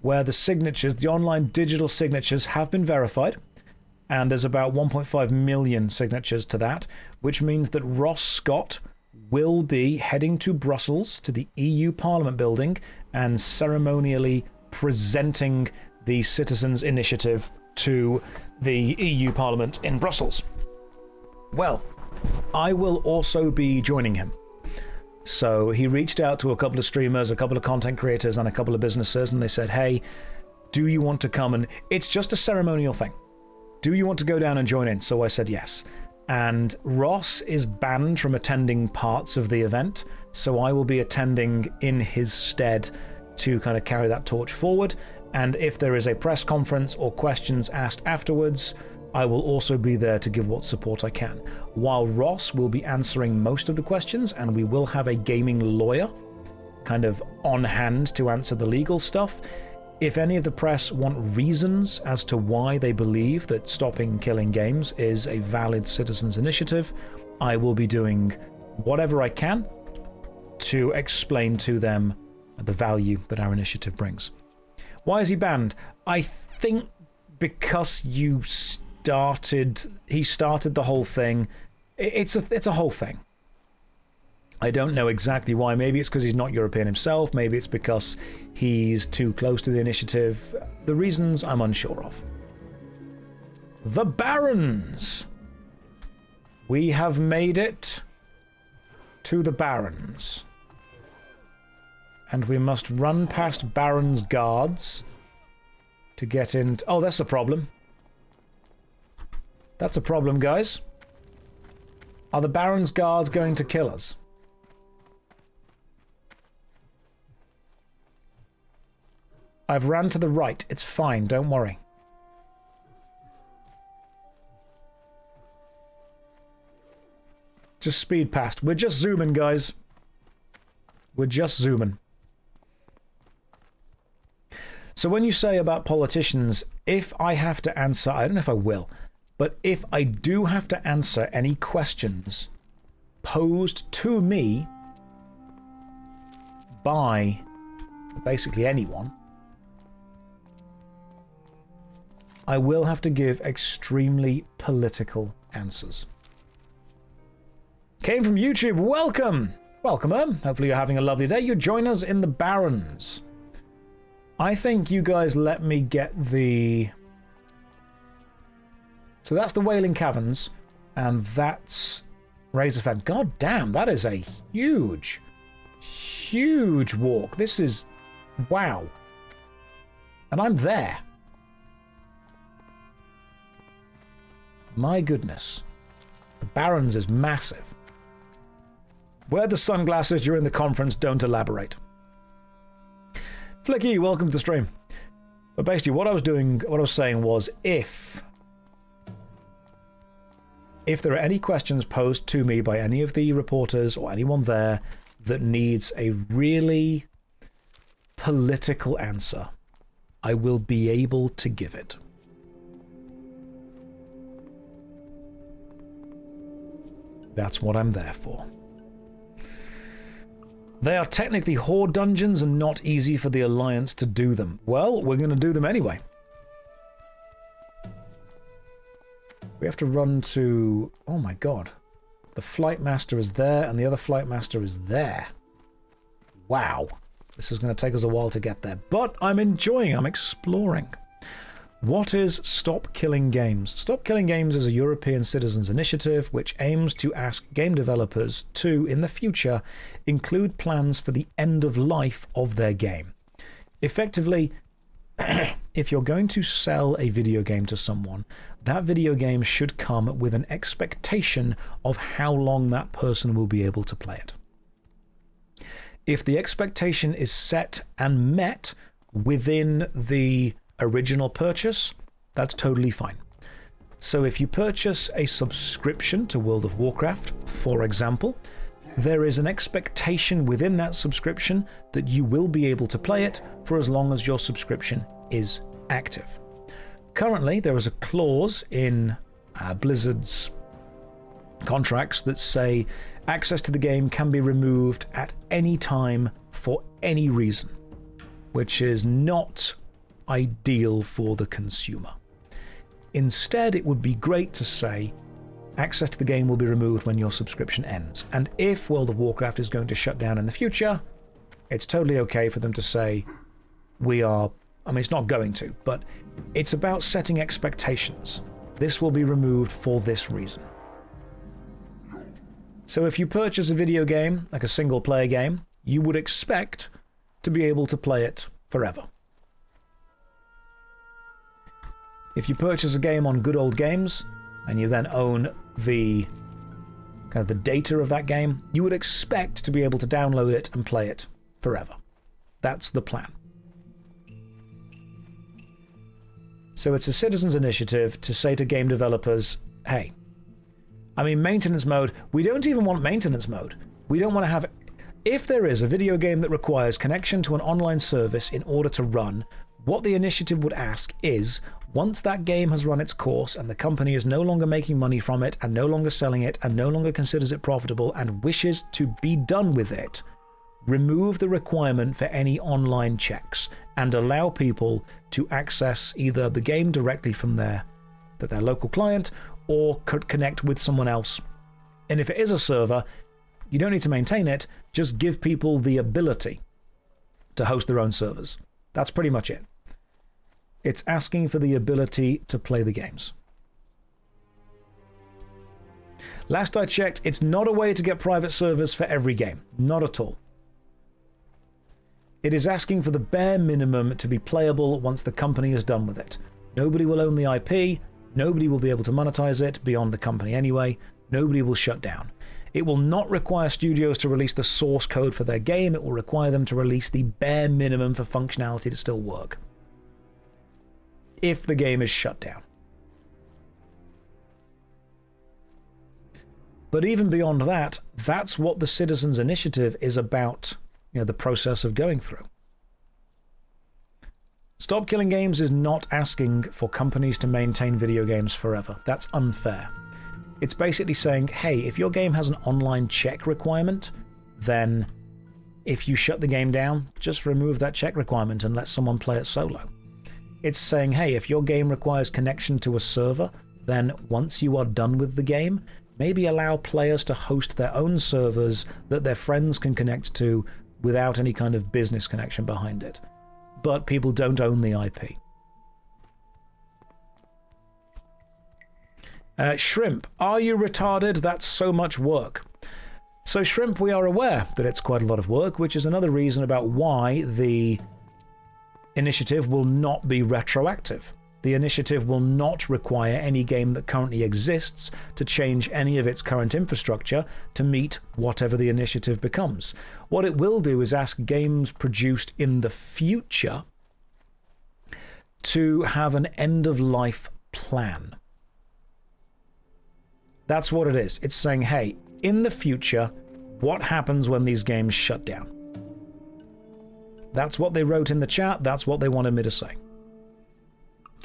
where the signatures, the online digital signatures, have been verified? And there's about 1.5 million signatures to that, which means that Ross Scott will be heading to Brussels, to the EU Parliament building, and ceremonially presenting the Citizens' Initiative to the EU Parliament in Brussels. Well, I will also be joining him. So he reached out to a couple of streamers, a couple of content creators, and a couple of businesses, and they said, hey, do you want to come? And it's just a ceremonial thing. Do you want to go down and join in? So I said yes. And Ross is banned from attending parts of the event, so I will be attending in his stead to kind of carry that torch forward. And if there is a press conference or questions asked afterwards, I will also be there to give what support I can. While Ross will be answering most of the questions, and we will have a gaming lawyer kind of on hand to answer the legal stuff, if any of the press want reasons as to why they believe that stopping killing games is a valid citizens' initiative, I will be doing whatever I can to explain to them the value that our initiative brings. Why is he banned? I think because he started the whole thing. It's a whole thing. I don't know exactly why. Maybe it's because he's not European himself. Maybe it's because he's too close to the initiative. The reasons I'm unsure of. The Barrens. We have made it to the Barrens. And we must run past Barrens guards to get in. Oh, that's a problem. That's a problem, guys. Are the Barrens guards going to kill us? I've ran to the right. It's fine. Don't worry. Just speed past. We're just zooming, guys. We're just zooming. So when you say about politicians, if I have to answer, I don't know if I will, but if I do have to answer any questions posed to me by basically anyone, I will have to give extremely political answers. Came from YouTube. Welcome! Welcome, hopefully you're having a lovely day. You join us in the Barrens. I think you guys let me get the... So that's the Wailing Caverns, and that's Razorfen. God damn, that is a huge, huge walk. This is... wow. And I'm there. My goodness. The Barrens is massive. Wear the sunglasses during the conference, don't elaborate. Flicky, welcome to the stream. But basically what I was saying was if there are any questions posed to me by any of the reporters or anyone there that needs a really political answer, I will be able to give it. That's what I'm there for. They are technically horde dungeons and not easy for the Alliance to do them. Well, we're going to do them anyway. We have to run to... Oh my god. The Flight Master is there and the other Flight Master is there. Wow. This is going to take us a while to get there. But I'm enjoying, I'm exploring. What is Stop Killing Games? Stop Killing Games is a European citizens initiative which aims to ask game developers to, in the future, include plans for the end of life of their game. Effectively, if you're going to sell a video game to someone, that video game should come with an expectation of how long that person will be able to play it. If the expectation is set and met within the original purchase, that's totally fine. So if you purchase a subscription to World of Warcraft, for example, there is an expectation within that subscription that you will be able to play it for as long as your subscription is active. Currently, there is a clause in Blizzard's contracts that say access to the game can be removed at any time for any reason, which is not ideal for the consumer. Instead, it would be great to say access to the game will be removed when your subscription ends. And if World of Warcraft is going to shut down in the future, it's totally okay for them to say it's not going to, but it's about setting expectations. This will be removed for this reason. So if you purchase a video game, like a single player game, you would expect to be able to play it forever. If you purchase a game on Good Old Games, and you then own the data of that game, you would expect to be able to download it and play it forever. That's the plan. So it's a citizens initiative to say to game developers, hey, maintenance mode, we don't even want maintenance mode. We don't want to have... If there is a video game that requires connection to an online service in order to run, what the initiative would ask is, once that game has run its course and the company is no longer making money from it and no longer selling it and no longer considers it profitable and wishes to be done with it, remove the requirement for any online checks and allow people to access either the game directly from their local client or could connect with someone else. And if it is a server, you don't need to maintain it, just give people the ability to host their own servers. That's pretty much it. It's asking for the ability to play the games. Last I checked, it's not a way to get private servers for every game. Not at all. It is asking for the bare minimum to be playable once the company is done with it. Nobody will own the IP, nobody will be able to monetize it beyond the company anyway, nobody will shut down. It will not require studios to release the source code for their game, it will require them to release the bare minimum for functionality to still work. If the game is shut down. But even beyond that, that's what the Citizens Initiative is about, the process of going through. Stop Killing Games is not asking for companies to maintain video games forever. That's unfair. It's basically saying, hey, if your game has an online check requirement, then if you shut the game down, just remove that check requirement and let someone play it solo. It's saying, hey, if your game requires connection to a server, then once you are done with the game, maybe allow players to host their own servers that their friends can connect to without any kind of business connection behind it. But people don't own the IP. Shrimp, are you retarded? That's so much work. So Shrimp, we are aware that it's quite a lot of work, which is another reason about why the initiative will not be retroactive. The initiative will not require any game that currently exists to change any of its current infrastructure to meet whatever the initiative becomes. What it will do is ask games produced in the future to have an end-of-life plan. That's what it is. It's saying, hey, in the future, what happens when these games shut down? That's what they wrote in the chat. That's what they wanted me to say.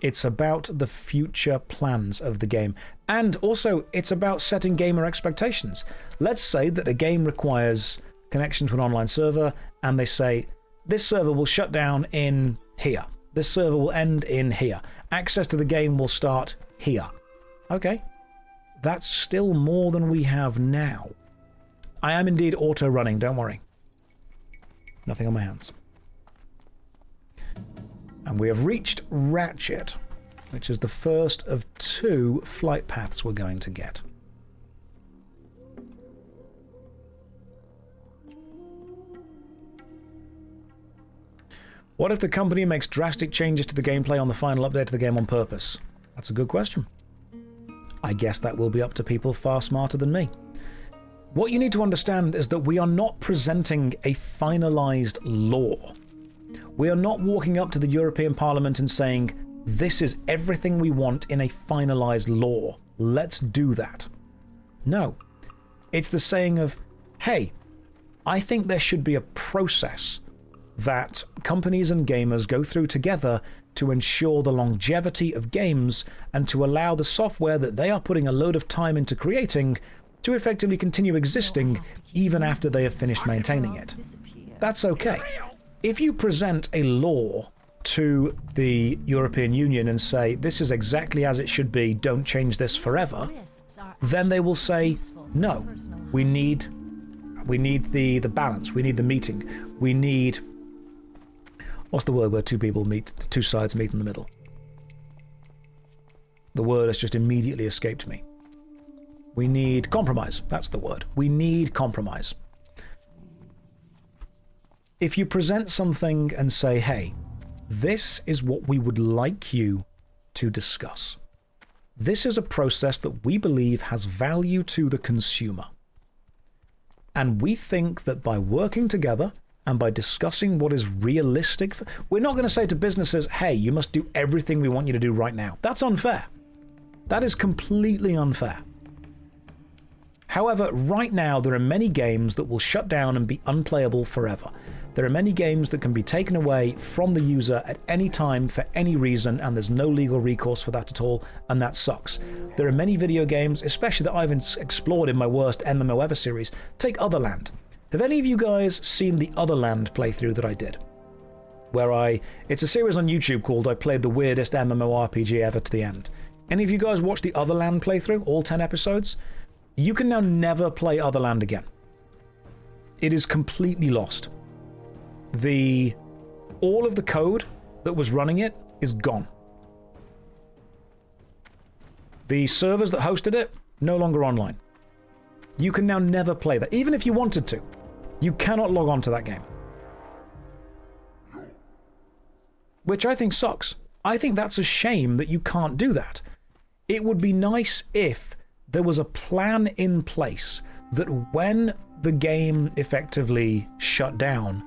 It's about the future plans of the game. And also, it's about setting gamer expectations. Let's say that a game requires connection to an online server, and they say, this server will shut down in here. This server will end in here. Access to the game will start here. Okay. That's still more than we have now. I am indeed auto-running, don't worry. Nothing on my hands. And we have reached Ratchet, which is the first of 2 flight paths we're going to get. What if the company makes drastic changes to the gameplay on the final update of the game on purpose? That's a good question. I guess that will be up to people far smarter than me. What you need to understand is that we are not presenting a finalized law. We are not walking up to the European Parliament and saying, this is everything we want in a finalized law. Let's do that. No. It's the saying of, hey, I think there should be a process that companies and gamers go through together to ensure the longevity of games and to allow the software that they are putting a load of time into creating to effectively continue existing even after they have finished maintaining it. That's okay. If you present a law to the European Union and say, this is exactly as it should be, don't change this forever, then they will say, no, we need the balance, we need the meeting, we need... What's the word where two sides meet in the middle? The word has just immediately escaped me. We need compromise. That's the word. We need compromise. If you present something and say, hey, this is what we would like you to discuss. This is a process that we believe has value to the consumer. And we think that by working together and by discussing what is realistic, we're not going to say to businesses, hey, you must do everything we want you to do right now. That's unfair. That is completely unfair. However, right now, there are many games that will shut down and be unplayable forever. There are many games that can be taken away from the user at any time for any reason, and there's no legal recourse for that at all, and that sucks. There are many video games, especially that I've explored in my worst MMO ever series. Take Otherland. Have any of you guys seen the Otherland playthrough that I did? It's a series on YouTube called I Played the Weirdest MMORPG Ever to the End. Any of you guys watched the Otherland playthrough, all 10 episodes? You can now never play Otherland again. It is completely lost. All of the code that was running it is gone. The servers that hosted it, no longer online. You can now never play that. Even if you wanted to, you cannot log on to that game. Which I think sucks. I think that's a shame that you can't do that. It would be nice if there was a plan in place that when the game effectively shut down,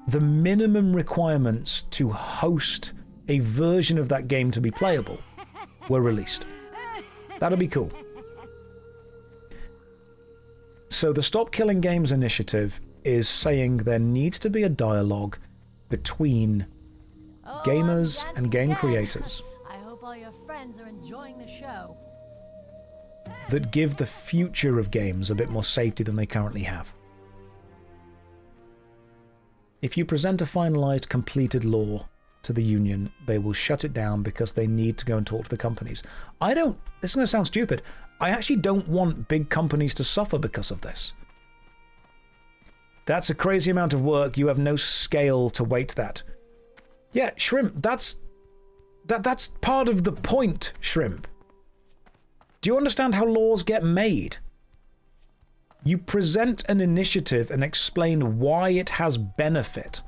the minimum requirements to host a version of that game to be playable were released. That'd be cool. So the Stop Killing Games initiative is saying there needs to be a dialogue between gamers and game creators. I hope all your friends are enjoying the show. That give the future of games a bit more safety than they currently have. If you present a finalized, completed law to the union, they will shut it down because they need to go and talk to the companies. This is going to sound stupid. I actually don't want big companies to suffer because of this. That's a crazy amount of work. You have no scale to weight that. Yeah, Shrimp, that's part of the point, Shrimp. Do you understand how laws get made? You present an initiative and explain why it has benefit.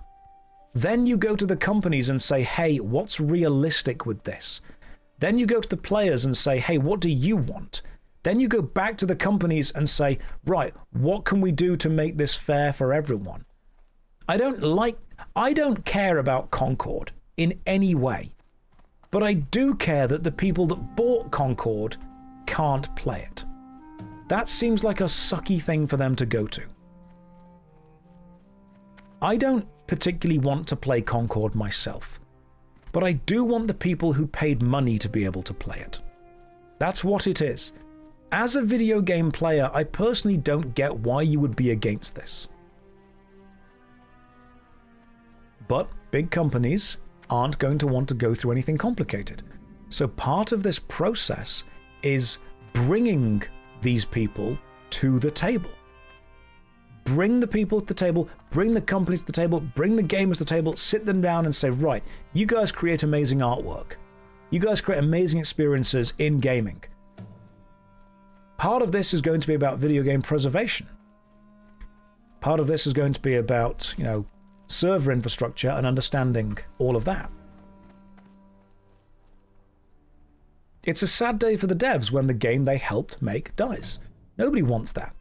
Then you go to the companies and say, hey, what's realistic with this? Then you go to the players and say, hey, what do you want? Then you go back to the companies and say, right, what can we do to make this fair for everyone? I don't care about Concord in any way, but I do care that the people that bought Concord can't play it. That seems like a sucky thing for them to go to. I don't particularly want to play Concord myself, but I do want the people who paid money to be able to play it. That's what it is. As a video game player, I personally don't get why you would be against this. But big companies aren't going to want to go through anything complicated. So part of this process is bringing these people to the table. Bring the people to the table, bring the company to the table, bring the gamers to the table, sit them down and say, right, you guys create amazing artwork. You guys create amazing experiences in gaming. Part of this is going to be about video game preservation. Part of this is going to be about, you know, server infrastructure and understanding all of that. It's a sad day for the devs when the game they helped make dies. Nobody wants that.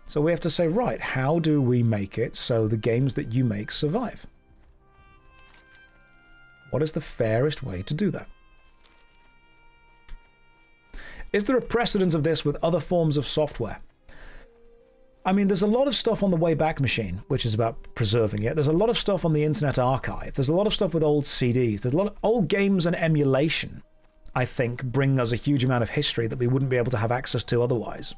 So we have to say, right, how do we make it so the games that you make survive? What is the fairest way to do that? Is there a precedent of this with other forms of software? I mean, there's a lot of stuff on the Wayback Machine, which is about preserving it. There's a lot of stuff on the Internet Archive. There's a lot of stuff with old CDs. There's a lot of old games and emulation, I think, bring us a huge amount of history that we wouldn't be able to have access to otherwise.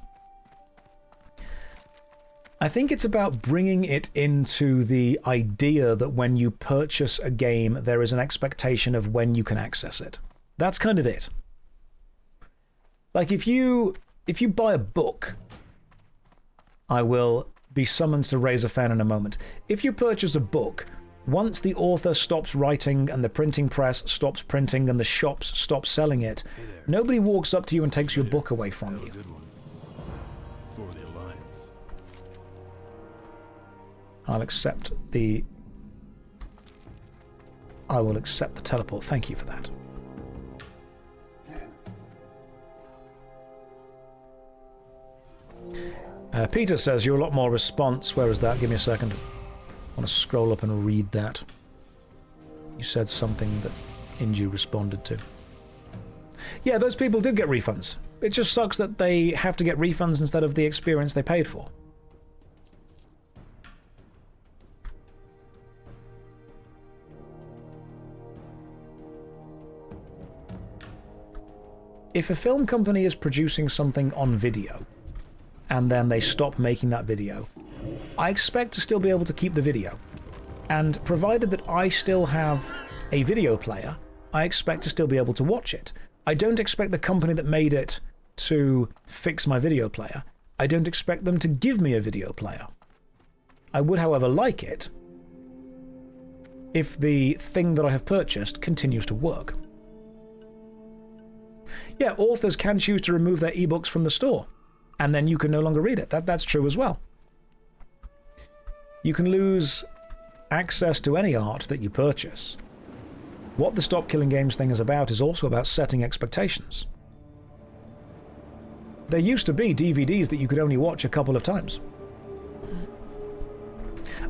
I think it's about bringing it into the idea that when you purchase a game, there is an expectation of when you can access it. That's kind of it. Like if you buy a book, I will be summoned to Razorfen in a moment. If you purchase a book, once the author stops writing and the printing press stops printing and the shops stop selling it, nobody walks up to you and takes your book away from you. For the Alliance. I will accept the teleport. Thank you for that. Peter says, you're a lot more response. Where is that? Give me a second. I want to scroll up and read that. You said something that Inju responded to. Yeah, those people did get refunds. It just sucks that they have to get refunds instead of the experience they paid for. If a film company is producing something on video, and then they stop making that video, I expect to still be able to keep the video. And provided that I still have a video player, I expect to still be able to watch it. I don't expect the company that made it to fix my video player. I don't expect them to give me a video player. I would, however, like it if the thing that I have purchased continues to work. Yeah, authors can choose to remove their ebooks from the store, and then you can no longer read it. That's true as well. You can lose access to any art that you purchase. What the Stop Killing Games thing is about is also about setting expectations. There used to be DVDs that you could only watch a couple of times.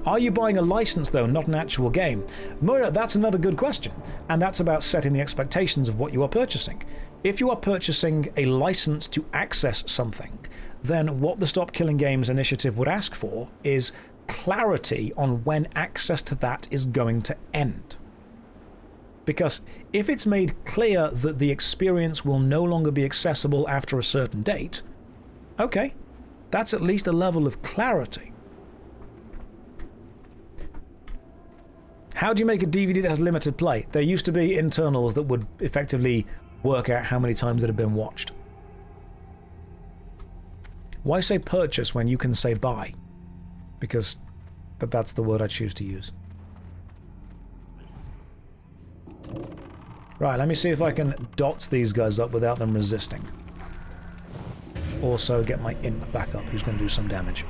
Are you buying a license, though, not an actual game? Moira, that's another good question, and that's about setting the expectations of what you are purchasing. If you are purchasing a license to access something, then what the Stop Killing Games initiative would ask for is clarity on when access to that is going to end. Because if it's made clear that the experience will no longer be accessible after a certain date, okay, that's at least a level of clarity. How do you make a DVD that has limited play? There used to be internals that would effectively work out how many times it had been watched. Why say purchase when you can say buy? Because that's the word I choose to use. Right, let me see if I can dot these guys up without them resisting. Also get my imp back up, who's going to do some damage.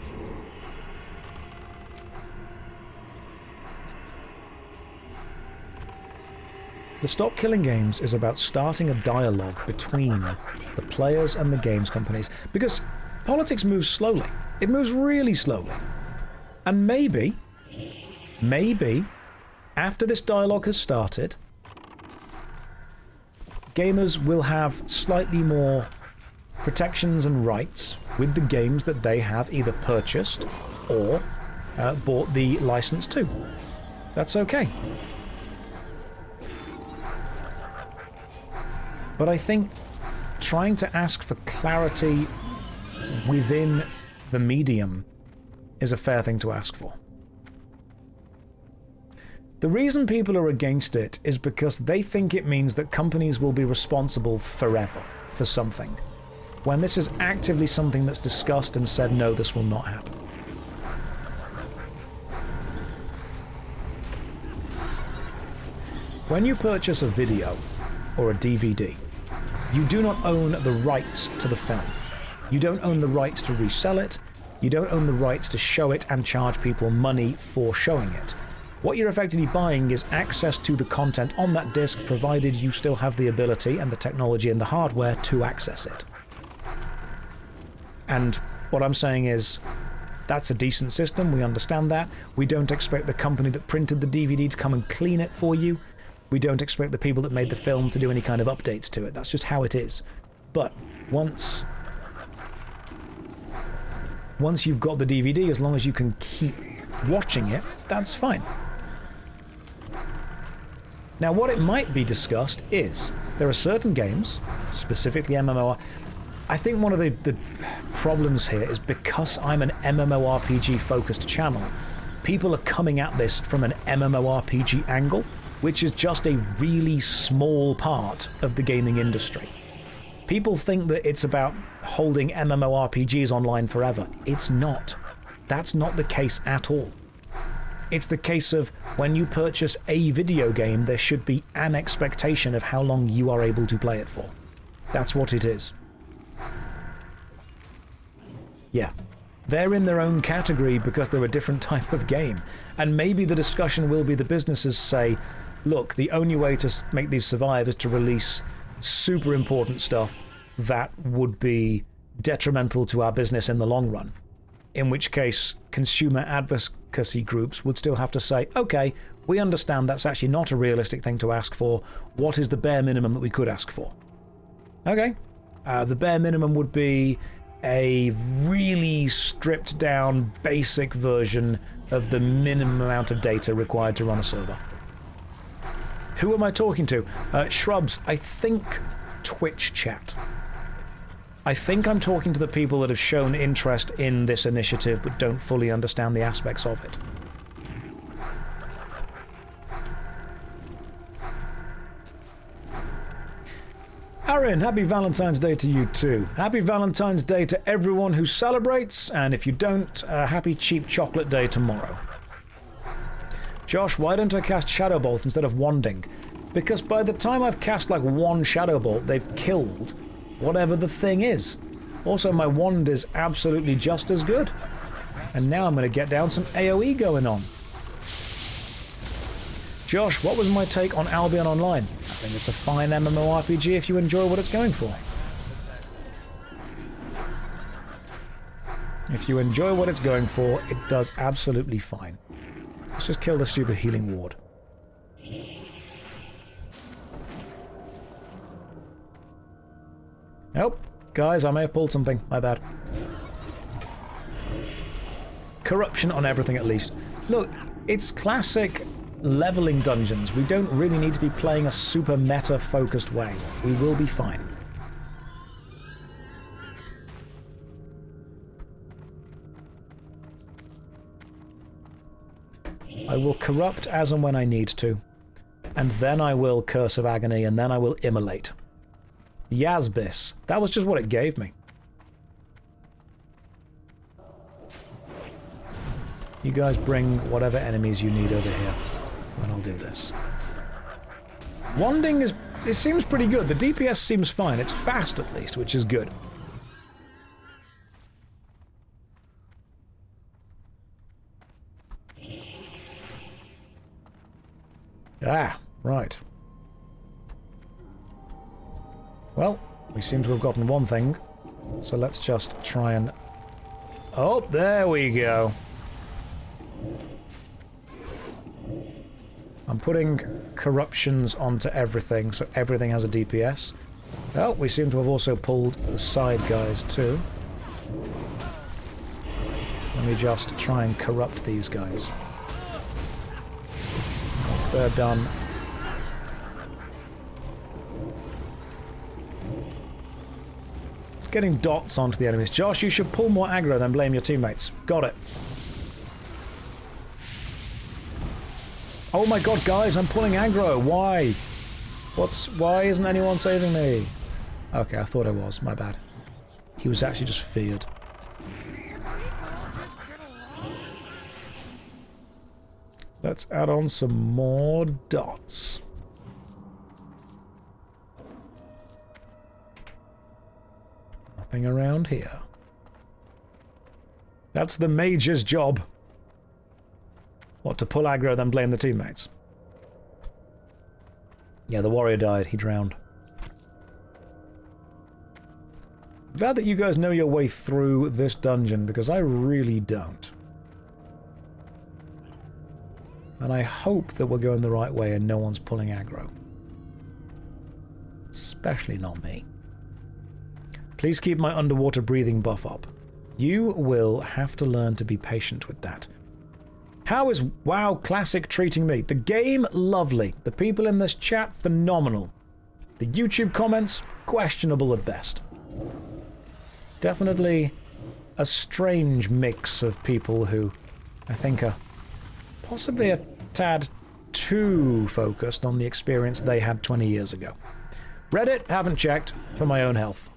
The Stop Killing Games is about starting a dialogue between the players and the games companies, because politics moves slowly. It moves really slowly. And maybe, after this dialogue has started, gamers will have slightly more protections and rights with the games that they have either purchased or bought the license to. That's okay. But I think trying to ask for clarity within the medium is a fair thing to ask for. The reason people are against it is because they think it means that companies will be responsible forever for something, when this is actively something that's discussed and said, no, this will not happen. When you purchase a video or a DVD, you do not own the rights to the film. You don't own the rights to resell it. You don't own the rights to show it and charge people money for showing it. What you're effectively buying is access to the content on that disc, provided you still have the ability and the technology and the hardware to access it. And what I'm saying is, that's a decent system, we understand that. We don't expect the company that printed the DVD to come and clean it for you. We don't expect the people that made the film to do any kind of updates to it. That's just how it is. But once you've got the DVD, as long as you can keep watching it, that's fine. Now, what it might be discussed is, there are certain games, specifically MMOR. I think one of the problems here is because I'm an MMORPG-focused channel, people are coming at this from an MMORPG angle, which is just a really small part of the gaming industry. People think that it's about holding MMORPGs online forever. It's not. That's not the case at all. It's the case of when you purchase a video game, there should be an expectation of how long you are able to play it for. That's what it is. Yeah. They're in their own category because they're a different type of game. And maybe the discussion will be the businesses say, look, the only way to make these survive is to release super important stuff that would be detrimental to our business in the long run. In which case, consumer advocacy groups would still have to say, okay, we understand that's actually not a realistic thing to ask for. What is the bare minimum that we could ask for? Okay. The bare minimum would be a really stripped down basic version of the minimum amount of data required to run a server. Who am I talking to? Shrubs, I think Twitch chat. I think I'm talking to the people that have shown interest in this initiative but don't fully understand the aspects of it. Aaron, happy Valentine's Day to you too. Happy Valentine's Day to everyone who celebrates, and if you don't, happy Cheap Chocolate Day tomorrow. Josh, why don't I cast Shadow Bolt instead of Wanding? Because by the time I've cast like one Shadow Bolt, they've killed whatever the thing is. Also, my wand is absolutely just as good. And now I'm going to get down some AoE going on. Josh, what was my take on Albion Online? I think it's a fine MMORPG if you enjoy what it's going for. If you enjoy what it's going for, it does absolutely fine. Let's just kill the stupid healing ward. Nope. Guys, I may have pulled something. My bad. Corruption on everything at least. Look, it's classic leveling dungeons. We don't really need to be playing a super meta-focused way. We will be fine. I will corrupt as and when I need to. And then I will Curse of Agony, and then I will Immolate. Yazbis. That was just what it gave me. You guys bring whatever enemies you need over here, and I'll do this. Wanding it seems pretty good. The DPS seems fine. It's fast at least, which is good. Ah, right. Well, we seem to have gotten one thing, so let's just try and... Oh, there we go. I'm putting corruptions onto everything, so everything has a DPS. Oh, we seem to have also pulled the side guys too. Let me just try and corrupt these guys. Once they're done... Getting dots onto the enemies. Josh, you should pull more aggro than blame your teammates. Got it. Oh my god, guys, I'm pulling aggro. Why? Why isn't anyone saving me? Okay, I thought I was. My bad. He was actually just feared. Let's add on some more dots. Nothing around here. That's the mage's job. What, to pull aggro, then blame the teammates? Yeah, the warrior died. He drowned. Glad that you guys know your way through this dungeon, because I really don't. And I hope that we're going the right way and no one's pulling aggro. Especially not me. Please keep my underwater breathing buff up. You will have to learn to be patient with that. How is WoW Classic treating me? The game, lovely. The people in this chat, phenomenal. The YouTube comments, questionable at best. Definitely a strange mix of people who I think are possibly a tad too focused on the experience they had 20 years ago. Reddit, haven't checked, for my own health.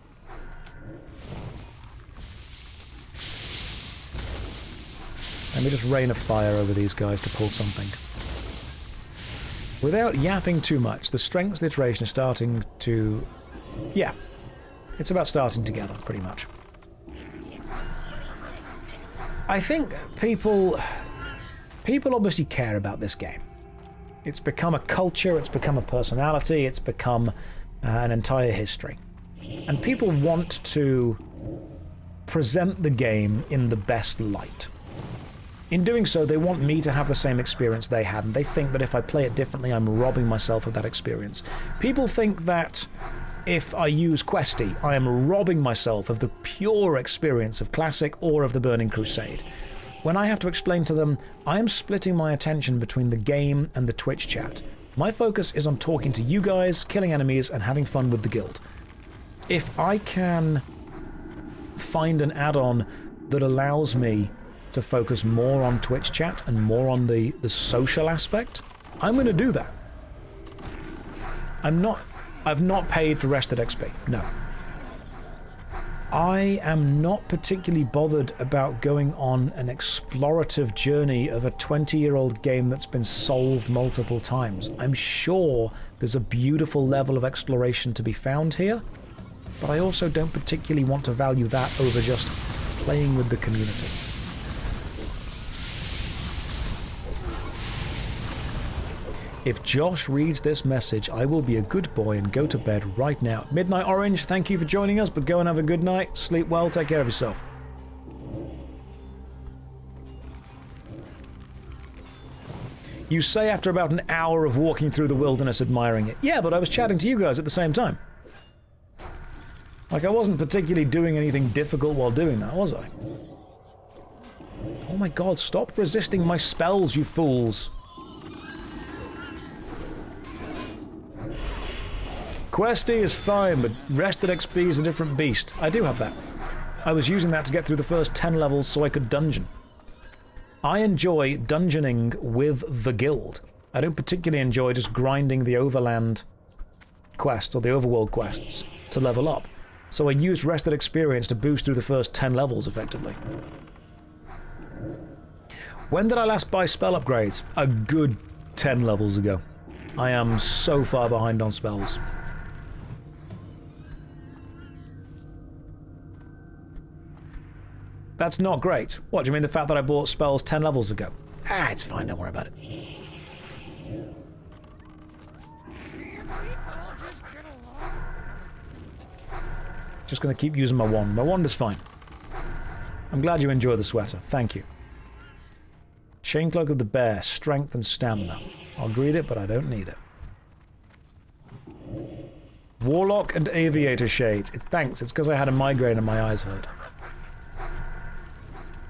Let me just rain a fire over these guys to pull something. Without yapping too much, the strengths iteration is starting to... yeah, it's about starting together, pretty much. I think people obviously care about this game. It's become a culture, it's become a personality, it's become an entire history. And people want to present the game in the best light. In doing so, they want me to have the same experience they had, and they think that if I play it differently, I'm robbing myself of that experience. People think that if I use Questy, I am robbing myself of the pure experience of Classic or of the Burning Crusade. When I have to explain to them, I am splitting my attention between the game and the Twitch chat. My focus is on talking to you guys, killing enemies, and having fun with the guild. If I can find an add-on that allows me to focus more on Twitch chat and more on the social aspect, I'm going to do that. I've not paid for rested XP, no. I am not particularly bothered about going on an explorative journey of a 20-year-old game that's been solved multiple times. I'm sure there's a beautiful level of exploration to be found here, but I also don't particularly want to value that over just playing with the community. If Josh reads this message, I will be a good boy and go to bed right now. Midnight Orange, thank you for joining us, but go and have a good night. Sleep well, take care of yourself. You say after about an hour of walking through the wilderness admiring it. Yeah, but I was chatting to you guys at the same time. Like, I wasn't particularly doing anything difficult while doing that, was I? Oh my god, stop resisting my spells, you fools. Questy is fine, but rested XP is a different beast. I do have that. I was using that to get through the first 10 levels so I could dungeon. I enjoy dungeoning with the guild. I don't particularly enjoy just grinding the overland quest or the overworld quests to level up. So I used rested experience to boost through the first 10 levels effectively. When did I last buy spell upgrades? A good 10 levels ago. I am so far behind on spells. That's not great. What, do you mean the fact that I bought spells 10 levels ago? Ah, it's fine, don't worry about it. Just gonna keep using my wand. My wand is fine. I'm glad you enjoy the sweater. Thank you. Chain Cloak of the Bear, strength and stamina. I'll greet it, but I don't need it. Warlock and Aviator Shades. Thanks, it's because I had a migraine and my eyes hurt.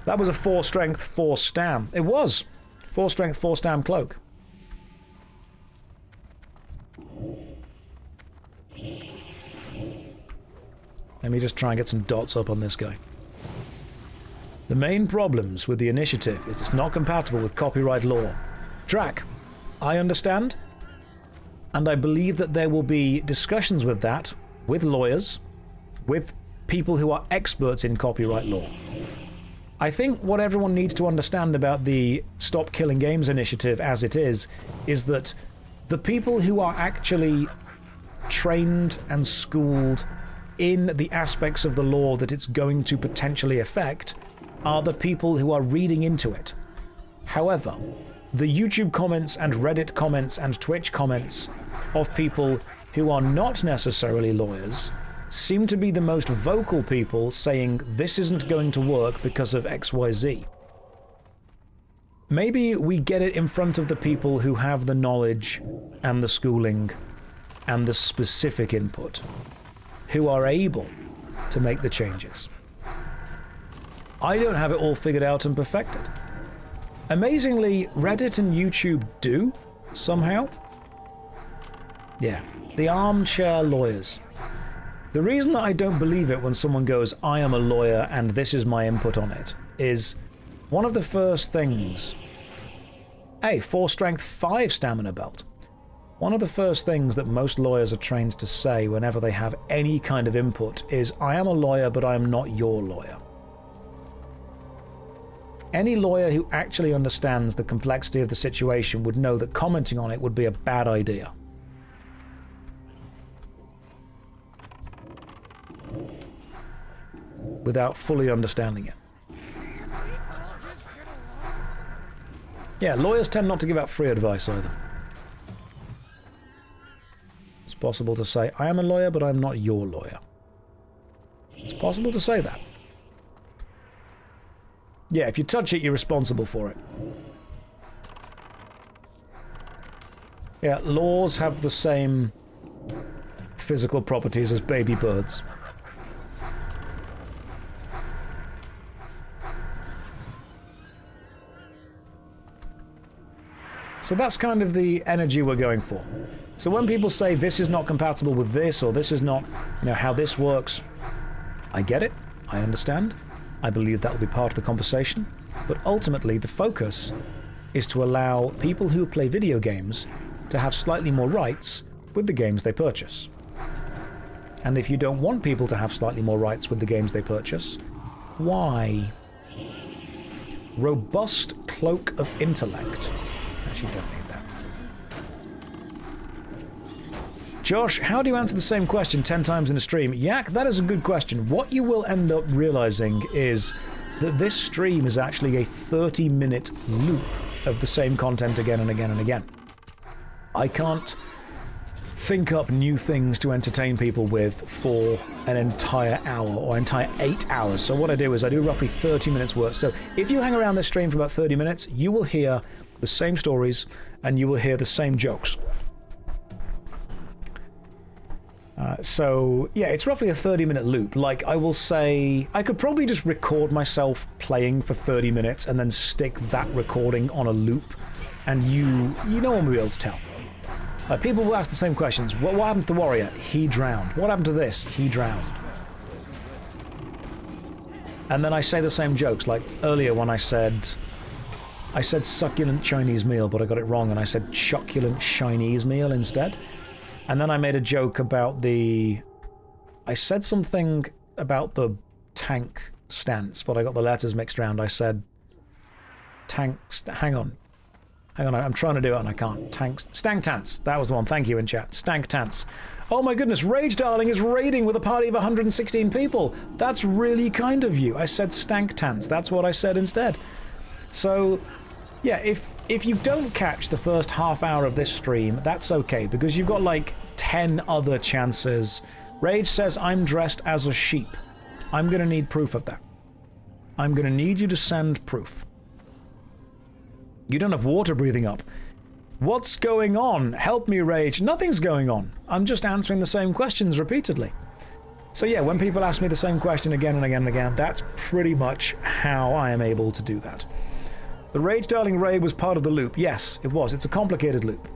That was a 4 strength, 4 stam. It was! 4 strength, 4 stam cloak. Let me just try and get some dots up on this guy. The main problems with the initiative is it's not compatible with copyright law. Drac, I understand. And I believe that there will be discussions with that, with lawyers, with people who are experts in copyright law. I think what everyone needs to understand about the Stop Killing Games initiative as it is that the people who are actually trained and schooled in the aspects of the law that it's going to potentially affect are the people who are reading into it. However, the YouTube comments and Reddit comments and Twitch comments of people who are not necessarily lawyers seem to be the most vocal people saying this isn't going to work because of XYZ. Maybe we get it in front of the people who have the knowledge and the schooling and the specific input, who are able to make the changes. I don't have it all figured out and perfected. Amazingly, Reddit and YouTube do, somehow. Yeah, the armchair lawyers. The reason that I don't believe it when someone goes, I am a lawyer and this is my input on it, is one of the first things... Hey, 4 strength, 5 stamina belt. One of the first things that most lawyers are trained to say whenever they have any kind of input is, I am a lawyer, but I am not your lawyer. Any lawyer who actually understands the complexity of the situation would know that commenting on it would be a bad idea. Without fully understanding it. Yeah, lawyers tend not to give out free advice either. It's possible to say, I am a lawyer, but I'm not your lawyer. It's possible to say that. Yeah, if you touch it, you're responsible for it. Yeah, laws have the same physical properties as baby birds. So that's kind of the energy we're going for. So when people say this is not compatible with this, or this is not, how this works, I get it, I understand. I believe that will be part of the conversation. But ultimately, the focus is to allow people who play video games to have slightly more rights with the games they purchase. And if you don't want people to have slightly more rights with the games they purchase, why? Robust cloak of intellect. Actually, don't need that. Josh, how do you answer the same question 10 times in a stream? Yak, that is a good question. What you will end up realizing is that this stream is actually a 30-minute loop of the same content again and again and again. I can't think up new things to entertain people with for an entire hour or entire 8 hours. So what I do is I do roughly 30 minutes worth. So if you hang around this stream for about 30 minutes, you will hear the same stories and you will hear the same jokes. So yeah, it's roughly a 30-minute loop. Like, I will say, I could probably just record myself playing for 30 minutes and then stick that recording on a loop, and no one will be able to tell. People will ask the same questions. What happened to the warrior? He drowned. What happened to this? He drowned. And then I say the same jokes, like earlier when I said succulent Chinese meal, but I got it wrong, and I said succulent Chinese meal instead. And then I made a joke about I said something about the tank stance, but I got the letters mixed around. I said hang on, I'm trying to do it and I can't. Stank Tants, that was the one, thank you in chat. Stank Tants. Oh my goodness, Rage Darling is raiding with a party of 116 people. That's really kind of you. I said Stank Tants, that's what I said instead. So, yeah, if you don't catch the first half hour of this stream, that's okay, because you've got like 10 other chances. Rage says, I'm dressed as a sheep. I'm going to need proof of that. I'm going to need you to send proof. You don't have water breathing up. What's going on? Help me, Rage. Nothing's going on. I'm just answering the same questions repeatedly. So yeah, when people ask me the same question again and again and again, that's pretty much how I am able to do that. The Rage Darling raid was part of the loop. Yes, it was. It's a complicated loop.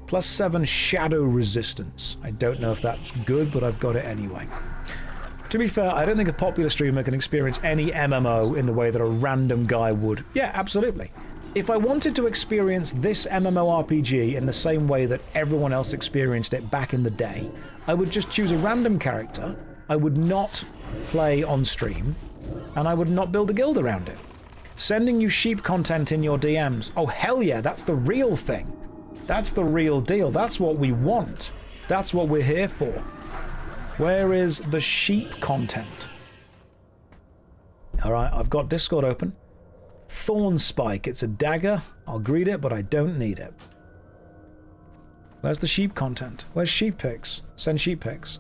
+7 shadow resistance. I don't know if that's good, but I've got it anyway. To be fair, I don't think a popular streamer can experience any MMO in the way that a random guy would. Yeah, absolutely. If I wanted to experience this MMORPG in the same way that everyone else experienced it back in the day, I would just choose a random character, I would not play on stream, and I would not build a guild around it. Sending you sheep content in your DMs. Oh, hell yeah, that's the real thing. That's the real deal. That's what we want. That's what we're here for. Where is the sheep content? Alright, I've got Discord open. Thorn Spike. It's a dagger. I'll greet it, but I don't need it. Where's the sheep content? Where's sheep pics? Send sheep pics.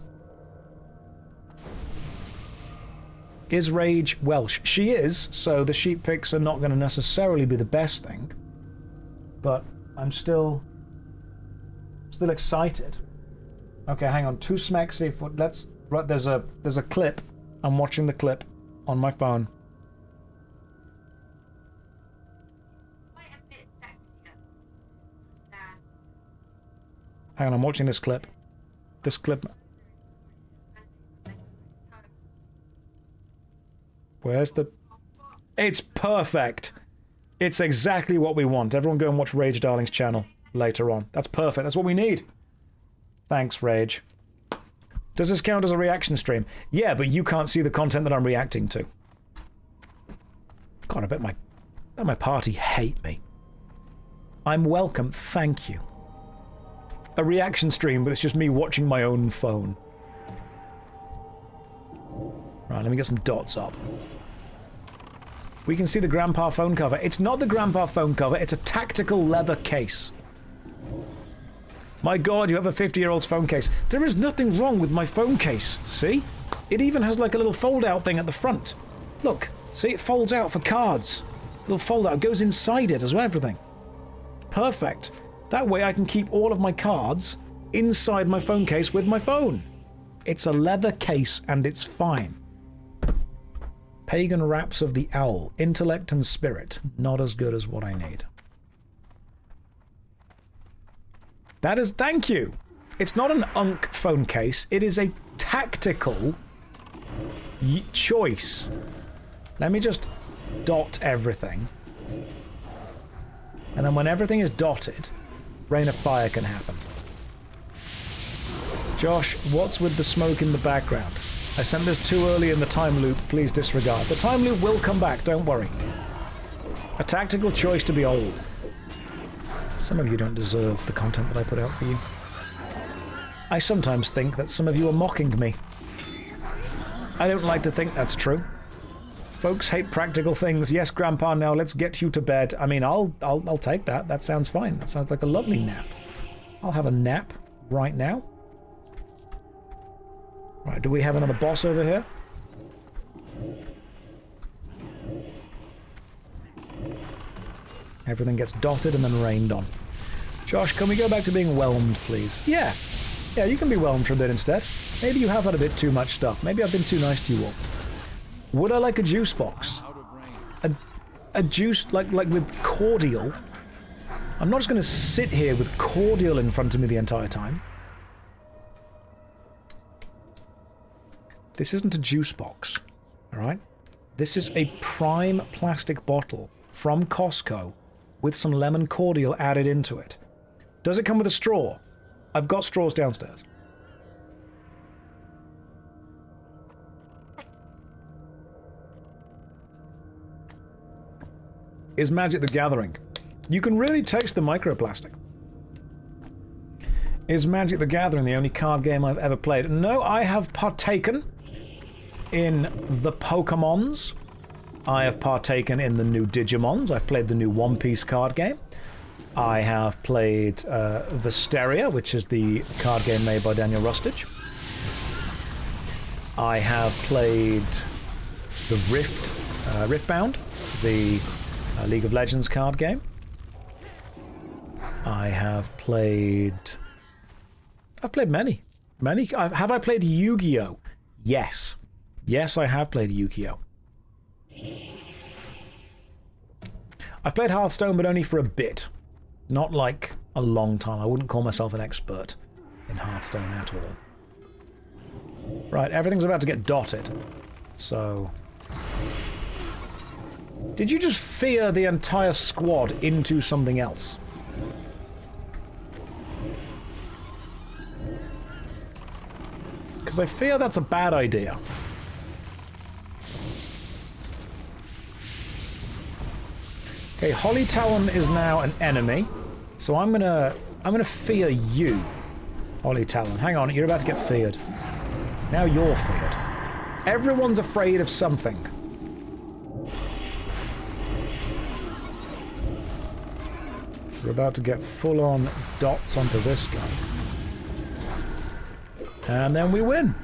Is Rage Welsh? She is, so the sheep pics are not going to necessarily be the best thing. But I'm still excited. Okay, hang on. 2 smacks. Let's. Right, there's a clip. I'm watching the clip on my phone. Hang on, I'm watching this clip. This clip. Where's the... It's perfect. It's exactly what we want. Everyone go and watch Rage Darling's channel later on. That's perfect. That's what we need. Thanks, Rage. Does this count as a reaction stream? Yeah, but you can't see the content that I'm reacting to. God, I bet my party hate me. I'm welcome. Thank you. A reaction stream, but it's just me watching my own phone. Right, let me get some dots up. We can see the Grandpa phone cover. It's not the Grandpa phone cover, it's a tactical leather case. My god, you have a 50-year-old's phone case. There is nothing wrong with my phone case, see? It even has like a little fold-out thing at the front. Look, see, it folds out for cards. Little fold-out goes inside it as well, everything. Perfect. That way I can keep all of my cards inside my phone case with my phone. It's a leather case and it's fine. Pagan Raps of the Owl. Intellect and spirit. Not as good as what I need. That is... Thank you! It's not an UNC phone case. It is a tactical choice. Let me just dot everything. And then when everything is dotted, Rain of Fire can happen. Josh, what's with the smoke in the background? I sent this too early in the time loop, please disregard. The time loop will come back, don't worry. A tactical choice to be old. Some of you don't deserve the content that I put out for you. I sometimes think that some of you are mocking me. I don't like to think that's true. Folks hate practical things. Yes, Grandpa, now let's get you to bed. I mean, I'll take that. That sounds fine. That sounds like a lovely nap. I'll have a nap right now. Right, do we have another boss over here? Everything gets dotted and then rained on. Josh, can we go back to being whelmed, please? Yeah. Yeah, you can be whelmed for a bit instead. Maybe you have had a bit too much stuff. Maybe I've been too nice to you all. Would I like a juice box? A juice, like with cordial? I'm not just going to sit here with cordial in front of me the entire time. This isn't a juice box, alright? This is a prime plastic bottle from Costco with some lemon cordial added into it. Does it come with a straw? I've got straws downstairs. Is Magic the Gathering? You can really taste the microplastic. Is Magic the Gathering the only card game I've ever played? No, I have partaken in the Pokemons. I have partaken in the new Digimons. I've played the new One Piece card game. I have played Visteria, which is the card game made by Daniel Rustage. I have played the Riftbound, the League of Legends card game. I have played... I've played many. Have I played Yu-Gi-Oh? Yes. Yes, I have played Yu-Gi-Oh. I've played Hearthstone, but only for a bit. Not like a long time. I wouldn't call myself an expert in Hearthstone at all. Right, everything's about to get dotted. So... Did you just fear the entire squad into something else? Because I fear that's a bad idea. Okay, Holly Talon is now an enemy, so I'm gonna fear you, Holly Talon. Hang on, you're about to get feared. Now you're feared. Everyone's afraid of something. We're about to get full-on dots onto this guy. And then we win.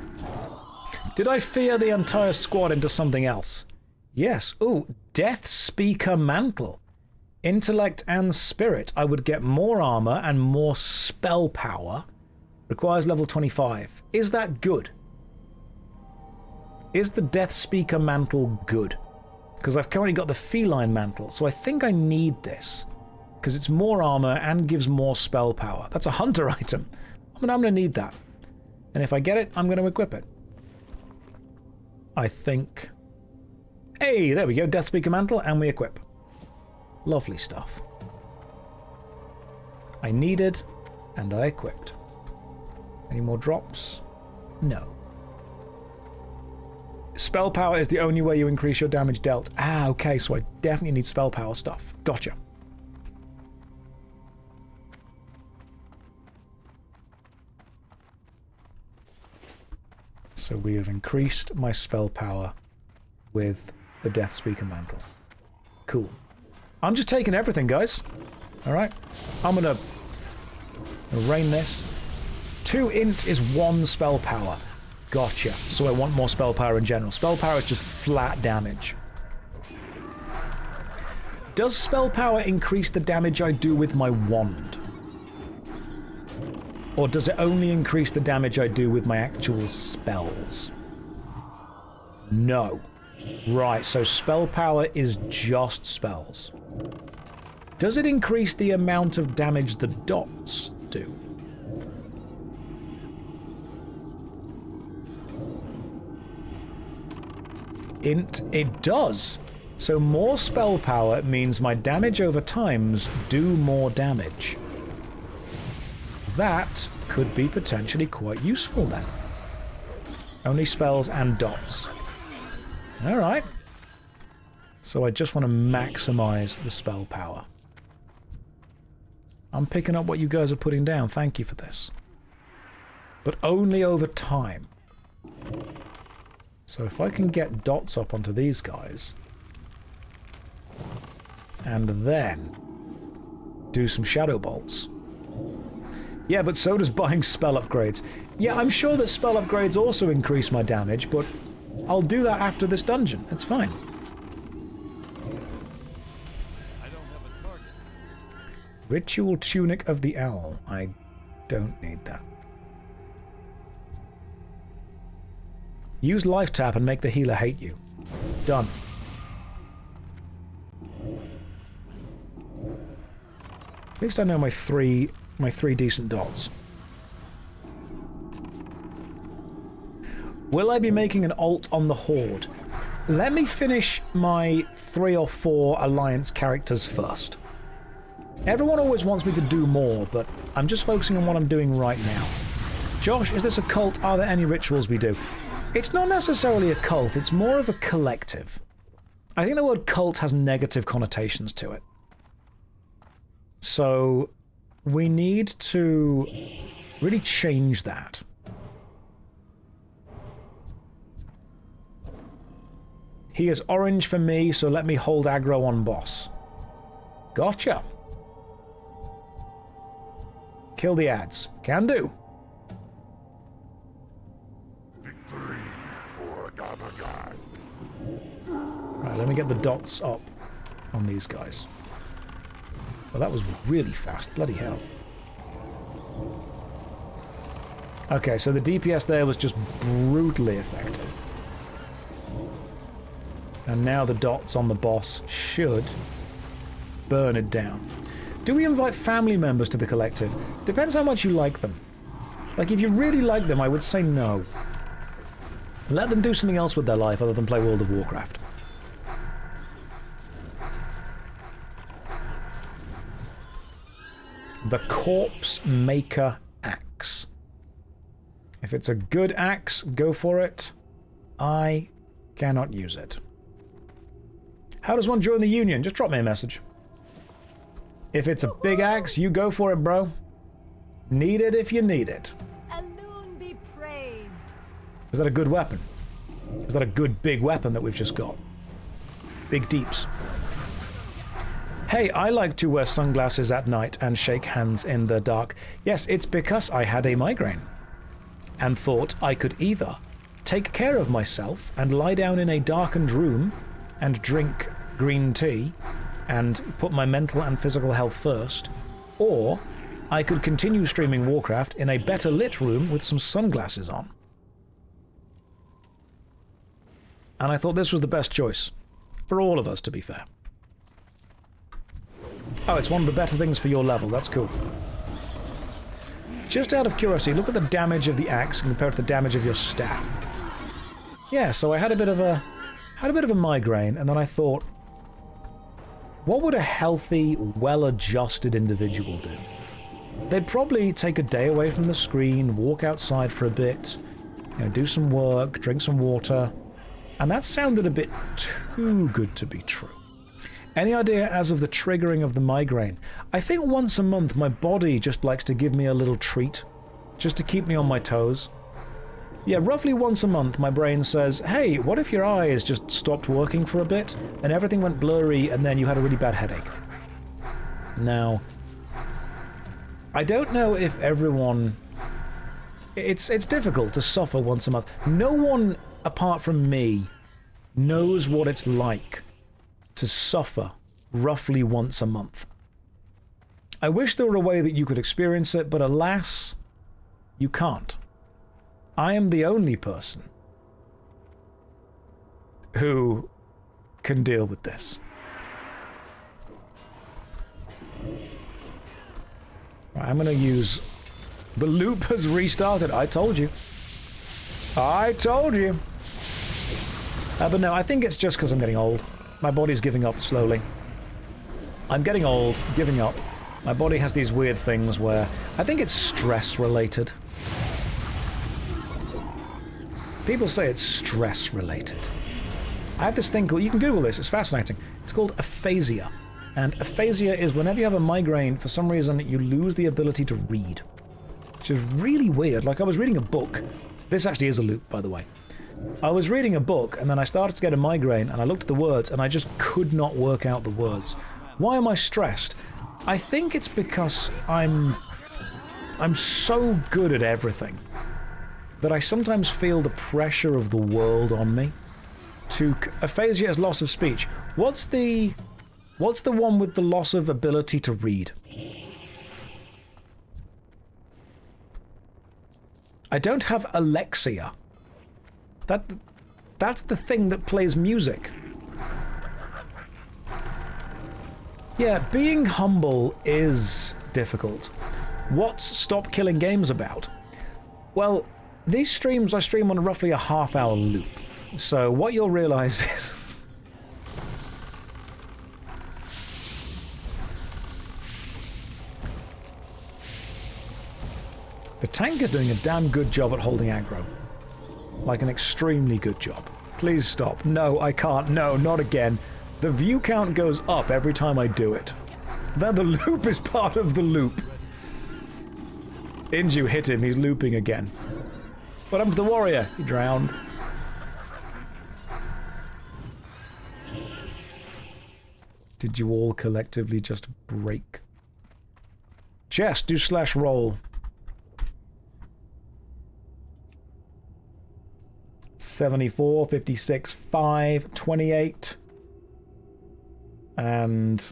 Did I fear the entire squad into something else? Yes. Ooh, Death Speaker Mantle. Intellect and Spirit. I would get more armor and more spell power. Requires level 25. Is that good? Is the Death Speaker Mantle good? Because I've currently got the Feline Mantle, so I think I need this. Because it's more armor and gives more spell power. That's a hunter item. I'm going to need that. And if I get it, I'm going to equip it. I think. Hey, there we go. Death Speaker Mantle, and we equip. Lovely stuff. I needed, and I equipped. Any more drops? No. Spell power is the only way you increase your damage dealt. Ah, okay, so I definitely need spell power stuff. Gotcha. So we have increased my spell power with the Death Speaker Mantle. Cool. I'm just taking everything, guys. Alright. I'm gonna rain this. 2 int is 1 spell power. Gotcha. So I want more spell power in general. Spell power is just flat damage. Does spell power increase the damage I do with my wand? Or does it only increase the damage I do with my actual spells? No. Right, so spell power is just spells. Does it increase the amount of damage the dots do? It does. So more spell power means my damage over times do more damage. That could be potentially quite useful then. Only spells and dots. Alright. So I just want to maximize the spell power. I'm picking up what you guys are putting down. Thank you for this. But only over time. So if I can get dots up onto these guys, and then do some shadow bolts. Yeah, but so does buying spell upgrades. Yeah, I'm sure that spell upgrades also increase my damage, but I'll do that after this dungeon. It's fine. I don't have a target. Ritual Tunic of the Owl. I don't need that. Use Life Tap and make the healer hate you. Done. At least I know my three decent dots. Will I be making an alt on the Horde? Let me finish my 3 or 4 Alliance characters first. Everyone always wants me to do more, but I'm just focusing on what I'm doing right now. Josh, is this a cult? Are there any rituals we do? It's not necessarily a cult, it's more of a collective. I think the word cult has negative connotations to it. So we need to really change that. He is orange for me, so let me hold aggro on boss. Gotcha. Kill the ads. Can do. Victory for Gamagan. Right, let me get the dots up on these guys. Well, that was really fast. Bloody hell. Okay, so the DPS there was just brutally effective. And now the dots on the boss should burn it down. Do we invite family members to the collective? Depends how much you like them. Like, if you really like them, I would say no. Let them do something else with their life other than play World of Warcraft. the Corpse Maker Axe. If it's a good axe, go for it. I cannot use it. How does one join the union? Just drop me a message. If it's a big axe, you go for it, bro. Need it if you need it. Alone be praised. Is that a good weapon? Is that a good big weapon that we've just got? Big deeps. Hey, I like to wear sunglasses at night and shake hands in the dark. Yes, it's because I had a migraine. And thought I could either take care of myself and lie down in a darkened room and drink green tea and put my mental and physical health first, or I could continue streaming Warcraft in a better lit room with some sunglasses on. And I thought this was the best choice. For all of us, to be fair. Oh, it's one of the better things for your level. That's cool. Just out of curiosity, look at the damage of the axe compared to the damage of your staff. Yeah, so I had a bit of a migraine, and then I thought, what would a healthy, well-adjusted individual do? They'd probably take a day away from the screen, walk outside for a bit, you know, do some work, drink some water, and that sounded a bit too good to be true. Any idea as of the triggering of the migraine? I think once a month my body just likes to give me a little treat, just to keep me on my toes. Yeah, roughly once a month my brain says, hey, what if your eyes just stopped working for a bit, and everything went blurry, and then you had a really bad headache? Now, I don't know if everyone... It's difficult to suffer once a month. No one, apart from me, knows what it's like to suffer roughly once a month. I wish there were a way that you could experience it, but alas, you can't. I am the only person who can deal with this. Right, I'm going to use... The loop has restarted. I told you. I told you. But no, I think it's just because I'm getting old. My body's giving up slowly. I'm getting old, giving up. My body has these weird things where... I think it's stress-related. People say it's stress-related. I have this thing called... You can Google this, it's fascinating. It's called aphasia. And aphasia is whenever you have a migraine, for some reason, you lose the ability to read. Which is really weird. Like, I was reading a book. This actually is a loop, by the way. I was reading a book, and then I started to get a migraine, and I looked at the words, and I just could not work out the words. Why am I stressed? I think it's because I'm so good at everything that I sometimes feel the pressure of the world on me. Aphasia is loss of speech. What's the one with the loss of ability to read? I don't have Alexia. That's the thing that plays music. Yeah, being humble is difficult. What's Stop Killing Games about? Well, these streams I stream on roughly a half-hour loop. So what you'll realize is... the tank is doing a damn good job at holding aggro. Like an extremely good job. Please stop. No, I can't. No, not again. The view count goes up every time I do it. Then the loop is part of the loop. Inju hit him. He's looping again. What happened to the warrior? He drowned. Did you all collectively just break? Chest, do /roll. 74, 56, 5, 28. And...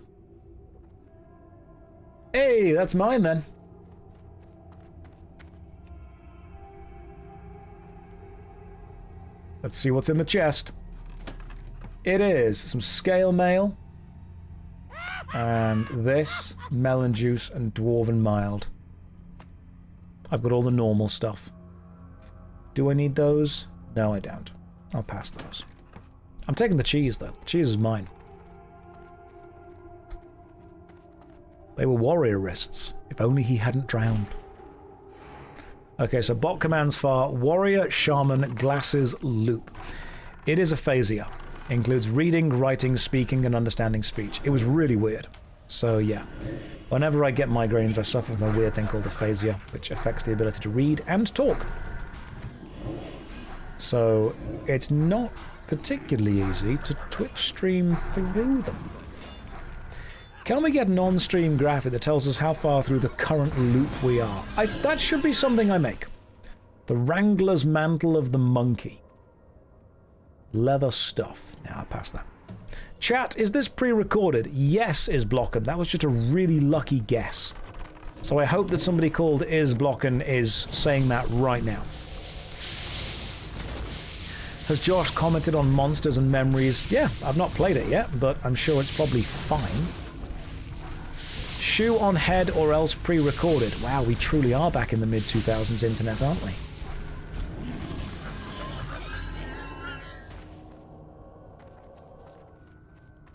hey, that's mine then. Let's see what's in the chest. It is some scale mail. And this, melon juice, and dwarven mild. I've got all the normal stuff. Do I need those? No, I don't. I'll pass those. I'm taking the cheese, though. The cheese is mine. They were warrior wrists. If only he hadn't drowned. Okay, so bot commands for warrior, shaman, glasses, loop. It is aphasia. Includes reading, writing, speaking, and understanding speech. It was really weird. So yeah, whenever I get migraines, I suffer from a weird thing called aphasia, which affects the ability to read and talk. So it's not particularly easy to Twitch stream through them. Can we get an on-stream graphic that tells us how far through the current loop we are? That should be something I make. The Wrangler's Mantle of the Monkey. Leather stuff. Now I'll pass that. Chat, is this pre-recorded? Yes, is Blocken. That was just a really lucky guess. So I hope that somebody called Is Blocken is saying that right now. Has Josh commented on Monsters and Memories? Yeah, I've not played it yet, but I'm sure it's probably fine. Shoe on head or else pre-recorded. Wow, we truly are back in the mid-2000s internet, aren't we?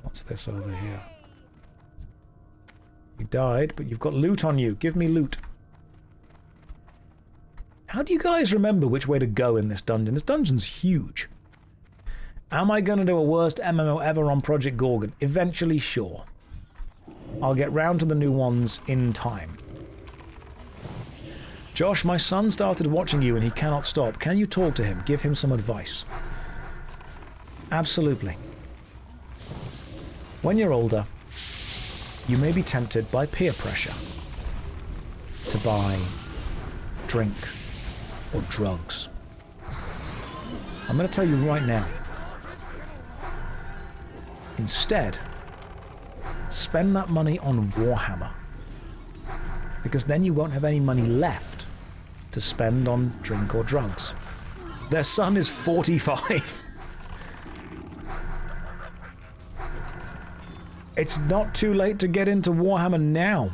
What's this over here? You died, but you've got loot on you. Give me loot. How do you guys remember which way to go in this dungeon? This dungeon's huge. Am I going to do a worst MMO ever on Project Gorgon? Eventually, sure. I'll get round to the new ones in time. Josh, my son started watching you and he cannot stop. Can you talk to him? Give him some advice. Absolutely. When you're older, you may be tempted by peer pressure to buy, drink, or drugs. I'm going to tell you right now. Instead, spend that money on Warhammer. Because then you won't have any money left to spend on drink or drugs. Their son is 45. It's not too late to get into Warhammer now.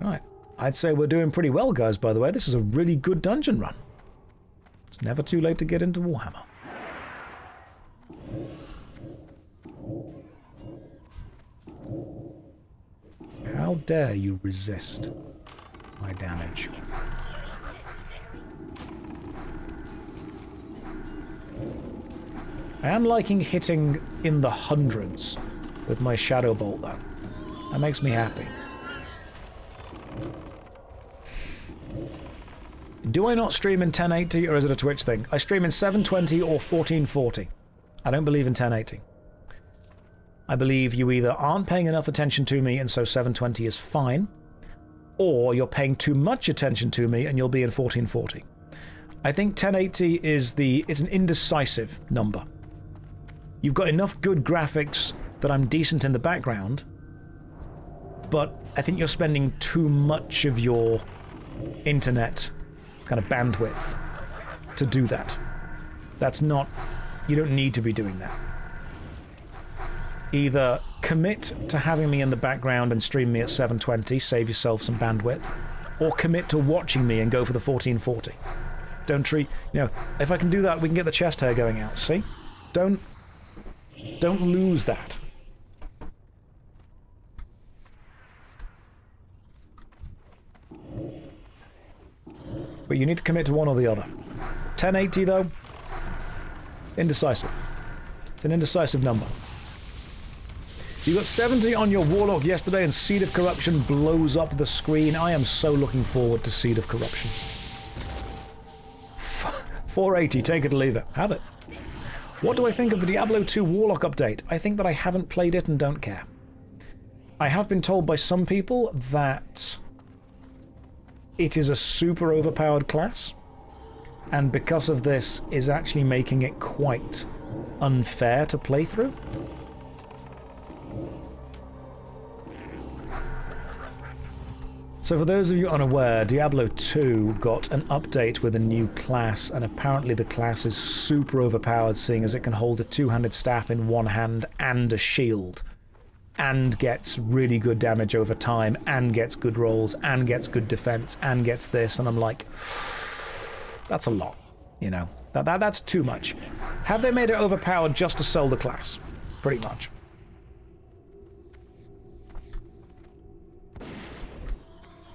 Right. I'd say we're doing pretty well, guys, by the way. This is a really good dungeon run. It's never too late to get into Warhammer. How dare you resist my damage? I am liking hitting in the hundreds with my Shadow Bolt, though. That makes me happy. Do I not stream in 1080 or is it a Twitch thing? I stream in 720 or 1440. I don't believe in 1080. I believe you either aren't paying enough attention to me and so 720 is fine, or you're paying too much attention to me and you'll be in 1440. I think 1080 is it's an indecisive number. You've got enough good graphics that I'm decent in the background, but I think you're spending too much of your internet kind of bandwidth to do that. That's not... You don't need to be doing that. Either commit to having me in the background and stream me at 720, save yourself some bandwidth, or commit to watching me and go for the 1440. Don't treat... You know, if I can do that, we can get the chest hair going out, see? Don't lose that. But you need to commit to one or the other. 1080, though, indecisive. It's an indecisive number. You got 70 on your Warlock yesterday and Seed of Corruption blows up the screen. I am so looking forward to Seed of Corruption. 480, take it or leave it. Have it. What do I think of the Diablo 2 Warlock update? I think that I haven't played it and don't care. I have been told by some people that it is a super overpowered class, and because of this is actually making it quite unfair to play through. So for those of you unaware, Diablo 2 got an update with a new class, and apparently the class is super overpowered, seeing as it can hold a two-handed staff in one hand and a shield, and gets really good damage over time, and gets good rolls, and gets good defense, and gets this, and I'm like, that's a lot, you know. That's too much. Have they made it overpowered just to sell the class? Pretty much.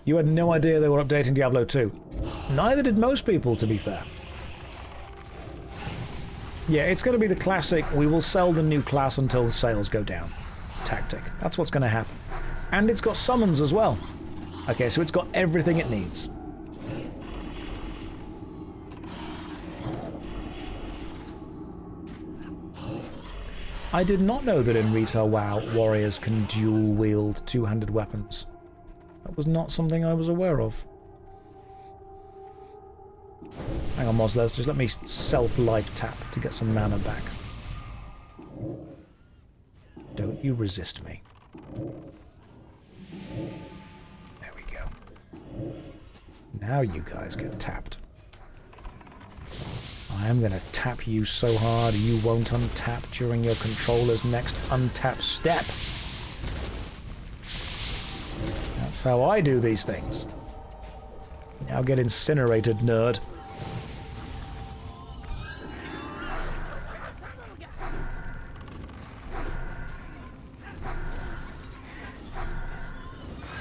You had no idea they were updating Diablo 2. Neither did most people, to be fair. Yeah, it's going to be the classic, we will sell the new class until the sales go down tactic. That's what's going to happen. And it's got summons as well. Okay, so it's got everything it needs. I did not know that in Retail WoW, warriors can dual-wield two-handed weapons. That was not something I was aware of. Hang on, Mosles, just let me self-life tap to get some mana back. Don't you resist me. There we go. Now you guys get tapped. I am going to tap you so hard you won't untap during your controller's next untap step. That's how I do these things. Now get incinerated, nerd.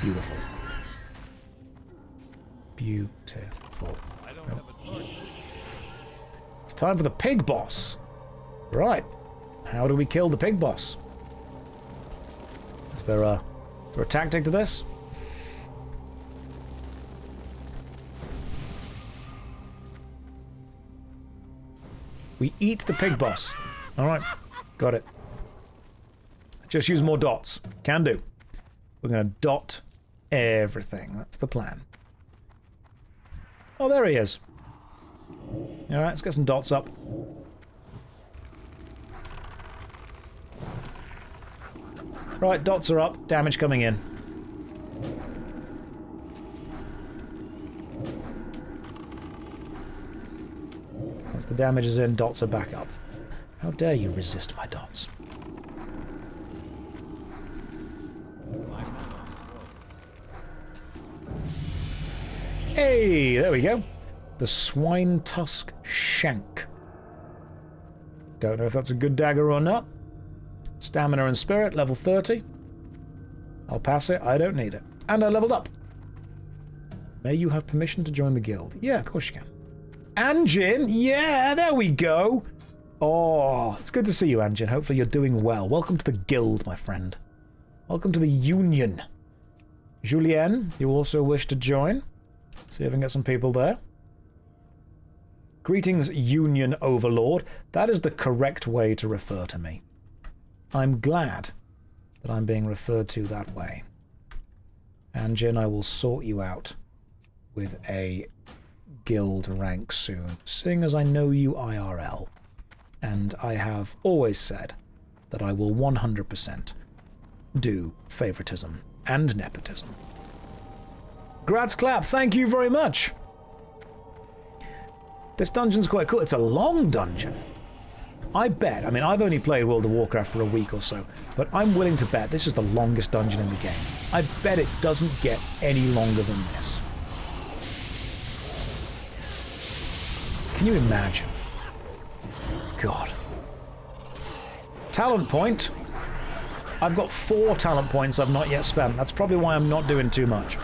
Beautiful. Beautiful. It's time for the pig boss. Right. How do we kill the pig boss? Is there a tactic to this? We eat the pig boss. Alright. Got it. Just use more dots. Can do. We're going to dot everything. That's the plan. Oh, there he is. Alright, let's get some dots up. Right, dots are up. Damage coming in. Once the damage is in, dots are back up. How dare you resist my dots? Hey, there we go. The Swine Tusk Shank. Don't know if that's a good dagger or not. Stamina and Spirit, level 30. I'll pass it, I don't need it. And I leveled up. May you have permission to join the guild. Yeah, of course you can. Anjin, yeah, there we go. Oh, it's good to see you, Anjin. Hopefully you're doing well. Welcome to the guild, my friend. Welcome to the union. Julien, you also wish to join? See if I can get some people there. Greetings, Union Overlord. That is the correct way to refer to me. I'm glad that I'm being referred to that way. Anjin, I will sort you out with a guild rank soon, seeing as I know you IRL. And I have always said that I will 100% do favoritism and nepotism. Grad's Clap, thank you very much. This dungeon's quite cool. It's a long dungeon. I bet, I mean, I've only played World of Warcraft for a week or so, but I'm willing to bet this is the longest dungeon in the game. I bet it doesn't get any longer than this. Can you imagine? God. Talent point. I've got 4 talent points I've not yet spent. That's probably why I'm not doing too much.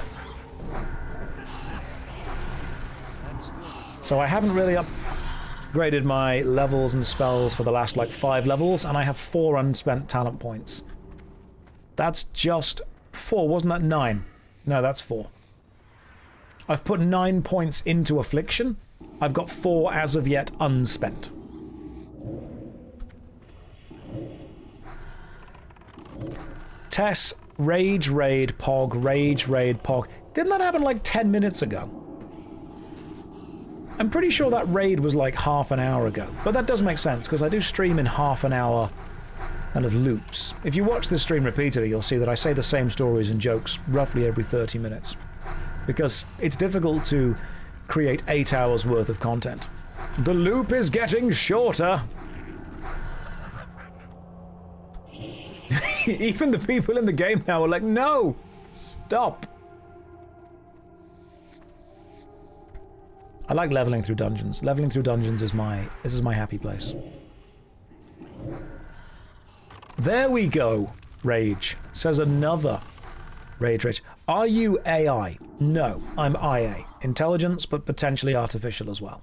So I haven't really upgraded my levels and spells for the last, like, 5 levels, and I have 4 unspent talent points. That's just 4, wasn't that 9? No, that's 4. I've put 9 points into Affliction. I've got 4 as of yet unspent. Tess, Rage Raid, Pog, Rage Raid, Pog. Didn't that happen like 10 minutes ago? I'm pretty sure that raid was like half an hour ago. But that does make sense, because I do stream in half an hour kind of loops. If you watch this stream repeatedly, you'll see that I say the same stories and jokes roughly every 30 minutes. Because it's difficult to create 8 hours worth of content. The loop is getting shorter! Even the people in the game now are like, no! Stop! I like leveling through dungeons. Leveling through dungeons is this is my happy place. There we go, Rage. Says another. Rage. Are you AI? No, I'm IA. Intelligence, but potentially artificial as well.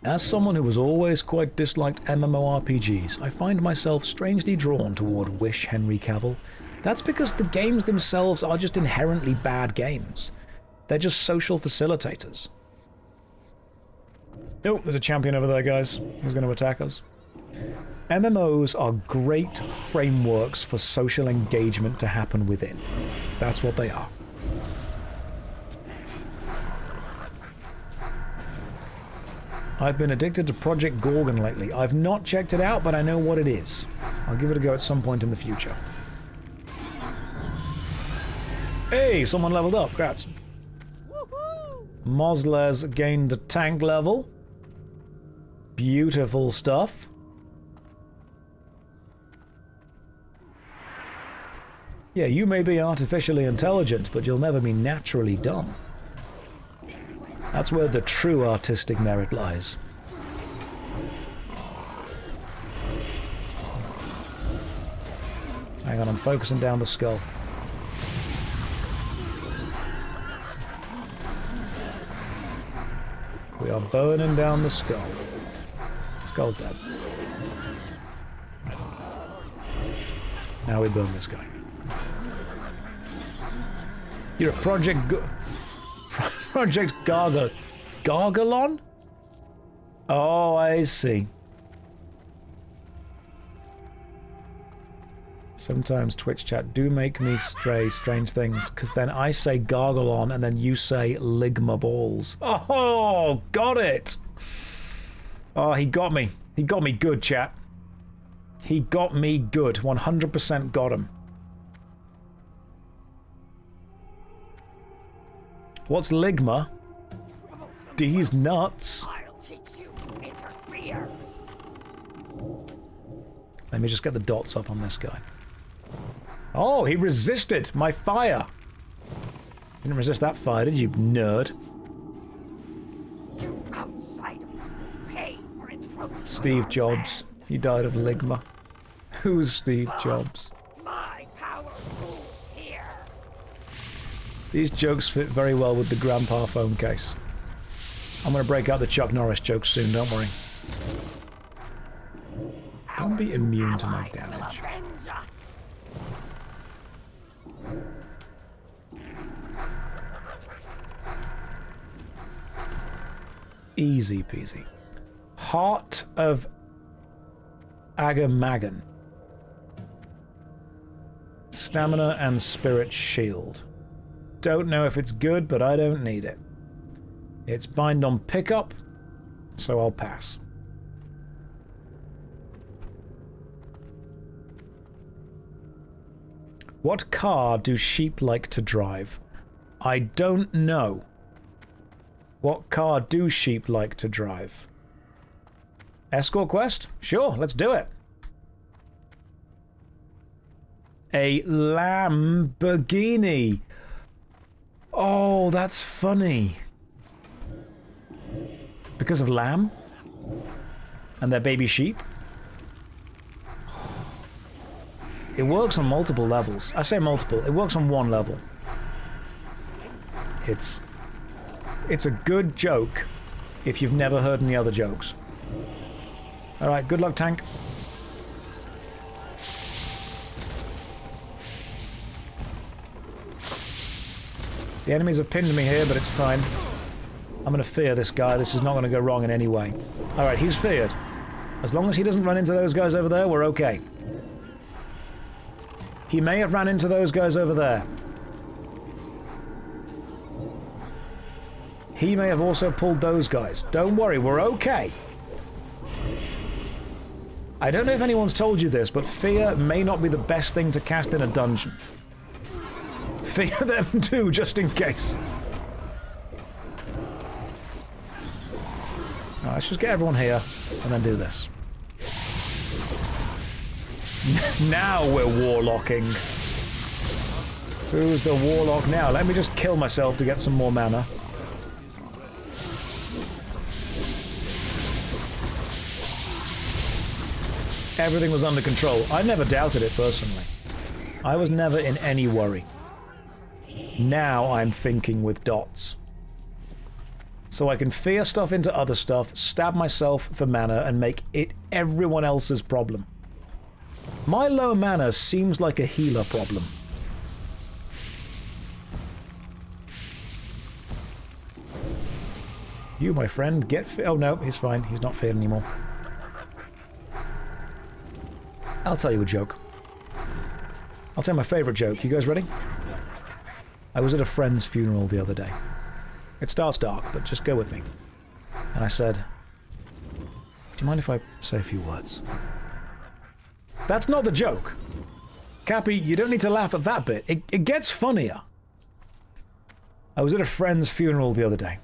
As someone who has always quite disliked MMORPGs, I find myself strangely drawn toward Wish Henry Cavill. That's because the games themselves are just inherently bad games. They're just social facilitators. Oh, there's a champion over there, guys. He's going to attack us. MMOs are great frameworks for social engagement to happen within. That's what they are. I've been addicted to Project Gorgon lately. I've not checked it out, but I know what it is. I'll give it a go at some point in the future. Hey, someone leveled up. Grats. Mosles gained a tank level. Beautiful stuff. Yeah, you may be artificially intelligent, but you'll never be naturally dumb. That's where the true artistic merit lies. Hang on, I'm focusing down the skull. We are burning down the skull. Skull's dead. Now we burn this guy. You're a Project Gargalon? Oh, I see. Sometimes Twitch chat do make me say strange things, because then I say Gargalon and then you say Ligma balls. Oh, got it! Oh, he got me. He got me good, chat. He got me good. 100% got him. What's Ligma? D's nuts. I'll teach you to interfere. Let me just get the dots up on this guy. Oh, he resisted my fire. Didn't resist that fire, did you, nerd? You outsiders pay for encroaching. Steve Jobs. He died of Ligma. Who's Steve Jobs? My power rules here. These jokes fit very well with the grandpa phone case. I'm going to break out the Chuck Norris jokes soon, don't worry. Don't be immune to my damage. Easy peasy. Heart of Agamagan. Stamina and Spirit Shield. Don't know if it's good, but I don't need it. It's bind on pickup, so I'll pass. What car do sheep like to drive? I don't know. What car do sheep like to drive? Escort quest? Sure, let's do it. A Lamborghini. Oh, that's funny. Because of lamb? And their baby sheep? It works on multiple levels. I say multiple. It works on one level. It's a good joke if you've never heard any other jokes. Alright, good luck, tank. The enemies have pinned me here, but it's fine. I'm going to fear this guy. This is not going to go wrong in any way. Alright, he's feared. As long as he doesn't run into those guys over there, we're okay. He may have ran into those guys over there. He may have also pulled those guys. Don't worry, we're okay. I don't know if anyone's told you this, but fear may not be the best thing to cast in a dungeon. Fear them too, just in case. Right, let's just get everyone here and then do this. Now we're warlocking. Who's the warlock now? Let me just kill myself to get some more mana. everything was under control. I never doubted it personally. I was never in any worry. Now I'm thinking with dots. So I can fear stuff into other stuff, stab myself for mana, and make it everyone else's problem. My low mana seems like a healer problem. You, my friend, get fit. Oh no, he's fine. He's not fit anymore. I'll tell you a joke. I'll tell you my favorite joke. You guys ready? I was at a friend's funeral the other day. It starts dark, but just go with me. And I said, do you mind if I say a few words? That's not the joke. Cappy, you don't need to laugh at that bit. It gets funnier. I was at a friend's funeral the other day.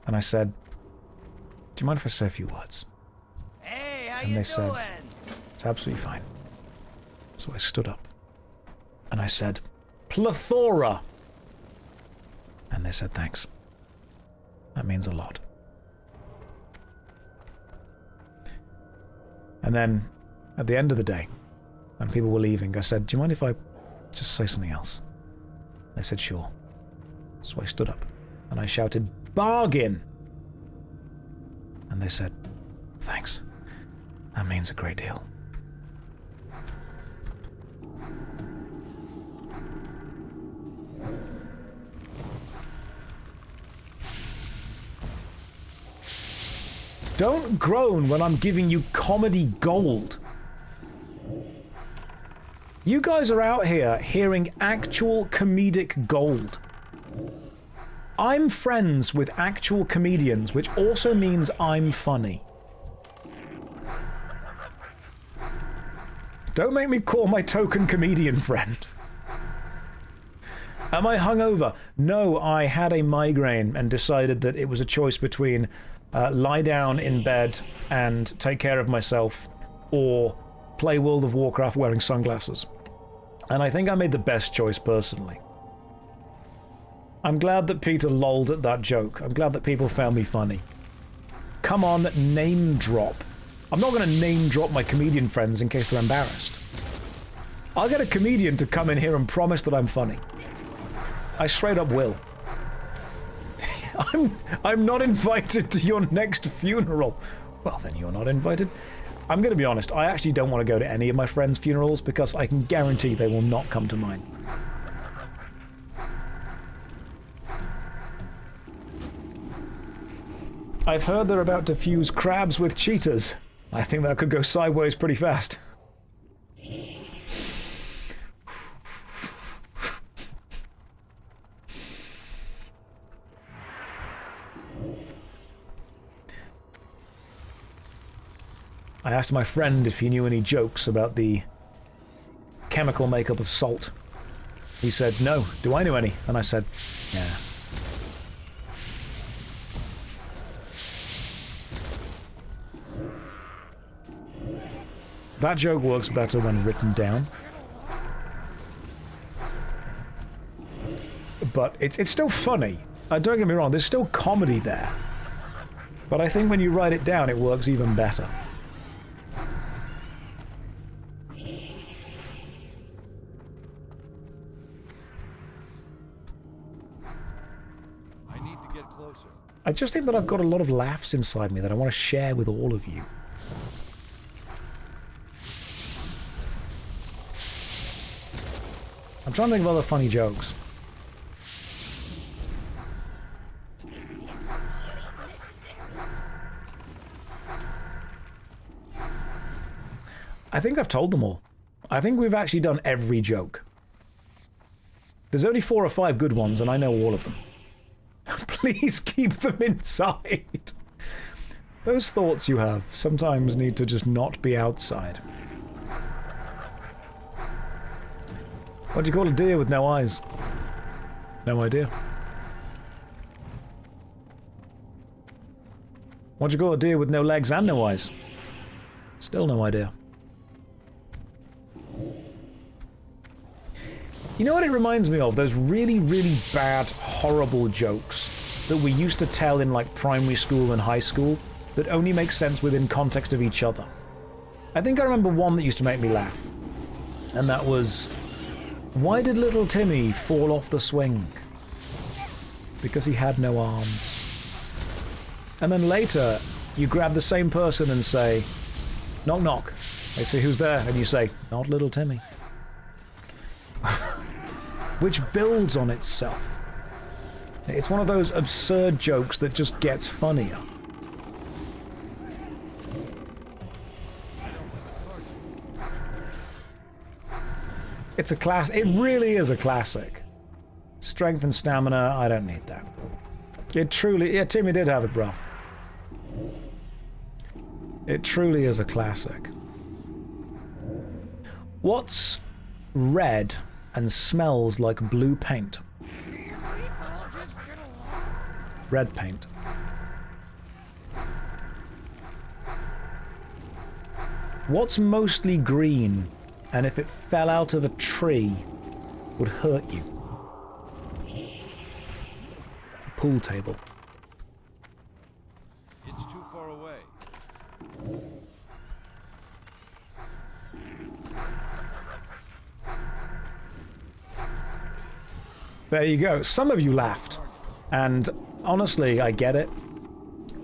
And I said, do you mind if I say a few words? Hey, how and they said, it's absolutely fine. So I stood up. And I said, plethora! And they said, thanks. That means a lot. And then, at the end of the day, when people were leaving, I said, do you mind if I just say something else? They said, sure. So I stood up, and I shouted, bargain! And they said, thanks. That means a great deal. Don't groan when I'm giving you comedy gold. You guys are out here hearing actual comedic gold. I'm friends with actual comedians, which also means I'm funny. Don't make me call my token comedian friend. Am I hungover? No, I had a migraine and decided that it was a choice between lie down in bed and take care of myself, or play World of Warcraft wearing sunglasses. And I think I made the best choice personally. I'm glad that Peter lolled at that joke. I'm glad that people found me funny. Come on, name drop. I'm not going to name drop my comedian friends in case they're embarrassed. I'll get a comedian to come in here and promise that I'm funny. I straight up will. I'm not invited to your next funeral. Well, then you're not invited. I'm going to be honest, I actually don't want to go to any of my friends' funerals because I can guarantee they will not come to mine. I've heard they're about to fuse crabs with cheetahs. I think that could go sideways pretty fast. I asked my friend if he knew any jokes about the chemical makeup of salt. He said, no, do I know any? And I said, yeah. That joke works better when written down. But it's still funny. Don't get me wrong, there's still comedy there. But I think when you write it down, it works even better. I just think that I've got a lot of laughs inside me that I want to share with all of you. I'm trying to think of other funny jokes. I think I've told them all. I think we've actually done every joke. There's only 4 or 5 good ones, and I know all of them. Please keep them inside. Those thoughts you have sometimes need to just not be outside. What do you call a deer with no eyes? No idea. What do you call a deer with no legs and no eyes? Still no idea. You know what it reminds me of? Those really, really bad, horrible jokes that we used to tell in like primary school and high school that only make sense within context of each other. I think I remember one that used to make me laugh. And that was, why did little Timmy fall off the swing? Because he had no arms. And then later, you grab the same person and say, knock knock. They say, who's there? And you say, not little Timmy. Which builds on itself. It's one of those absurd jokes that just gets funnier. It's a class. It really is a classic. Strength and stamina, I don't need that. It truly... Yeah, Timmy did have it rough. It truly is a classic. What's red and smells like blue paint? Red paint. What's mostly green, and if it fell out of a tree, would hurt you? A pool table. It's too far away. There you go. Some of you laughed. And honestly, I get it.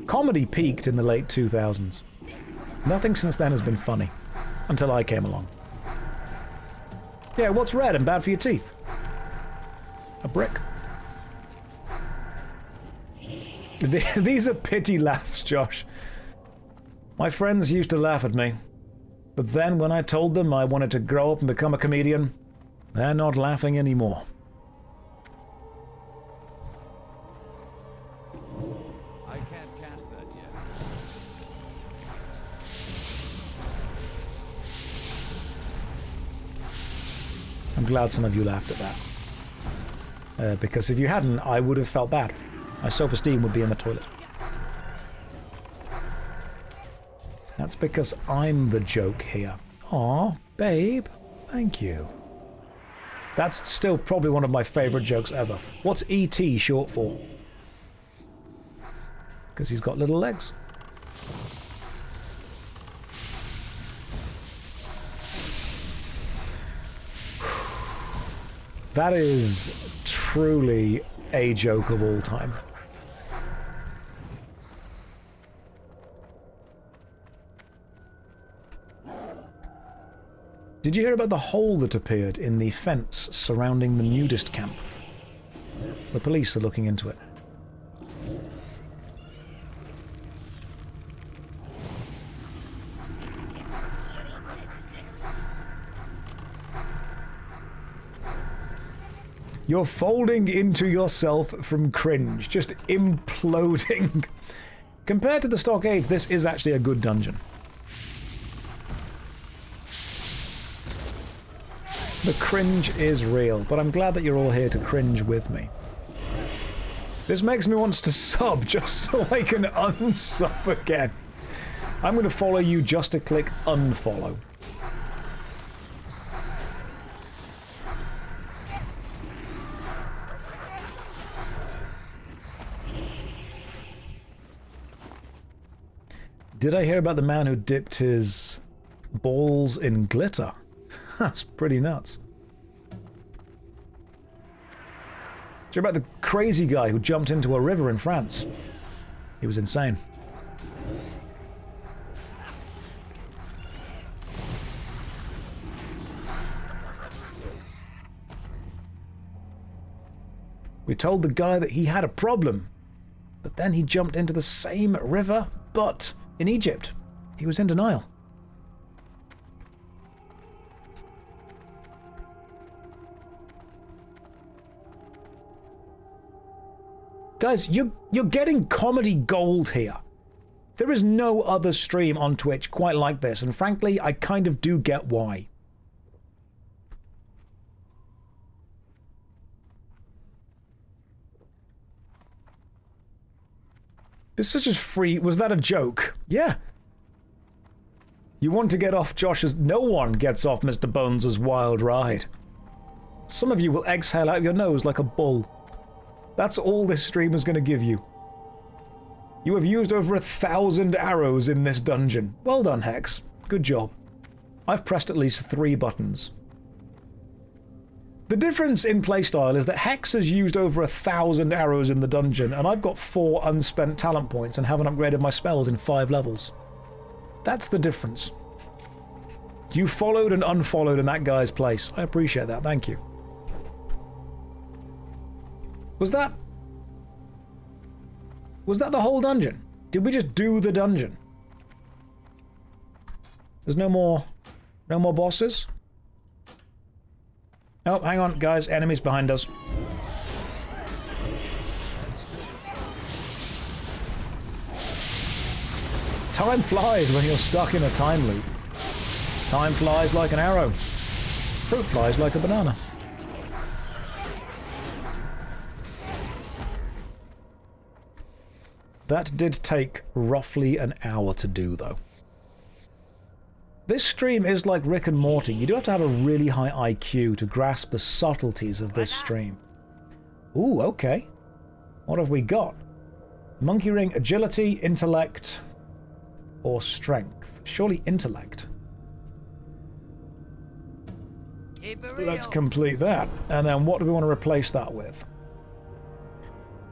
Comedy peaked in the late 2000s. Nothing since then has been funny. Until I came along. Yeah, what's red and bad for your teeth? A brick. These are pity laughs, Josh. My friends used to laugh at me. But then when I told them I wanted to grow up and become a comedian, they're not laughing anymore. I can't cast that yet. I'm glad some of you laughed at that. Because if you hadn't, I would have felt bad. My self-esteem would be in the toilet. That's because I'm the joke here. Aw, babe. Thank you. That's still probably one of my favorite jokes ever. What's E.T. short for? Because he's got little legs. That is truly a joke of all time. Did you hear about the hole that appeared in the fence surrounding the nudist camp? The police are looking into it. You're folding into yourself from cringe, just imploding. Compared to the Stockades, this is actually a good dungeon. The cringe is real, but I'm glad that you're all here to cringe with me. This makes me want to sub just so I can unsub again. I'm going to follow you just to click unfollow. Did I hear about the man who dipped his balls in glitter? That's pretty nuts. Did you hear about the crazy guy who jumped into a river in France? He was insane. We told the guy that he had a problem, but then he jumped into the same river, but in Egypt. He was in denial. Guys, you're getting comedy gold here. There is no other stream on Twitch quite like this, and frankly, I kind of do get why. This is just free. Was that a joke? Yeah. You want to get off Josh's... No one gets off Mr. Bones' wild ride. Some of you will exhale out your nose like a bull. That's all this stream is going to give you. You have used over 1,000 arrows in this dungeon. Well done, Hex. Good job. I've pressed at least 3 buttons. The difference in playstyle is that Hex has used over 1,000 arrows in the dungeon, and I've got 4 unspent talent points and haven't upgraded my spells in 5 levels. That's the difference. You followed and unfollowed in that guy's place. I appreciate that, thank you. Was that the whole dungeon? Did we just do the dungeon? There's no more bosses? Oh, hang on, guys. Enemies behind us. Time flies when you're stuck in a time loop. Time flies like an arrow. Fruit flies like a banana. That did take roughly an hour to do, though. This stream is like Rick and Morty. You do have to have a really high IQ to grasp the subtleties of this stream. Ooh, okay. What have we got? Monkey Ring, agility, intellect, or strength? Surely intellect. Let's complete that. And then what do we want to replace that with?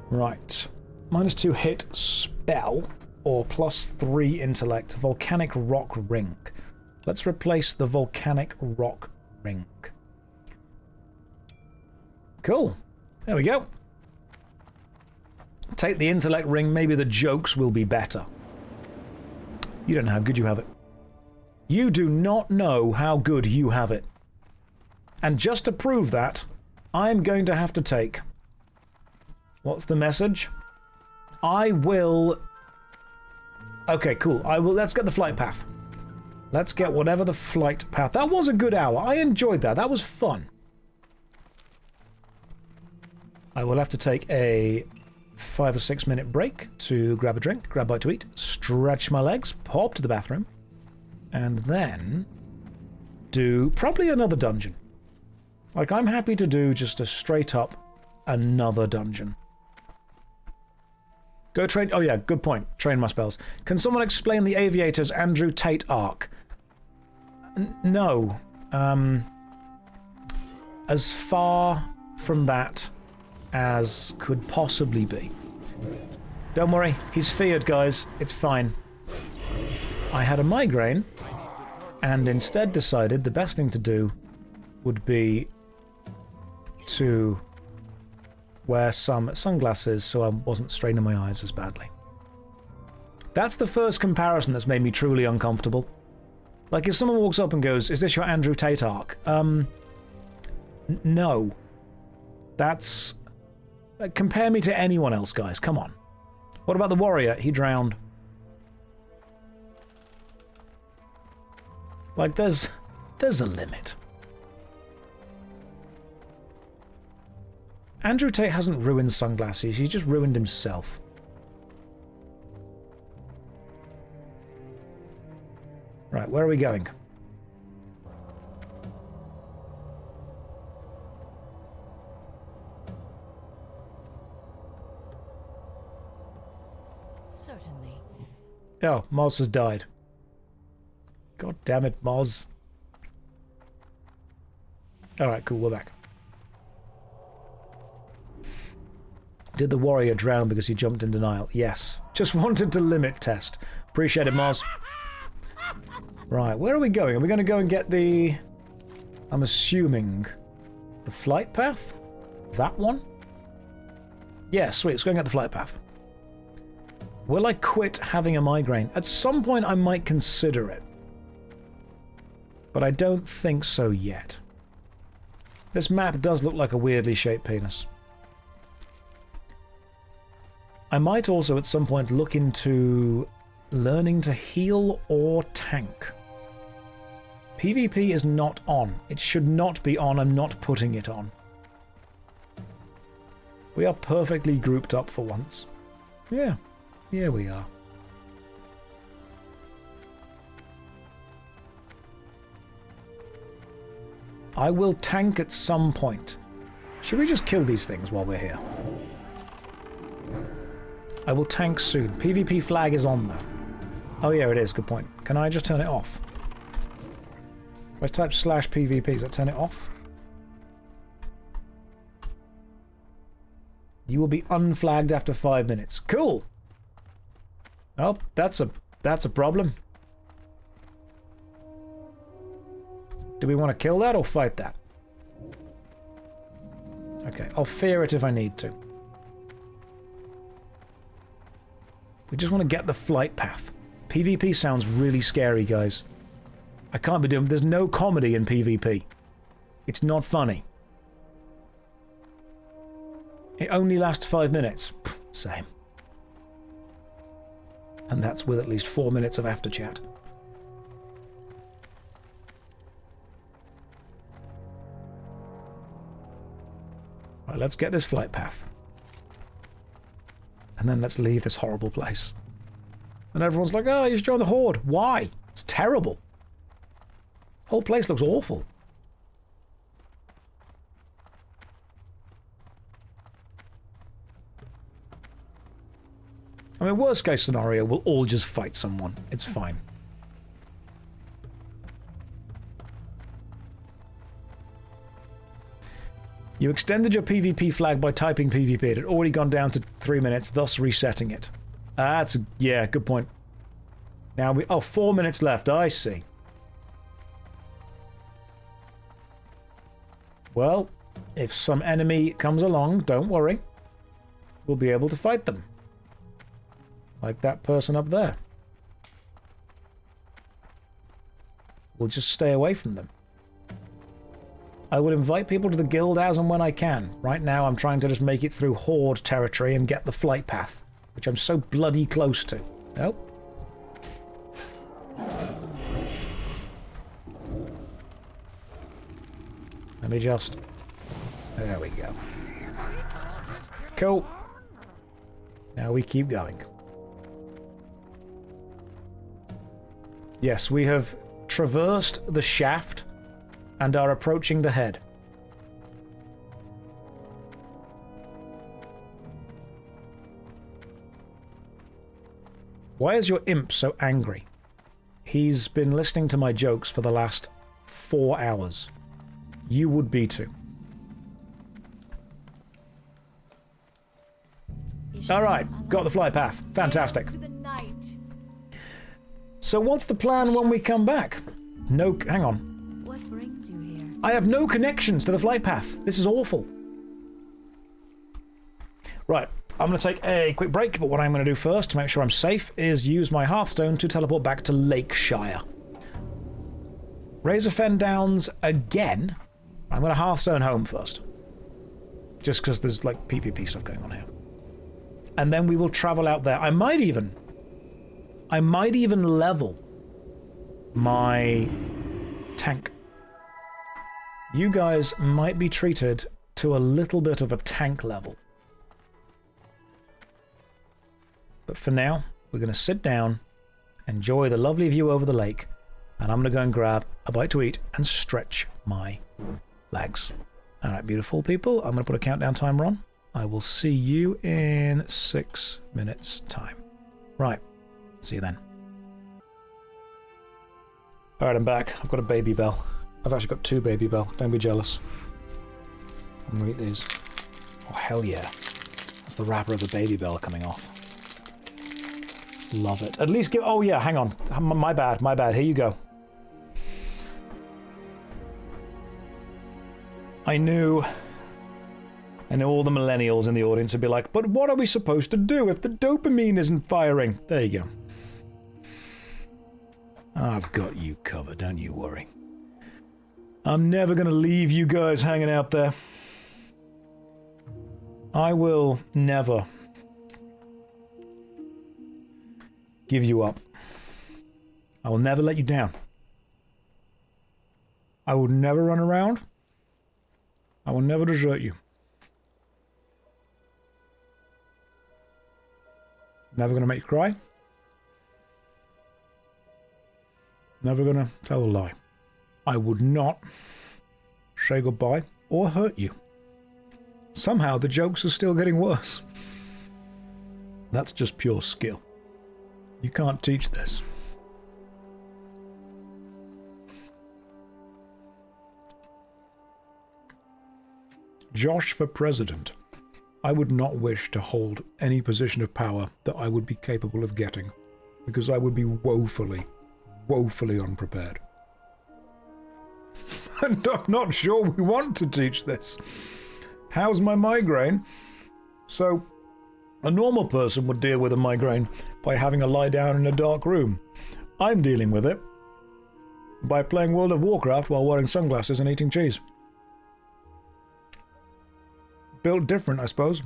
Right. -2 hit spell, or +3 intellect, volcanic rock ring. Let's replace the volcanic rock ring. Cool. There we go. Take the intellect ring, maybe the jokes will be better. You don't know how good you have it. You do not know how good you have it. And just to prove that, I'm going to have to take... What's the message? I will... Okay, cool. Let's get the flight path. Let's get whatever the flight path... That was a good hour. I enjoyed that. That was fun. I will have to take a 5 or 6 minute break to grab a drink, grab a bite to eat, stretch my legs, pop to the bathroom, and then do probably another dungeon. Like, I'm happy to do just a straight up another dungeon. Go train... Oh yeah, good point. Train my spells. Can someone explain the Aviator's Andrew Tate arc? No. As far from that as could possibly be. Don't worry, he's feared, guys. It's fine. I had a migraine, and instead decided the best thing to do would be to wear some sunglasses so I wasn't straining my eyes as badly. That's the first comparison that's made me truly uncomfortable. Like, if someone walks up and goes, "Is this your Andrew Tate arc?" No. That's... compare me to anyone else, guys. Come on. What about the warrior? He drowned. Like, there's a limit. Andrew Tate hasn't ruined sunglasses. He's just ruined himself. Right, where are we going? Certainly. Oh, Moz has died. God damn it, Moz. Alright, cool, we're back. Did the warrior drown because he jumped in denial? Yes. Just wanted to limit test. Appreciate it, Moz. Right, where are we going? Are we going to go and get the... I'm assuming... the flight path? That one? Yeah, sweet. Let's go and get the flight path. Will I quit having a migraine? At some point I might consider it. But I don't think so yet. This map does look like a weirdly shaped penis. I might also at some point look into learning to heal or tank. PvP is not on. It should not be on. I'm not putting it on. We are perfectly grouped up for once. Yeah. Yeah, we are. I will tank at some point. Should we just kill these things while we're here? I will tank soon. PvP flag is on though. Oh yeah, it is. Good point. Can I just turn it off? Let's type /PvP. Does that turn it off? You will be unflagged after 5 minutes. Cool. Oh, that's a problem. Do we want to kill that or fight that? Okay, I'll fear it if I need to. We just want to get the flight path. PvP sounds really scary, guys. I can't be doing... There's no comedy in PvP. It's not funny. It only lasts 5 minutes. Same. And that's with at least 4 minutes of after chat. Right, let's get this flight path. And then let's leave this horrible place. And everyone's like, oh, you should join the Horde. Why? It's terrible. Whole place looks awful. I mean, worst case scenario, we'll all just fight someone. It's fine. You extended your PvP flag by typing PvP. It had already gone down to 3 minutes, thus resetting it. That's... yeah, good point. Now we... oh, 4 minutes left. I see. Well, if some enemy comes along, don't worry. We'll be able to fight them. Like that person up there. We'll just stay away from them. I will invite people to the guild as and when I can. Right now I'm trying to just make it through Horde territory and get the flight path, which I'm so bloody close to. Nope. Let me just... there we go. Cool. Now we keep going. Yes, we have traversed the shaft and are approaching the head. Why is your imp so angry? He's been listening to my jokes for the last 4 hours. You would be too. Alright, got the flight path. Fantastic. So what's the plan when we come back? No, hang on. What brings you here? I have no connections to the flight path. This is awful. Right, I'm going to take a quick break, but what I'm going to do first to make sure I'm safe is use my Hearthstone to teleport back to Lakeshire. Razorfen Downs again. I'm going to Hearthstone home first. Just because there's like PvP stuff going on here. And then we will travel out there. I might even level my tank. You guys might be treated to a little bit of a tank level. But for now, we're going to sit down, enjoy the lovely view over the lake, and I'm going to go and grab a bite to eat and stretch my legs. Alright, beautiful people, I'm going to put a countdown timer on. I will see you in 6 minutes' time. Right, see you then. Alright, I'm back. I've got a baby bell. I've actually got 2 baby bell. Don't be jealous. I'm going to eat these. Oh, hell yeah. That's the wrapper of the baby bell coming off. Love it. At least give... oh, yeah, hang on. My bad, my bad. Here you go. I knew all the millennials in the audience would be like, but what are we supposed to do if the dopamine isn't firing? There you go. I've got you covered, don't you worry. I'm never going to leave you guys hanging out there. I will never give you up. I will never let you down. I will never run around. I will never desert you. Never gonna make you cry. Never gonna tell a lie. I would not say goodbye or hurt you. Somehow the jokes are still getting worse. That's just pure skill. You can't teach this. Josh for president. I would not wish to hold any position of power that I would be capable of getting, because I would be woefully, woefully unprepared. And I'm not sure we want to teach this. How's my migraine? So, a normal person would deal with a migraine by having a lie down in a dark room. I'm dealing with it by playing World of Warcraft while wearing sunglasses and eating cheese. Built different, I suppose.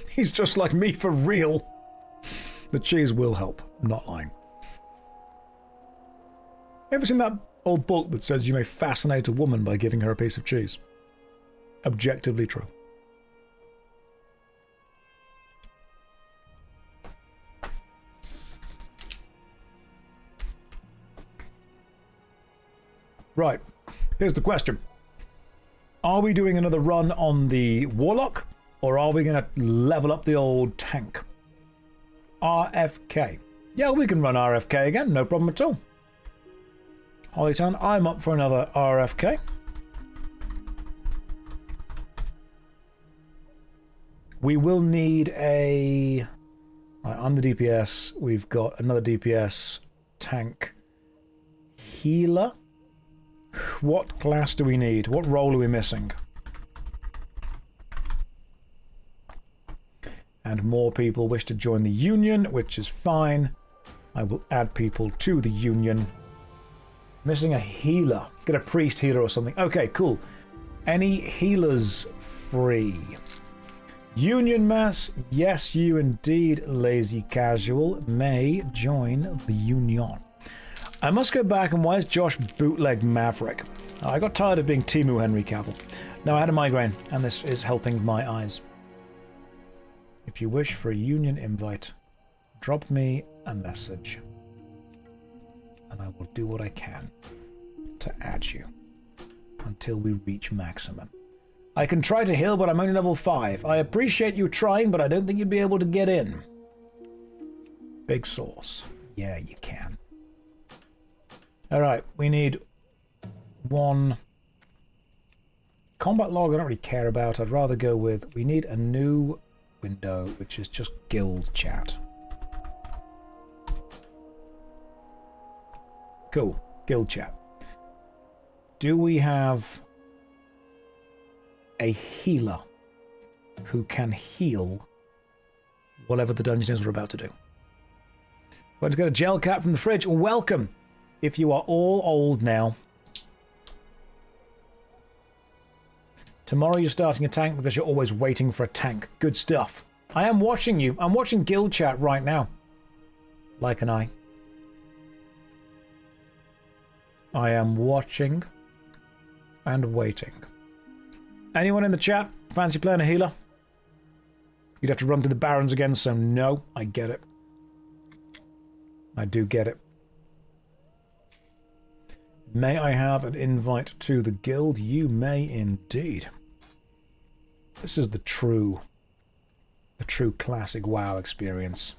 He's just like me for real. The cheese will help, I'm not lying. Ever seen that old book that says you may fascinate a woman by giving her a piece of cheese? Objectively true. Right, here's the question. Are we doing another run on the Warlock, or are we going to level up the old tank? RFK. Yeah, we can run RFK again, no problem at all. Hollytown, I'm up for another RFK. We will need a... Right, I'm the DPS. We've got another DPS tank healer. What class do we need? What role are we missing? And more people wish to join the Union, which is fine. I will add people to the Union. Missing a healer. Get a priest healer or something. Okay, cool. Any healers free? Union mass. Yes, you indeed, lazy casual, may join the Union. I must go back and why is Josh bootleg Maverick? I got tired of being Timu Henry Cavill. No, I had a migraine, and this is helping my eyes. If you wish for a Union invite, drop me a message, and I will do what I can to add you until we reach maximum. I can try to heal, but I'm only level 5. I appreciate you trying, but I don't think you'd be able to get in. Big sauce. Yeah, you can. Alright, we need one combat log I don't really care about. I'd rather go with, we need a new window, which is just guild chat. Cool, guild chat. Do we have a healer who can heal whatever the dungeon is we're about to do? Going to get a gel cap from the fridge. Welcome! If you are all old now. Tomorrow you're starting a tank because you're always waiting for a tank. Good stuff. I am watching you. I'm watching guild chat right now. Like an eye. I am watching and waiting. Anyone in the chat fancy playing a healer? You'd have to run through the barons again, so no, I get it. I do get it. May I have an invite to the guild? You may indeed. This is the true classic WoW experience.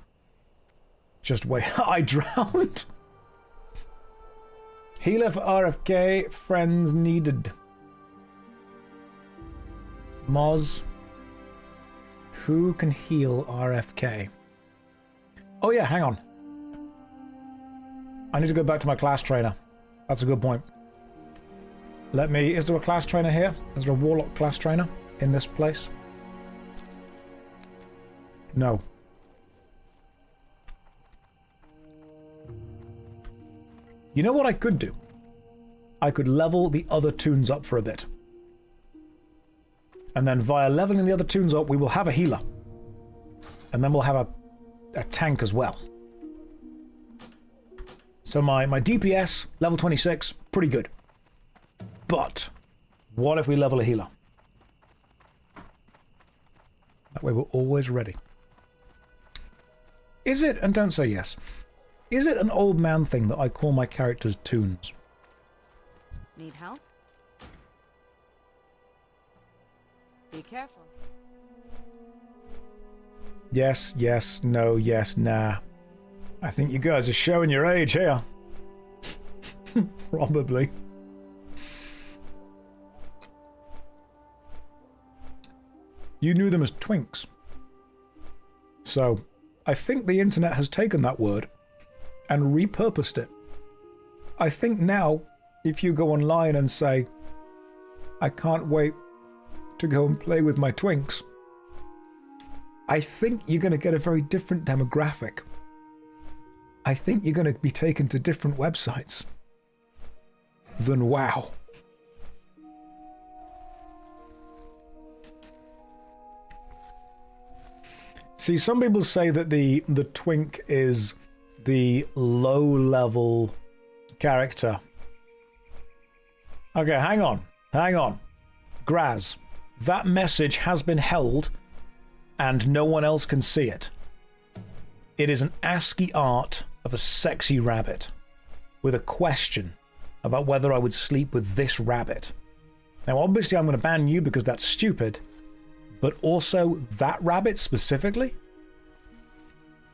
Just wait. I drowned. Healer for RFK. Friends needed. Moz. Who can heal RFK? Oh yeah, hang on. I need to go back to my class trainer. That's a good point. Let me... Is there a class trainer here? Is there a Warlock class trainer in this place? No. You know what I could do? I could level the other toons up for a bit. And then via leveling the other toons up, we will have a healer. And then we'll have a tank as well. So my DPS, level 26, pretty good. But, what if we level a healer? That way we're always ready. Is it, and don't say yes, is it an old man thing that I call my characters toons? Need help? Be careful. Yes, yes, no, yes, nah. I think you guys are showing your age here. Probably. You knew them as twinks. So, I think the internet has taken that word and repurposed it. I think now, if you go online and say, I can't wait to go and play with my twinks, I think you're going to get a very different demographic. I think you're going to be taken to different websites than WoW. See, some people say that the twink is the low-level character. Okay, hang on. Graz, that message has been held and no one else can see it. It is an ASCII art of a sexy rabbit with a question about whether I would sleep with this rabbit. Now, obviously, I'm going to ban you because that's stupid, but also that rabbit specifically?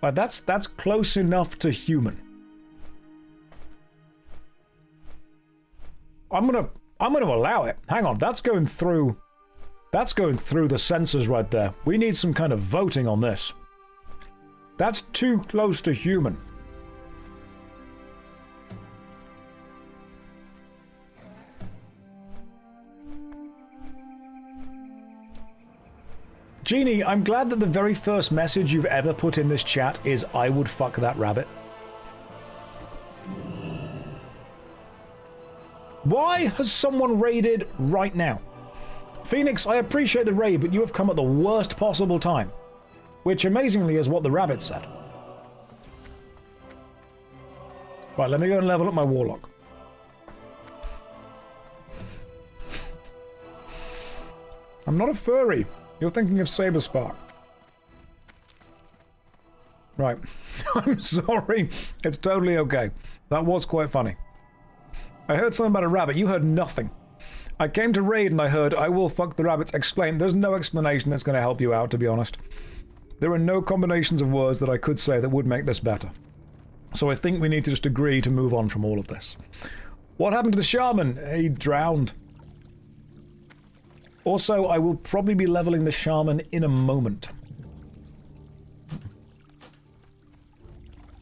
Like, that's close enough to human. I'm gonna allow it. Hang on, that's going through the censors right there. We need some kind of voting on this. That's too close to human. Jeannie, I'm glad that the very first message you've ever put in this chat is I would fuck that rabbit. Why has someone raided right now? Phoenix, I appreciate the raid, but you have come at the worst possible time. Which, amazingly, is what the rabbit said. Right, let me go and level up my Warlock. I'm not a furry. You're thinking of Saberspark. Right. I'm sorry. It's totally okay. That was quite funny. I heard something about a rabbit. You heard nothing. I came to raid and I heard, I will fuck the rabbits. Explain. There's no explanation that's going to help you out, to be honest. There are no combinations of words that I could say that would make this better. So I think we need to just agree to move on from all of this. What happened to the shaman? He drowned. Also, I will probably be leveling the shaman in a moment.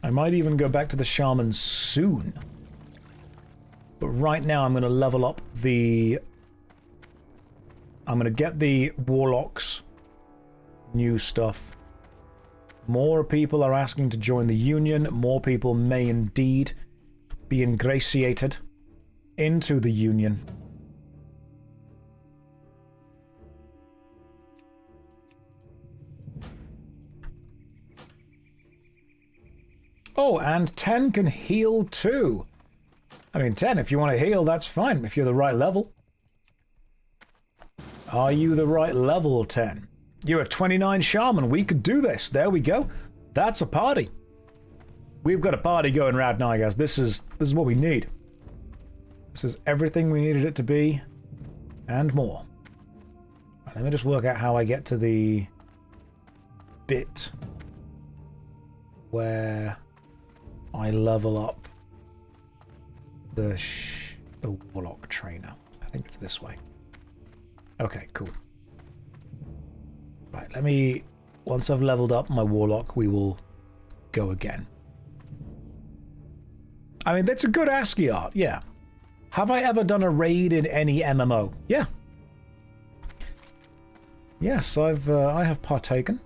I might even go back to the shaman soon. But right now I'm going to level up the... I'm going to get the Warlocks. New stuff. More people are asking to join the Union. More people may indeed be ingratiated into the Union. Oh, and 10 can heal too. I mean, 10, if you want to heal, that's fine, if you're the right level. Are you the right level, 10? You're a 29 shaman. We could do this. There we go. That's a party. We've got a party going right now, guys. This is what we need. This is everything we needed it to be, and more. Let me just work out how I get to the bit where I level up the Warlock trainer. I think it's this way. Okay, cool. Right, let me... Once I've leveled up my Warlock, we will go again. I mean, that's a good ASCII art, yeah. Have I ever done a raid in any MMO? Yeah. Yes, I have partaken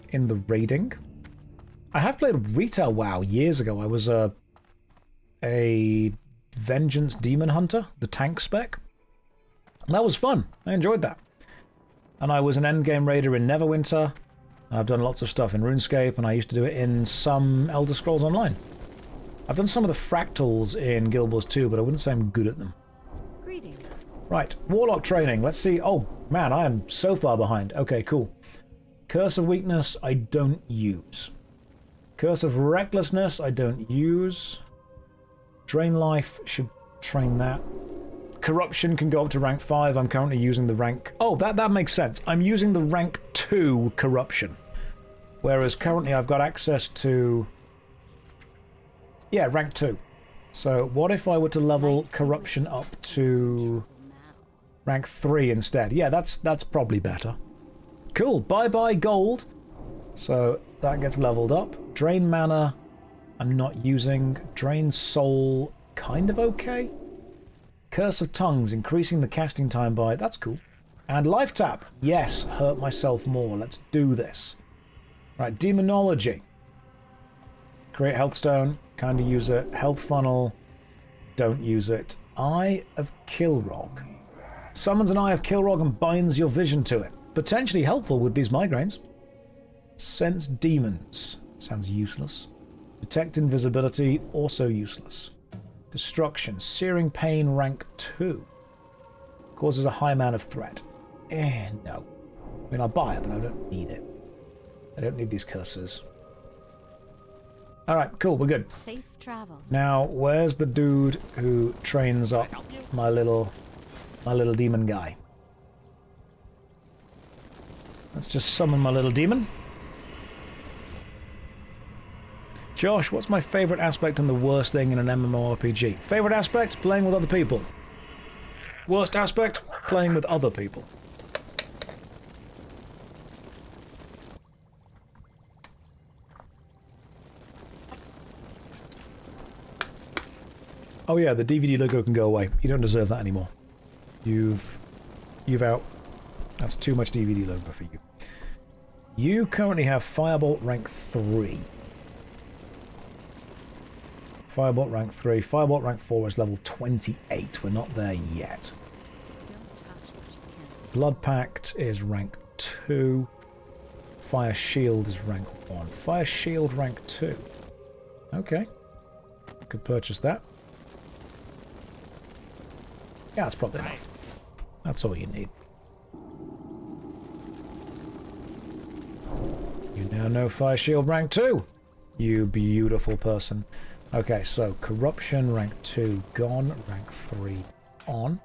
in the raiding. I have played retail WoW years ago. I was a Vengeance Demon Hunter, the tank spec. That was fun. I enjoyed that. And I was an endgame raider in Neverwinter. I've done lots of stuff in RuneScape, and I used to do it in some Elder Scrolls Online. I've done some of the fractals in Guild Wars 2, but I wouldn't say I'm good at them. Greetings. Right, Warlock training. Let's see. Oh, man, I am so far behind. Okay, cool. Curse of Weakness, I don't use. Curse of Recklessness, I don't use. Drain Life, should train that. Corruption can go up to rank 5. I'm currently using the rank... Oh, that makes sense. I'm using the rank 2 Corruption. Whereas currently I've got access to... yeah, rank 2. So what if I were to level corruption up to rank 3 instead? Yeah, that's probably better. Cool, bye-bye gold. So that gets leveled up. Drain mana, I'm not using. Drain soul, kind of okay. Curse of tongues, increasing the casting time by... that's cool. And life tap, yes, hurt myself more. Let's do this. Right, demonology. Create health stone, kind of use it. Health funnel, don't use it. Eye of Kilrog. Summons an Eye of Kilrog and binds your vision to it. Potentially helpful with these migraines. Sense demons. Sounds useless. Detect invisibility, also useless. Destruction. Searing pain, rank 2. Causes a high amount of threat. No. I mean, I'll buy it, but I don't need it. I don't need these curses. Alright, cool, we're good. Safe travels. Now, where's the dude who trains up my little demon guy? Let's just summon my little demon. Josh, what's my favourite aspect and the worst thing in an MMORPG? Favourite aspect? Playing with other people. Worst aspect? Playing with other people. Oh yeah, the DVD logo can go away. You don't deserve that anymore. You've out. That's too much DVD logo for you. You currently have Firebolt rank 3. Firebolt rank 3. Firebolt rank 4 is level 28. We're not there yet. Blood Pact is rank 2. Fire Shield is rank 1. Fire Shield rank 2. Okay. Could purchase that. Yeah, that's probably enough. That's all you need. You now know Fire Shield rank 2. You beautiful person. Okay, so Corruption rank 2 gone, rank 3 on.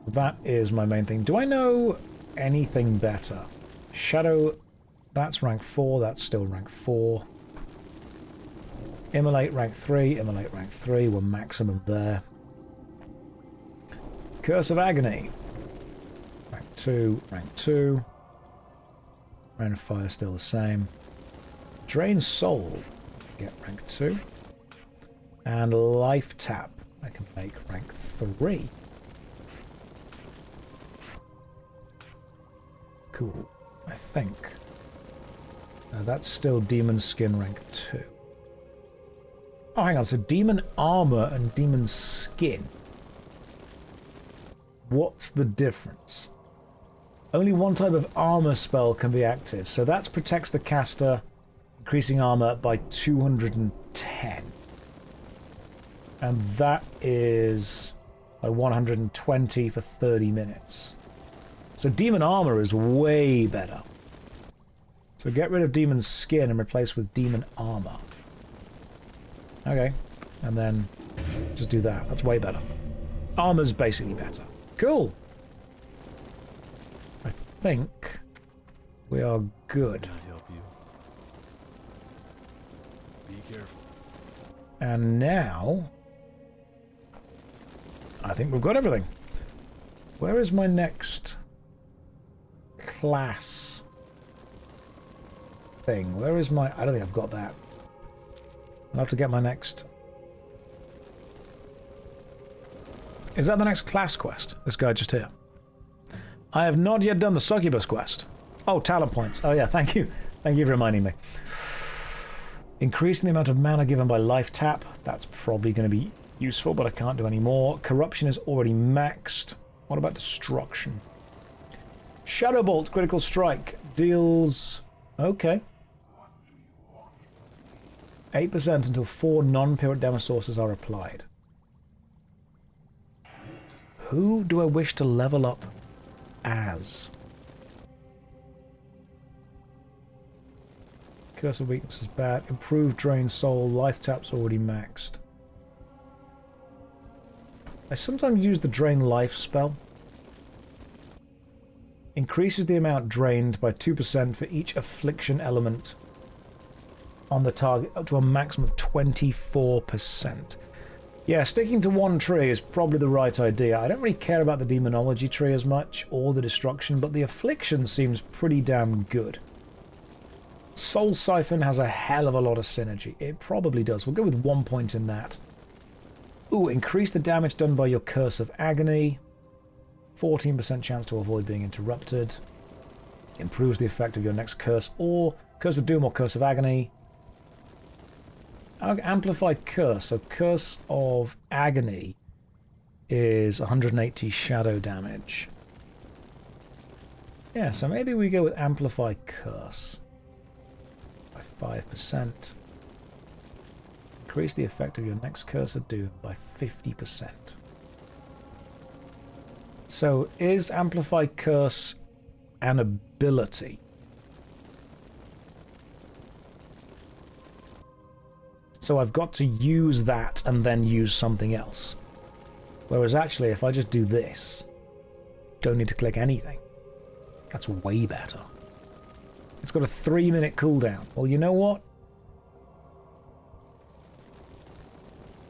That is my main thing. Do I know anything better? Shadow, that's rank 4, that's still rank 4. Immolate rank 3, Immolate rank 3, we're maximum there. Curse of Agony. Rank 2, rank 2. Rain of Fire still the same. Drain Soul. Get rank 2. And Life Tap. I can make rank 3. Cool. I think. That's still Demon Skin rank 2. Oh, hang on. So Demon Armor and Demon Skin. What's the difference? Only one type of armor spell can be active, so that protects the caster, increasing armor by 210. And that is by 120 for 30 minutes. So Demon Armor is way better. So get rid of Demon Skin and replace with Demon Armor. Okay, and then just do that. That's way better. Armor's basically better. Cool. I think we are good. Can I help you? Be careful. And now I think we've got everything. Where is my next class thing? Where is my... I don't think I've got that. I'll have to get my next... Is that the next class quest? This guy just here. I have not yet done the Succubus quest. Oh, talent points. Oh yeah, thank you. Thank you for reminding me. Increasing the amount of mana given by life tap. That's probably going to be useful, but I can't do any more. Corruption is already maxed. What about destruction? Shadow Bolt, critical strike. Deals... Okay. 8% until 4 non-pyrite damage sources are applied. Who do I wish to level up as? Curse of Weakness is bad. Improved Drain Soul. Life Tap's already maxed. I sometimes use the Drain Life spell. Increases the amount drained by 2% for each affliction element on the target up to a maximum of 24%. Yeah, sticking to one tree is probably the right idea. I don't really care about the demonology tree as much, or the destruction, but the affliction seems pretty damn good. Soul Siphon has a hell of a lot of synergy. It probably does. We'll go with 1 point in that. Ooh, increase the damage done by your Curse of Agony. 14% chance to avoid being interrupted. Improves the effect of your next curse, or Curse of Doom or Curse of Agony. Amplify Curse. So Curse of Agony is 180 shadow damage. Yeah, so maybe we go with Amplify Curse. By 5%. Increase the effect of your next Curse of Doom by 50%. So, is Amplify Curse an ability? So I've got to use that and then use something else. Whereas actually, if I just do this, don't need to click anything. That's way better. It's got a 3-minute cooldown. Well, you know what?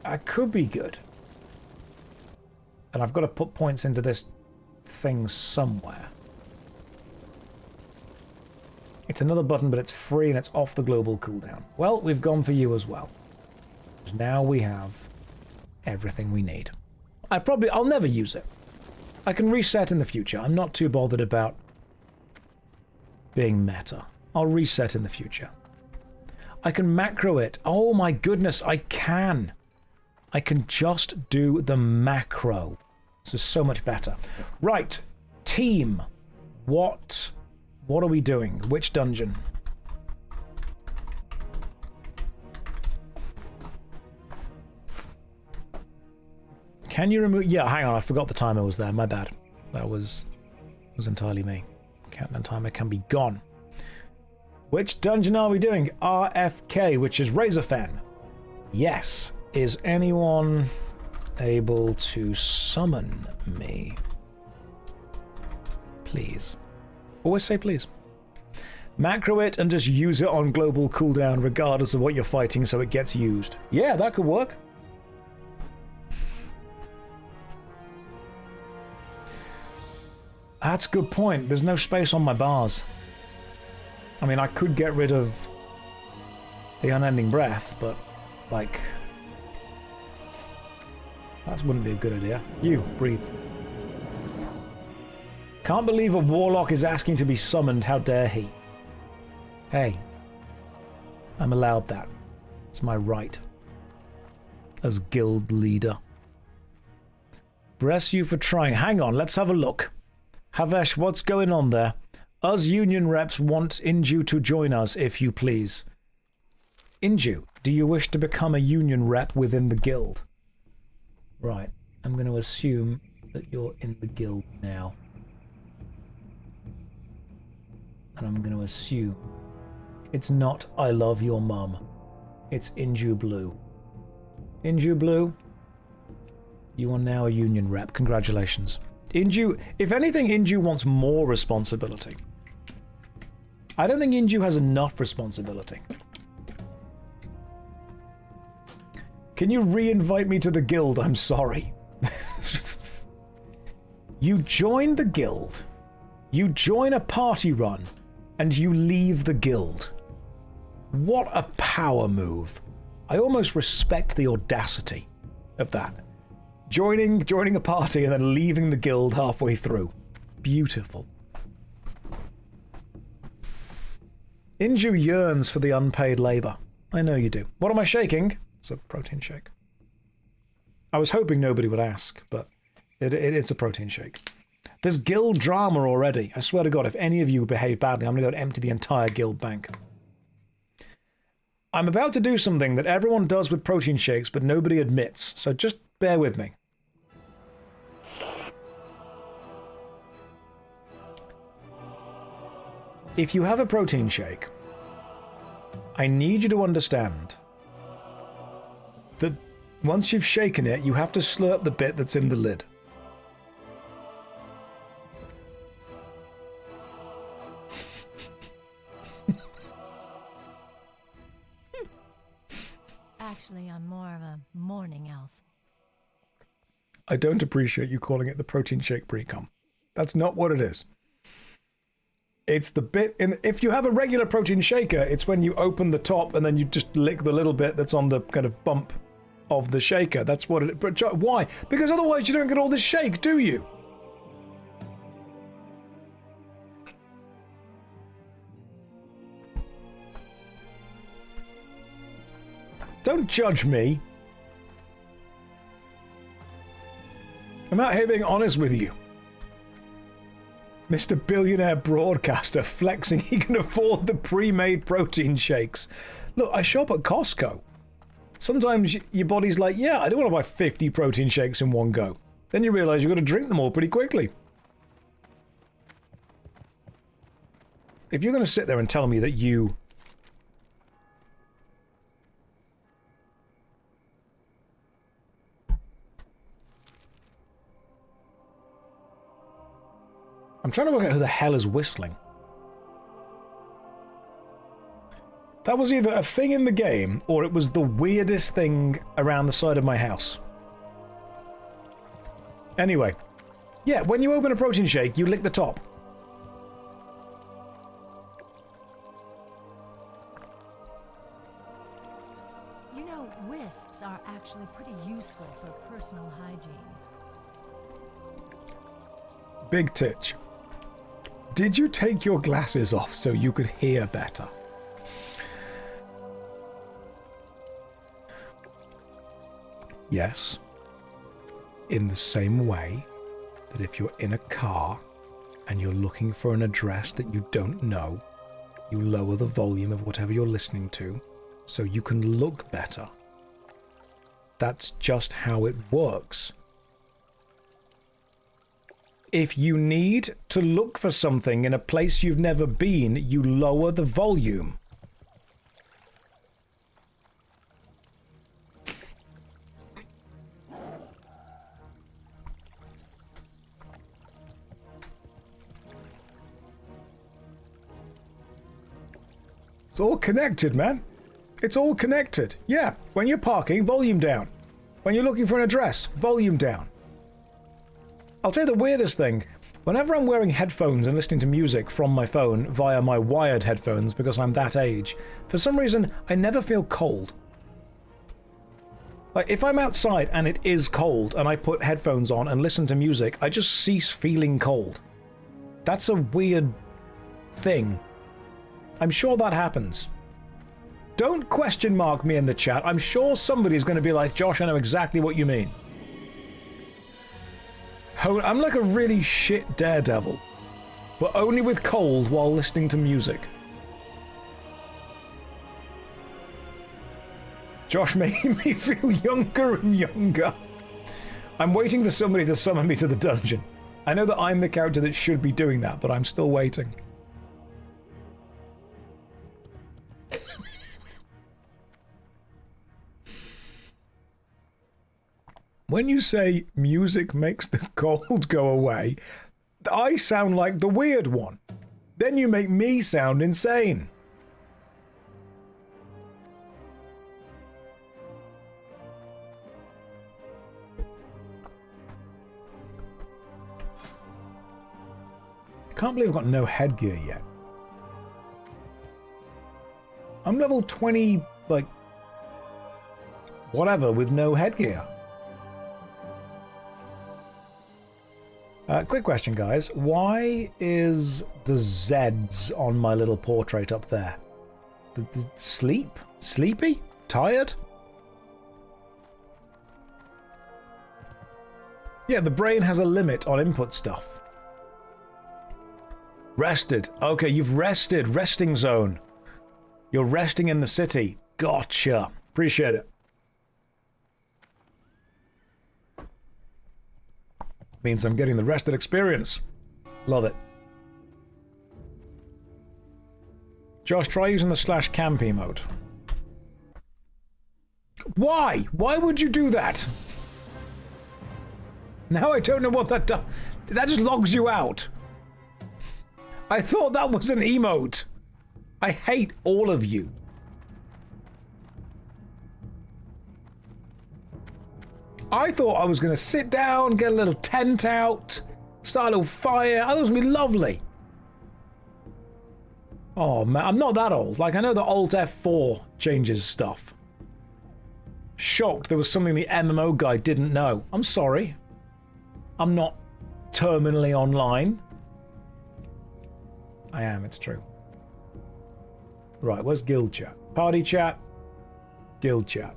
I could be good. And I've got to put points into this thing somewhere. It's another button, but it's free and it's off the global cooldown. Well, we've gone for you as well. Now we have everything we need. I'll never use it. I can reset in the future. I'm not too bothered about being meta. I'll reset in the future. I can macro it. Oh my goodness, I can. I can just do the macro. This is so much better. Right, team. What are we doing? Which dungeon? Can you remove... Yeah, hang on, I forgot the timer was there. My bad. That was entirely me. Countdown timer can be gone. Which dungeon are we doing? RFK, which is Razorfen. Yes. Is anyone able to summon me? Please. Always say please. Macro it and just use it on global cooldown regardless of what you're fighting so it gets used. Yeah, that could work. That's a good point. There's no space on my bars. I mean, I could get rid of the unending breath, but, like... that wouldn't be a good idea. You, breathe. Can't believe a Warlock is asking to be summoned. How dare he? Hey. I'm allowed that. It's my right. As guild leader. Bless you for trying. Hang on, let's have a look. Havesh, what's going on there? Us union reps want Inju to join us, if you please. Inju, do you wish to become a union rep within the guild? Right, I'm going to assume that you're in the guild now. And I'm going to assume it's not I love your mum. It's Inju Blue. Inju Blue, you are now a union rep. Congratulations. Inju, if anything, Inju wants more responsibility. I don't think Inju has enough responsibility. Can you re-invite me to the guild? I'm sorry. You join the guild, you join a party run, and you leave the guild. What a power move. I almost respect the audacity of that. Joining a party and then leaving the guild halfway through. Beautiful. Inju yearns for the unpaid labor. I know you do. What am I shaking? It's a protein shake. I was hoping nobody would ask, but it's a protein shake. There's guild drama already. I swear to God, if any of you behave badly, I'm going to go and empty the entire guild bank. I'm about to do something that everyone does with protein shakes, but nobody admits, so just bear with me. If you have a protein shake, I need you to understand that once you've shaken it, you have to slurp the bit that's in the lid. Actually, I'm more of a morning elf. I don't appreciate you calling it the protein shake pre-com. That's not what it is. It's the bit in. If you have a regular protein shaker, it's when you open the top and then you just lick the little bit that's on the kind of bump of the shaker. That's what it. But why? Because otherwise you don't get all this shake, do you? Don't judge me. I'm out here being honest with you. Mr. Billionaire Broadcaster flexing he can afford the pre-made protein shakes. Look, I shop at Costco. Sometimes your body's like, yeah, I don't want to buy 50 protein shakes in one go. Then you realize you've got to drink them all pretty quickly. If you're going to sit there and tell me that you... I'm trying to work out who the hell is whistling. That was either a thing in the game, or it was the weirdest thing around the side of my house. Anyway. Yeah, when you open a protein shake, you lick the top. You know, wisps are actually pretty useful for personal hygiene. Big Titch. Did you take your glasses off so you could hear better? Yes. In the same way that if you're in a car and you're looking for an address that you don't know, you lower the volume of whatever you're listening to so you can look better. That's just how it works. If you need to look for something in a place you've never been, you lower the volume. It's all connected, man. It's all connected. Yeah, when you're parking, volume down. When you're looking for an address, volume down. I'll tell you the weirdest thing. Whenever I'm wearing headphones and listening to music from my phone via my wired headphones because I'm that age, for some reason, I never feel cold. Like, if I'm outside and it is cold and I put headphones on and listen to music, I just cease feeling cold. That's a weird thing. I'm sure that happens. Don't question mark me in the chat. I'm sure somebody's going to be like, Josh, I know exactly what you mean. I'm like a really shit daredevil, but only with cold while listening to music. Josh making me feel younger and younger. I'm waiting for somebody to summon me to the dungeon. I know that I'm the character that should be doing that, but I'm still waiting. When you say music makes the cold go away, I sound like the weird one. Then you make me sound insane. Can't believe I've got no headgear yet. I'm level 20, like, whatever, with no headgear. Quick question, guys. Why is the Zeds on my little portrait up there? The sleep? Sleepy? Tired? Yeah, the brain has a limit on input stuff. Rested. Okay, you've rested. Resting zone. You're resting in the city. Gotcha. Appreciate it. Means I'm getting the rested experience. Love it. Josh, try using the /camp emote. Why? Why would you do that? Now I don't know what that does. That just logs you out. I thought that was an emote. I hate all of you. I thought I was going to sit down, get a little tent out, start a little fire. I thought it was going to be lovely. Oh, man, I'm not that old. Like, I know that Alt F4 changes stuff. Shocked there was something the MMO guy didn't know. I'm sorry. I'm not terminally online. I am, it's true. Right, where's guild chat? Party chat. Guild chat.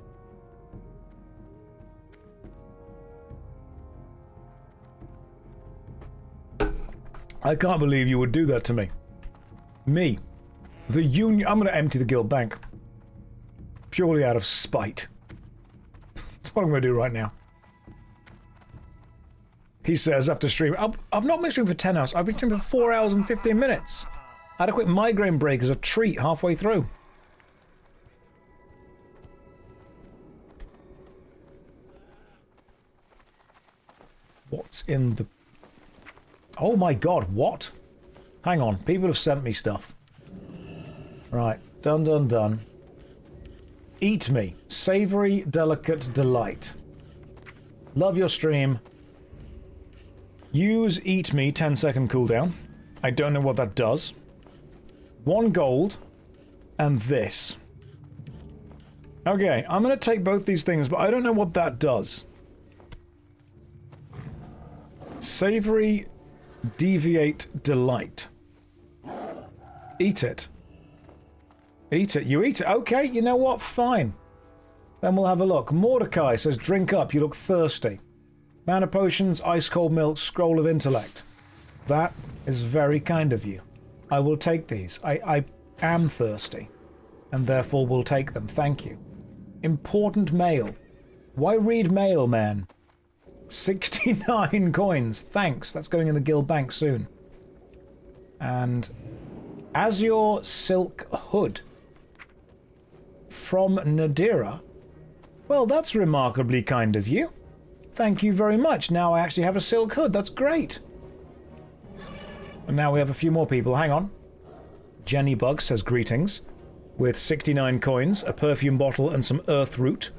I can't believe you would do that to me. Me. The union. I'm going to empty the guild bank. Purely out of spite. That's what I'm going to do right now. He says after stream, I've not been streaming for 10 hours. I've been streaming for 4 hours and 15 minutes. I had a quick migraine break as a treat halfway through. What's in the... Oh my god, what? Hang on, people have sent me stuff. Right, done, done, done. Eat me. Savory, delicate delight. Love your stream. Use eat me 10-second cooldown. I don't know what that does. 1 gold. And this. Okay, I'm going to take both these things, but I don't know what that does. Savory, deviate delight. Eat it. Eat it. You eat it. Okay, you know what? Fine. Then we'll have a look. Mordecai says, drink up. You look thirsty. Mana potions, ice cold milk, scroll of intellect. That is very kind of you. I will take these. I am thirsty. And therefore will take them. Thank you. Important mail. Why read mail, man? 69 coins. Thanks. That's going in the guild bank soon. And Azure Silk Hood. From Nadira. Well, that's remarkably kind of you. Thank you very much. Now I actually have a silk hood. That's great. And now we have a few more people. Hang on. Jenny Bug says greetings. With 69 coins, a perfume bottle, and some earth root.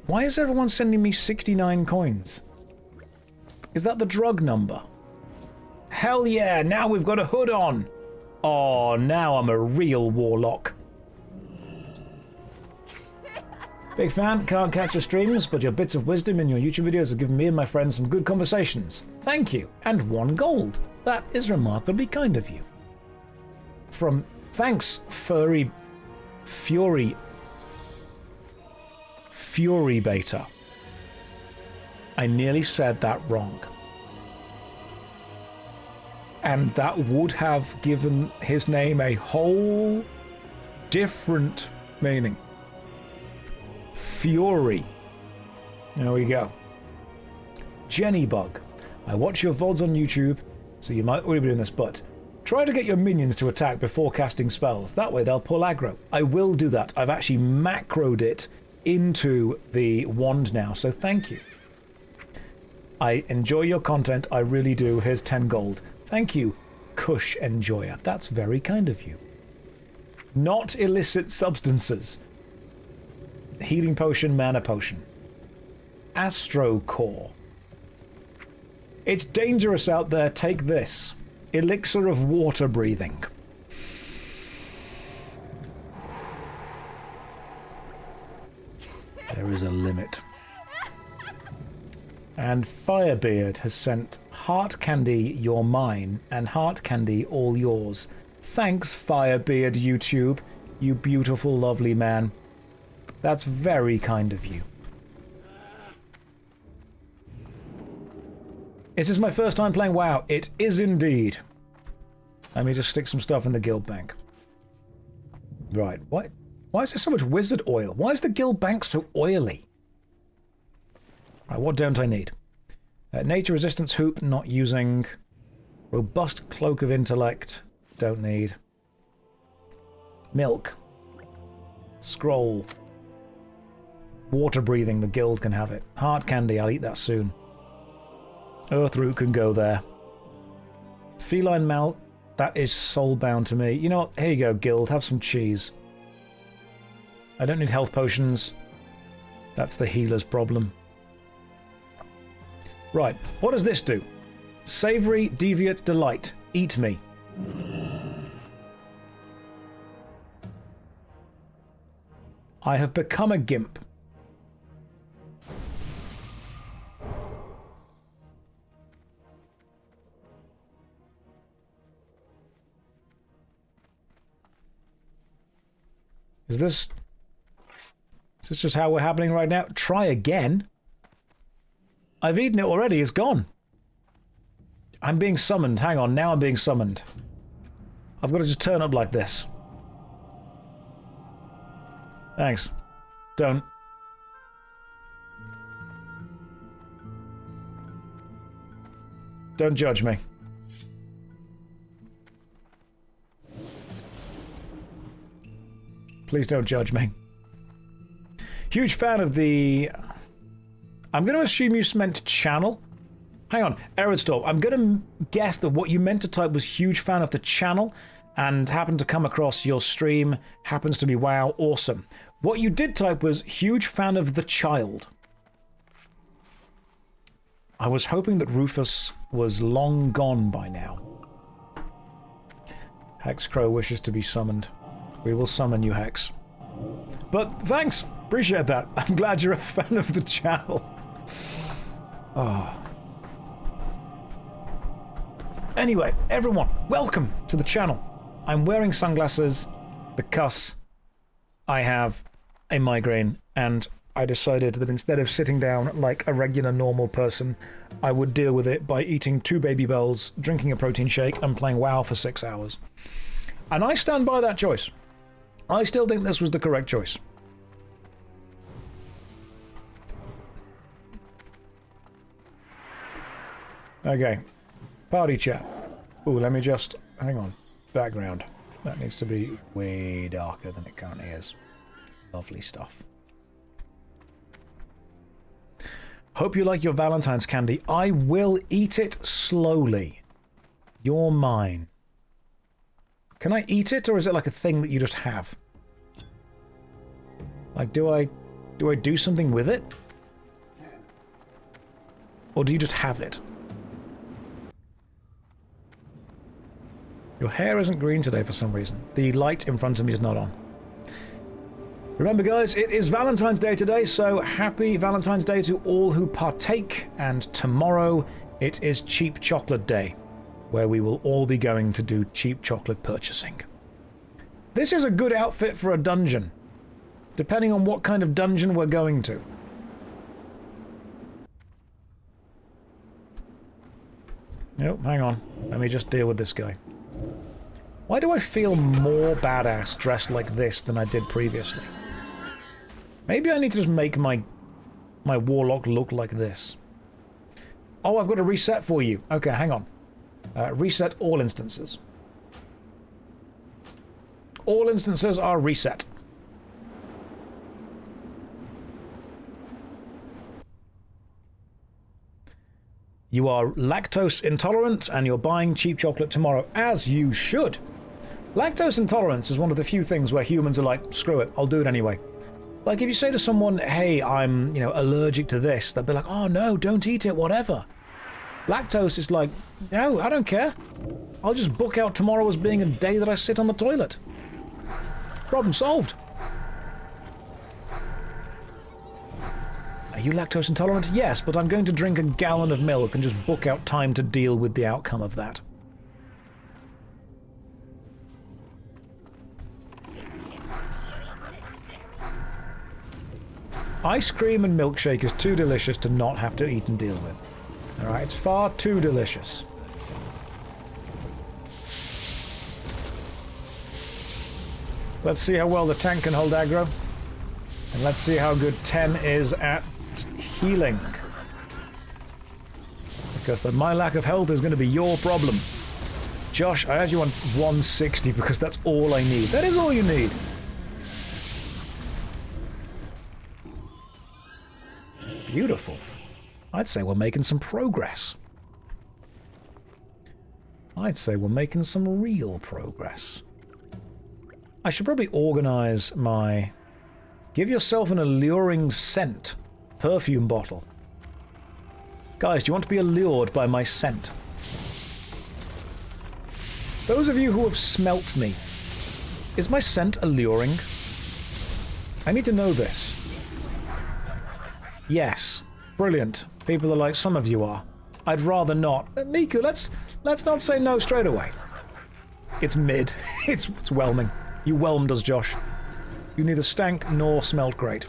Why is everyone sending me 69 coins? Is that the drug number? Hell yeah, now we've got a hood on. Oh, now I'm a real warlock. Big fan, can't catch your streams, but your bits of wisdom in your YouTube videos have given me and my friends some good conversations. Thank you. And 1 gold. That is remarkably kind of you. From thanks, Fury Beta. I nearly said that wrong. And that would have given his name a whole different meaning. Fury. There we go. Jenny Bug. I watch your VODs on YouTube, so you might already be doing this, but try to get your minions to attack before casting spells. That way they'll pull aggro. I will do that. I've actually macroed it into the wand now, so thank you. I enjoy your content. I really do. Here's 10 gold. Thank you, Kush Enjoyer. That's very kind of you. Not illicit substances. Healing potion, mana potion. Astro Core. It's dangerous out there. Take this. Elixir of water breathing. There is a limit. And Firebeard has sent Heart Candy, you're mine, and Heart Candy, all yours. Thanks, Firebeard YouTube, you beautiful, lovely man. That's very kind of you. Is this my first time playing WoW? It is indeed. Let me just stick some stuff in the guild bank. Right, why is there so much wizard oil? Why is the guild bank so oily? Right, what don't I need? Nature resistance hoop, not using. Robust cloak of intellect, don't need. Milk. Scroll. Water breathing, the guild can have it. Heart candy, I'll eat that soon. Earth root can go there. Feline mouth. That is soulbound to me. You know what? Here you go, Guild. Have some cheese. I don't need health potions. That's the healer's problem. Right. What does this do? Savory, deviate, delight. Eat me. I have become a gimp. Is this just how we're happening right now? Try again? I've eaten it already, it's gone. I'm being summoned. Hang on, now I'm being summoned. I've got to just turn up like this. Thanks. Don't. Don't judge me. Please don't judge me. Huge fan of the... I'm going to assume you meant channel. Hang on, Eredstorm. I'm going to guess that what you meant to type was huge fan of the channel and happened to come across your stream. Happens to be WoW. Awesome. What you did type was huge fan of the child. I was hoping that Rufus was long gone by now. Hexcrow wishes to be summoned. We will summon you, Hex. But thanks! Appreciate that. I'm glad you're a fan of the channel. Oh. Anyway, everyone, welcome to the channel. I'm wearing sunglasses because I have a migraine and I decided that instead of sitting down like a regular normal person, I would deal with it by eating 2 baby bells, drinking a protein shake and playing WoW for 6 hours. And I stand by that choice. I still think this was the correct choice. Okay. Party chat. Ooh, let me just... hang on. Background. That needs to be way darker than it currently is. Lovely stuff. Hope you like your Valentine's candy. I will eat it slowly. You're mine. Can I eat it, or is it like a thing that you just have? Like, do I do something with it? Or do you just have it? Your hair isn't green today for some reason. The light in front of me is not on. Remember, guys, it is Valentine's Day today, so happy Valentine's Day to all who partake. And tomorrow, it is Cheap Chocolate Day, where we will all be going to do cheap chocolate purchasing. This is a good outfit for a dungeon, depending on what kind of dungeon we're going to. Oh, hang on. Let me just deal with this guy. Why do I feel more badass dressed like this than I did previously? Maybe I need to just make my Warlock look like this. Oh, I've got a reset for you. Okay, hang on. Reset all instances. All instances are reset. You are lactose intolerant and you're buying cheap chocolate tomorrow, as you should. Lactose intolerance is one of the few things where humans are like, screw it, I'll do it anyway. Like if you say to someone, hey, I'm, allergic to this, they'll be like, oh no, don't eat it, whatever. Lactose is like, no, I don't care. I'll just book out tomorrow as being a day that I sit on the toilet. Problem solved. Are you lactose intolerant? Yes, but I'm going to drink a gallon of milk and just book out time to deal with the outcome of that. Ice cream and milkshake is too delicious to not have to eat and deal with. Alright, it's far too delicious. Let's see how well the tank can hold aggro. And let's see how good 10 is at healing. Because my lack of health is going to be your problem. Josh, I had you on 160 because that's all I need. That is all you need. Beautiful. I'd say we're making some progress. I'd say we're making some real progress. I should probably organize my... Give yourself an alluring scent perfume bottle. Guys, do you want to be allured by my scent? Those of you who have smelt me, is my scent alluring? I need to know this. Yes. Brilliant. People are like, some of you are. I'd rather not. Niku, let's not say no straight away. It's mid. It's whelming. You whelmed us, Josh. You neither stank nor smelt great.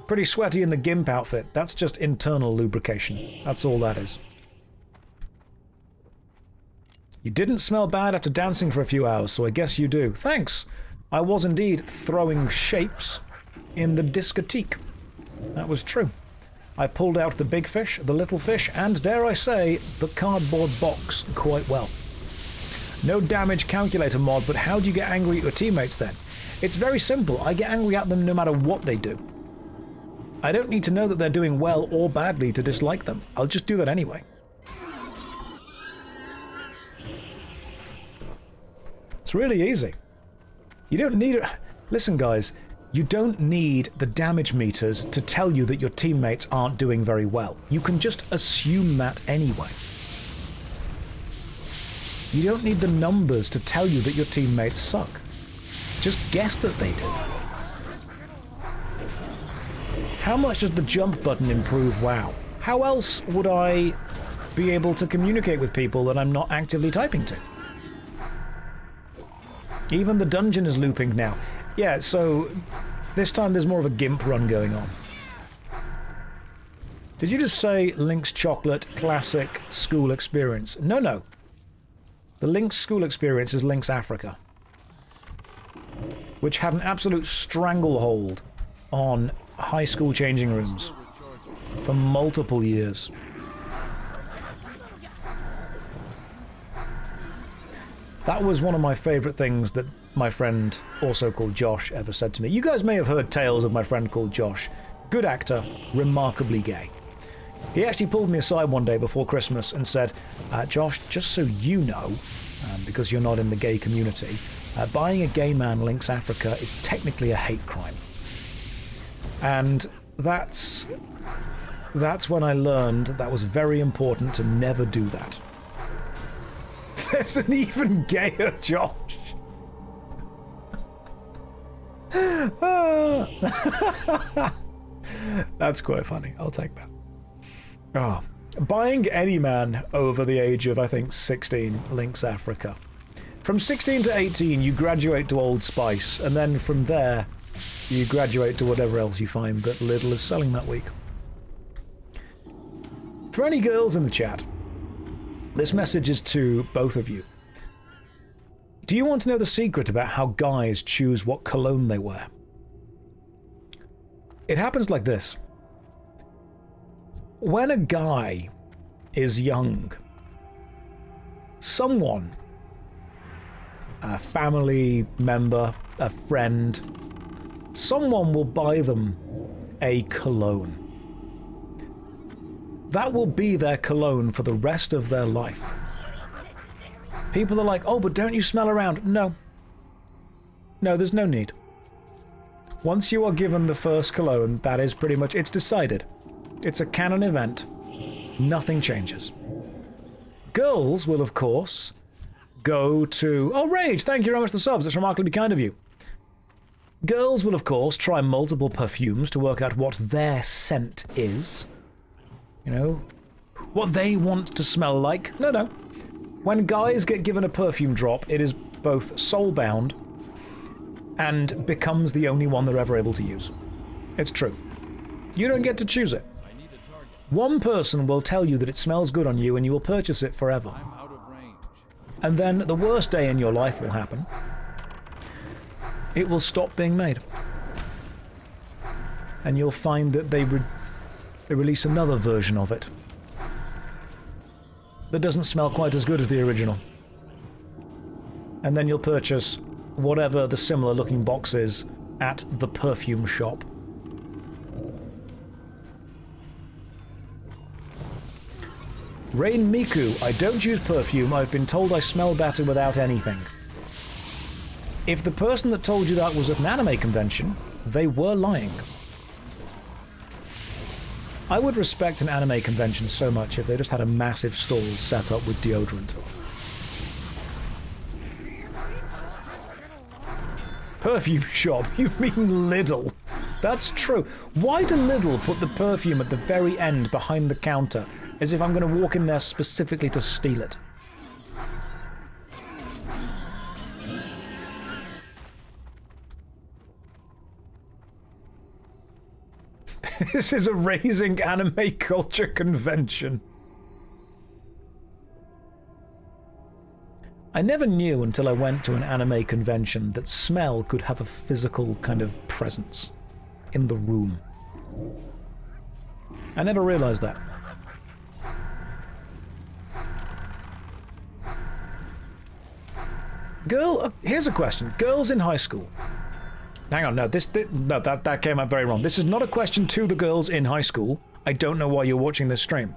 Pretty sweaty in the gimp outfit. That's just internal lubrication. That's all that is. You didn't smell bad after dancing for a few hours, so I guess you do. Thanks. I was indeed throwing shapes in the discotheque. That was true. I pulled out the big fish, the little fish, and, dare I say, the cardboard box quite well. No damage calculator mod, but how do you get angry at your teammates then? It's very simple. I get angry at them no matter what they do. I don't need to know that they're doing well or badly to dislike them. I'll just do that anyway. It's really easy. You don't need it. Listen, guys, you don't need the damage meters to tell you that your teammates aren't doing very well. You can just assume that anyway. You don't need the numbers to tell you that your teammates suck. Just guess that they do. How much does the jump button improve WoW? How else would I be able to communicate with people that I'm not actively typing to? Even the dungeon is looping now. Yeah, so this time there's more of a GIMP run going on. Did you just say Link's Chocolate Classic School Experience? No, no. The Link's School Experience is Link's Africa, which had an absolute stranglehold on high school changing rooms for multiple years. That was one of my favourite things that my friend, also called Josh, ever said to me. You guys may have heard tales of my friend called Josh. Good actor, remarkably gay. He actually pulled me aside one day before Christmas and said, Josh, just so you know, because you're not in the gay community, buying a gay man Link's Africa is technically a hate crime. And that's when I learned that was very important to never do that. There's an even gayer Josh. That's quite funny. I'll take that. Oh, buying any man over the age of, I think, 16 Link's Africa. From 16 to 18, you graduate to Old Spice, and then from there, you graduate to whatever else you find that Lidl is selling that week. For any girls in the chat, this message is to both of you. Do you want to know the secret about how guys choose what cologne they wear? It happens like this. When a guy is young, someone, a family member, a friend, someone will buy them a cologne. That will be their cologne for the rest of their life. People are like, oh, but don't you smell around? No. No, there's no need. Once you are given the first cologne, that is pretty much, it's decided. It's a canon event. Nothing changes. Girls will, of course, go to... Oh, Rage, thank you very much for the subs. That's remarkably kind of you. Girls will, of course, try multiple perfumes to work out what their scent is. You know, what they want to smell like. No, no. When guys get given a perfume drop, it is both soul-bound and becomes the only one they're ever able to use. It's true. You don't get to choose it. One person will tell you that it smells good on you and you will purchase it forever. And then the worst day in your life will happen. It will stop being made. And you'll find that they release another version of it that doesn't smell quite as good as the original. And then you'll purchase whatever the similar looking box is at the perfume shop. Rain Miku, I don't use perfume. I've been told I smell better without anything. If the person that told you that was at an anime convention, they were lying. I would respect an anime convention so much if they just had a massive stall set up with deodorant. Perfume shop? You mean Lidl? That's true. Why do Lidl put the perfume at the very end behind the counter, as if I'm going to walk in there specifically to steal it? This is a raising anime culture convention. I never knew until I went to an anime convention that smell could have a physical kind of presence in the room. I never realized that. Here's a question. Girls in high school. Hang on, no, that came out very wrong. This is not a question to the girls in high school. I don't know why you're watching this stream.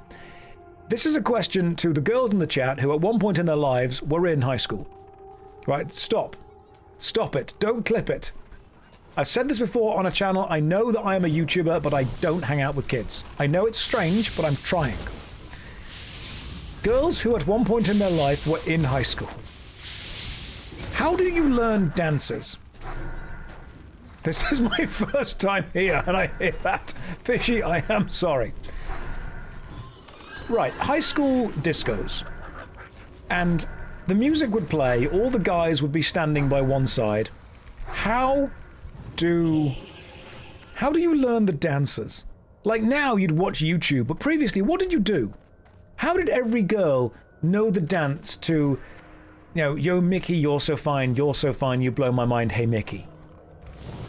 This is a question to the girls in the chat who at one point in their lives were in high school. Right, stop. Stop it. Don't clip it. I've said this before on a channel. I know that I am a YouTuber, but I don't hang out with kids. I know it's strange, but I'm trying. Girls who at one point in their life were in high school. How do you learn dances? This is my first time here, and I hear that. Fishy, I am sorry. Right, high school discos. And the music would play, all the guys would be standing by one side. How do you learn the dances? Like now you'd watch YouTube, but previously, what did you do? How did every girl know the dance to, you know, yo Mickey, you're so fine, you blow my mind, hey Mickey?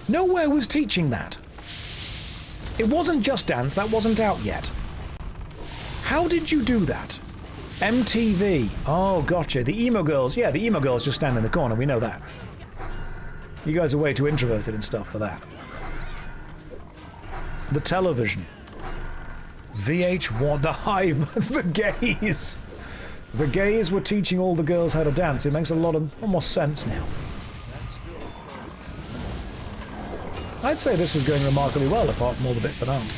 Nowhere was teaching that. It wasn't Just Dance, that wasn't out yet. How did you do that? MTV. Oh, gotcha. The emo girls. Yeah, the emo girls just stand in the corner, we know that. You guys are way too introverted and stuff for that. The television. VH1, the Hive, the gays. The gays were teaching all the girls how to dance. It makes a lot more sense now. I'd say this is going remarkably well, apart from all the bits that aren't.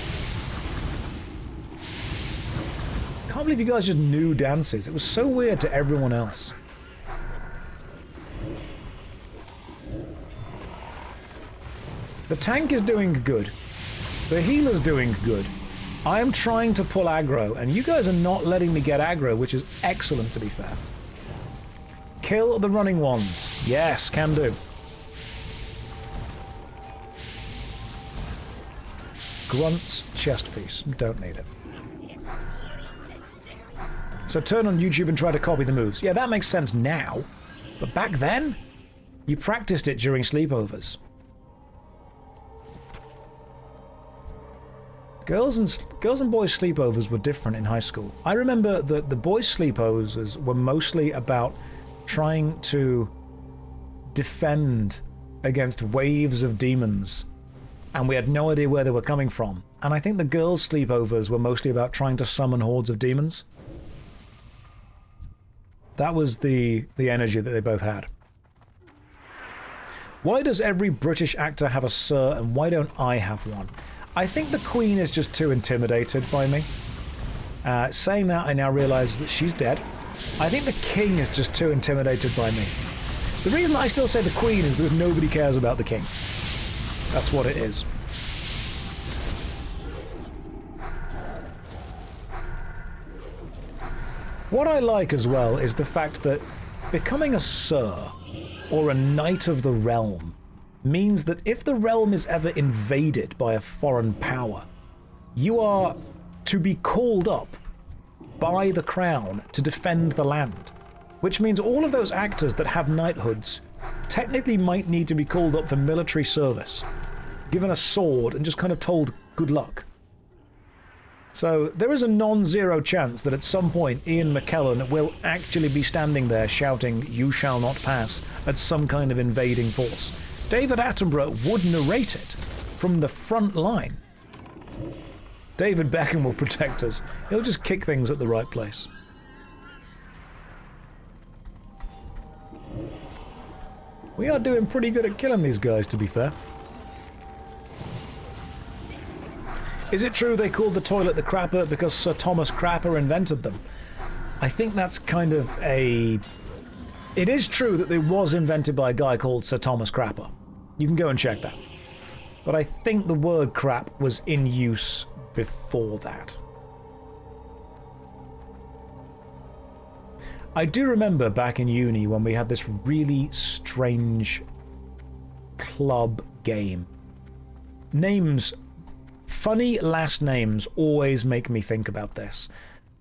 Can't believe you guys just knew dances. It was so weird to everyone else. The tank is doing good. The healer's doing good. I am trying to pull aggro, and you guys are not letting me get aggro, which is excellent, to be fair. Kill the running ones. Yes, can do. Grunt's chest piece. Don't need it. So turn on YouTube and try to copy the moves. Yeah, that makes sense now. But back then, you practiced it during sleepovers. Girls and boys sleepovers were different in high school. I remember that the boys sleepovers were mostly about trying to defend against waves of demons, and we had no idea where they were coming from. And I think the girls' sleepovers were mostly about trying to summon hordes of demons. That was the energy that they both had. Why does every British actor have a sir, and why don't I have one? I think the Queen is just too intimidated by me. Saying that, I now realise that she's dead. I think the King is just too intimidated by me. The reason I still say the Queen is because nobody cares about the King. That's what it is. What I like as well is the fact that becoming a Sir or a Knight of the Realm means that if the realm is ever invaded by a foreign power, you are to be called up by the crown to defend the land. Which means all of those actors that have knighthoods technically might need to be called up for military service, given a sword and just kind of told good luck. So there is a non-zero chance that at some point Ian McKellen will actually be standing there shouting, "You shall not pass," at some kind of invading force. David Attenborough would narrate it from the front line. David Beckham will protect us. He'll just kick things at the right place. We are doing pretty good at killing these guys, to be fair. Is it true they called the toilet the crapper because Sir Thomas Crapper invented them? I think that's kind of a... It is true that it was invented by a guy called Sir Thomas Crapper. You can go and check that. But I think the word crap was in use before that. I do remember back in uni when we had this really strange club game. Names, funny last names always make me think about this.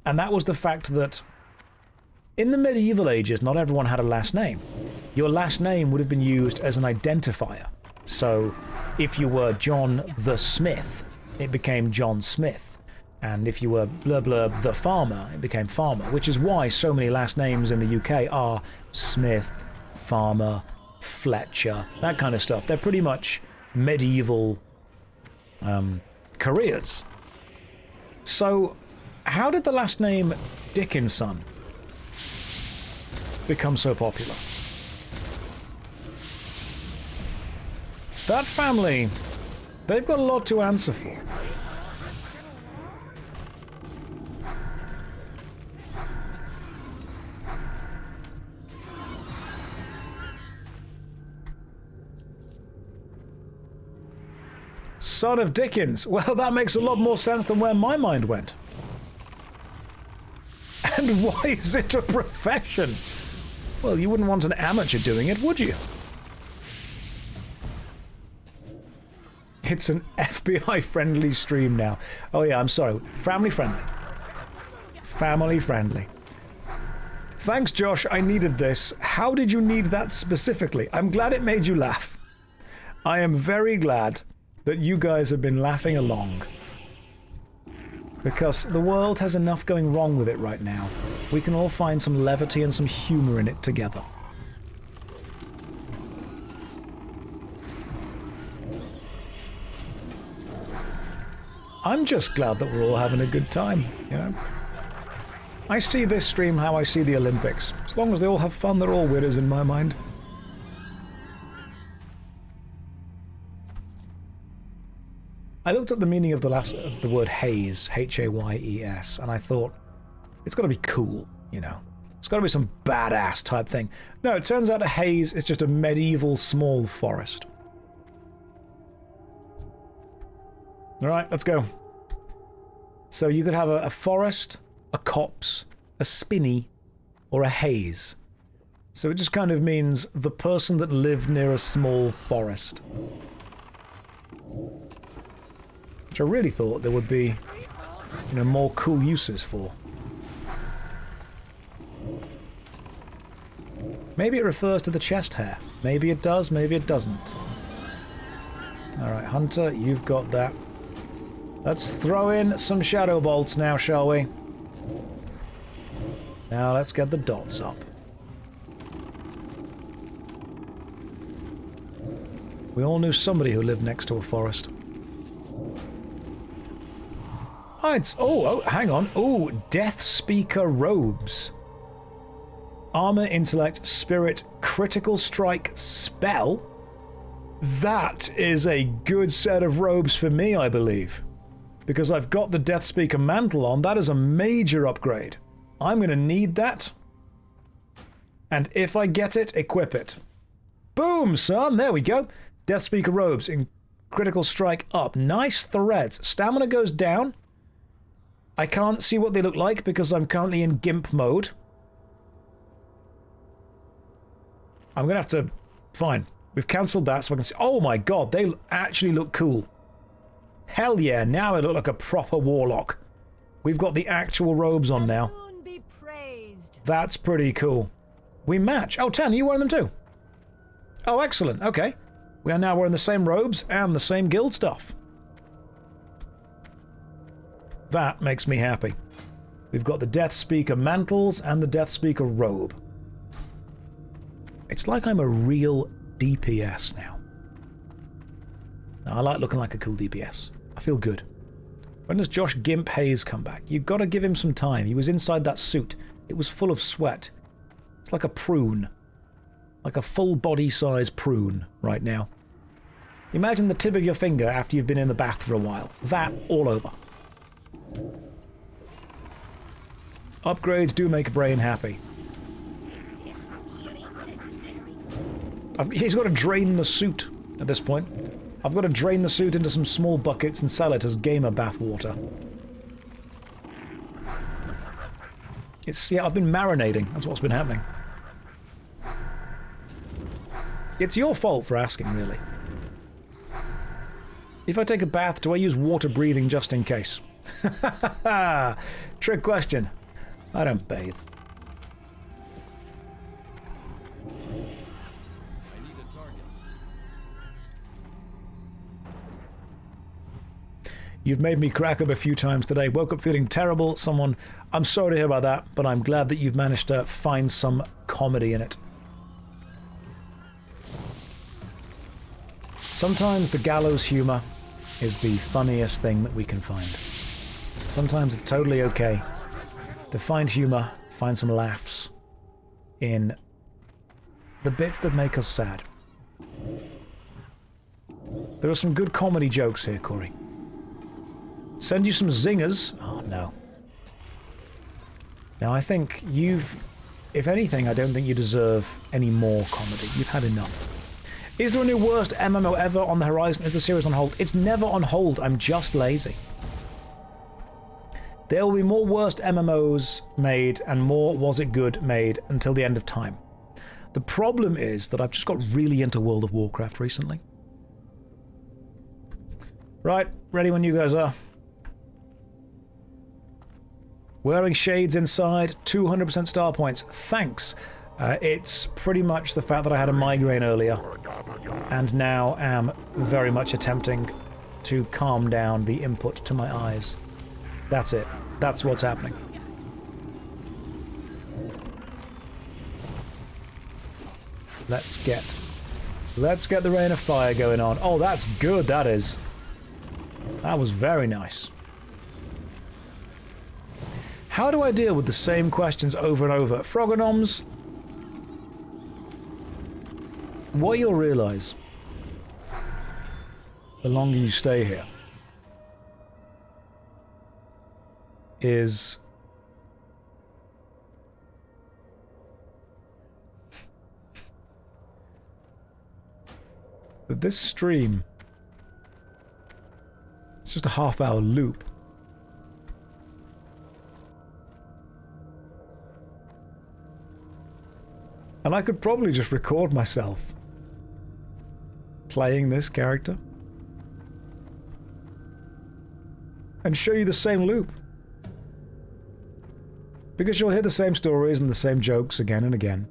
And that was the fact that in the medieval ages, not everyone had a last name. Your last name would have been used as an identifier. So if you were John the Smith, it became John Smith. And if you were blah blah the farmer, it became Farmer, which is why so many last names in the UK are Smith, Farmer, Fletcher, that kind of stuff. They're pretty much medieval careers. So how did the last name Dickinson become so popular? That family, they've got a lot to answer for. Son of Dickens. Well, that makes a lot more sense than where my mind went. And why is it a profession? Well, you wouldn't want an amateur doing it, would you? It's an FBI-friendly stream now. Oh yeah, I'm sorry. Family-friendly. Family-friendly. Thanks, Josh. I needed this. How did you need that specifically? I'm glad it made you laugh. I am very glad that you guys have been laughing along. Because the world has enough going wrong with it right now. We can all find some levity and some humor in it together. I'm just glad that we're all having a good time, you know? I see this stream how I see the Olympics. As long as they all have fun, they're all winners in my mind. I looked at the meaning of the word haze, H-A-Y-E-S, and I thought, it's got to be cool, you know? It's got to be some badass type thing. No, it turns out a haze is just a medieval small forest. Alright, let's go. So you could have a forest, a copse, a spinney, or a haze. So it just kind of means the person that lived near a small forest. Which I really thought there would be, you know, more cool uses for. Maybe it refers to the chest hair. Maybe it does, maybe it doesn't. Alright, Hunter, you've got that. Let's throw in some shadow bolts now, shall we? Now let's get the dots up. We all knew somebody who lived next to a forest. Oh, hang on. Oh, Death Speaker robes. Armor, intellect, spirit, critical strike, spell. That is a good set of robes for me, I believe. Because I've got the Death Speaker mantle on. That is a major upgrade. I'm going to need that. And if I get it, equip it. Boom, son. There we go. Death Speaker robes in critical strike up. Nice threads. Stamina goes down. I can't see what they look like because I'm currently in GIMP mode. I'm going to have to... Fine. We've cancelled that so I can see... Oh my god, they actually look cool. Hell yeah, now I look like a proper warlock. We've got the actual robes on now. Be praised. That's pretty cool. We match. Oh, 10, are you wearing them too? Oh, excellent. Okay. We are now wearing the same robes and the same guild stuff. That makes me happy. We've got the Death Speaker mantles and the Death Speaker robe. It's like I'm a real DPS now. I like looking like a cool DPS. I feel good. When does Josh Gimp Hayes come back? You've got to give him some time. He was inside that suit. It was full of sweat. It's like a prune. Like a full body size prune right now. Imagine the tip of your finger after you've been in the bath for a while. That all over. Upgrades do make a brain happy. He's got to drain the suit at this point. I've got to drain the suit into some small buckets and sell it as gamer bath water. Yeah, I've been marinating. That's what's been happening. It's your fault for asking, really. If I take a bath, do I use water breathing just in case? Trick question. I don't bathe. You've made me crack up a few times today. Woke up feeling terrible. I'm sorry to hear about that, but I'm glad that you've managed to find some comedy in it. Sometimes the gallows humor is the funniest thing that we can find. Sometimes it's totally okay to find humor, find some laughs in the bits that make us sad. There are some good comedy jokes here, Corey. Send you some zingers. Oh, no. Now, I think if anything, I don't think you deserve any more comedy. You've had enough. Is there a new worst MMO ever on the horizon? Is the series on hold? It's never on hold. I'm just lazy. There will be more worst MMOs made and more Was It Good made until the end of time. The problem is that I've just got really into World of Warcraft recently. Right, ready when you guys are. Wearing shades inside, 200% star points. Thanks. It's pretty much the fact that I had a migraine earlier and now am very much attempting to calm down the input to my eyes. That's it. That's what's happening. Let's get the Rain of Fire going on. Oh, that's good, that is. That was very nice. How do I deal with the same questions over and over? Frogonoms, what you'll realise the longer you stay here is that this stream, it's just a half-hour loop. And I could probably just record myself playing this character and show you the same loop. Because you'll hear the same stories and the same jokes again and again.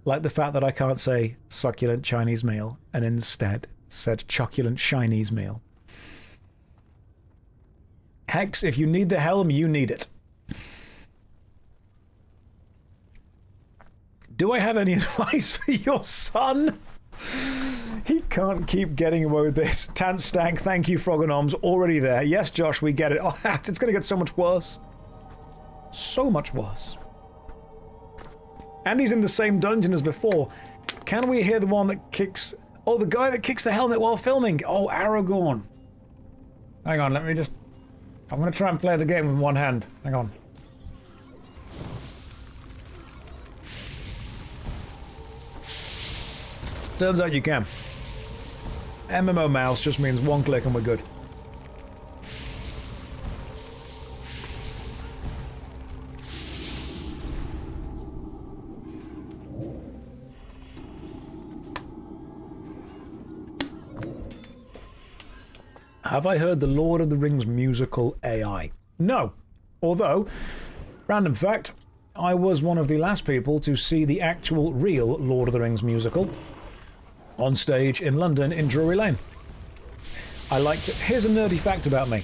Like the fact that I can't say succulent Chinese meal and instead said choculent Chinese meal. Hex, if you need the helm, you need it. Do I have any advice for your son? He can't keep getting away with this. Tantstank, thank you, Frogonoms, already there. Yes, Josh, we get it. Oh, it's going to get so much worse. So much worse. And he's in the same dungeon as before. Can we hear the one that kicks... Oh, the guy that kicks the helmet while filming. Oh, Aragorn. Hang on, let me just... I'm going to try and play the game with one hand. Hang on. Turns out you can. MMO mouse just means one click and we're good. Have I heard the Lord of the Rings musical AI? No. Although, random fact, I was one of the last people to see the actual real Lord of the Rings musical on stage in London in Drury Lane. I liked it. Here's a nerdy fact about me.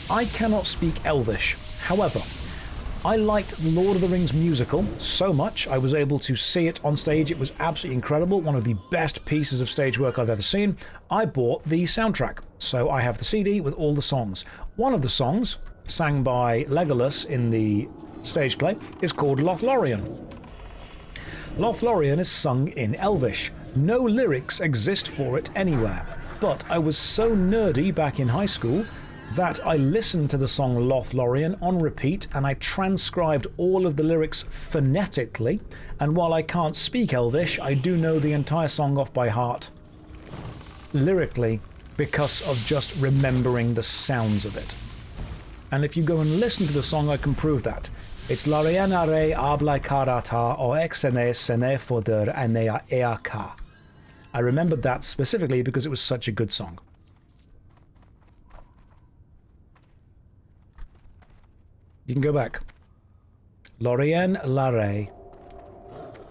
I cannot speak Elvish. However, I liked the Lord of the Rings musical so much, I was able to see it on stage. It was absolutely incredible, one of the best pieces of stage work I've ever seen. I bought the soundtrack, so I have the CD with all the songs. One of the songs, sang by Legolas in the stage play, is called Lothlorien. Lothlorien is sung in Elvish. No lyrics exist for it anywhere, but I was so nerdy back in high school that I listened to the song Lothlorien on repeat and I transcribed all of the lyrics phonetically, and while I can't speak Elvish, I do know the entire song off by heart lyrically because of just remembering the sounds of it. And if you go and listen to the song, I can prove that. It's Lorien are abla karata o exene sene foder anea eaka. I remembered that specifically because it was such a good song. You can go back. Lorien lare.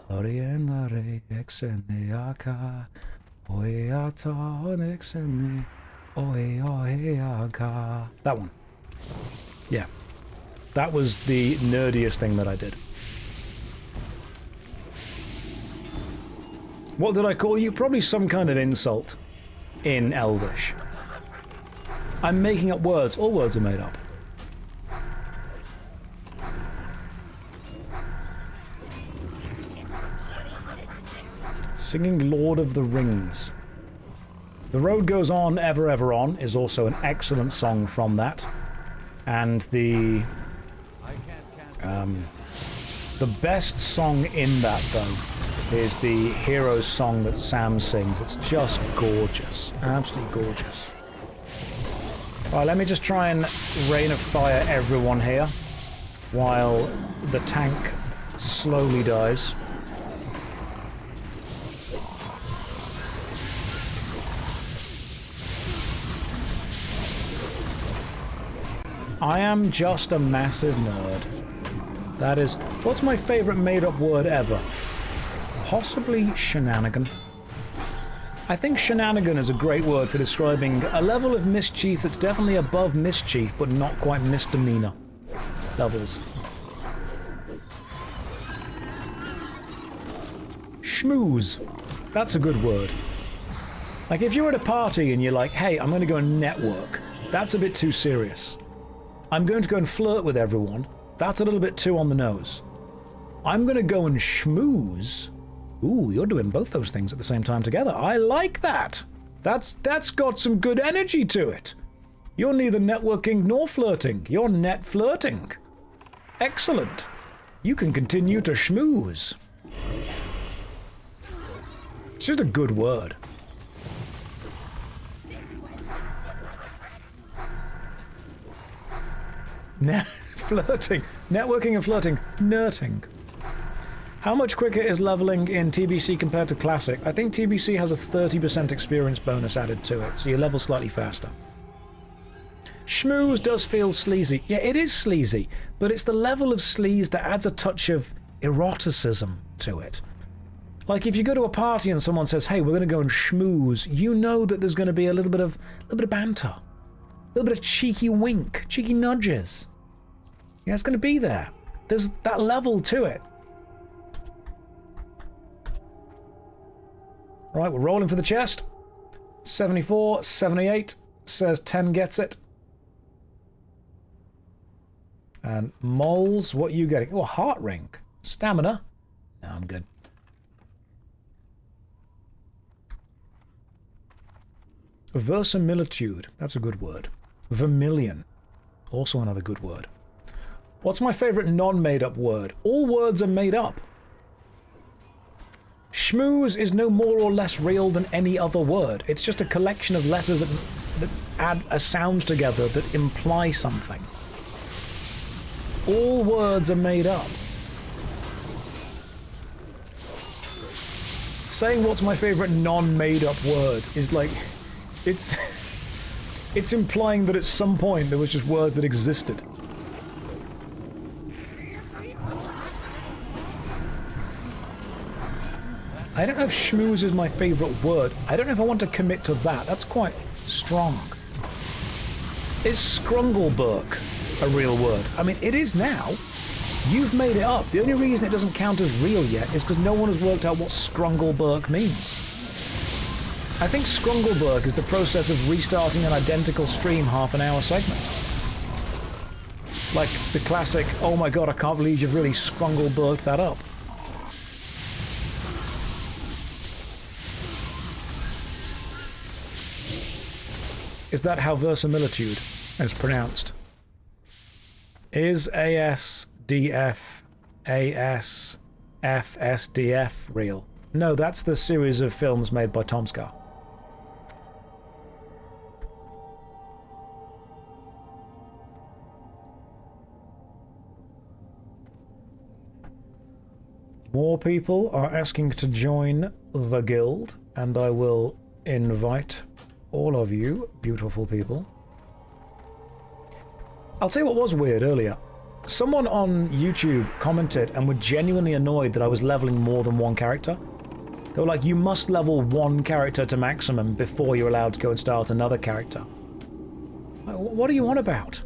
Lorien lare exene aka. Oeata onexene. Oeaka. That one. Yeah. That was the nerdiest thing that I did. What did I call you? Probably some kind of insult in Elvish. I'm making up words. All words are made up. Singing Lord of the Rings. The Road Goes On, Ever Ever On is also an excellent song from that. And the best song in that, though, is the hero song that Sam sings. It's just gorgeous. Absolutely gorgeous. Alright, let me just try and rain of fire everyone here while the tank slowly dies. I am just a massive nerd. That is... What's my favourite made-up word ever? Possibly shenanigan. I think shenanigan is a great word for describing a level of mischief that's definitely above mischief, but not quite misdemeanor levels. Schmooze. That's a good word. Like, if you're at a party and you're like, hey, I'm going to go and network, that's a bit too serious. I'm going to go and flirt with everyone. That's a little bit too on the nose. I'm going to go and schmooze. Ooh, you're doing both those things at the same time together. I like that. That's got some good energy to it. You're neither networking nor flirting. You're net flirting. Excellent. You can continue to schmooze. It's just a good word. Flirting. Networking and flirting. Nerding. How much quicker is leveling in TBC compared to Classic? I think TBC has a 30% experience bonus added to it, so you level slightly faster. Schmooze does feel sleazy. Yeah, it is sleazy, but it's the level of sleaze that adds a touch of eroticism to it. Like, if you go to a party and someone says, hey, we're going to go and schmooze, you know that there's going to be a little bit of banter. A little bit of cheeky wink, cheeky nudges. Yeah, it's going to be there. There's that level to it. Right, we're rolling for the chest. 74, 78, says 10 gets it. And moles, what are you getting? Oh, a heart ring. Stamina. No, I'm good. Verisimilitude. That's a good word. Vermilion. Also another good word. What's my favorite non-made-up word? All words are made up. Schmooze is no more or less real than any other word. It's just a collection of letters that add a sound together that imply something. All words are made up. Saying what's my favorite non-made-up word is like... It's implying that at some point there was just words that existed. I don't know if schmooze is my favourite word. I don't know if I want to commit to that. That's quite strong. Is Scrungleberk a real word. I mean, it is now. You've made it up. The only reason it doesn't count as real yet is because no one has worked out what Scrungleberg means. I think Scrungleberg is the process of restarting an identical stream half-an-hour segment. Like the classic, oh my god, I can't believe you've really Scrungleberged that up. Is that how verisimilitude is pronounced? Is ASDF ASFSDF real? No, that's the series of films made by Tom Scar. More people are asking to join the guild, and I will invite all of you beautiful people. I'll tell you what was weird earlier. Someone on YouTube commented and were genuinely annoyed that I was leveling more than one character. They were like, you must level one character to maximum before you're allowed to go and start another character. Like, what are you on about?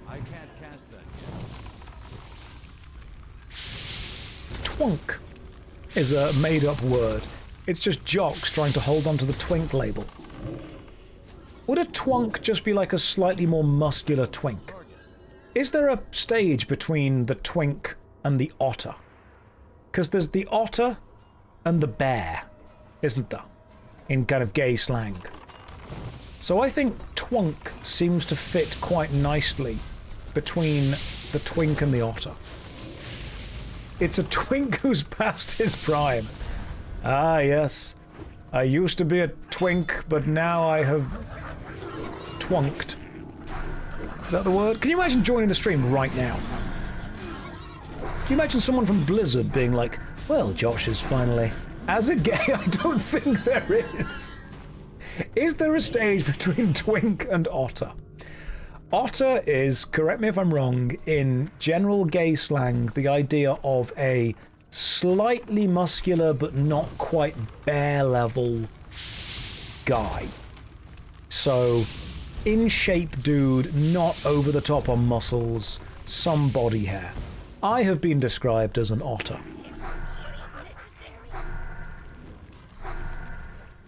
I can't cast that yet. Twunk is a made-up word. It's just jocks trying to hold onto the twink label. Would a twunk just be like a slightly more muscular twink? Is there a stage between the twink and the otter? Because there's the otter and the bear, isn't there? In kind of gay slang. So I think twunk seems to fit quite nicely between the twink and the otter. It's a twink who's past his prime. Ah, yes. I used to be a twink, but now I have twonked. Is that the word? Can you imagine joining the stream right now? Can you imagine someone from Blizzard being like, well, Josh is finally... As a gay, I don't think there is. Is there a stage between twink and otter? Otter is, correct me if I'm wrong, in general gay slang, the idea of a slightly muscular but not quite bear level guy. So, in shape dude, not over the top on muscles, some body hair. I have been described as an otter.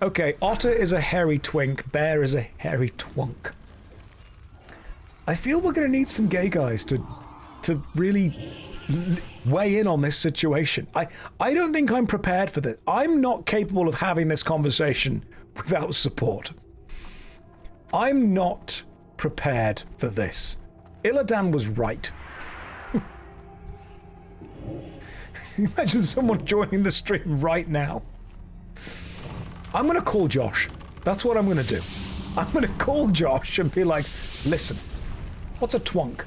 Okay, otter is a hairy twink, bear is a hairy twunk. I feel we're going to need some gay guys to really weigh in on this situation. I don't think I'm prepared for this. I'm not capable of having this conversation without support. I'm not prepared for this. Illidan was right. Imagine someone joining the stream right now. I'm going to call Josh. That's what I'm going to do. I'm going to call Josh and be like, listen, what's a twunk?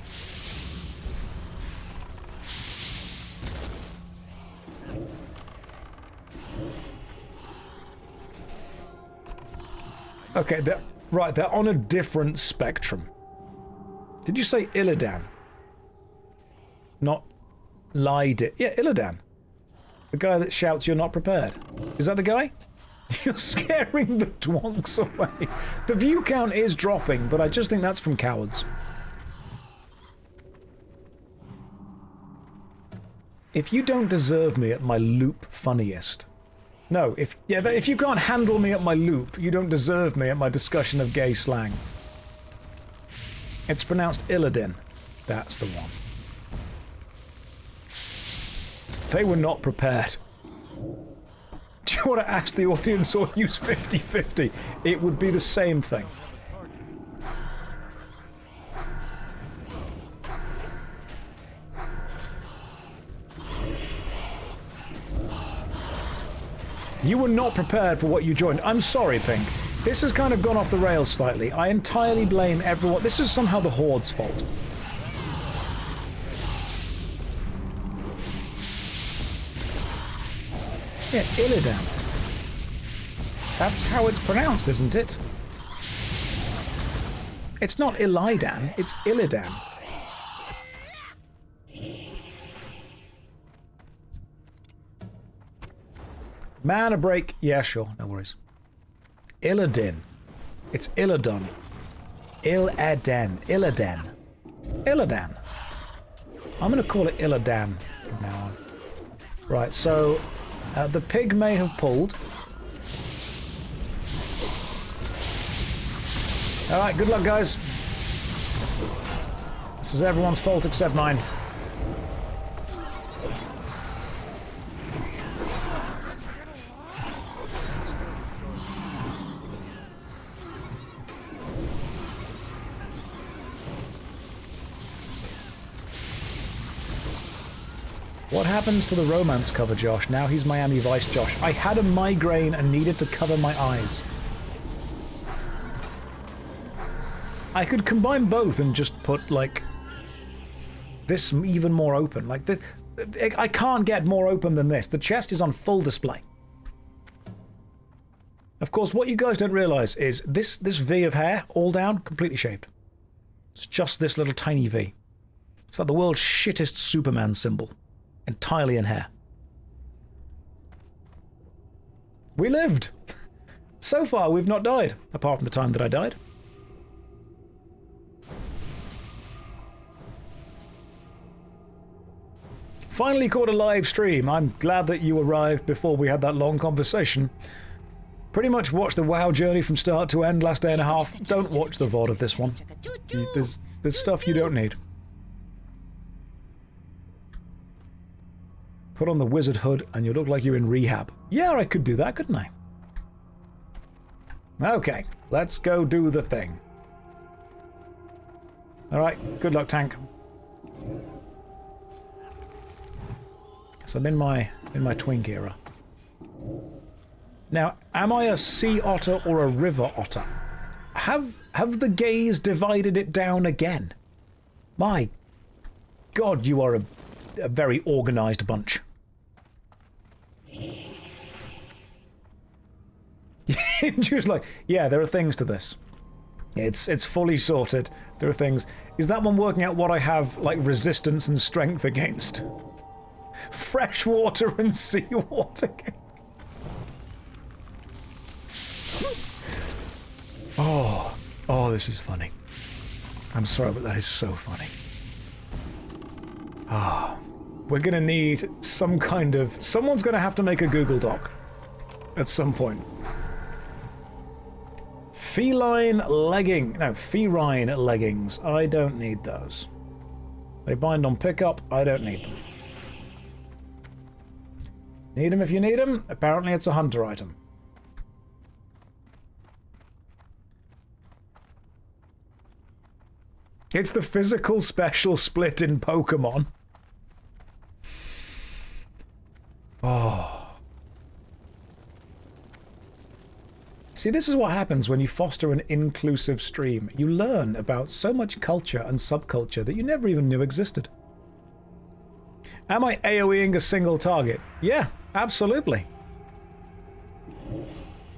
Okay, they're on a different spectrum. Did you say Illidan? Not Lied. Yeah, Illidan. The guy that shouts, you're not prepared. Is that the guy? You're scaring the twonks away. The view count is dropping, but I just think that's from cowards. If you don't deserve me at my loop funniest... No, if you can't handle me at my loop, you don't deserve me at my discussion of gay slang. It's pronounced Illidan. That's the one. They were not prepared. Do you want to ask the audience or use 50-50? It would be the same thing. You were not prepared for what you joined. I'm sorry, Pink. This has kind of gone off the rails slightly. I entirely blame everyone. This is somehow the Horde's fault. Yeah, Illidan. That's how it's pronounced, isn't it? It's not Illidan, it's Illidan. Mana break. Yeah, sure, no worries. Illidan. It's Illidan. Illidan. Illidan. I'm going to call it Illidan from now on. Right, so the pig may have pulled. Alright, good luck, guys. This is everyone's fault except mine. What happens to the romance cover, Josh? Now he's Miami Vice Josh. I had a migraine and needed to cover my eyes. I could combine both and just put, like, this even more open. Like, this, I can't get more open than this. The chest is on full display. Of course, what you guys don't realize is this V of hair, all down, completely shaved. It's just this little tiny V. It's like the world's shittest Superman symbol. Entirely in hair. We lived! So far, we've not died, apart from the time that I died. Finally caught a live stream. I'm glad that you arrived before we had that long conversation. Pretty much watched the WoW journey from start to end last day and a half. Don't watch the VOD of this one. There's stuff you don't need. Put on the wizard hood and you look like you're in rehab. Yeah, I could do that, couldn't I? Okay, let's go do the thing. Alright, good luck, tank. So I'm in my twink era. Now, am I a sea otter or a river otter? Have the gays divided it down again? My God, you are a very organized bunch. Just like, yeah, there are things to this. It's fully sorted. There are things. Is that one working out what I have, like, resistance and strength against? Fresh water and seawater. Oh, this is funny. I'm sorry, but that is so funny. We're gonna need some kind of... Someone's gonna have to make a Google Doc. At some point. Feline leggings. I don't need those. They bind on pickup. I don't need them. Need them if you need them. Apparently it's a hunter item. It's the physical special split in Pokemon. Oh. See, this is what happens when you foster an inclusive stream. You learn about so much culture and subculture that you never even knew existed. Am I AoEing a single target? Yeah, absolutely.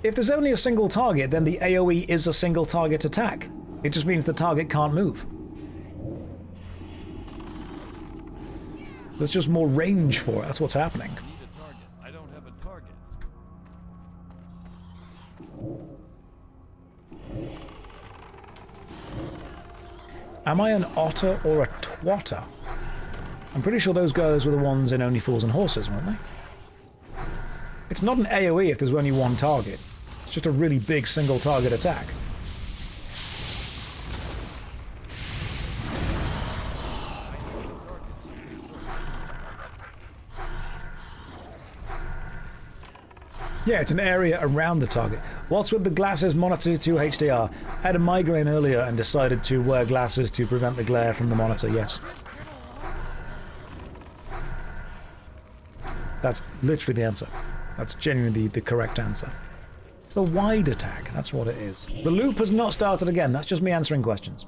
If there's only a single target, then the AoE is a single target attack. It just means the target can't move. There's just more range for it. That's what's happening. I need a target. I don't have a target. Am I an otter or a twatter? I'm pretty sure those guys were the ones in Only Fools and Horses, weren't they? It's not an AoE if there's only one target. It's just a really big single target attack. Yeah, it's an area around the target. What's with the glasses monitor to HDR? I had a migraine earlier and decided to wear glasses to prevent the glare from the monitor, yes. That's literally the answer. That's genuinely the correct answer. It's a wide attack, that's what it is. The loop has not started again, that's just me answering questions.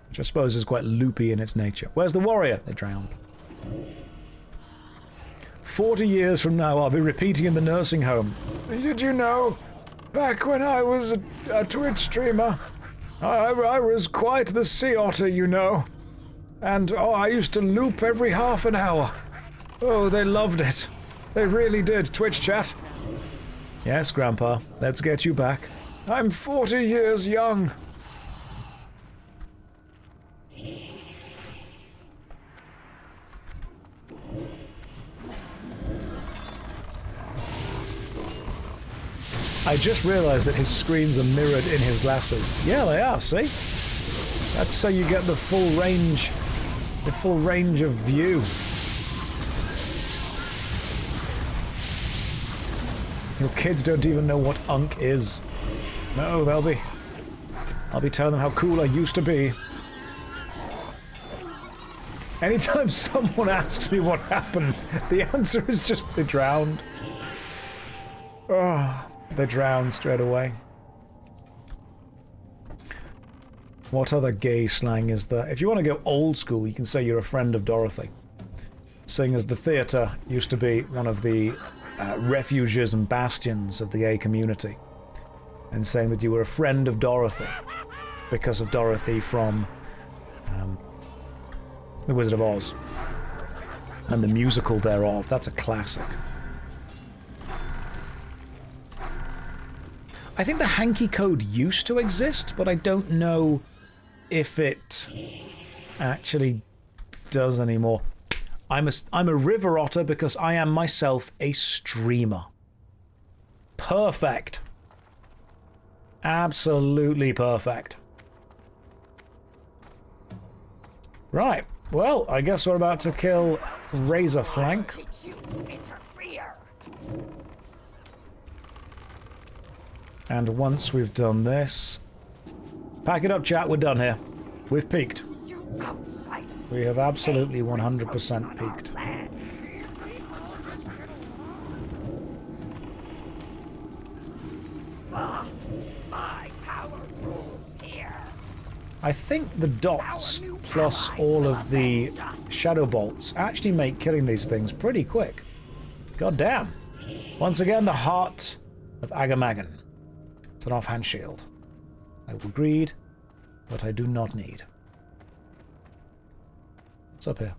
Which I suppose is quite loopy in its nature. Where's the warrior? They drowned. 40 years from now, I'll be repeating in the nursing home. Did you know, back when I was a Twitch streamer, I was quite the sea otter, you know. And, I used to loop every half an hour. Oh, they loved it. They really did, Twitch chat. Yes, Grandpa, let's get you back. I'm 40 years young. I just realized that his screens are mirrored in his glasses. Yeah, they are, see? That's so you get the full range of view. Your kids don't even know what Unk is. No, I'll be telling them how cool I used to be. Anytime someone asks me what happened, the answer is just they drowned. Oh, they drowned straight away. What other gay slang is there? If you want to go old school, you can say you're a friend of Dorothy. Seeing as the theatre used to be one of the refuges and bastions of the gay community. And saying that you were a friend of Dorothy because of Dorothy from The Wizard of Oz. And the musical thereof. That's a classic. I think the hanky code used to exist, but I don't know if it actually does anymore. I'm a river otter because I am myself a streamer. Perfect. Absolutely perfect. Right. Well, I guess we're about to kill Razorfen. Teach you to interfere. And once we've done this... Pack it up, chat. We're done here. We've peaked. You outsider. We have absolutely 100% peaked. My power rules here. I think the dots plus all of the shadow bolts actually make killing these things pretty quick. God damn. Once again, the heart of Agamagan. It's an offhand shield. I will greed, but I do not need. What's up here?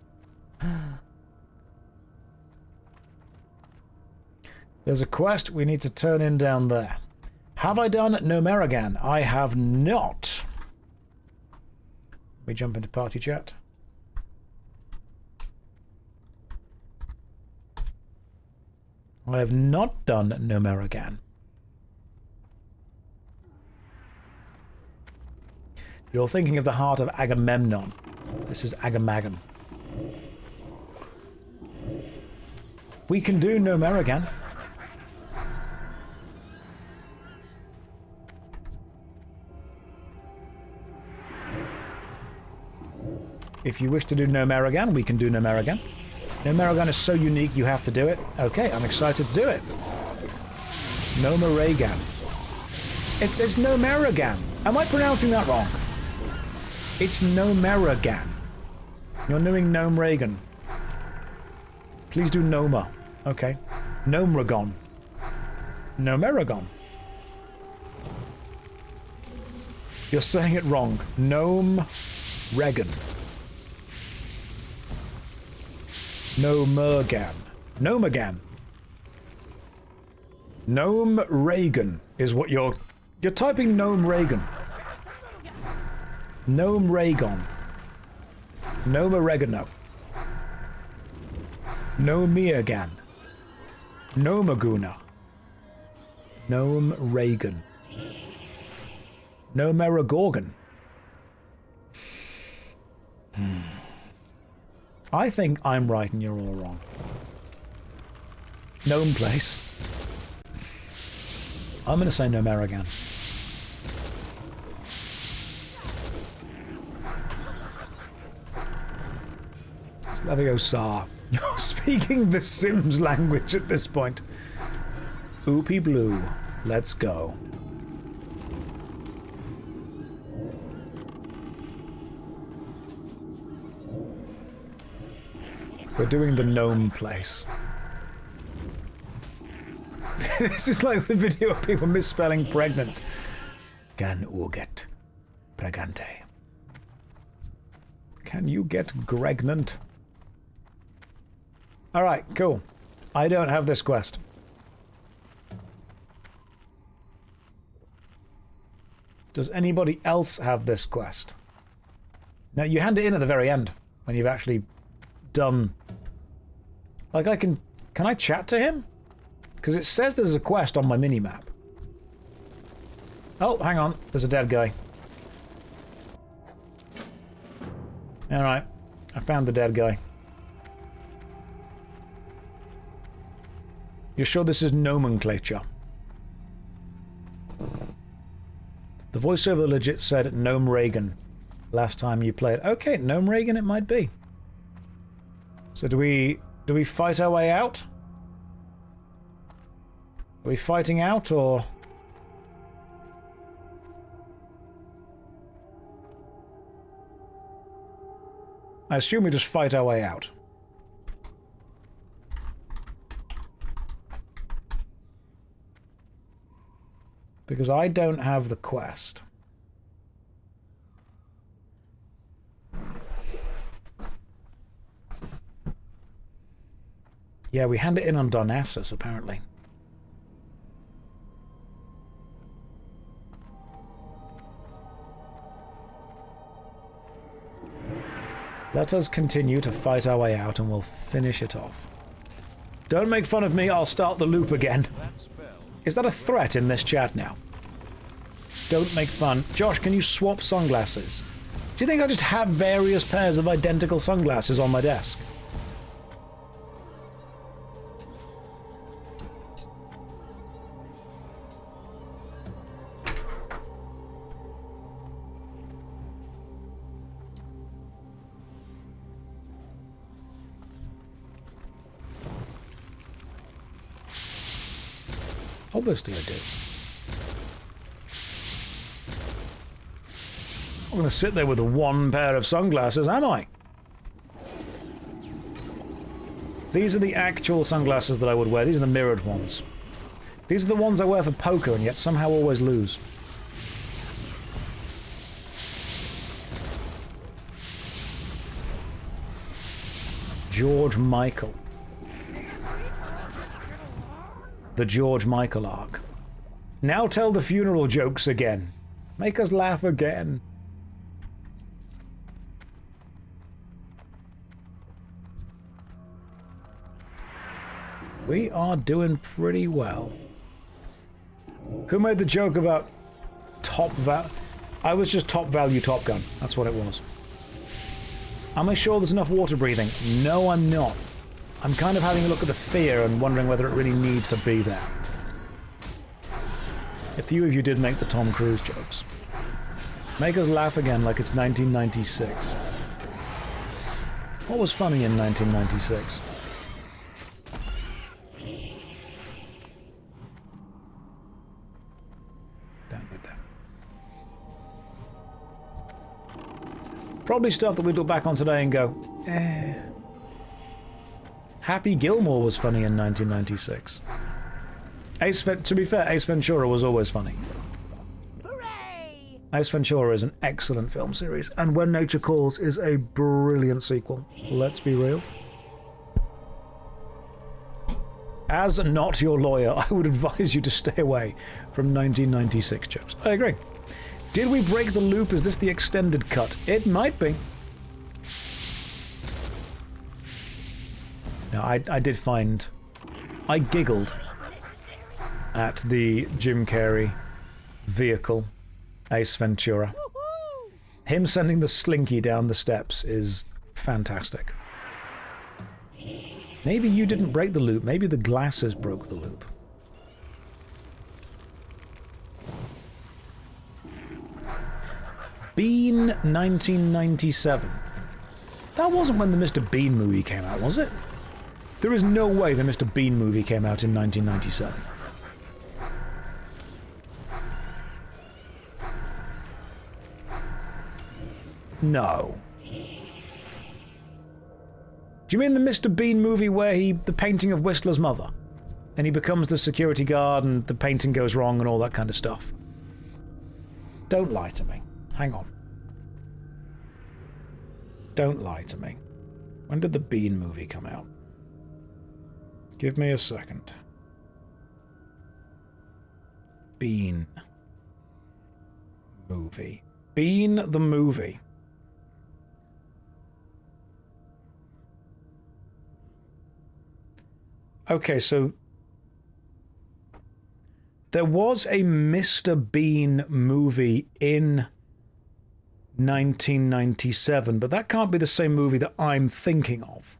There's a quest we need to turn in down there. Have I done Nomeragan? I have not. We jump into party chat. I have not done Nomeragan. You're thinking of the heart of Agamemnon. This is Agamagan. We can do Nomeragan. If you wish to do Nomeragan, we can do Nomeragan. Nomeragan is so unique you have to do it. Okay, I'm excited to do it. Nomeragan. It's Nomeragan. Am I pronouncing that wrong? It's Nomeragan. You're doing Nomeragan. Please do Noma. Okay. Nomeragon. Nomeragon. You're saying it wrong. Gnome-regan. Nomergan. Nomagan. Gnome Reagan is what you're typing. Gnome Reagan. Gnome Raygon. Gnome Oregano. Nomiagan. Nomaguna. Gnome Reagan. Nomeragorgon. I think I'm right and you're all wrong. Gnome place. I'm going to say Nomeragan. Slavio-Sar. You're speaking the Sims language at this point. Oopie blue. Let's go. We're doing the gnome place. This is like the video of people misspelling pregnant. Can you get pregante? Can you get gregnant? Alright, cool. I don't have this quest. Does anybody else have this quest? Now, you hand it in at the very end, when you've actually done... Like, can I chat to him? Because it says there's a quest on my minimap. Oh, hang on. There's a dead guy. Alright. I found the dead guy. You're sure this is nomenclature? The voiceover legit said Gnome Reagan last time you played. Okay, Gnome Reagan it might be. So do we fight our way out? Are we fighting out, or...? I assume we just fight our way out. Because I don't have the quest. Yeah, we hand it in on Darnassus, apparently. Let us continue to fight our way out and we'll finish it off. Don't make fun of me, I'll start the loop again. Is that a threat in this chat now? Don't make fun. Josh, can you swap sunglasses? Do you think I just have various pairs of identical sunglasses on my desk? Obviously I do. I'm going to sit there with one pair of sunglasses, am I? These are the actual sunglasses that I would wear. These are the mirrored ones. These are the ones I wear for poker and yet somehow always lose. George Michael. The George Michael arc. Now tell the funeral jokes again. Make us laugh again. We are doing pretty well. Who made the joke about I was just top value Top Gun. That's what it was. Am I sure there's enough water breathing? No, I'm not. I'm kind of having a look at the fear and wondering whether it really needs to be there. A few of you did make the Tom Cruise jokes. Make us laugh again like it's 1996. What was funny in 1996? Don't get that. Probably stuff that we look back on today and go, eh. Happy Gilmore was funny in 1996. To be fair, Ace Ventura was always funny. Hooray! Ace Ventura is an excellent film series, and When Nature Calls is a brilliant sequel. Let's be real. As not your lawyer, I would advise you to stay away from 1996 jokes. I agree. Did we break the loop? Is this the extended cut? It might be. No, I did find... I giggled at the Jim Carrey vehicle, Ace Ventura. Him sending the slinky down the steps is fantastic. Maybe you didn't break the loop. Maybe the glasses broke the loop. Bean 1997. That wasn't when the Mr. Bean movie came out, was it? There is no way the Mr. Bean movie came out in 1997. No. Do you mean the Mr. Bean movie where the painting of Whistler's mother? And he becomes the security guard and the painting goes wrong and all that kind of stuff? Don't lie to me. Hang on. Don't lie to me. When did the Bean movie come out? Give me a second. Bean movie. Bean the movie. Okay, so There was a Mr. Bean movie in 1997, but that can't be the same movie that I'm thinking of.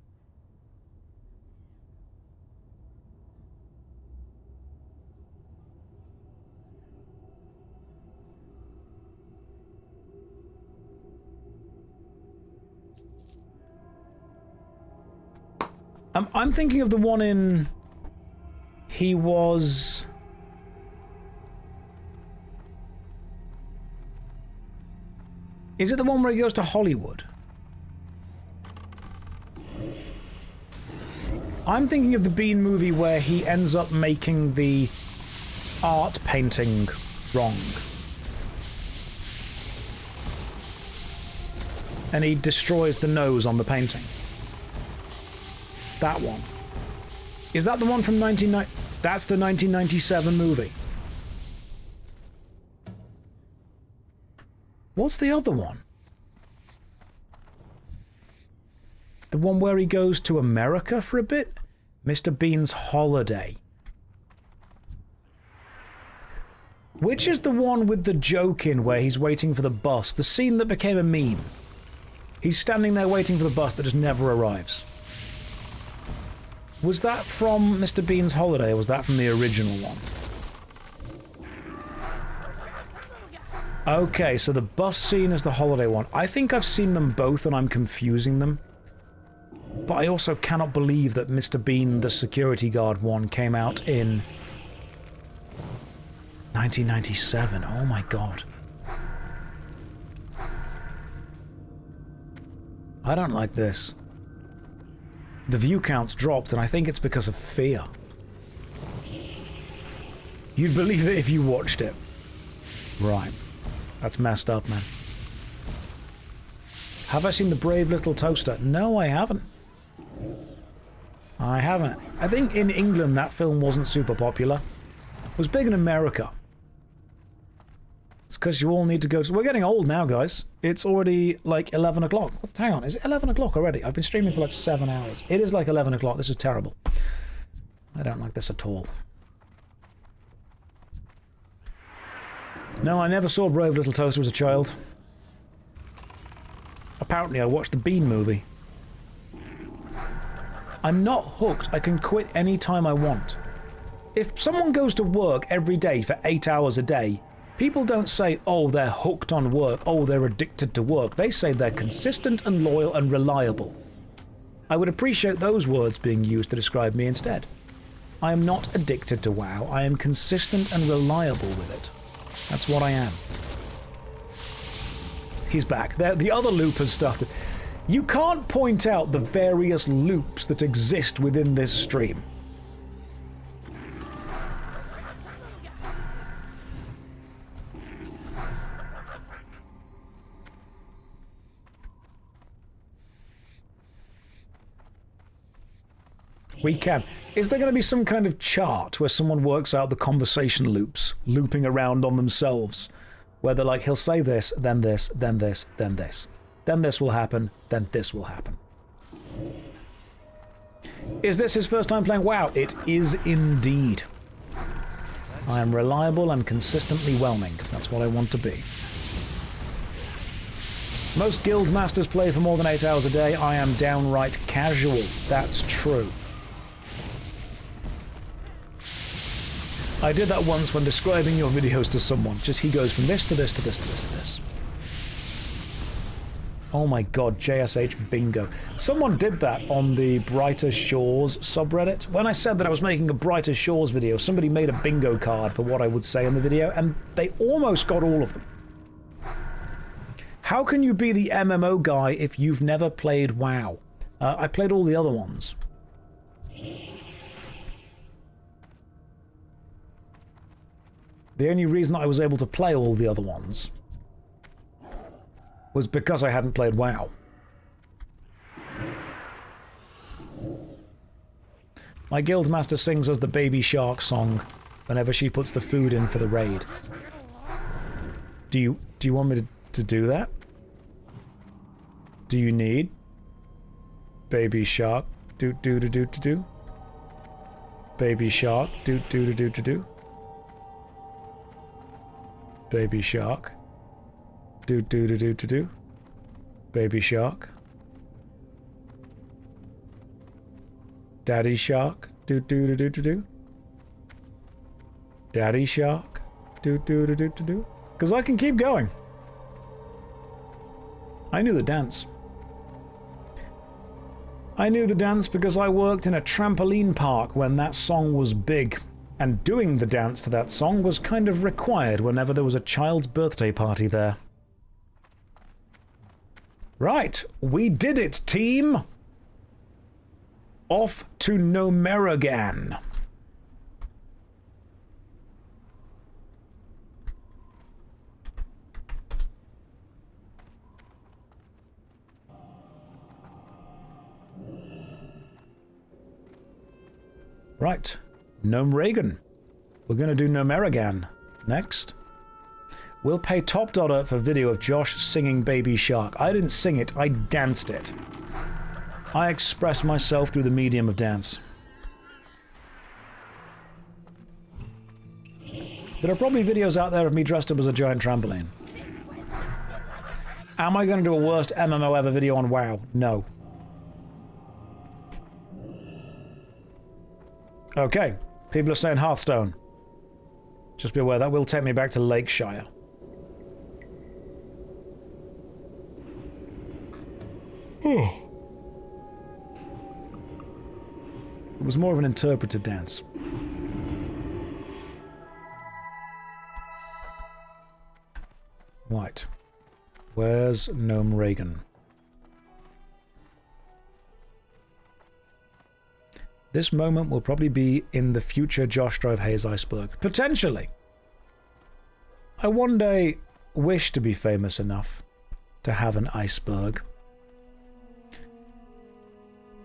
I'm thinking of the one in... He was... Is it the one where he goes to Hollywood? I'm thinking of the Bean movie where he ends up making the art painting wrong. And he destroys the nose on the painting. That one. Is that the one from 1990? That's the 1997 movie. What's the other one? The one where he goes to America for a bit? Mr. Bean's Holiday. Which is the one with the joke in where he's waiting for the bus? The scene that became a meme. He's standing there waiting for the bus that just never arrives. Was that from Mr. Bean's Holiday, or was that from the original one? Okay, so the bus scene is the Holiday one. I think I've seen them both and I'm confusing them. But I also cannot believe that Mr. Bean, the security guard one, came out in 1997. Oh my god. I don't like this. The view count's dropped, and I think it's because of fear. You'd believe it if you watched it. Right. That's messed up, man. Have I seen The Brave Little Toaster? No, I haven't. I haven't. I think in England that film wasn't super popular. It was big in America. It's because you all need to go to... We're getting old now, guys. It's already like 11 o'clock. Hang on, is it 11 o'clock already? I've been streaming for like 7 hours. It is like 11 o'clock. This is terrible. I don't like this at all. No, I never saw Brave Little Toaster as a child. Apparently I watched the Bean movie. I'm not hooked. I can quit any time I want. If someone goes to work every day for 8 hours a day, people don't say, oh, they're hooked on work, oh, they're addicted to work. They say they're consistent and loyal and reliable. I would appreciate those words being used to describe me instead. I am not addicted to WoW. I am consistent and reliable with it. That's what I am. He's back. The other loop has started. You can't point out the various loops that exist within this stream. We can. Is there going to be some kind of chart where someone works out the conversation loops, looping around on themselves? Where they're like, he'll say this, then this, then this, then this. Then this will happen, then this will happen. Is this his first time playing WoW? It is indeed. I am reliable and consistently whelming. That's what I want to be. Most guild masters play for more than 8 hours a day. I am downright casual. That's true. I did that once when describing your videos to someone. Just he goes from this to this to this to this to this. Oh my god, JSH bingo. Someone did that on the Brighter Shores subreddit. When I said that I was making a Brighter Shores video, somebody made a bingo card for what I would say in the video, and they almost got all of them. How can you be the MMO guy if you've never played WoW? I played all the other ones. The only reason I was able to play all the other ones was because I hadn't played WoW. My guildmaster sings us the Baby Shark song whenever she puts the food in for the raid. Do you want me to do that? Do you need Baby Shark do do do do do do? Baby Shark do do do do do do? Baby shark. Do do do do do do. Baby shark. Daddy shark. Do do do do do do. Daddy shark. Do do do do do do. Because I can keep going. I knew the dance. I knew the dance because I worked in a trampoline park when that song was big. And doing the dance to that song was kind of required whenever there was a child's birthday party there. Right, we did it, team! Off to Nomeragan. Right, Nomeragan. We're going to do Nomeragan next. We'll pay top dollar for video of Josh singing Baby Shark. I didn't sing it, I danced it. I expressed myself through the medium of dance. There are probably videos out there of me dressed up as a giant trampoline. Am I going to do a worst MMO ever video on WoW? No. Okay, people are saying Hearthstone. Just be aware, that will take me back to Lakeshire. It was more of an interpretive dance. Right. Where's Nomeragan? This moment will probably be in the future JoshStrifeHayes iceberg. Potentially. I one day wish to be famous enough to have an iceberg.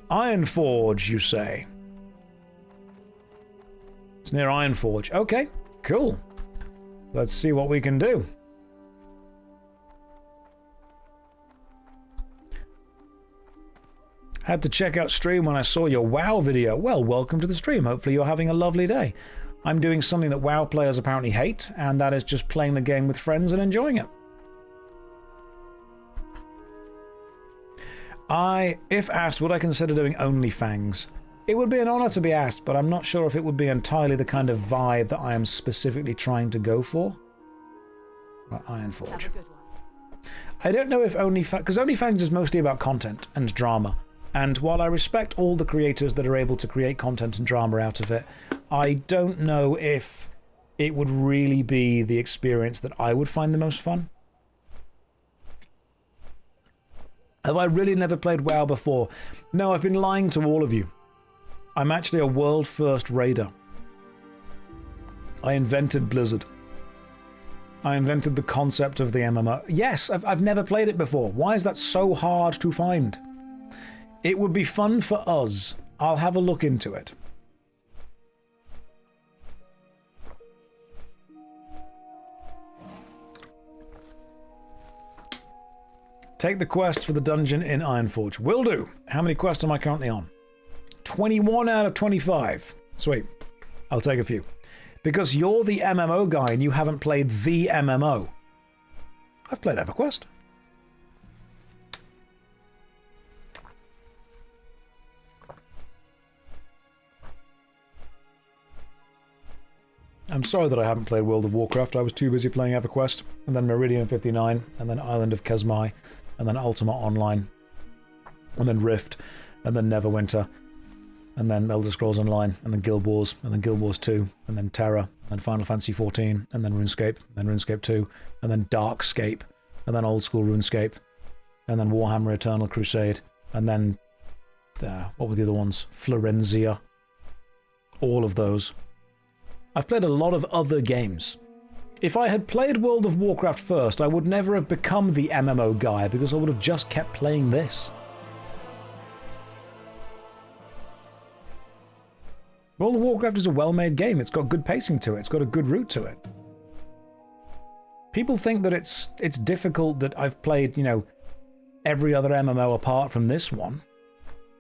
Ironforge, you say? It's near Ironforge. Okay, cool. Let's see what we can do. Had to check out stream when I saw your WoW video. Well, welcome to the stream. Hopefully you're having a lovely day. I'm doing something that WoW players apparently hate, and that is just playing the game with friends and enjoying it. If asked, would I consider doing OnlyFans? It would be an honor to be asked, but I'm not sure if it would be entirely the kind of vibe that I am specifically trying to go for. Right, Ironforge. I don't know if OnlyFans... because OnlyFans is mostly about content and drama. And while I respect all the creators that are able to create content and drama out of it, I don't know if it would really be the experience that I would find the most fun. Have I really never played WoW before? No, I've been lying to all of you. I'm actually a world-first raider. I invented Blizzard. I invented the concept of the MMO. Yes, I've never played it before. Why is that so hard to find? It would be fun for us. I'll have a look into it. Take the quest for the dungeon in Ironforge. Will do. How many quests am I currently on? 21 out of 25. Sweet. I'll take a few. Because you're the MMO guy and you haven't played the MMO. I've played EverQuest. I'm sorry that I haven't played World of Warcraft. I was too busy playing EverQuest, and then Meridian 59, and then Island of Kesmai, and then Ultima Online, and then Rift, and then Neverwinter, and then Elder Scrolls Online, and then Guild Wars, and then Guild Wars 2, and then Terra, and then Final Fantasy 14, and then RuneScape, and then RuneScape 2, and then Darkscape, and then Old School RuneScape, and then Warhammer Eternal Crusade, and then, what were the other ones? Florenzia. All of those. I've played a lot of other games. If I had played World of Warcraft first, I would never have become the MMO guy because I would have just kept playing this. World of Warcraft is a well-made game. It's got good pacing to it. It's got a good route to it. People think that it's difficult that I've played, you know, every other MMO apart from this one.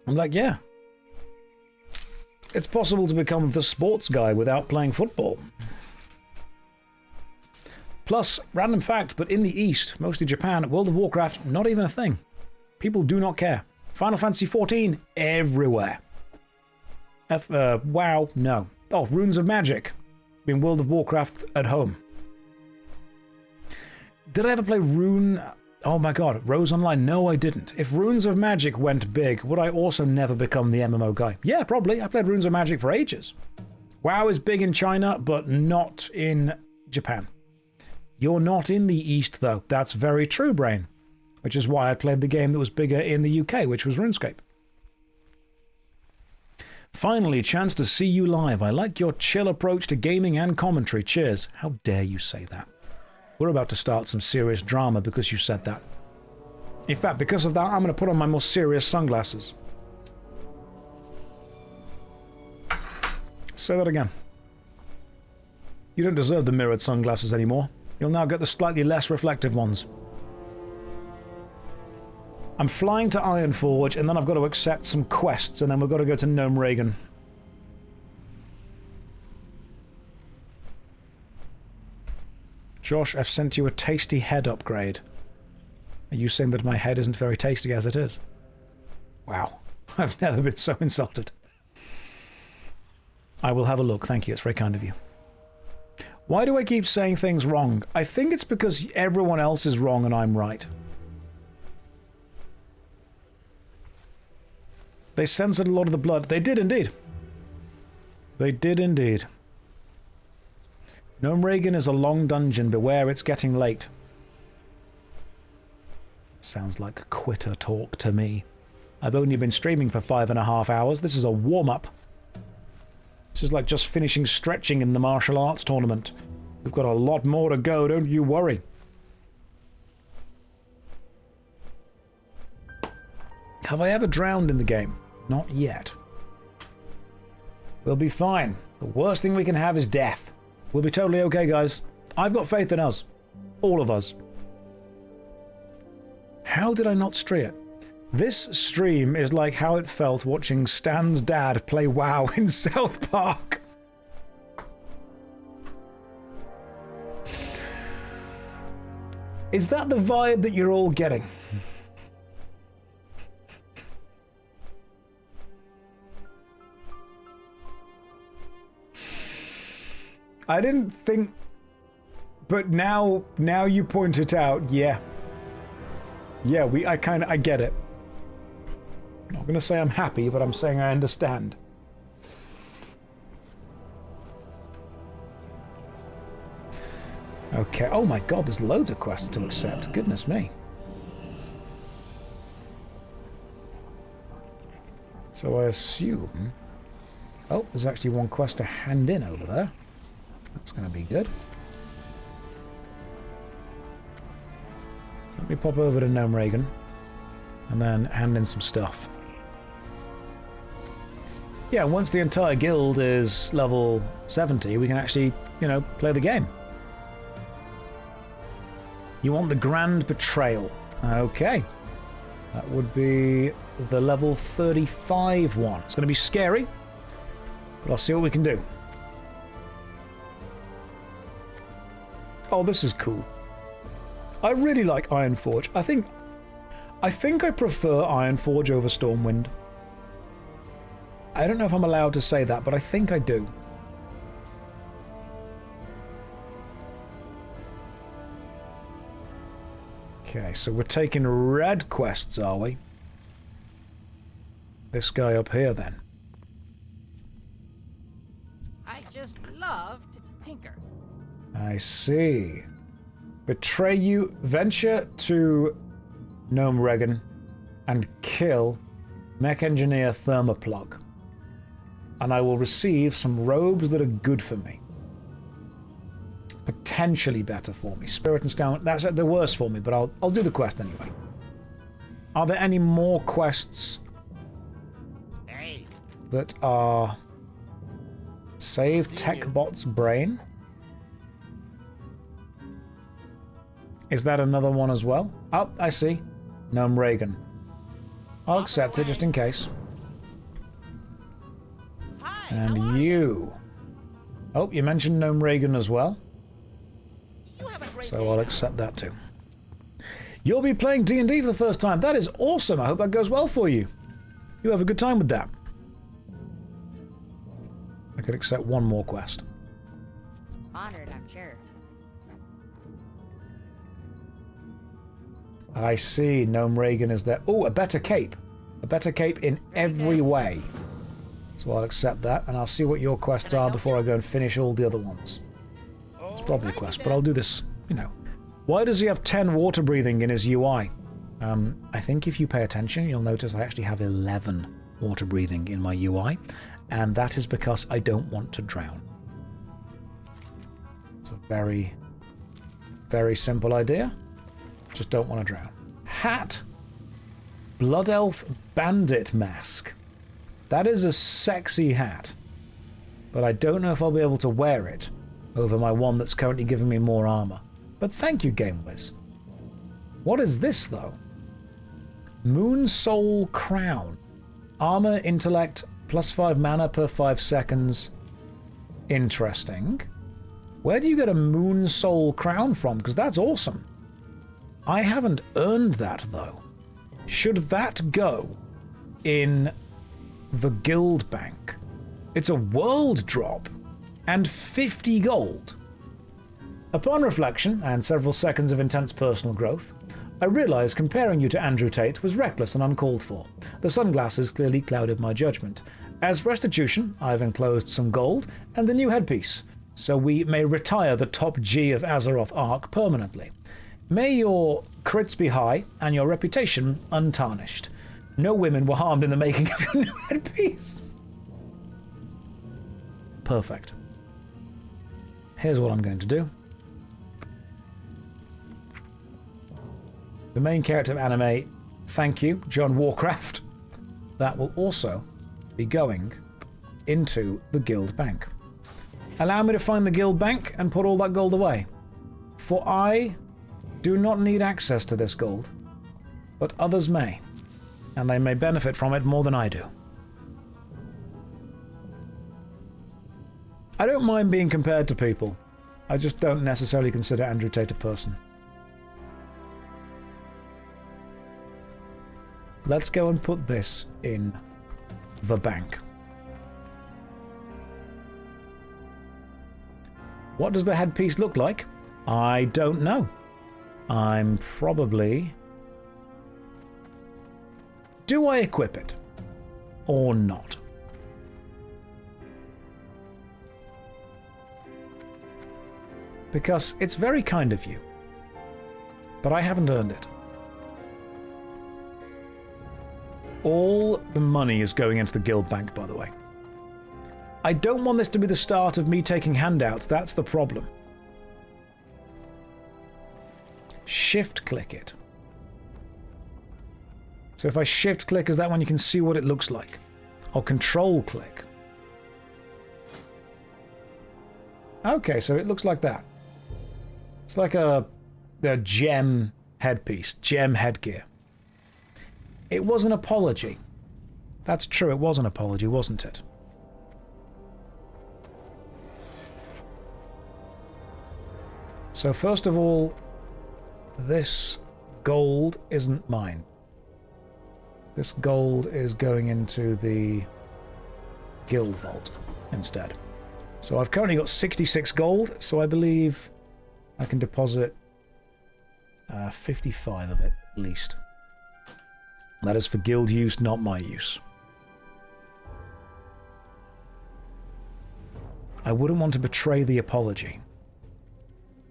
I'm like, yeah. It's possible to become the sports guy without playing football. Plus, random fact, but in the East, mostly Japan, World of Warcraft, not even a thing. People do not care. Final Fantasy XIV, everywhere. WoW, no. Oh, Runes of Magic. In World of Warcraft at home. Did I ever play Rune... Oh my god, Rose Online? No, I didn't. If Runes of Magic went big, would I also never become the MMO guy? Yeah, probably. I played Runes of Magic for ages. WoW is big in China, but not in Japan. You're not in the East, though. That's very true, Brain. Which is why I played the game that was bigger in the UK, which was RuneScape. Finally, chance to see you live. I like your chill approach to gaming and commentary. Cheers. How dare you say that? We're about to start some serious drama because you said that. In fact, because of that, I'm going to put on my more serious sunglasses. Say that again. You don't deserve the mirrored sunglasses anymore. You'll now get the slightly less reflective ones. I'm flying to Ironforge, and then I've got to accept some quests, and then we've got to go to Gnome Reagan. Josh, I've sent you a tasty head upgrade. Are you saying that my head isn't very tasty as it is? Wow. I've never been so insulted. I will have a look, thank you, it's very kind of you. Why do I keep saying things wrong? I think it's because everyone else is wrong and I'm right. They censored a lot of the blood. They did indeed. They did indeed. Gnome Reagan is a long dungeon. Beware, it's getting late. Sounds like quitter talk to me. I've only been streaming for 5.5 hours. This is a warm-up. This is like just finishing stretching in the martial arts tournament. We've got a lot more to go, don't you worry. Have I ever drowned in the game? Not yet. We'll be fine. The worst thing we can have is death. We'll be totally okay, guys. I've got faith in us. All of us. How did I not stream it? This stream is like how it felt watching Stan's dad play WoW in South Park. Is that the vibe that you're all getting? I didn't think, but now you point it out, yeah. Yeah, I get it. I'm not gonna say I'm happy, but I'm saying I understand. Okay, oh my god, there's loads of quests to accept, goodness me. So I assume... Oh, there's actually one quest to hand in over there. That's going to be good. Let me pop over to Gnome Reagan and then hand in some stuff. Yeah, once the entire guild is level 70, we can actually, you know, play the game. You want the Grand Betrayal. Okay. That would be the level 35 one. It's going to be scary, but I'll see what we can do. Oh, this is cool. I really like Ironforge. I think I prefer Ironforge over Stormwind. I don't know if I'm allowed to say that, but I think I do. Okay, so we're taking red quests, are we? This guy up here, then. I just love to tinker. I see. Betray you, venture to Gnome Reagan and kill Mech Engineer Thermoplug. And I will receive some robes that are good for me. Potentially better for me. Spirit and Stone, that's the worst for me, but I'll do the quest anyway. Are there any more quests that are... Save TechBot's brain? Is that another one as well? Oh, I see. Gnome Reagan. I'll accept it just in case. And you. Oh, you mentioned Gnome Reagan as well. You haven't So I'll accept that too. You'll be playing D&D for the first time. That is awesome. I hope that goes well for you. You have a good time with that. I could accept one more quest. Honored, I'm sure. I see. Gnome Reagan is there. Oh, a better cape. A better cape in every way. So I'll accept that, and I'll see what your quests are before I go and finish all the other ones. It's probably a quest, but I'll do this, you know. Why does he have 10 water breathing in his UI? I think if you pay attention, you'll notice I actually have 11 water breathing in my UI, and that is because I don't want to drown. It's a very, very simple idea. Just don't want to drown. Hat. Blood Elf Bandit Mask. That is a sexy hat, but I don't know if I'll be able to wear it over my one that's currently giving me more armor. But thank you, GameWiz. What is this, though? Moon Soul Crown. Armor, intellect, +5 mana per 5 seconds. Interesting. Where do you get a Moon Soul Crown from? Because that's awesome. I haven't earned that, though. Should that go in the Guild Bank? It's a world drop and 50 gold. Upon reflection and several seconds of intense personal growth, I realized comparing you to Andrew Tate was reckless and uncalled for. The sunglasses clearly clouded my judgment. As restitution, I've enclosed some gold and the new headpiece, so we may retire the top G of Azeroth Arc permanently. May your crits be high and your reputation untarnished. No women were harmed in the making of your new headpiece. Perfect. Here's what I'm going to do. The main character of anime, thank you, John Warcraft. That will also be going into the Guild Bank. Allow me to find the Guild Bank and put all that gold away. For I do not need access to this gold, but others may, and they may benefit from it more than I do. I don't mind being compared to people. I just don't necessarily consider Andrew Tate a person. Let's go and put this in the bank. What does the headpiece look like? I don't know. I'm probably... Do I equip it? Or not? Because it's very kind of you. But I haven't earned it. All the money is going into the Guild Bank, by the way. I don't want this to be the start of me taking handouts. That's the problem. Shift-click it. So if I shift-click, is that when you can see what it looks like? Or control-click? Okay, so it looks like that. It's like a gem headpiece, gem headgear. It was an apology. That's true, it was an apology, wasn't it? So first of all, this gold isn't mine. This gold is going into the guild vault instead. So I've currently got 66 gold, so I believe I can deposit 55 of it, at least. That is for guild use, not my use. I wouldn't want to betray the apology.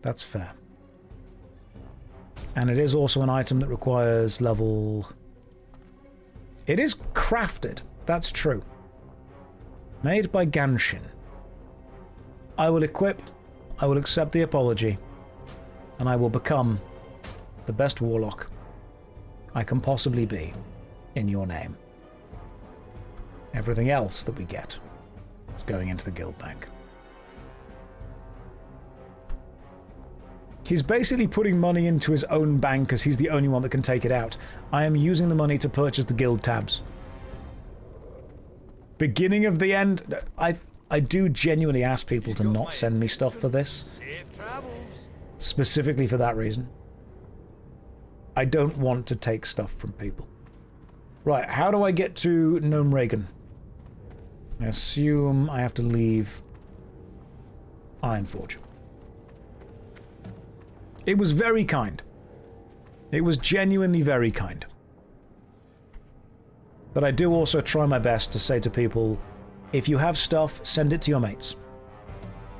That's fair. And it is also an item that requires level... It is crafted, that's true. Made by Ganshin. I will equip, I will accept the apology, and I will become the best warlock I can possibly be in your name. Everything else that we get is going into the guild bank. He's basically putting money into his own bank because he's the only one that can take it out. I am using the money to purchase the guild tabs. Beginning of the end. I do genuinely ask people to not send me stuff for this. Safe travels. Specifically for that reason. I don't want to take stuff from people. Right, how do I get to Gnome Reagan? I assume I have to leave Ironforge. It was very kind. It was genuinely very kind. But I do also try my best to say to people, if you have stuff, send it to your mates.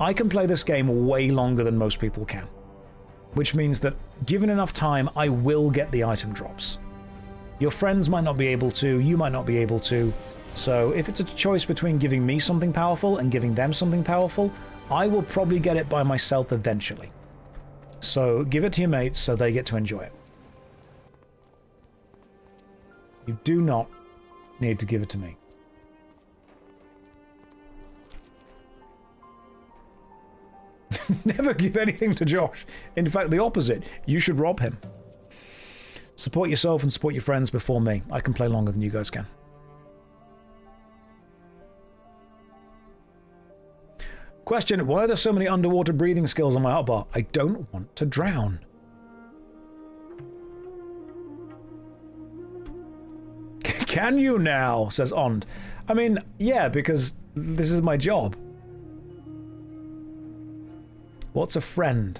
I can play this game way longer than most people can. Which means that, given enough time, I will get the item drops. Your friends might not be able to, you might not be able to, so if it's a choice between giving me something powerful and giving them something powerful, I will probably get it by myself eventually. So give it to your mates so they get to enjoy it. You do not need to give it to me. Never give anything to Josh. In fact, the opposite. You should rob him. Support yourself and support your friends before me. I can play longer than you guys can. Question, why are there so many underwater breathing skills on my hotbar? I don't want to drown. Can you now? Says Ond. I mean, yeah, because this is my job. What's a friend?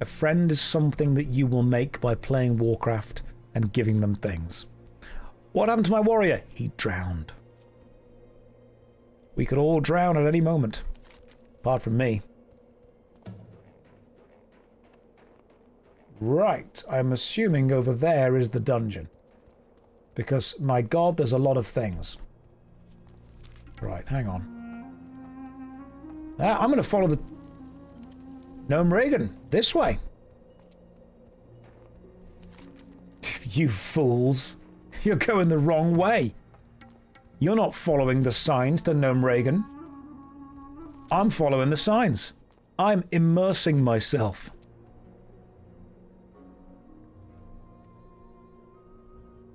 A friend is something that you will make by playing Warcraft and giving them things. What happened to my warrior? He drowned. We could all drown at any moment. Apart from me. Right, I'm assuming over there is the dungeon. Because, my god, there's a lot of things. Right, hang on. I'm going to follow the Gnome Reagan this way. You fools. You're going the wrong way. You're not following the signs to Gnome Reagan. I'm following the signs. I'm immersing myself.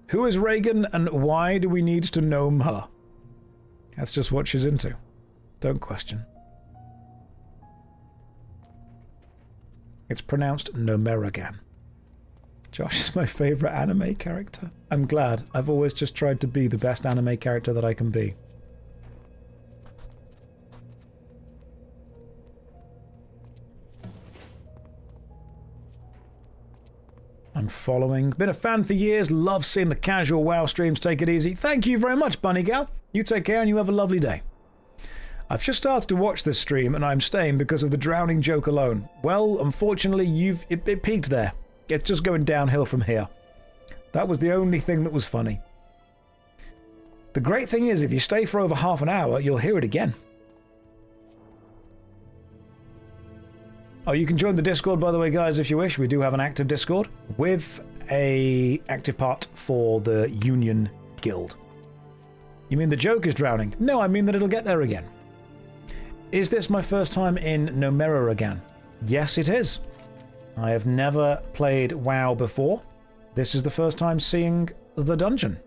Who is Reagan and why do we need to gnome her? That's just what she's into. Don't question. It's pronounced Nomeragan. Josh is my favourite anime character. I'm glad. I've always just tried to be the best anime character that I can be. I'm following. Been a fan for years. Love seeing the casual WoW streams. Take it easy. Thank you very much, Bunny Gal. You take care and you have a lovely day. I've just started to watch this stream and I'm staying because of the drowning joke alone. Well, unfortunately, it peaked there. It's just going downhill from here. That was the only thing that was funny. The great thing is, if you stay for over half an hour, you'll hear it again. Oh, you can join the Discord, by the way, guys, if you wish. We do have an active Discord with a active part for the Union Guild. You mean the joke is drowning? No, I mean that it'll get there again. Is this my first time in Nomeragan? Yes, it is. I have never played WoW before. This is the first time seeing the dungeon.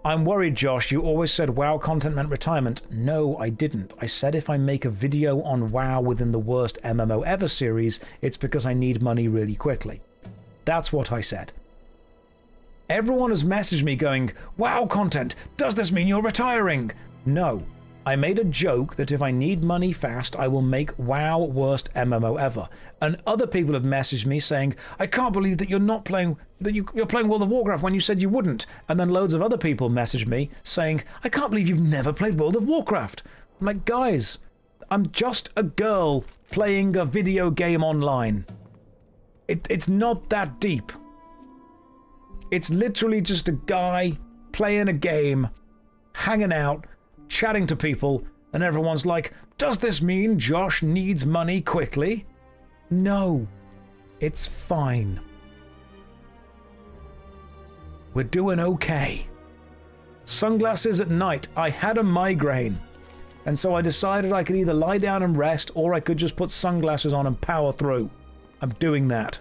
I'm worried, Josh. You always said WoW content meant retirement. No, I didn't. I said if I make a video on WoW within the worst MMO ever series, it's because I need money really quickly. That's what I said. Everyone has messaged me going, WoW content, does this mean you're retiring? No. I made a joke that if I need money fast, I will make WoW worst MMO ever. And other people have messaged me saying, I can't believe that you're not playing, that you're playing World of Warcraft when you said you wouldn't. And then loads of other people messaged me saying, I can't believe you've never played World of Warcraft. I'm like, guys, I'm just a girl playing a video game online. It's not that deep. It's literally just a guy playing a game, hanging out, chatting to people, and everyone's like, does this mean Josh needs money quickly? No, it's fine. We're doing okay. Sunglasses at night. I had a migraine, and so I decided I could either lie down and rest, or I could just put sunglasses on and power through. I'm doing that.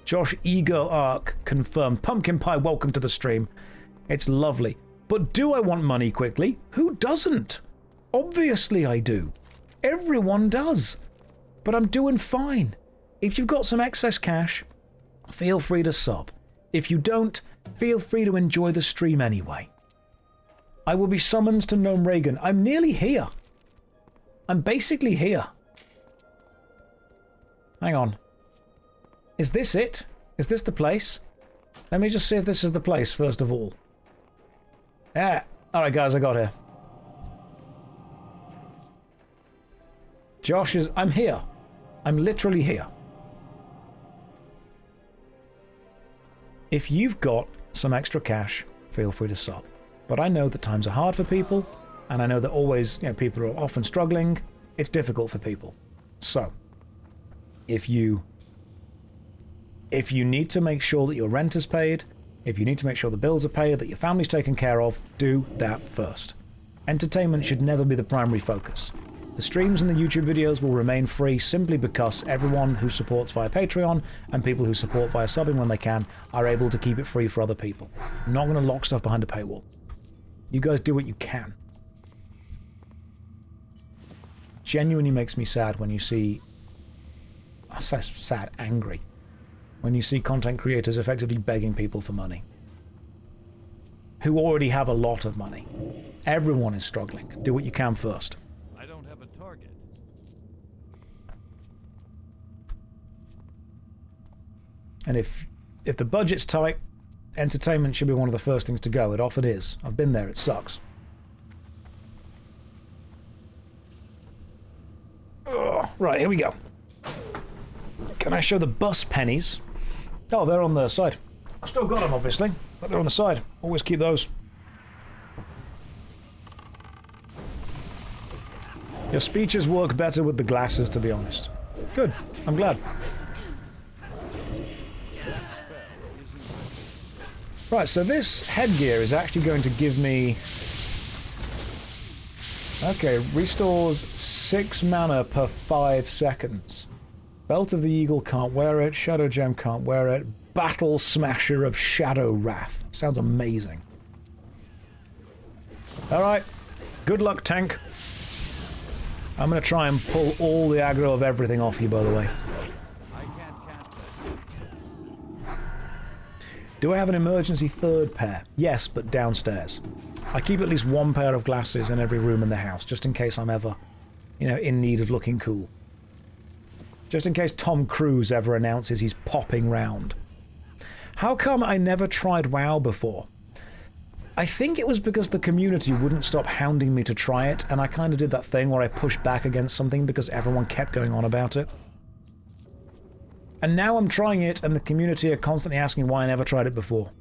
Josh E-Girl Arc confirmed. Pumpkin Pie, welcome to the stream. It's lovely. But do I want money quickly? Who doesn't? Obviously I do. Everyone does. But I'm doing fine. If you've got some excess cash, feel free to sub. If you don't, feel free to enjoy the stream anyway. I will be summoned to Gnome Reagan. I'm nearly here. I'm basically here. Hang on. Is this it? Is this the place? Let me just see if this is the place, first of all. Yeah. Alright, guys, I got here. Josh is... I'm here. I'm literally here. If you've got some extra cash, feel free to sub. But I know that times are hard for people, and I know that always, people are often struggling. It's difficult for people. So, if you need to make sure that your rent is paid, if you need to make sure the bills are paid, that your family's taken care of, do that first. Entertainment should never be the primary focus. The streams and the YouTube videos will remain free simply because everyone who supports via Patreon and people who support via subbing when they can are able to keep it free for other people. I'm not going to lock stuff behind a paywall. You guys do what you can. Genuinely makes me sad when you see... sad, angry. When you see content creators effectively begging people for money. Who already have a lot of money. Everyone is struggling. Do what you can first. I don't have a target. And if the budget's tight, entertainment should be one of the first things to go. It often is. I've been there. It sucks. Ugh, right, here we go. Can I show the bus pennies? Oh, they're on the side. I've still got them, obviously, but they're on the side. Always keep those. Your speeches work better with the glasses, to be honest. Good. I'm glad. Right, so this headgear is actually going to give me... Okay, restores 6 mana per 5 seconds. Belt of the Eagle can't wear it. Shadow Gem can't wear it. Battle Smasher of Shadow Wrath. Sounds amazing. Alright. Good luck, tank. I'm going to try and pull all the aggro of everything off you, by the way. Do I have an emergency third pair? Yes, but downstairs. I keep at least one pair of glasses in every room in the house, just in case I'm ever, in need of looking cool. Just in case Tom Cruise ever announces he's popping round. How come I never tried WoW before? I think it was because the community wouldn't stop hounding me to try it, and I kind of did that thing where I pushed back against something because everyone kept going on about it. And now I'm trying it, and the community are constantly asking why I never tried it before.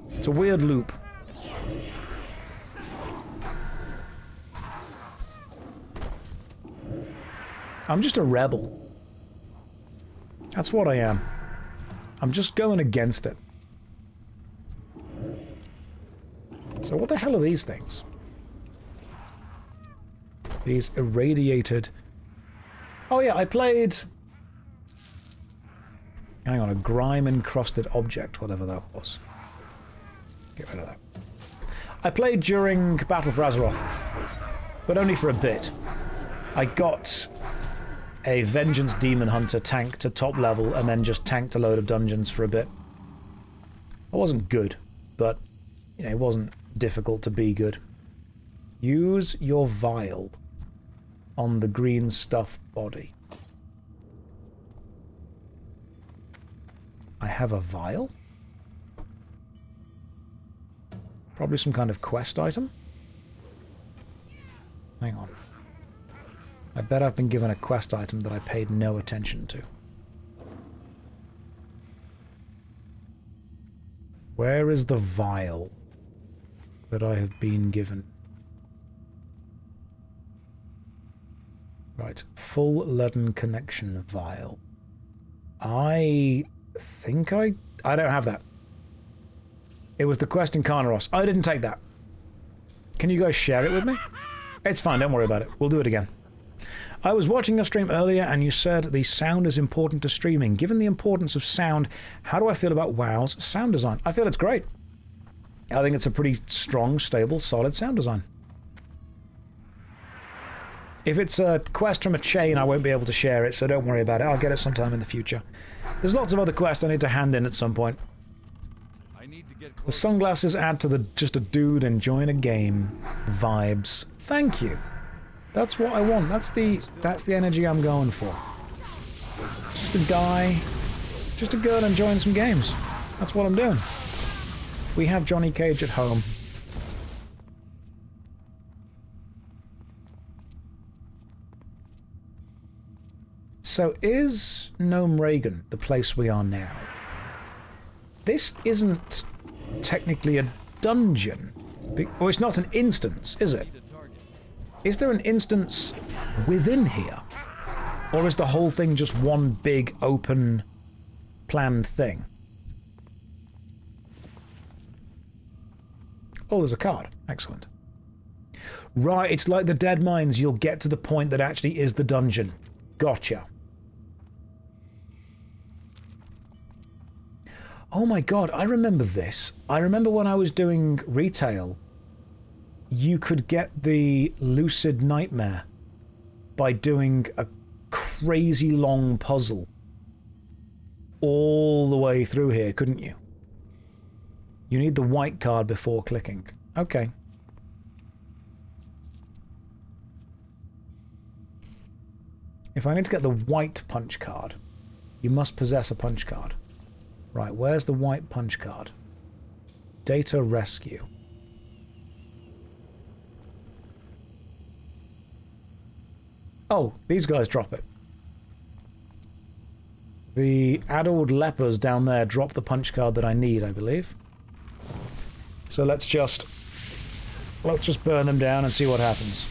It's a weird loop. I'm just a rebel. That's what I am. I'm just going against it. So what the hell are these things? These irradiated... Oh yeah, I played... Hang on, a grime-encrusted object, whatever that was. Get rid of that. I played during Battle for Azeroth, but only for a bit. I got a Vengeance Demon Hunter tank to top level and then just tanked a load of dungeons for a bit. I wasn't good, but it wasn't difficult to be good. Use your vial on the green stuff body. I have a vial? Probably some kind of quest item? Hang on. I bet I've been given a quest item that I paid no attention to. Where is the vial that I have been given? Right, full Ludden connection vial. I think I don't have that. It was the quest in Carnaros. I didn't take that. Can you guys share it with me? It's fine, don't worry about it. We'll do it again. I was watching your stream earlier and you said the sound is important to streaming. Given the importance of sound, how do I feel about WoW's sound design? I feel it's great. I think it's a pretty strong, stable, solid sound design. If it's a quest from a chain, I won't be able to share it, so don't worry about it. I'll get it sometime in the future. There's lots of other quests I need to hand in at some point. I need to get The close. sunglasses add to the just a dude enjoying a game vibes. Thank you. That's what I want. That's the energy I'm going for. Just a guy, just a girl enjoying some games. That's what I'm doing. We have Johnny Cage at home. So is Gnome Reagan the place we are now? This isn't technically a dungeon. Or it's not an instance, is it? Is there an instance within here? Or is the whole thing just one big, open, planned thing? Oh, there's a card. Excellent. Right, it's like the Deadmines. You'll get to the point that actually is the dungeon. Gotcha. Oh my god, I remember this. I remember when I was doing retail, you could get the Lucid Nightmare by doing a crazy long puzzle all the way through here, couldn't you? You need the white card before clicking. Okay. If I need to get the white punch card, you must possess a punch card. Right, where's the white punch card? Data rescue. Oh, these guys drop it. The addled lepers down there drop the punch card that I need, I believe. So let's just burn them down and see what happens.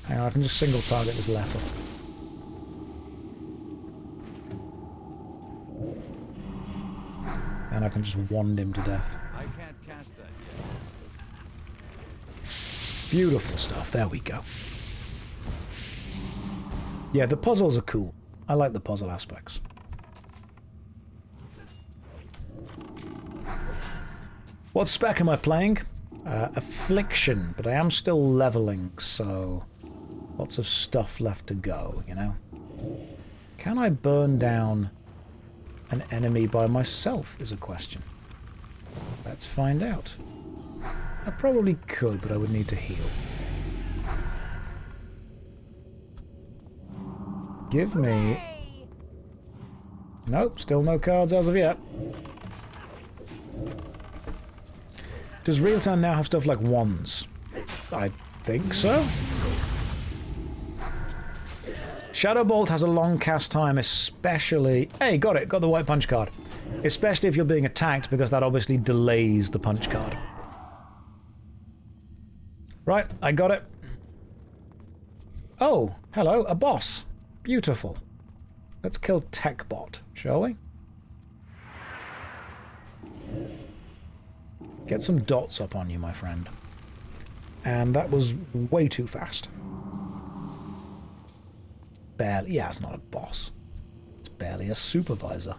Hang on, I can just single target this leper. And I can just wand him to death. I can't cast that yet. Beautiful stuff. There we go. Yeah, the puzzles are cool. I like the puzzle aspects. What spec am I playing? Affliction, but I am still leveling, so lots of stuff left to go, you know? Can I burn down an enemy by myself is a question. Let's find out. I probably could, but I would need to heal. Give me... Nope, still no cards as of yet. Does Real-Time now have stuff like wands? I think so. Shadow Bolt has a long cast time, especially... Hey, got it, got the white punch card. Especially if you're being attacked, because that obviously delays the punch card. Right, I got it. Oh, hello, a boss. Beautiful. Let's kill TechBot, shall we? Get some dots up on you, my friend. And that was way too fast. Barely. Yeah, it's not a boss. It's barely a supervisor.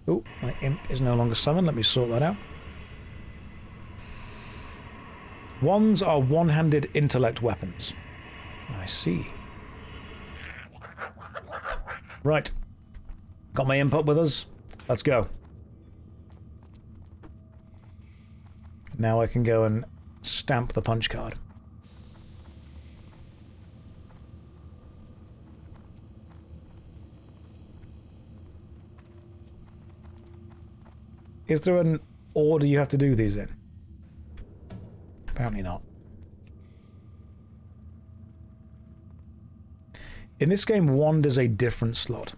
Oh, my imp is no longer summoned. Let me sort that out. Wands are one-handed intellect weapons. I see. Right. Got my input with us. Let's go. Now I can go and stamp the punch card. Is there an order you have to do these in? Apparently not. In this game, wand is a different slot.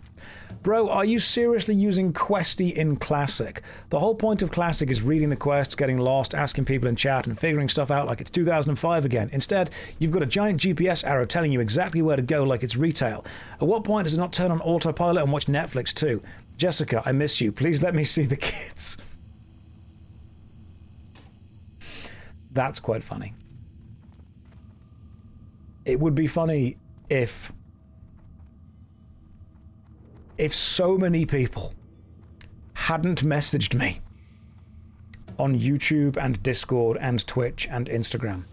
Bro, are you seriously using Questy in Classic? The whole point of Classic is reading the quests, getting lost, asking people in chat, and figuring stuff out like it's 2005 again. Instead, you've got a giant GPS arrow telling you exactly where to go like it's retail. At what point does it not turn on autopilot and watch Netflix too? Jessica, I miss you. Please let me see the kids. That's quite funny. It would be funny if so many people hadn't messaged me on YouTube and Discord and Twitch and Instagram,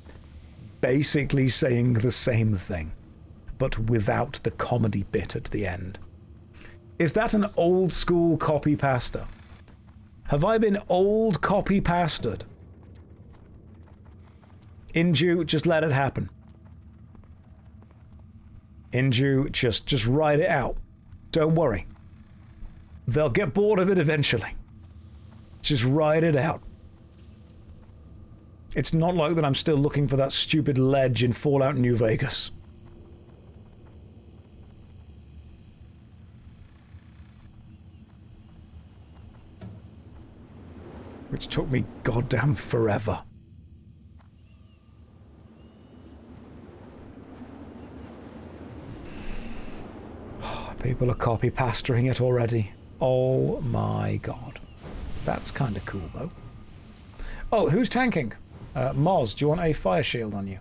basically saying the same thing, but without the comedy bit at the end. Is that an old school copy pasta? Have I been old copy pastered? Inju, just let it happen. Inju, just ride it out. Don't worry. They'll get bored of it eventually. Just ride it out. It's not like that I'm still looking for that stupid ledge in Fallout New Vegas. Which took me goddamn forever. People are copy-pastering it already. Oh my god. That's kind of cool, though. Oh, who's tanking? Moz, do you want a fire shield on you?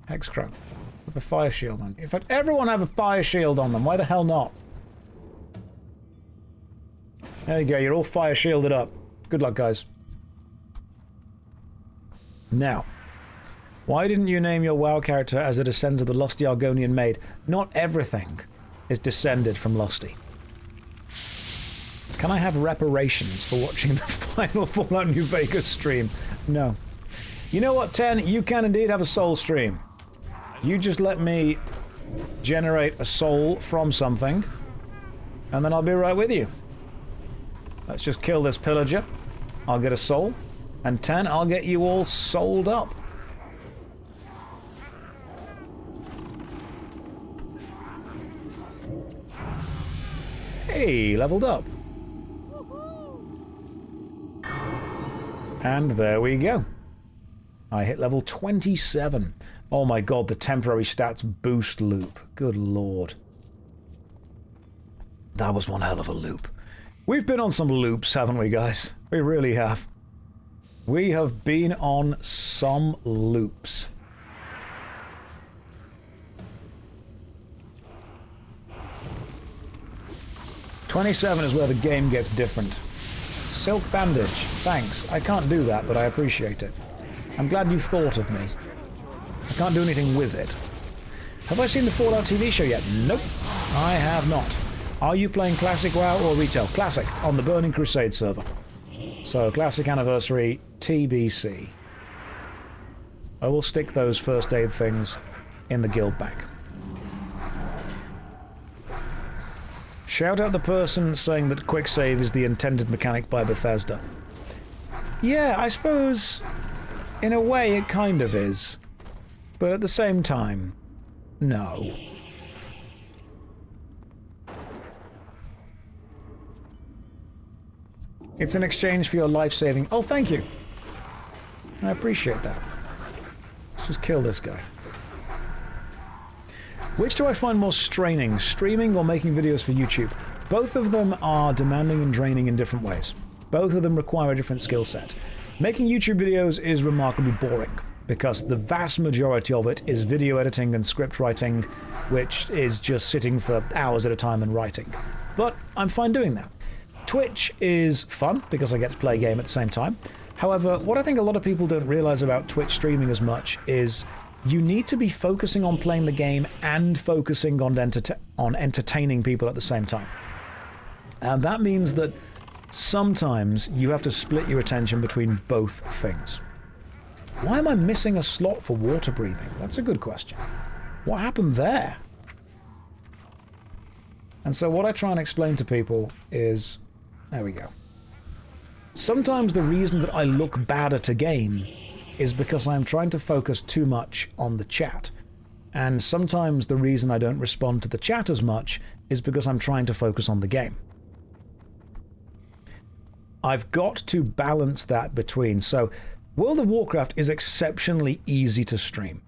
Hexcrow, have a fire shield on you. In fact, everyone have a fire shield on them. Why the hell not? There you go, you're all fire shielded up. Good luck, guys. Now, why didn't you name your WoW character as a descendant of the lusty Argonian maid? Not everything is descended from Lusty. Can I have reparations for watching the final Fallout New Vegas stream? No. You know what, 10? You can indeed have a soul stream. You just let me generate a soul from something, and then I'll be right with you. Let's just kill this pillager. I'll get a soul. And 10, I'll get you all souled up. Hey, leveled up. And there we go. I hit level 27. Oh my god, the temporary stats boost loop. Good lord. That was one hell of a loop. We've been on some loops, haven't we, guys? We really have. We have been on some loops. $27 is where the game gets different. Silk bandage. Thanks. I can't do that, but I appreciate it. I'm glad you thought of me. I can't do anything with it. Have I seen the Fallout TV show yet? Nope. I have not. Are you playing Classic WoW or Retail? Classic, on the Burning Crusade server. So, Classic Anniversary, TBC. I will stick those first aid things in the guild bag. Shout out the person saying that quick save is the intended mechanic by Bethesda. Yeah, I suppose in a way it kind of is. But at the same time, no. It's in exchange for your life-saving... Oh, thank you! I appreciate that. Let's just kill this guy. Which do I find more straining, streaming or making videos for YouTube? Both of them are demanding and draining in different ways. Both of them require a different skill set. Making YouTube videos is remarkably boring, because the vast majority of it is video editing and script writing, which is just sitting for hours at a time and writing. But I'm fine doing that. Twitch is fun, because I get to play a game at the same time. However, what I think a lot of people don't realize about Twitch streaming as much is you need to be focusing on playing the game and focusing on entertaining people at the same time. And that means that sometimes you have to split your attention between both things. Why am I missing a slot for water breathing? That's a good question. What happened there? And so what I try and explain to people is... There we go. Sometimes the reason that I look bad at a game is because I'm trying to focus too much on the chat. And sometimes the reason I don't respond to the chat as much is because I'm trying to focus on the game. I've got to balance that between. So, World of Warcraft is exceptionally easy to stream.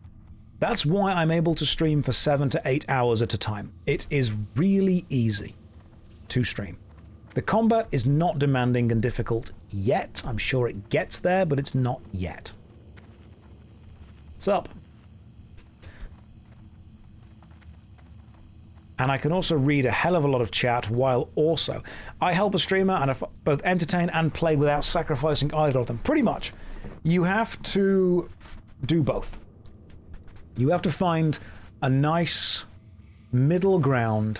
That's why I'm able to stream for 7 to 8 hours at a time. It is really easy to stream. The combat is not demanding and difficult yet. I'm sure it gets there, but it's not yet. What's up? and I can also read a hell of a lot of chat while also I help a streamer and I both entertain and play without sacrificing either of them. Pretty much. You have to do both. You have to find a nice middle ground.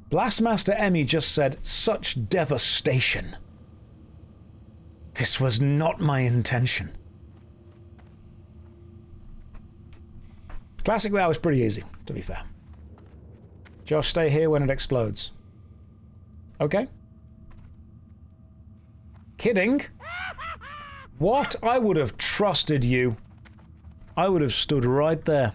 Blastmaster Emmy just said, such devastation. This was not my intention. Classic WoW is pretty easy, to be fair. Josh, stay here when it explodes. Okay. Kidding? What? I would have trusted you. I would have stood right there.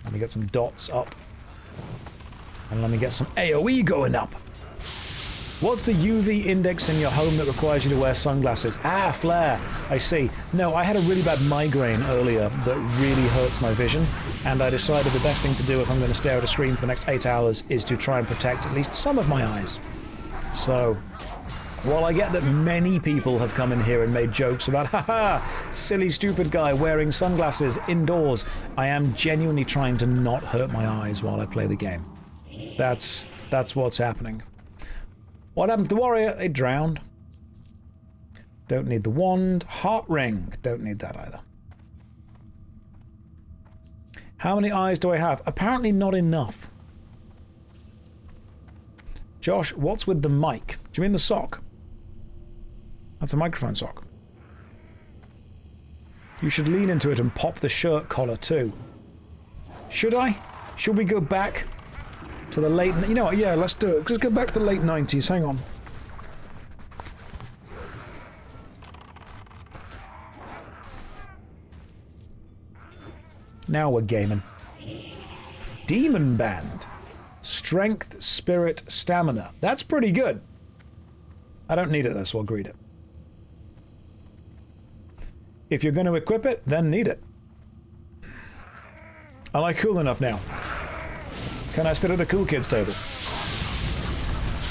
Let me get some dots up. And let me get some AoE going up. What's the UV index in your home that requires you to wear sunglasses? Ah, flare. I see. No, I had a really bad migraine earlier that really hurts my vision, and I decided the best thing to do if I'm going to stare at a screen for the next 8 hours is to try and protect at least some of my eyes. So, while I get that many people have come in here and made jokes about, haha, silly stupid guy wearing sunglasses indoors, I am genuinely trying to not hurt my eyes while I play the game. That's what's happening. What happened to the warrior? They drowned. Don't need the wand. Heart ring. Don't need that either. How many eyes do I have? Apparently not enough. Josh, what's with the mic? Do you mean the sock? That's a microphone sock. You should lean into it and pop the shirt collar too. Should I? Should we go back to the late... You know what? Yeah, let's do it. Let's go back to the late 90s. Hang on. Now we're gaming. Demon Band. Strength, Spirit, Stamina. That's pretty good. I don't need it though, so I'll greet it. If you're going to equip it, then need it. Am I cool enough now? Can I sit at the cool kids table?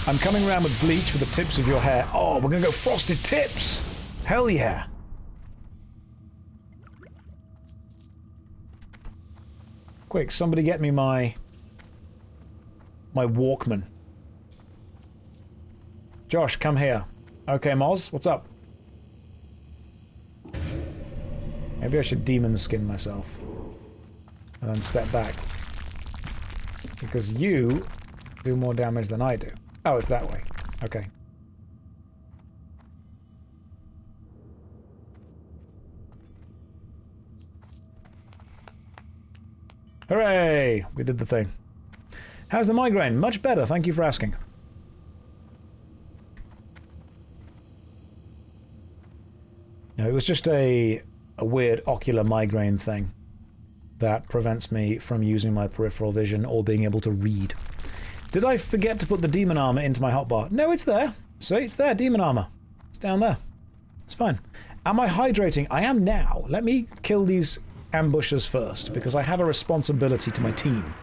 I'm coming around with bleach for the tips of your hair. Oh, we're going to go frosted tips! Hell yeah! Quick, somebody get me my Walkman. Josh, come here. Okay, Moz, what's up? Maybe I should demon skin myself. And then step back. Because you do more damage than I do. Oh, it's that way. Okay. Hooray! We did the thing. How's the migraine? Much better, thank you for asking. No, it was just a weird ocular migraine thing that prevents me from using my peripheral vision or being able to read. Did I forget to put the demon armor into my hotbar? No, it's there. See, it's there, demon armor. It's down there. It's fine. Am I hydrating? I am now. Let me kill these ambushers first, because I have a responsibility to my team.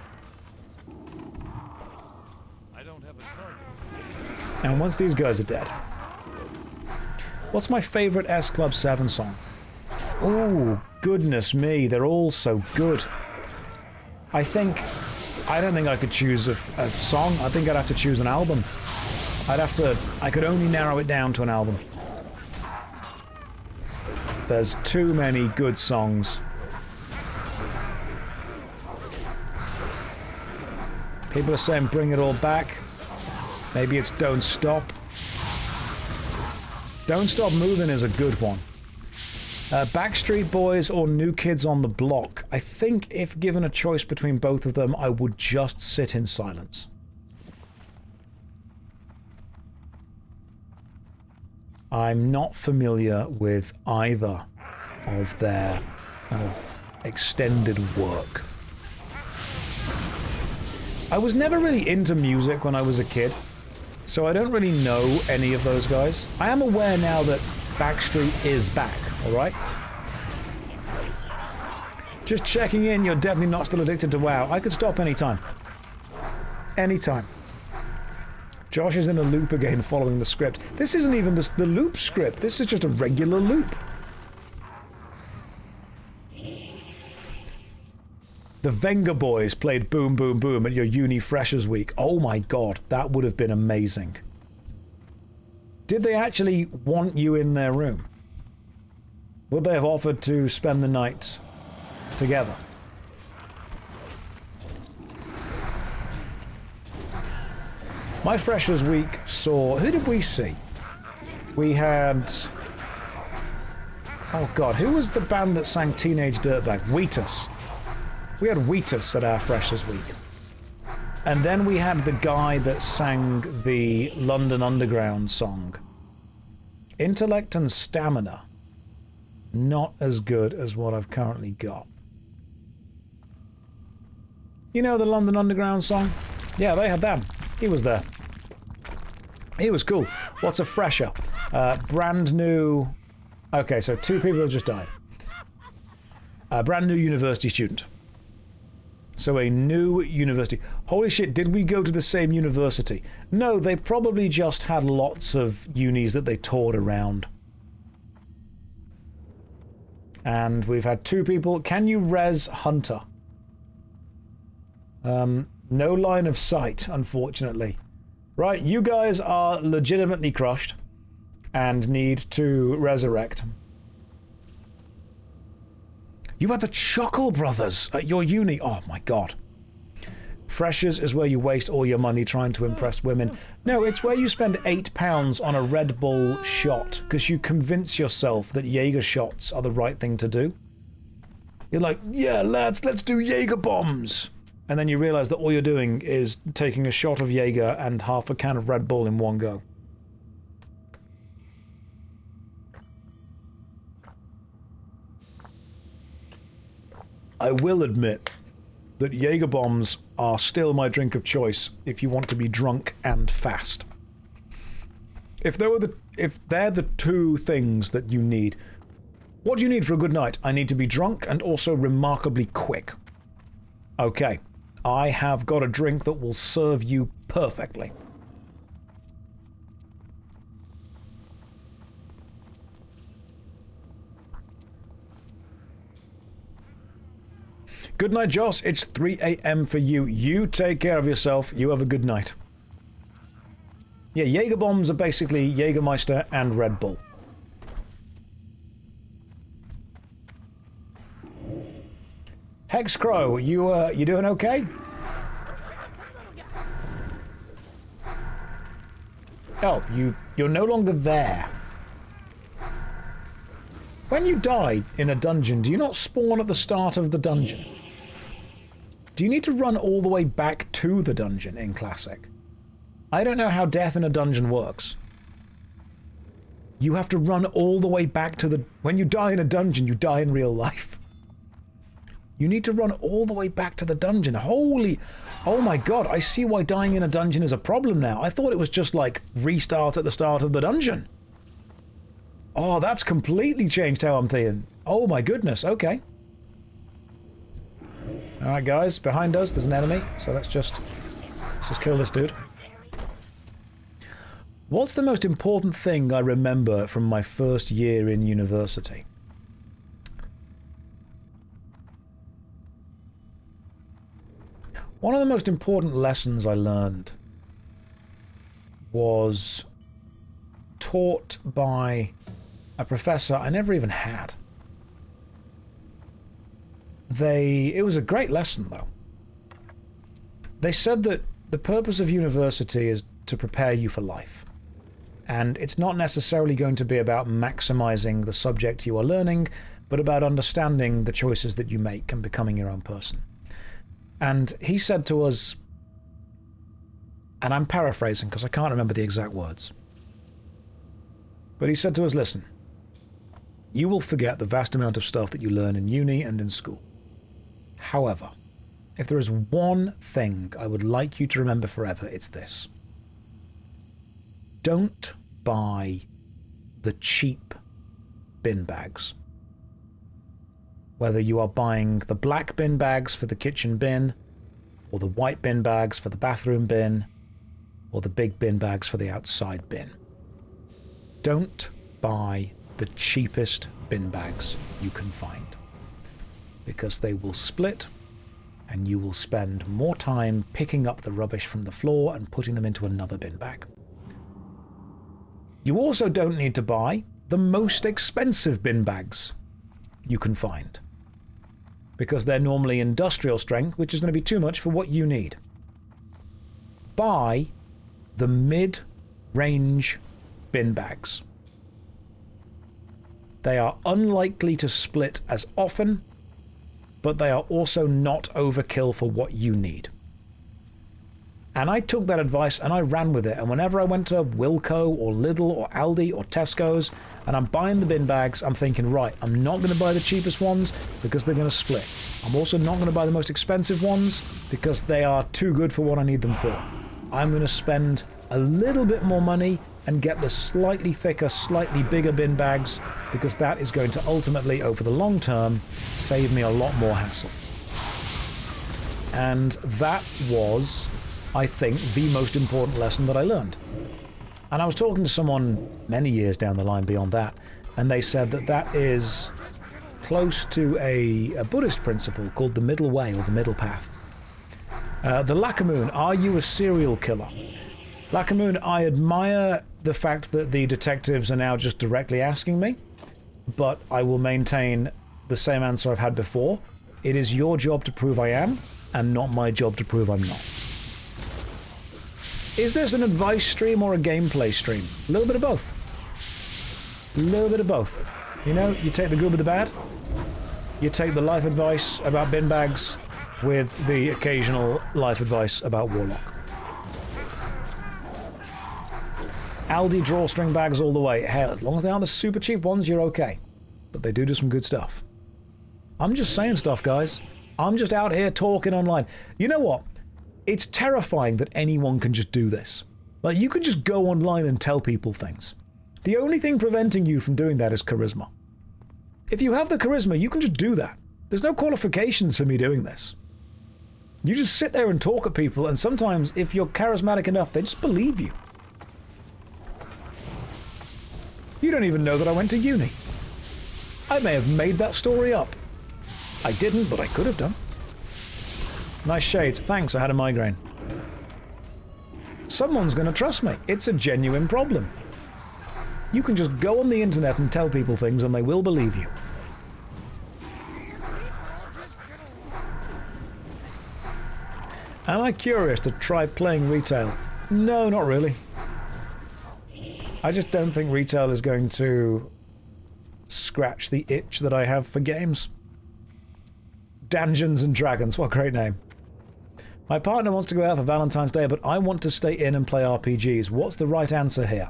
I don't have a target. And once these guys are dead... What's my favorite S Club 7 song? Oh, goodness me, they're all so good. I don't think I could choose a song. I think I'd have to choose an album. I could only narrow it down to an album. There's too many good songs. People are saying bring it all back. Maybe it's Don't Stop. Don't Stop Moving is a good one. Backstreet Boys or New Kids on the Block. I think if given a choice between both of them, I would just sit in silence. I'm not familiar with either of their kind of extended work. I was never really into music when I was a kid, so I don't really know any of those guys. I am aware now that Backstreet is back, alright? Just checking in, you're definitely not still addicted to WoW. I could stop anytime. Anytime. Josh is in a loop again following the script. This isn't even the loop script. This is just a regular loop. The Venga Boys played Boom Boom Boom at your uni freshers week. Oh my god, that would have been amazing. Did they actually want you in their room? Would they have offered to spend the night together? My freshers week saw... Who did we see? We had... Oh god, who was the band that sang Teenage Dirtbag? Wheatus. We had Wheatus at our freshers week. And then we had the guy that sang the London Underground song. Intellect and stamina. Not as good as what I've currently got. You know the London Underground song? Yeah, they had them. He was there. He was cool. What's a fresher? Brand new... Okay, so 2 people have just died. Brand new university student. So a new university. Holy shit, did we go to the same university? No, they probably just had lots of unis that they toured around. And we've had 2 people. Can you res Hunter? No line of sight, unfortunately. Right, you guys are legitimately crushed and need to resurrect. You had the Chuckle Brothers at your uni. Oh my god. Freshers is where you waste all your money trying to impress women. No, it's where you spend £8 on a Red Bull shot because you convince yourself that Jaeger shots are the right thing to do. You're like, yeah, lads, let's do Jaeger bombs. And then you realise that all you're doing is taking a shot of Jaeger and half a can of Red Bull in one go. I will admit that Jaeger bombs are still my drink of choice if you want to be drunk and fast. If they're the 2 things that you need, what do you need for a good night? I need to be drunk and also remarkably quick. Okay, I have got a drink that will serve you perfectly. Good night, Joss. It's 3 AM for you. You take care of yourself. You have a good night. Yeah, Jaeger bombs are basically Jägermeister and Red Bull. Hex Crow, you doing okay? Oh, you're no longer there. When you die in a dungeon, do you not spawn at the start of the dungeon? Do you need to run all the way back to the dungeon in Classic? I don't know how death in a dungeon works. You have to run all the way back to the... When you die in a dungeon, you die in real life. You need to run all the way back to the dungeon. Holy... Oh my god, I see why dying in a dungeon is a problem now. I thought it was just like restart at the start of the dungeon. Oh, that's completely changed how I'm thinking. Oh my goodness, okay. Alright guys, behind us there's an enemy, so let's just kill this dude. What's the most important thing I remember from my first year in university? One of the most important lessons I learned was taught by a professor I never even had. It was a great lesson, though. They said that the purpose of university is to prepare you for life. And it's not necessarily going to be about maximizing the subject you are learning, but about understanding the choices that you make and becoming your own person. And he said to us, and I'm paraphrasing because I can't remember the exact words, but he said to us, listen, you will forget the vast amount of stuff that you learn in uni and in school. However, if there is one thing I would like you to remember forever, it's this. Don't buy the cheap bin bags. Whether you are buying the black bin bags for the kitchen bin, or the white bin bags for the bathroom bin, or the big bin bags for the outside bin. Don't buy the cheapest bin bags you can find, because they will split and you will spend more time picking up the rubbish from the floor and putting them into another bin bag. You also don't need to buy the most expensive bin bags you can find, because they're normally industrial strength, which is going to be too much for what you need. Buy the mid-range bin bags. They are unlikely to split as often, but they are also not overkill for what you need. And I took that advice and I ran with it, and whenever I went to Wilko or Lidl or Aldi or Tesco's and I'm buying the bin bags, I'm thinking, right, I'm not going to buy the cheapest ones because they're going to split. I'm also not going to buy the most expensive ones because they are too good for what I need them for. I'm going to spend a little bit more money and get the slightly thicker, slightly bigger bin bags, because that is going to ultimately, over the long term, save me a lot more hassle. And that was, I think, the most important lesson that I learned. And I was talking to someone many years down the line beyond that, and they said that that is close to a Buddhist principle called the middle way, or the middle path. The Lakamoon, are you a serial killer? Lakamoon, I admire the fact that the detectives are now just directly asking me, but I will maintain the same answer I've had before. It is your job to prove I am, and not my job to prove I'm not. Is this an advice stream or a gameplay stream? A little bit of both. A little bit of both. You know, you take the good with the bad. You take the life advice about bin bags with the occasional life advice about Warlock. Aldi drawstring bags all the way. Hell, as long as they aren't the super cheap ones, you're okay. But they do some good stuff. I'm just saying stuff, guys. I'm just out here talking online. You know what? It's terrifying that anyone can just do this. Like, you could just go online and tell people things. The only thing preventing you from doing that is charisma. If you have the charisma, you can just do that. There's no qualifications for me doing this. You just sit there and talk at people, and sometimes, if you're charismatic enough, they just believe you. You don't even know that I went to uni. I may have made that story up. I didn't, but I could have done. Nice shades. Thanks, I had a migraine. Someone's going to trust me. It's a genuine problem. You can just go on the internet and tell people things and they will believe you. Am I curious to try playing retail? No, not really. I just don't think retail is going to scratch the itch that I have for games. Dungeons and Dragons, what a great name. My partner wants to go out for Valentine's Day, but I want to stay in and play RPGs. What's the right answer here?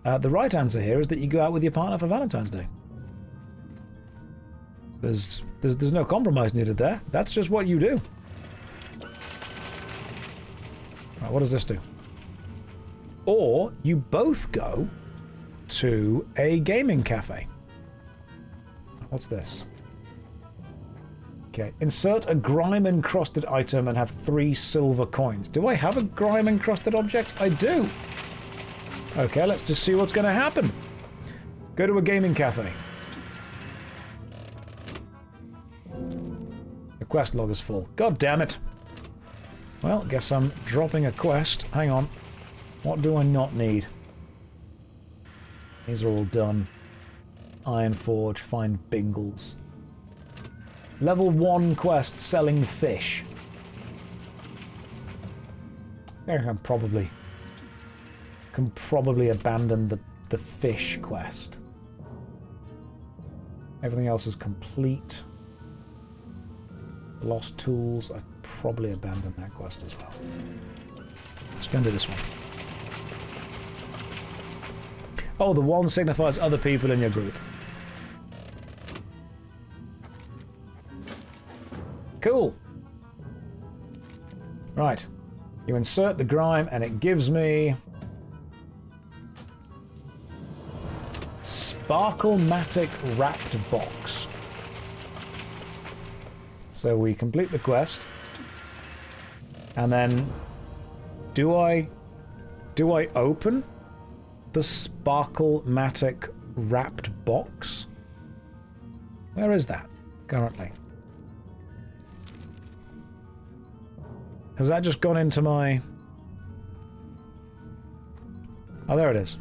The right answer here is that you go out with your partner for Valentine's Day. There's no compromise needed there. That's just what you do. Right, what does this do? Or you both go to a gaming cafe. What's this? Okay, insert a grime-encrusted item and have 3 silver coins. Do I have a grime-encrusted object? I do. Okay, let's just see what's going to happen. Go to a gaming cafe. The quest log is full. God damn it. Well, guess I'm dropping a quest. Hang on. What do I not need? These are all done. Ironforge, find Bingles. Level 1 quest, selling fish. I can probably abandon the fish quest. Everything else is complete. Lost tools, I probably abandon that quest as well. Let's go and do this one. Oh, the 1 signifies other people in your group. Cool. Right. You insert the grime and it gives me Sparklematic wrapped box. So we complete the quest. And then do I Do I open the Sparkle-matic wrapped box? Where is that currently? Has that just gone into my... Oh, there it is.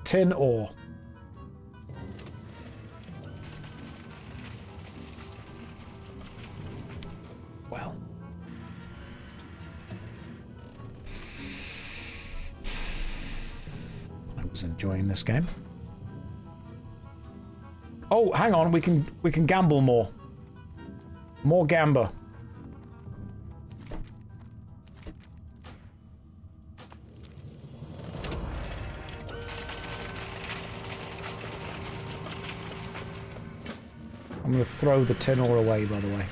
Tin ore. Well. I was enjoying this game. Oh, hang on, we can gamble more. More gamba. I'm going to throw the tin ore away, by the way.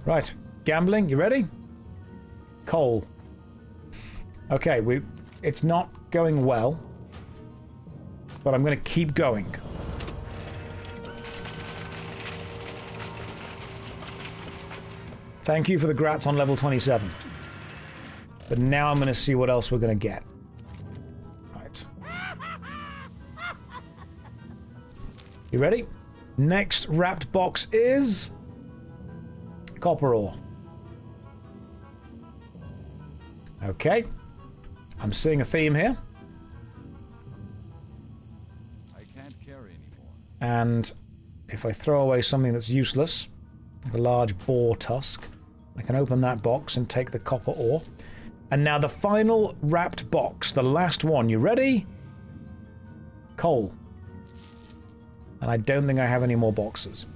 Right, gambling, you ready? Coal. Okay, it's not going well, but I'm going to keep going. Thank you for the grats on level 27. But now I'm going to see what else we're going to get. Right. You ready? Next wrapped box is... copper ore. Okay. I'm seeing a theme here. I can't carry anymore. And if I throw away something that's useless, like a large boar tusk, I can open that box and take the copper ore. And now the final wrapped box, the last one. You ready? Coal. And I don't think I have any more boxes.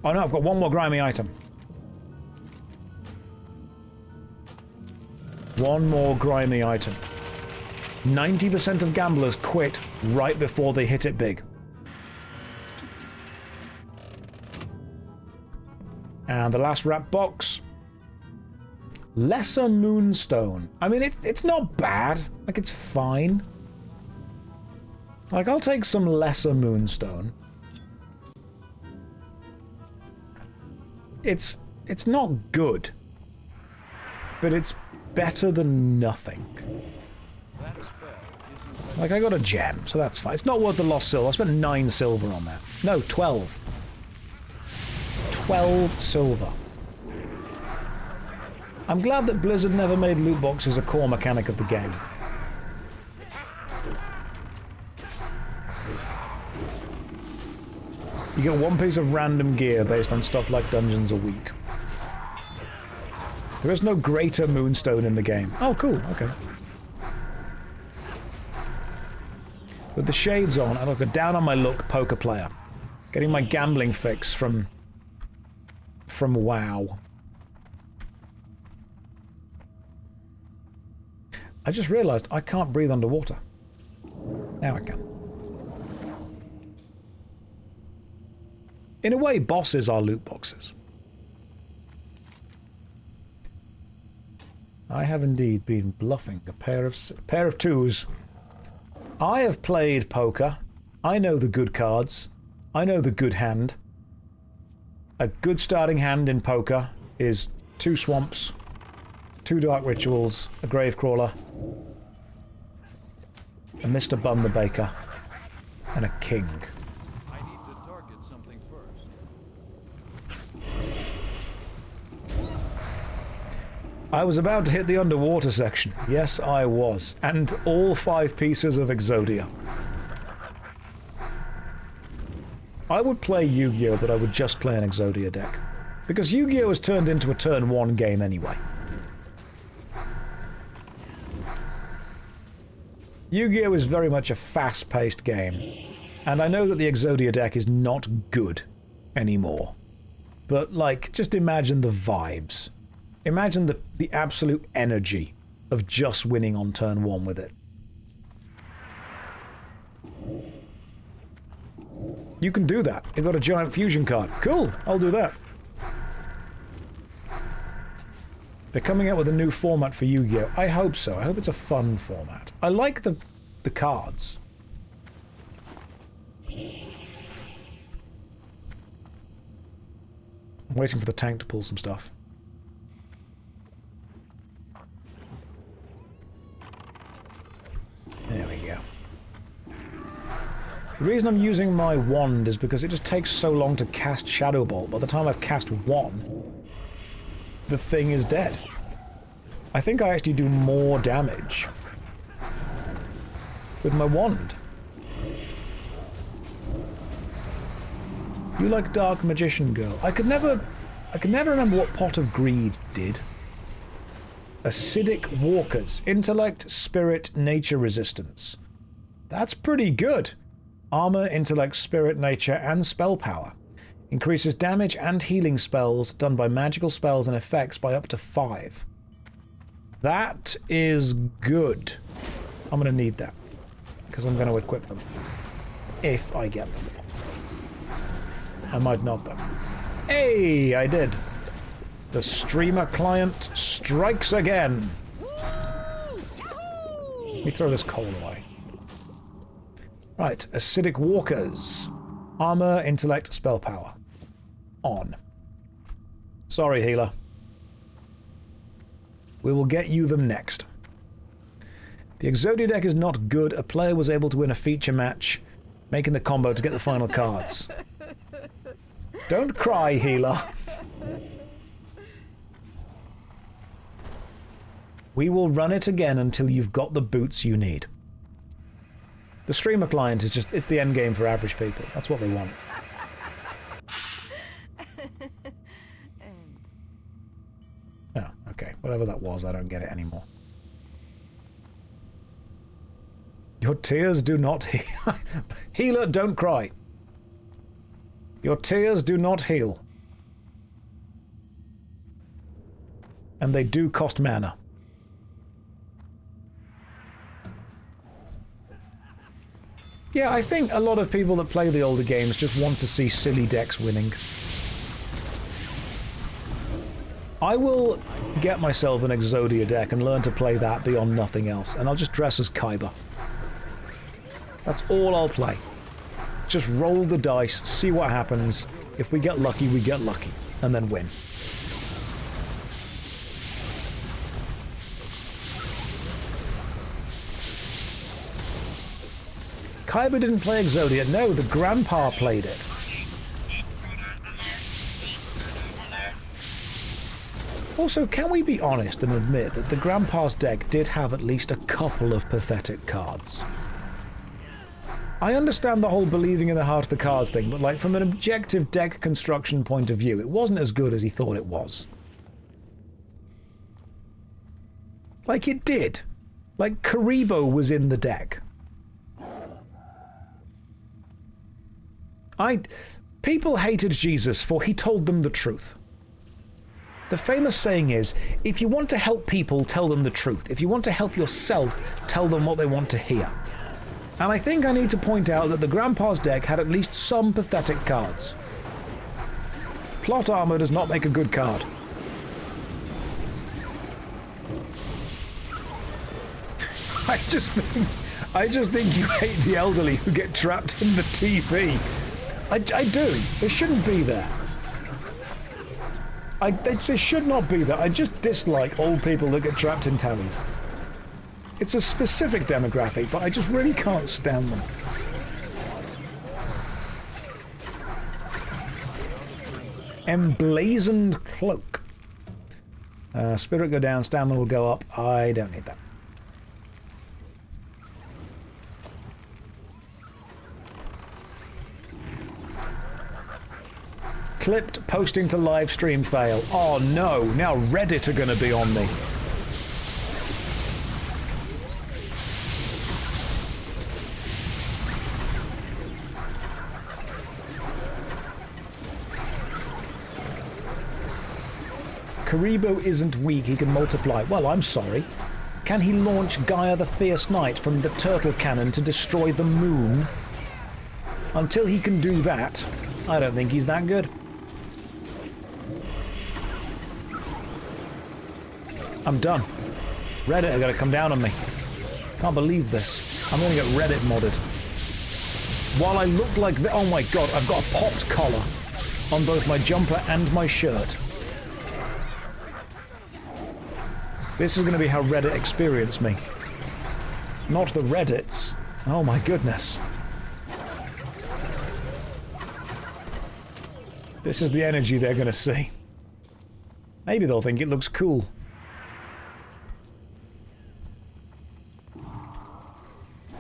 Oh no, I've got one more grimy item. One more grimy item. 90% of gamblers quit right before they hit it big. And the last wrap box. Lesser Moonstone. I mean, it's not bad. Like, it's fine. Like, I'll take some Lesser Moonstone. It's not good. But it's better than nothing. Like, I got a gem, so that's fine. It's not worth the lost silver. I spent 9 silver on that. No, 12. 12 silver. I'm glad that Blizzard never made loot boxes a core mechanic of the game. You get one piece of random gear based on stuff like dungeons a week. There is no greater moonstone in the game. Oh, cool. Okay. With the shades on, I look down on my luck, poker player. Getting my gambling fix from WoW. I just realized I can't breathe underwater. Now I can. In a way, bosses are loot boxes. I have indeed been bluffing a pair of twos. I have played poker. I know the good cards. I know the good hand. A good starting hand in poker is 2 swamps, 2 dark rituals, a grave crawler, a Mr. Bun the Baker, and a king. I need to target something first. I was about to hit the underwater section. Yes, I was. And all 5 pieces of Exodia. I would play Yu-Gi-Oh, but I would just play an Exodia deck. Because Yu-Gi-Oh has turned into a turn 1 game anyway. Yu-Gi-Oh is very much a fast-paced game. And I know that the Exodia deck is not good anymore. But, like, just imagine the vibes. Imagine the absolute energy of just winning on turn 1 with it. You can do that. You've got a giant fusion card. Cool, I'll do that. They're coming out with a new format for Yu-Gi-Oh! I hope so. I hope it's a fun format. I like the cards. I'm waiting for the tank to pull some stuff. The reason I'm using my wand is because it just takes so long to cast Shadow Bolt. By the time I've cast one, the thing is dead. I think I actually do more damage with my wand. You like Dark Magician Girl. I could never remember what Pot of Greed did. Acidic Walkers. Intellect, Spirit, Nature Resistance. That's pretty good. Armor, Intellect, Spirit, Nature, and Spell Power. Increases damage and healing spells done by magical spells and effects by up to 5. That is good. I'm going to need that, because I'm going to equip them. If I get them. I might not, though. Hey, I did. The streamer client strikes again. Let me throw this coal away. Right, Acidic Walkers. Armor, Intellect, Spell Power. On. Sorry, healer. We will get you them next. The Exodia deck is not good. A player was able to win a feature match, making the combo to get the final cards. Don't cry, healer. We will run it again until you've got the boots you need. The streamer client is just, it's the end game for average people. That's what they want. Oh, okay. Whatever that was, I don't get it anymore. Your tears do not heal. Healer, don't cry. Your tears do not heal. And they do cost mana. Yeah, I think a lot of people that play the older games just want to see silly decks winning. I will get myself an Exodia deck and learn to play that beyond nothing else, and I'll just dress as Kaiba. That's all I'll play. Just roll the dice, see what happens. If we get lucky, we get lucky, and then win. Kaiba didn't play Exodia. No, the grandpa played it. Also, can we be honest and admit that the grandpa's deck did have at least a couple of pathetic cards? I understand the whole believing in the heart of the cards thing, but like from an objective deck construction point of view, it wasn't as good as he thought it was. Like it did. Like Karibo was in the deck. People hated Jesus for he told them the truth. The famous saying is, if you want to help people, tell them the truth. If you want to help yourself, tell them what they want to hear. And I think I need to point out that the Grandpa's deck had at least some pathetic cards. Plot armor does not make a good card. I just think you hate the elderly who get trapped in the TV. I do. They shouldn't be there. They should not be there. I just dislike old people that get trapped in tallies. It's a specific demographic, but I just really can't stand them. Emblazoned Cloak. Spirit go down, stamina will go up. I don't need that. Clipped posting to live stream fail. Oh no, now Reddit are going to be on me. Karibo isn't weak, he can multiply. Well, I'm sorry. Can he launch Gaia the Fierce Knight from the turtle cannon to destroy the moon? Until he can do that, I don't think he's that good. I'm done. Reddit are going to come down on me. Can't believe this. I'm going to get Reddit modded. While I look like the... Oh my god, I've got a popped collar on both my jumper and my shirt. This is going to be how Reddit experience me. Not the Reddits. Oh my goodness. This is the energy they're going to see. Maybe they'll think it looks cool.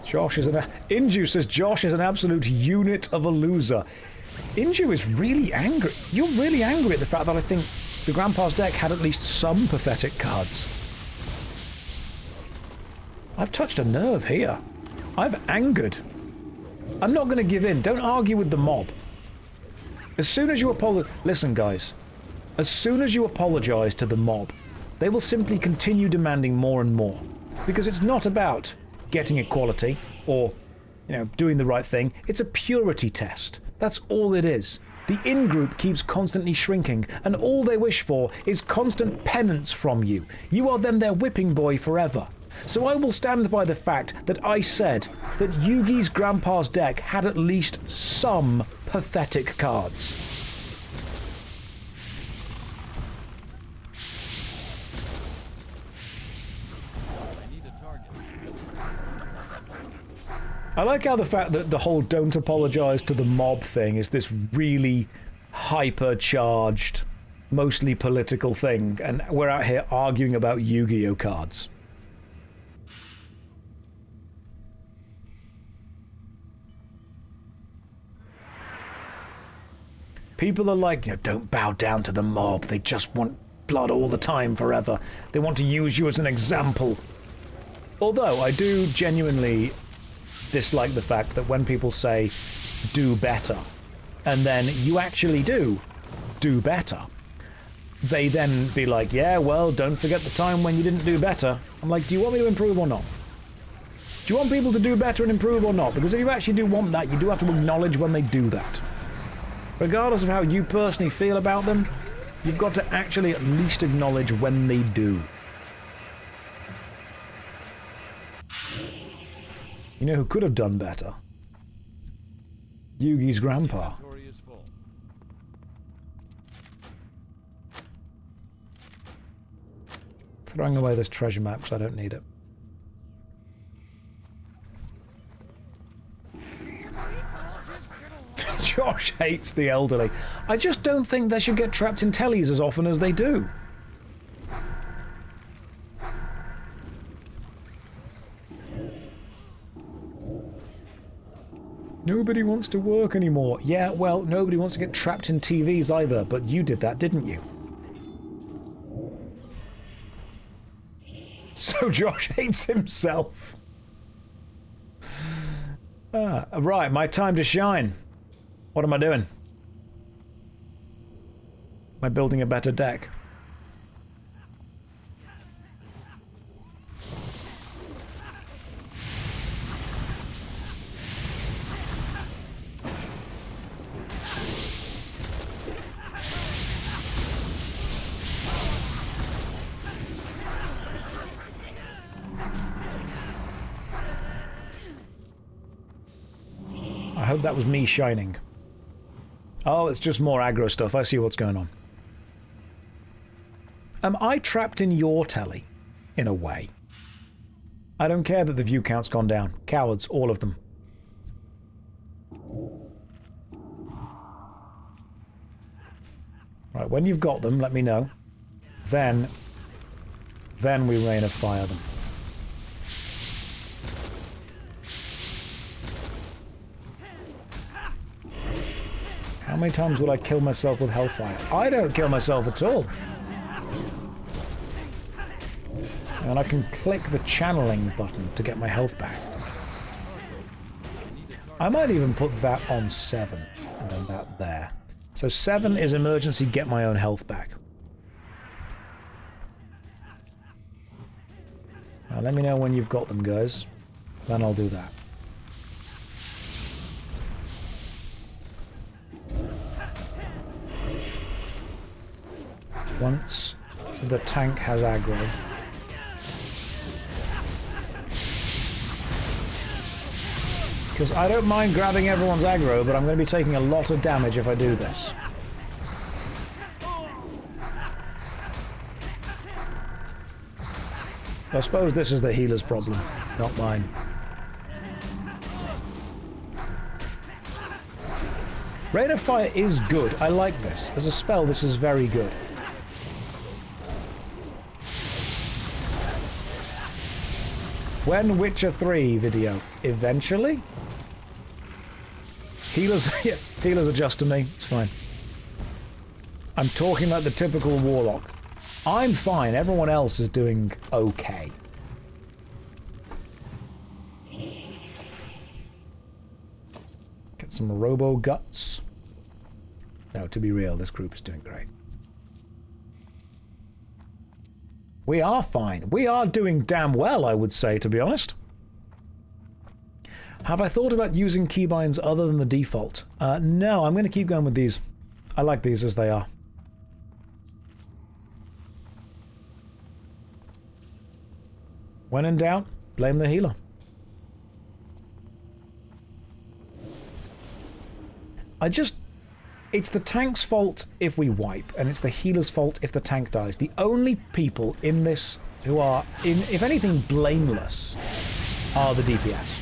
Josh is Inju says Josh is an absolute unit of a loser. Inju is really angry. You're really angry at the fact that I think the Grandpa's deck had at least some pathetic cards. I've touched a nerve here. I've angered. I'm not going to give in. Don't argue with the mob. As soon as you apologize... Listen, guys. As soon as you apologize to the mob, they will simply continue demanding more and more. Because it's not about getting equality or, you know, doing the right thing. It's a purity test. That's all it is. The in-group keeps constantly shrinking, and all they wish for is constant penance from you. You are then their whipping boy forever. So I will stand by the fact that I said that Yugi's Grandpa's deck had at least some pathetic cards. I like how the fact that the whole don't apologize to the mob thing is this really hyper-charged, mostly political thing, and we're out here arguing about Yu-Gi-Oh cards. People are like, you know, don't bow down to the mob. They just want blood all the time, forever. They want to use you as an example. Although, I do genuinely dislike the fact that when people say, do better, and then you actually do better, they then be like, yeah, well, don't forget the time when you didn't do better. I'm like, do you want me to improve or not? Do you want people to do better and improve or not? Because if you actually do want that, you do have to acknowledge when they do that. Regardless of how you personally feel about them, you've got to actually at least acknowledge when they do. You know who could have done better? Yugi's grandpa. Throwing away this treasure map because I don't need it. Josh hates the elderly. I just don't think they should get trapped in tellies as often as they do. Nobody wants to work anymore. Yeah, well, nobody wants to get trapped in TVs either, but you did that, didn't you? So Josh hates himself. Right, my time to shine. What am I doing? Am I building a better deck? I hope that was me shining. Oh, it's just more aggro stuff. I see what's going on. Am I trapped in your telly? In a way. I don't care that the view count's gone down. Cowards, all of them. Right, when you've got them, let me know. Then we rain of fire them. How many times will I kill myself with Hellfire? I don't kill myself at all. And I can click the channeling button to get my health back. I might even put that on 7 and then that there. So 7 is emergency, get my own health back. Now let me know when you've got them, guys. Then I'll do that. Once the tank has aggro. Because I don't mind grabbing everyone's aggro, but I'm going to be taking a lot of damage if I do this. I suppose this is the healer's problem, not mine. Rain of Fire is good. I like this. As a spell, this is very good. When Witcher 3 video? Eventually? Healers, yeah, healers adjust to me. It's fine. I'm talking like the typical Warlock. I'm fine. Everyone else is doing okay. Get some Robo Guts. No, to be real, this group is doing great. We are fine. We are doing damn well, I would say, to be honest. Have I thought about using keybinds other than the default? No, I'm going to keep going with these. I like these as they are. When in doubt, blame the healer. It's the tank's fault if we wipe, and it's the healer's fault if the tank dies. The only people in this who are, if anything, blameless are the DPS.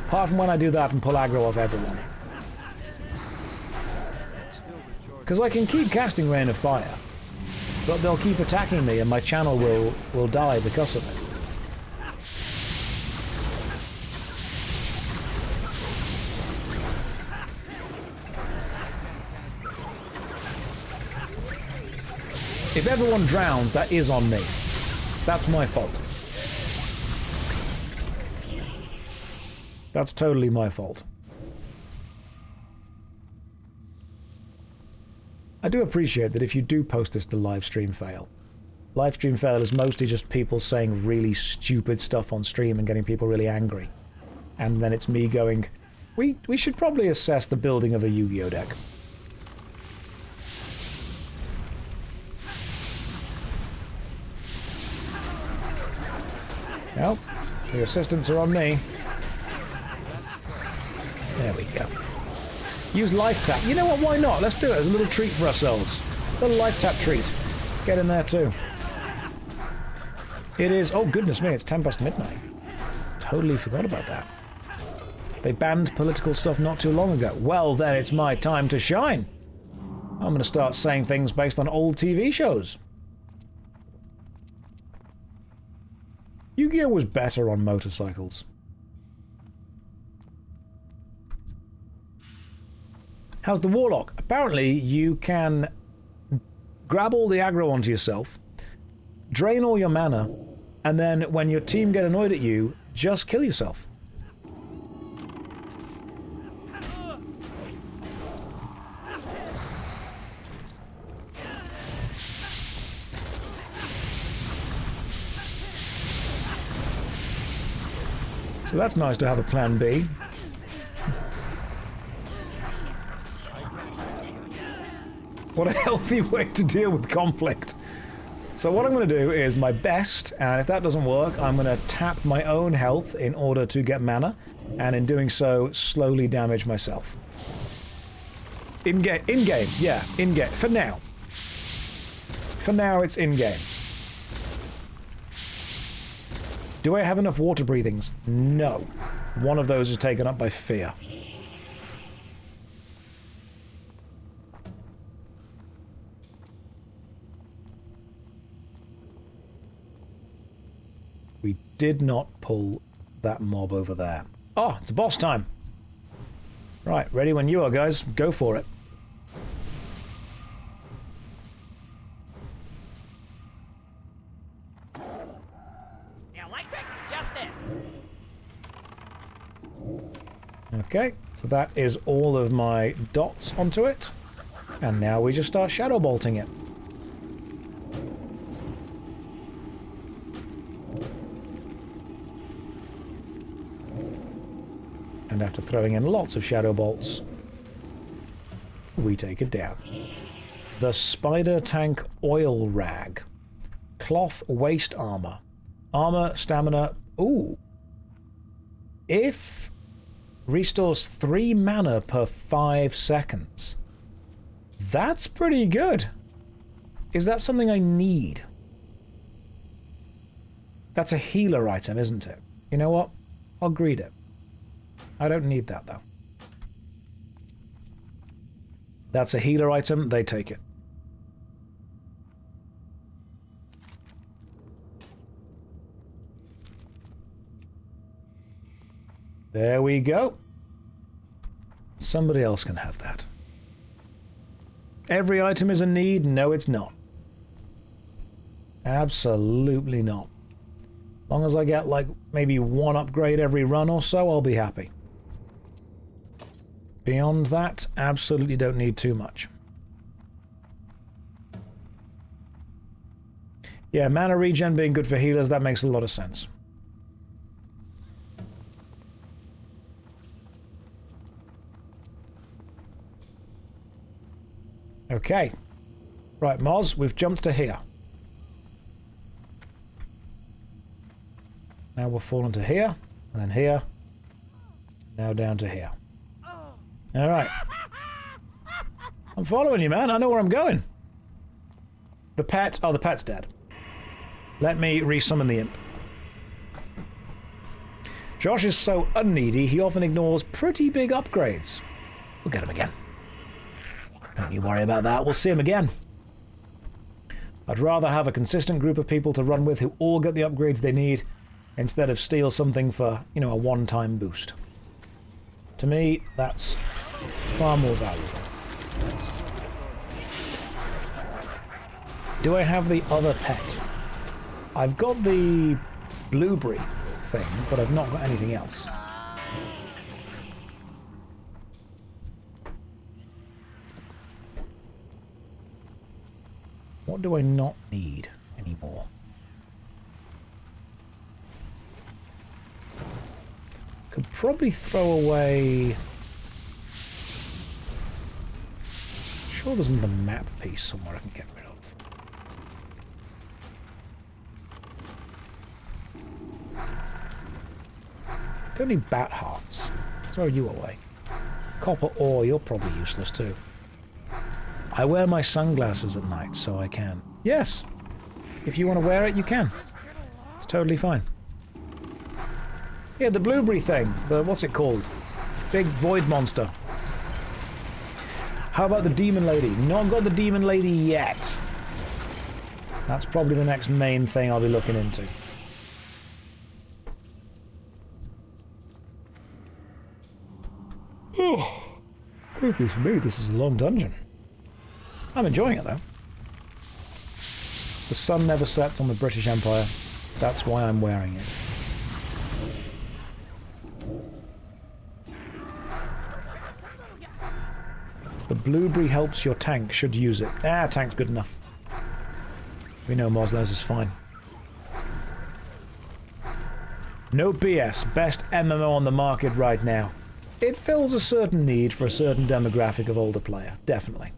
Apart from when I do that and pull aggro off everyone. Because I can keep casting Rain of Fire, but they'll keep attacking me and my channel will die because of it. If everyone drowns, that is on me. That's my fault. That's totally my fault. I do appreciate that if you do post this to livestream fail. Livestream fail is mostly just people saying really stupid stuff on stream and getting people really angry. And then it's me going, we should probably assess the building of a Yu-Gi-Oh deck. Well, the assistants are on me. There we go. Use life tap. You know what, why not? Let's do it as a little treat for ourselves. A little life tap treat. Get in there too. It is... Oh, goodness me, it's 10 past midnight. Totally forgot about that. They banned political stuff not too long ago. Well, then it's my time to shine. I'm going to start saying things based on old TV shows. Yu-Gi-Oh! Was better on motorcycles. How's the Warlock? Apparently you can grab all the aggro onto yourself, drain all your mana, and then when your team get annoyed at you, just kill yourself. So that's nice to have a plan B. What a healthy way to deal with conflict. So what I'm going to do is my best, and if that doesn't work, I'm going to tap my own health in order to get mana, and in doing so, slowly damage myself. In-game, yeah, in-game, for now. For now, it's in-game. Do I have enough water breathings? No. One of those is taken up by fear. We did not pull that mob over there. Oh, it's boss time. Right, ready when you are, guys. Go for it. Electric justice. Okay, so that is all of my dots onto it. And now we just start shadow bolting it. And after throwing in lots of shadow bolts, we take it down. The Spider Tank Oil Rag. Cloth Waist Armor. Armor, stamina... Ooh. If... Restores 3 mana per 5 seconds. That's pretty good. Is that something I need? That's a healer item, isn't it? You know what? I'll greed it. I don't need that, though. That's a healer item. They take it. There we go. Somebody else can have that. Every item is a need? No, it's not. Absolutely not. As long as I get, like, maybe one upgrade every run or so, I'll be happy. Beyond that, absolutely don't need too much. Yeah, mana regen being good for healers, that makes a lot of sense. Okay. Right, Moz, we've jumped to here. Now we'll fall into here, and then here. Now down to here. Alright. I'm following you, man. I know where I'm going. The pet... Oh, the pet's dead. Let me resummon the imp. Josh is so unneedy, he often ignores pretty big upgrades. We'll get him again. Don't you worry about that. We'll see him again. I'd rather have a consistent group of people to run with who all get the upgrades they need instead of steal something for, you know, a one-time boost. To me, that's far more valuable. Do I have the other pet? I've got the blueberry thing, but I've not got anything else. What do I not need anymore? Could probably throw away... Sure there's another map piece somewhere I can get rid of. Don't need bat hearts. Throw you away. Copper ore, you're probably useless too. I wear my sunglasses at night, so I can. Yes! If you want to wear it, you can. It's totally fine. Yeah, the blueberry thing. The, what's it called? Big void monster. How about the demon lady? Not got the demon lady yet. That's probably the next main thing I'll be looking into. Oh, goodness me, this is a long dungeon. I'm enjoying it, though. The sun never sets on the British Empire. That's why I'm wearing it. The blueberry helps your tank, should use it. Ah, tank's good enough. We know Mosles is fine. No BS, best MMO on the market right now. It fills a certain need for a certain demographic of older player, definitely.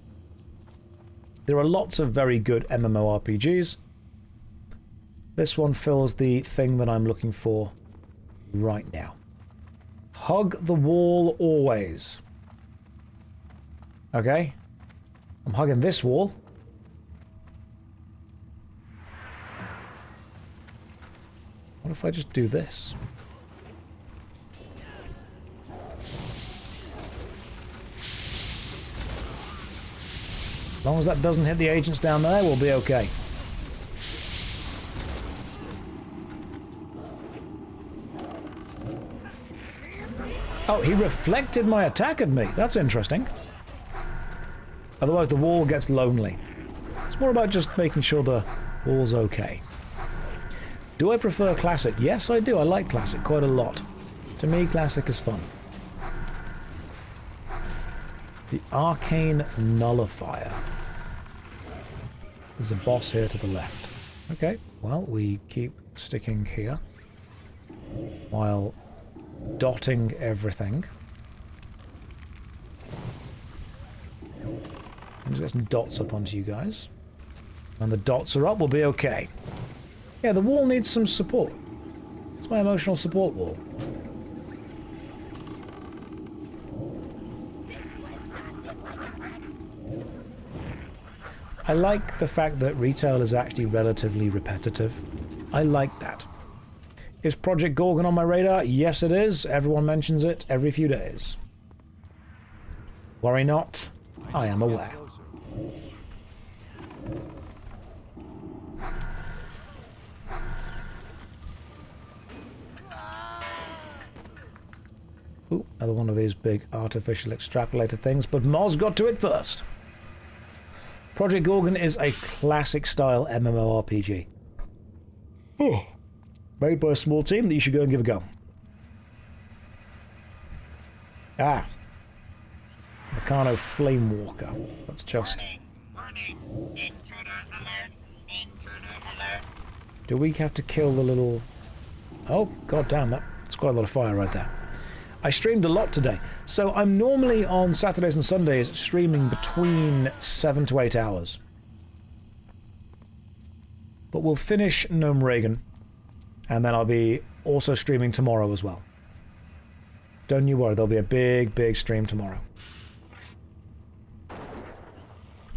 There are lots of very good MMORPGs. This one fills the thing that I'm looking for right now. Hug the wall always. Okay? I'm hugging this wall. What if I just do this? As long as that doesn't hit the agents down there, we'll be okay. Oh, he reflected my attack at me. That's interesting. Otherwise the wall gets lonely. It's more about just making sure the wall's okay. Do I prefer Classic? Yes, I do. I like Classic quite a lot. To me, Classic is fun. The Arcane Nullifier. There's a boss here to the left. Okay, well, we keep sticking here while dotting everything. I'm just get some dots up onto you guys. And the dots are up, we'll be okay. Yeah, the wall needs some support. It's my emotional support wall. I like the fact that retail is actually relatively repetitive. I like that. Is Project Gorgon on my radar? Yes, it is. Everyone mentions it every few days. Worry not, I am aware. Ooh, another one of these big artificial extrapolator things, but Moz got to it first. Project Gorgon is a classic style MMORPG. Oh, made by a small team that you should go and give a go. Ah. Meccano Flamewalker. That's just... Warning. Intruder alert. Intruder alert. Do we have to kill the little... Oh, god damn, that's quite a lot of fire right there. I streamed a lot today. So I'm normally on Saturdays and Sundays streaming between 7 to 8 hours. But we'll finish Gnome Reagan, and then I'll be also streaming tomorrow as well. Don't you worry, there'll be a big, big stream tomorrow.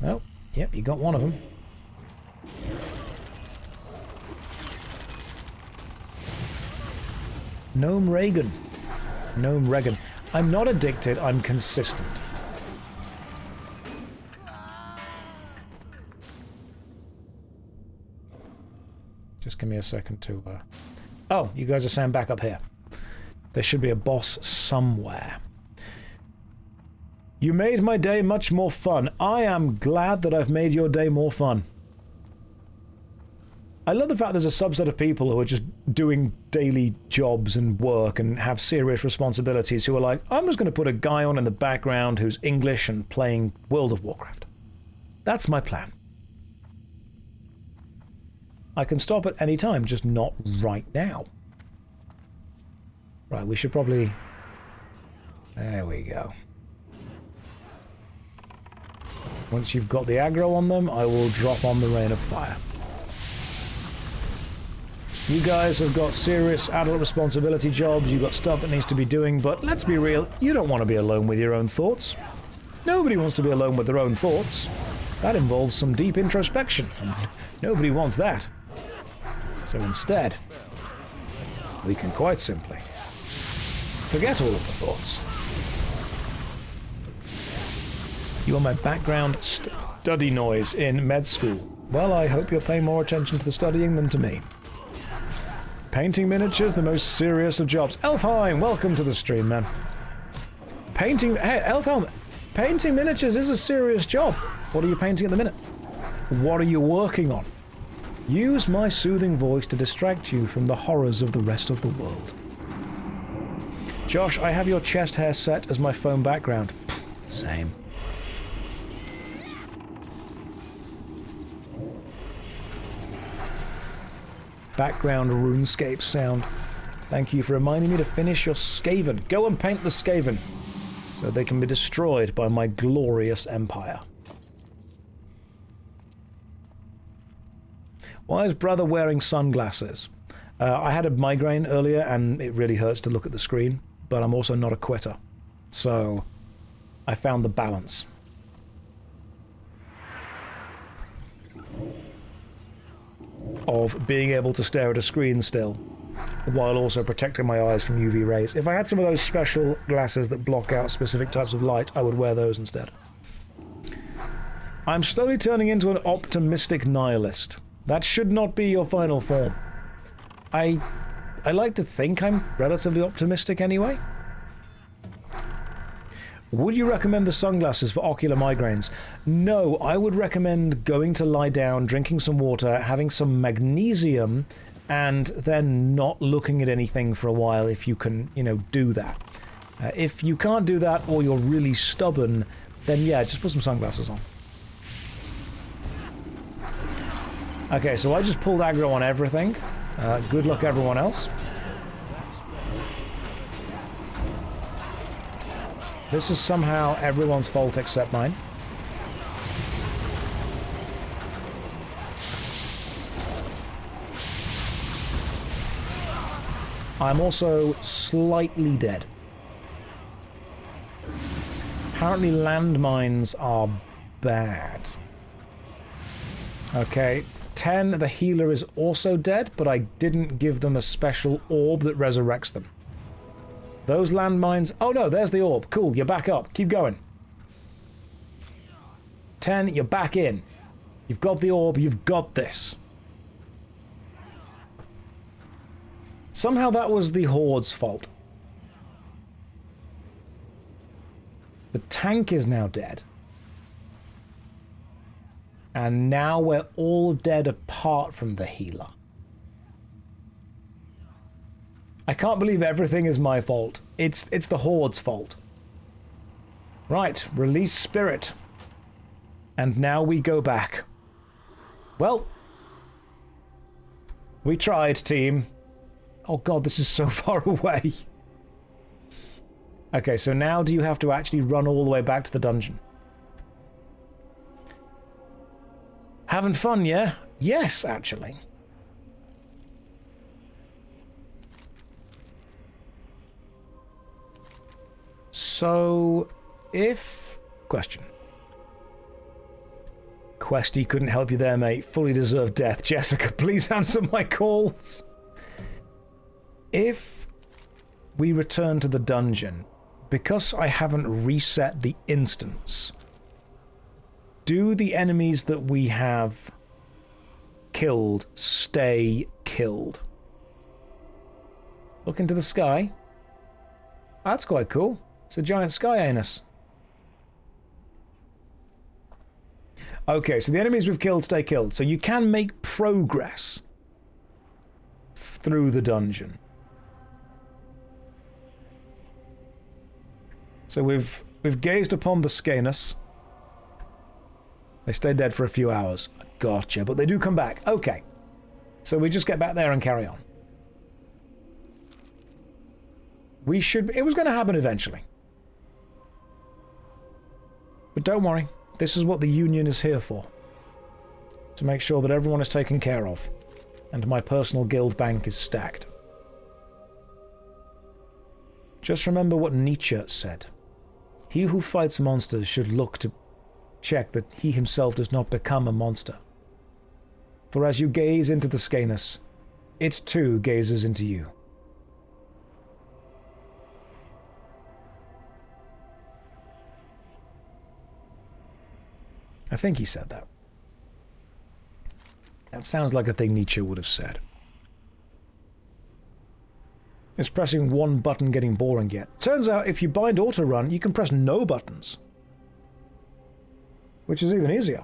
Oh, yep, you got one of them. Gnome Reagan. Gnome Reagan. I'm not addicted, I'm consistent. Just give me a second to... Oh, you guys are saying back up here. There should be a boss somewhere. You made my day much more fun. I am glad that I've made your day more fun. I love the fact there's a subset of people who are just doing daily jobs and work and have serious responsibilities who are like, I'm just going to put a guy on in the background who's English and playing World of Warcraft. That's my plan. I can stop at any time, just not right now. Right, we should probably... There we go. Once you've got the aggro on them, I will drop on the Rain of Fire. You guys have got serious adult responsibility jobs, you've got stuff that needs to be doing, but let's be real, you don't want to be alone with your own thoughts. Nobody wants to be alone with their own thoughts. That involves some deep introspection, and nobody wants that. So instead, we can quite simply forget all of the thoughts. You are my background study noise in med school. Well, I hope you're paying more attention to the studying than to me. Painting miniatures, the most serious of jobs. Elfheim, welcome to the stream, man. Hey, Elfheim, painting miniatures is a serious job. What are you painting at the minute? What are you working on? Use my soothing voice to distract you from the horrors of the rest of the world. Josh, I have your chest hair set as my phone background. Same. Background RuneScape sound. Thank you for reminding me to finish your Skaven. Go and paint the Skaven, so they can be destroyed by my glorious empire. Why is brother wearing sunglasses? I had a migraine earlier and it really hurts to look at the screen, but I'm also not a quitter. So I found the balance. Of being able to stare at a screen still, while also protecting my eyes from UV rays. If I had some of those special glasses that block out specific types of light, I would wear those instead. I'm slowly turning into an optimistic nihilist. That should not be your final form. I like to think I'm relatively optimistic anyway. Would you recommend the sunglasses for ocular migraines? No, I would recommend going to lie down, drinking some water, having some magnesium, and then not looking at anything for a while if you can, do that. If you can't do that or you're really stubborn, then yeah, just put some sunglasses on. Okay, so I just pulled aggro on everything. Good luck everyone else. This is somehow everyone's fault except mine. I'm also slightly dead. Apparently landmines are bad. Okay, 10, the healer is also dead, but I didn't give them a special orb that resurrects them. Those landmines... Oh no, there's the orb. Cool, you're back up. Keep going. 10, you're back in. You've got the orb, you've got this. Somehow that was the Horde's fault. The tank is now dead. And now we're all dead apart from the healer. I can't believe everything is my fault. It's the Horde's fault. Right, release spirit. And now we go back. Well, we tried, team. Oh god, this is so far away. Okay, so now do you have to actually run all the way back to the dungeon? Having fun, yeah? Yes, actually. So, if... Question. Questy couldn't help you there, mate. Fully deserved death. Jessica, please answer my calls. If we return to the dungeon, because I haven't reset the instance, do the enemies that we have killed stay killed? Look into the sky. That's quite cool. It's a giant sky anus. Okay, so the enemies we've killed stay killed. So you can make progress through the dungeon. So we've gazed upon the Scanus. They stay dead for a few hours. Gotcha, but they do come back. Okay. So we just get back there and carry on. We should... It was going to happen eventually. But don't worry. This is what the Union is here for. To make sure that everyone is taken care of. And my personal guild bank is stacked. Just remember what Nietzsche said. He who fights monsters should look to check that he himself does not become a monster. For as you gaze into the Scanus, it too gazes into you. I think he said that. That sounds like a thing Nietzsche would have said. Is pressing one button getting boring yet? Turns out if you bind auto-run, you can press no buttons. Which is even easier.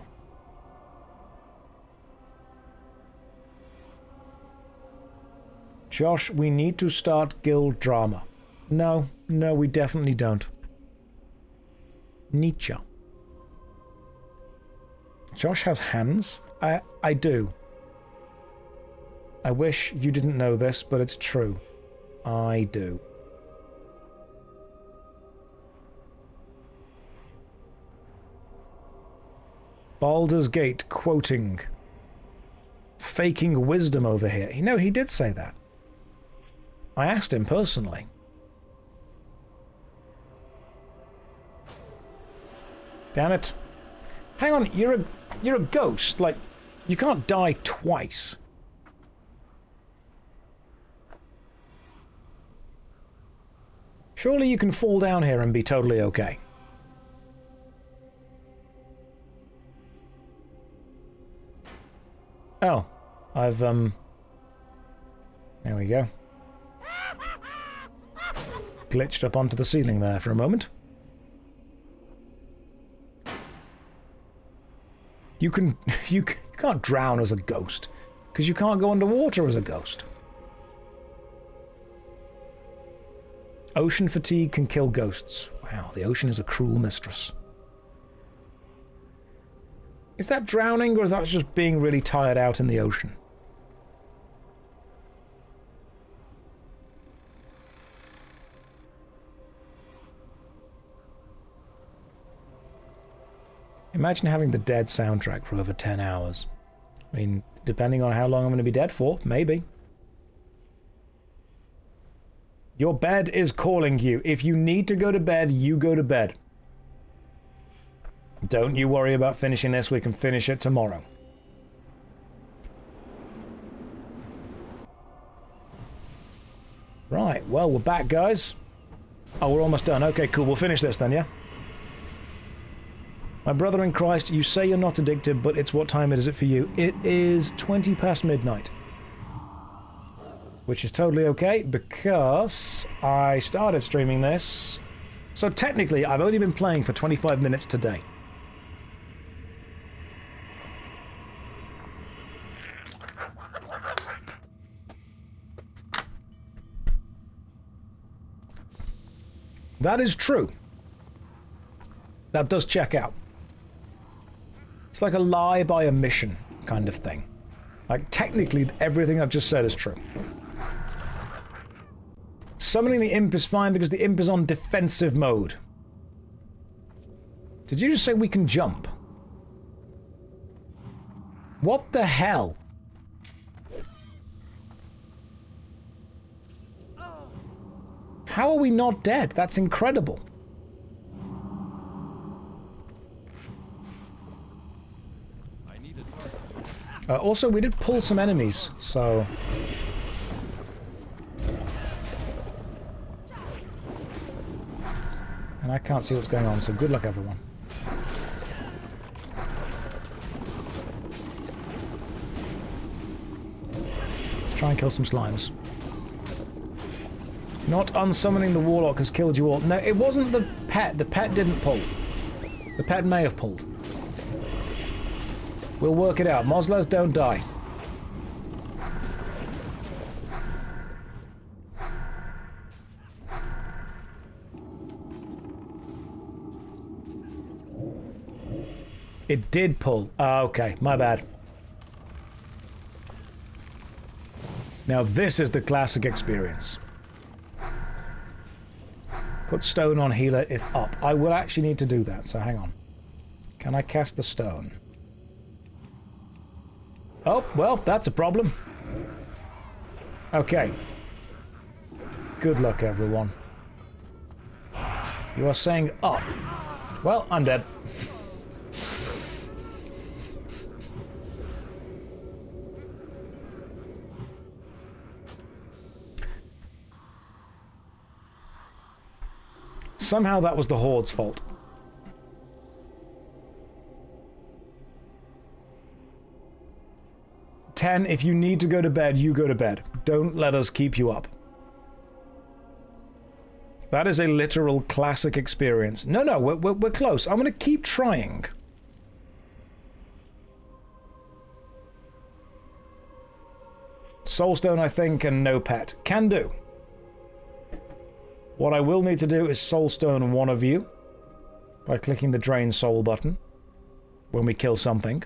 Josh, we need to start guild drama. No, we definitely don't. Nietzsche. Josh has hands? I do. I wish you didn't know this, but it's true. I do. Baldur's Gate quoting. Faking wisdom over here. You know, he did say that. I asked him personally. Damn it. Hang on, you're a ghost. Like, you can't die twice. Surely you can fall down here and be totally okay. Oh, I've, there we go. Glitched up onto the ceiling there for a moment. You can't drown as a ghost, because you can't go underwater as a ghost. Ocean fatigue can kill ghosts. Wow, the ocean is a cruel mistress. Is that drowning, or is that just being really tired out in the ocean? Imagine having the Dead soundtrack for over 10 hours. I mean, depending on how long I'm going to be dead for, maybe. Your bed is calling you. If you need to go to bed, you go to bed. Don't you worry about finishing this. We can finish it tomorrow. Right, well, we're back, guys. Oh, we're almost done. Okay, cool. We'll finish this then, yeah? My brother in Christ, you say you're not addicted, but it's what time is it for you? It is 20 past midnight. Which is totally okay, because I started streaming this. So technically, I've only been playing for 25 minutes today. That is true. That does check out. It's like a lie by omission kind of thing. Like, technically, everything I've just said is true. Summoning the imp is fine because the imp is on defensive mode. Did you just say we can jump? What the hell? How are we not dead? That's incredible. I need a target. Also, we did pull some enemies, so... And I can't see what's going on, so good luck, everyone. Let's try and kill some slimes. Not unsummoning the Warlock has killed you all. No, it wasn't the pet. The pet didn't pull. The pet may have pulled. We'll work it out. Moslers don't die. It did pull. Ah, okay. My bad. Now this is the classic experience. Put stone on healer if up. I will actually need to do that, so hang on. Can I cast the stone? Oh, well, that's a problem. Okay. Good luck, everyone. You are saying up. Well, I'm dead. Somehow that was the Horde's fault. Ten, if you need to go to bed, you go to bed. Don't let us keep you up. That is a literal classic experience. No, we're close. I'm going to keep trying. Soulstone, I think, and no pet. Can do. What I will need to do is soulstone one of you by clicking the drain soul button when we kill something.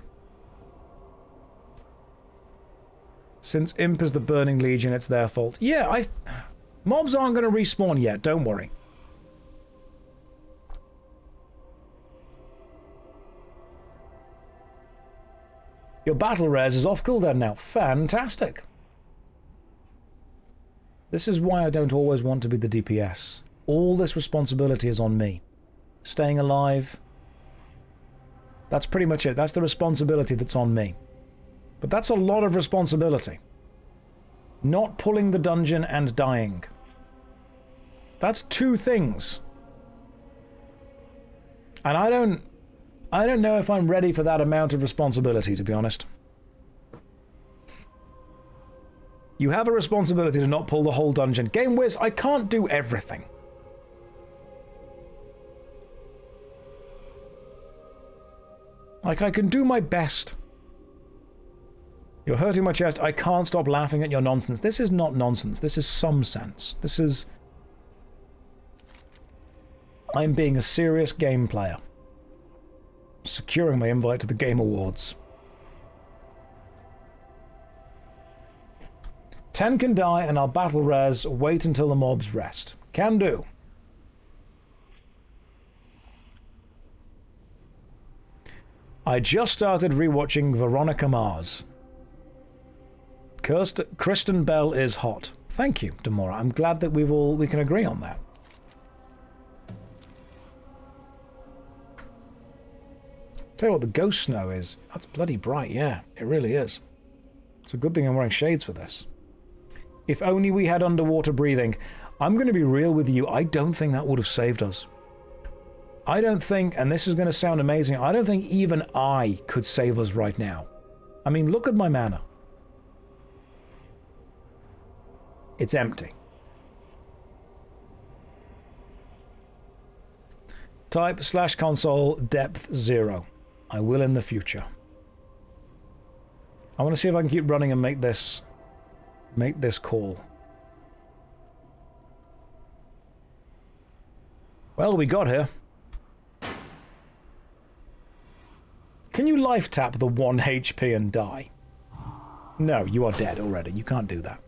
Since Imp is the Burning Legion, it's their fault. Yeah, mobs aren't going to respawn yet, don't worry. Your battle res is off cooldown now. Fantastic. This is why I don't always want to be the DPS. All this responsibility is on me. Staying alive. That's pretty much it. That's the responsibility that's on me. But that's a lot of responsibility. Not pulling the dungeon and dying. That's two things. And I don't know if I'm ready for that amount of responsibility, to be honest. You have a responsibility to not pull the whole dungeon. Game Wiz, I can't do everything. Like, I can do my best. You're hurting my chest. I can't stop laughing at your nonsense. This is not nonsense. This is some sense. This is... I'm being a serious game player. Securing my invite to the Game Awards. 10 can die and I'll battle res. Wait until the mobs rest. Can do. I just started rewatching Veronica Mars. Kristen Bell is hot. Thank you, Demora. I'm glad that we can agree on that. Tell you what, the ghost snow is. That's bloody bright, yeah. It really is. It's a good thing I'm wearing shades for this. If only we had underwater breathing. I'm going to be real with you, I don't think that would have saved us. I don't think, and this is going to sound amazing, I don't think even I could save us right now. I mean, look at my mana. It's empty. Type /console depth 0. I will in the future. I want to see if I can keep running and make this call. Well, we got here. Can you life tap the 1 HP and die? No, you are dead already. You can't do that.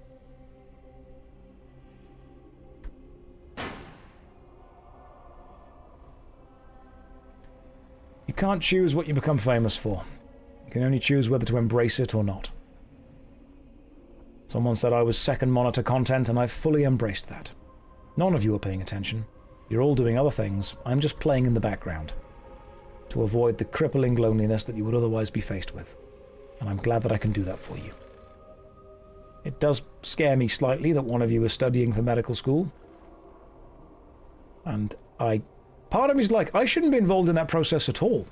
You can't choose what you become famous for. You can only choose whether to embrace it or not. Someone said I was second monitor content, and I've fully embraced that. None of you are paying attention. You're all doing other things. I'm just playing in the background to avoid the crippling loneliness that you would otherwise be faced with. And I'm glad that I can do that for you. It does scare me slightly that one of you is studying for medical school. And part of me is like, I shouldn't be involved in that process at all.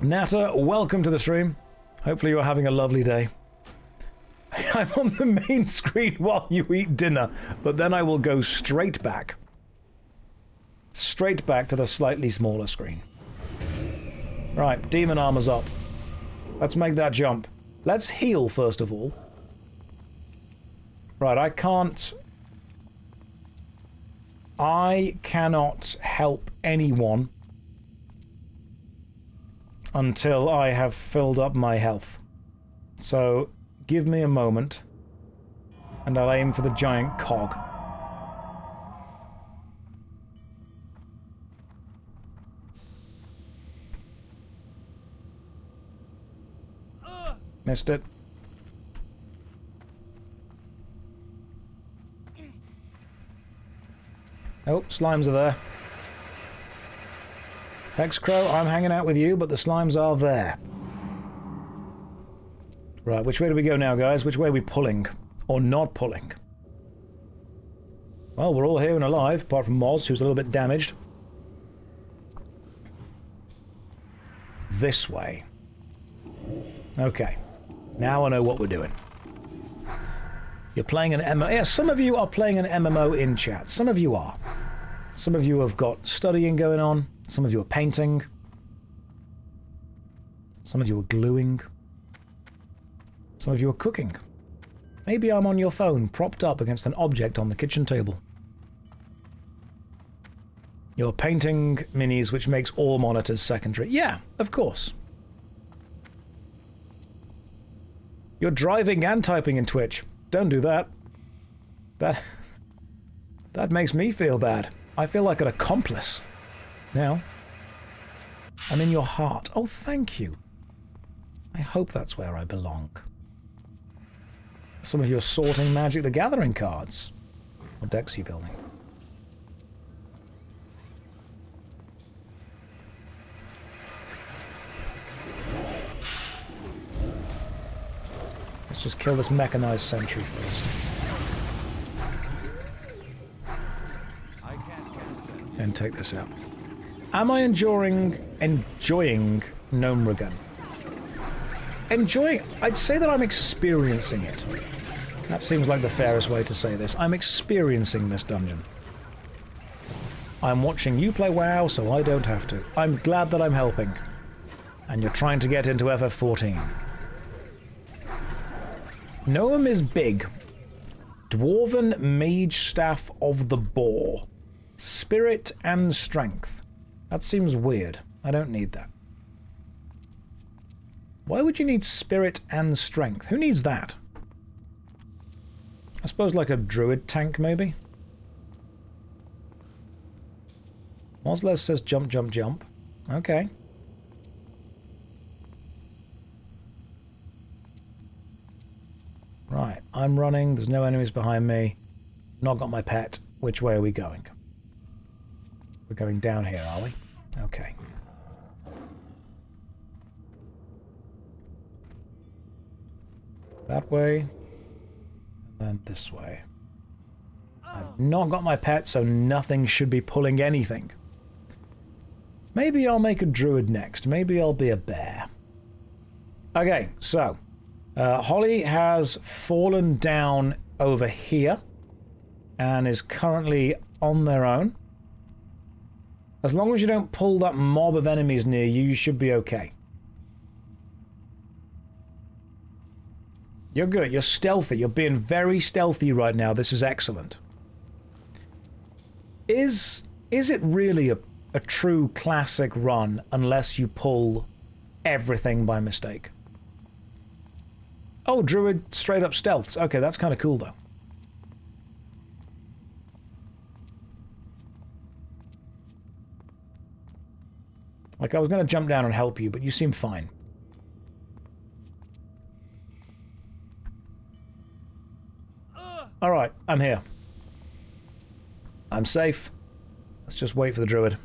Natter, welcome to the stream. Hopefully you're having a lovely day. I'm on the main screen while you eat dinner, but then I will go straight back. Straight back to the slightly smaller screen. Right, demon armor's up. Let's make that jump. Let's heal first of all. Right, I cannot help anyone until I have filled up my health. So, give me a moment, and I'll aim for the giant cog. Missed it. Oh, slimes are there. Hexcrow, I'm hanging out with you, but the slimes are there. Right, which way do we go now, guys? Which way are we pulling? Or not pulling? Well, we're all here and alive, apart from Moz, who's a little bit damaged. This way. Okay. Now I know what we're doing. You're playing an MMO. Yeah, some of you are playing an MMO in chat. Some of you are. Some of you have got studying going on. Some of you are painting. Some of you are gluing. Some of you are cooking. Maybe I'm on your phone, propped up against an object on the kitchen table. You're painting minis, which makes all monitors secondary. Yeah, of course. You're driving and typing in Twitch. Don't do that. That makes me feel bad. I feel like an accomplice. Now, I'm in your heart. Oh, thank you. I hope that's where I belong. Some of you are sorting Magic the Gathering cards. What decks are you building? Let's just kill this mechanized sentry first. And take this out. Am I enjoying Gnome Regun? I'd say that I'm experiencing it. That seems like the fairest way to say this. I'm experiencing this dungeon. I'm watching you play WoW, so I don't have to. I'm glad that I'm helping. And you're trying to get into FF14. Gnome is big. Dwarven Mage Staff of the Boar. Spirit and Strength. That seems weird. I don't need that. Why would you need Spirit and Strength? Who needs that? I suppose like a druid tank, maybe? Mosles says jump, jump, jump. Okay. Right, I'm running. There's no enemies behind me. Not got my pet. Which way are we going? We're going down here, are we? Okay. That way. And then this way. I've not got my pet, so nothing should be pulling anything. Maybe I'll make a druid next. Maybe I'll be a bear. Okay, so Holly has fallen down over here and is currently on their own. As long as you don't pull that mob of enemies near you, you should be okay. You're good. You're stealthy. You're being very stealthy right now. This is excellent. Is it really a true classic run unless you pull everything by mistake? Oh, druid straight up stealths. Okay, that's kind of cool though. Like, I was going to jump down and help you, but you seem fine. Alright, I'm here. I'm safe. Let's just wait for the druid.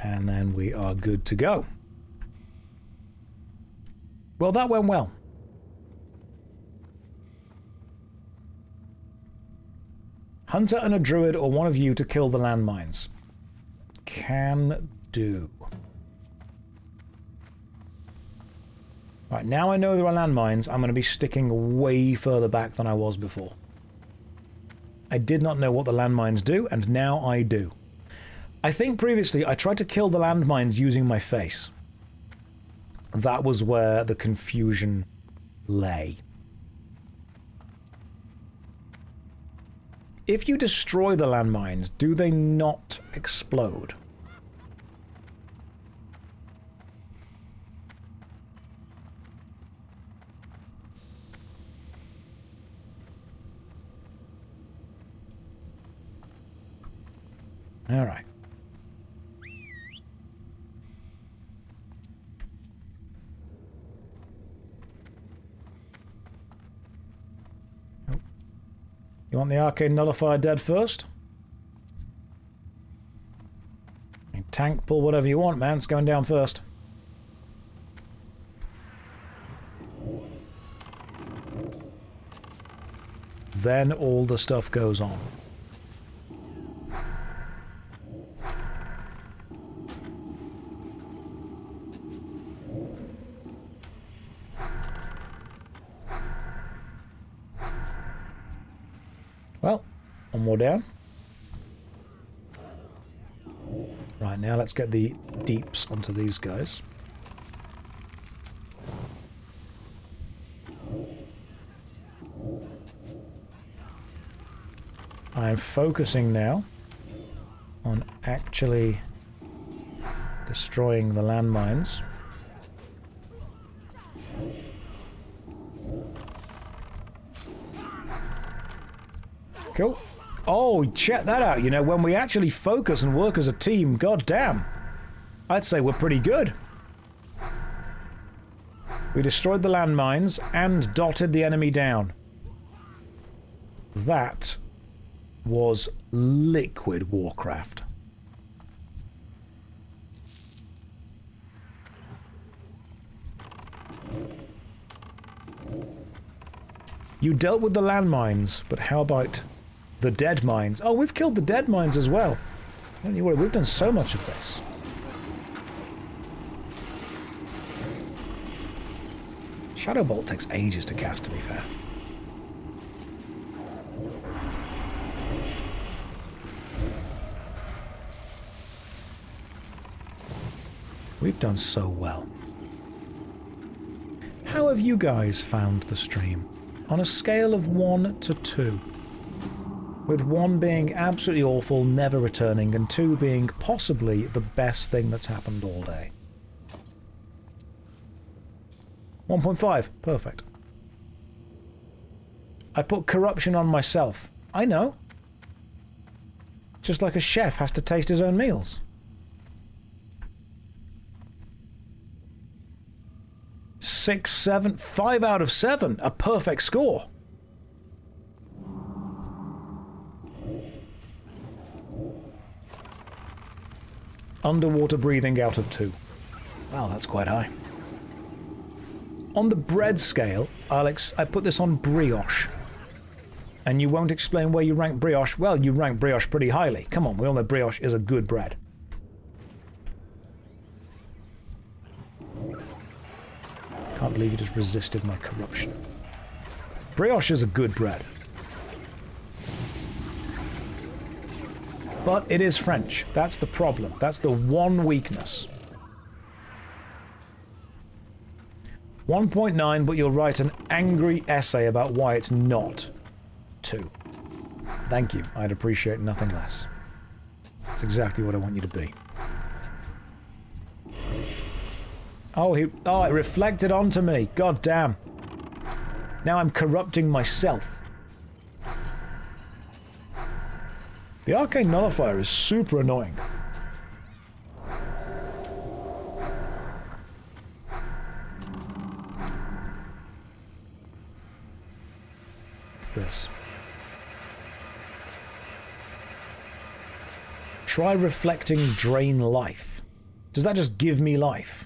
And then we are good to go. Well, that went well. Hunter and a druid or one of you to kill the landmines. Can do. Right, now I know there are landmines, I'm going to be sticking way further back than I was before. I did not know what the landmines do, and now I do. I think previously I tried to kill the landmines using my face. That was where the confusion lay. If you destroy the landmines, do they not explode? All right. You want the arcane nullifier dead first? Tank, pull whatever you want, man. It's going down first. Then all the stuff goes on. Well, one more down. Right, now let's get the deeps onto these guys. I'm focusing now on actually destroying the landmines. Cool. Oh, check that out. You know, when we actually focus and work as a team, god damn, I'd say we're pretty good. We destroyed the landmines and dotted the enemy down. That was liquid Warcraft. You dealt with the landmines, but how about the Deadmines? Oh, we've killed the Deadmines as well. Don't you worry, we've done so much of this. Shadow Bolt takes ages to cast, to be fair. We've done so well. How have you guys found the stream? On a scale of 1 to 2. With 1 being absolutely awful, never returning, and 2 being possibly the best thing that's happened all day. 1.5. Perfect. I put corruption on myself. I know. Just like a chef has to taste his own meals. 6, 7, 5 out of 7. A perfect score. Underwater breathing out of 2. Wow, that's quite high. On the bread scale, Alex, I put this on brioche. And you won't explain where you rank brioche. Well, you rank brioche pretty highly. Come on, we all know brioche is a good bread. Can't believe you just resisted my corruption. Brioche is a good bread. But it is French. That's the problem. That's the one weakness. 1.9, but you'll write an angry essay about why it's not 2. Thank you. I'd appreciate nothing less. That's exactly what I want you to be. Oh, it reflected onto me. God damn. Now I'm corrupting myself. The Arcane Nullifier is super annoying. What's this? Try reflecting drain life. Does that just give me life?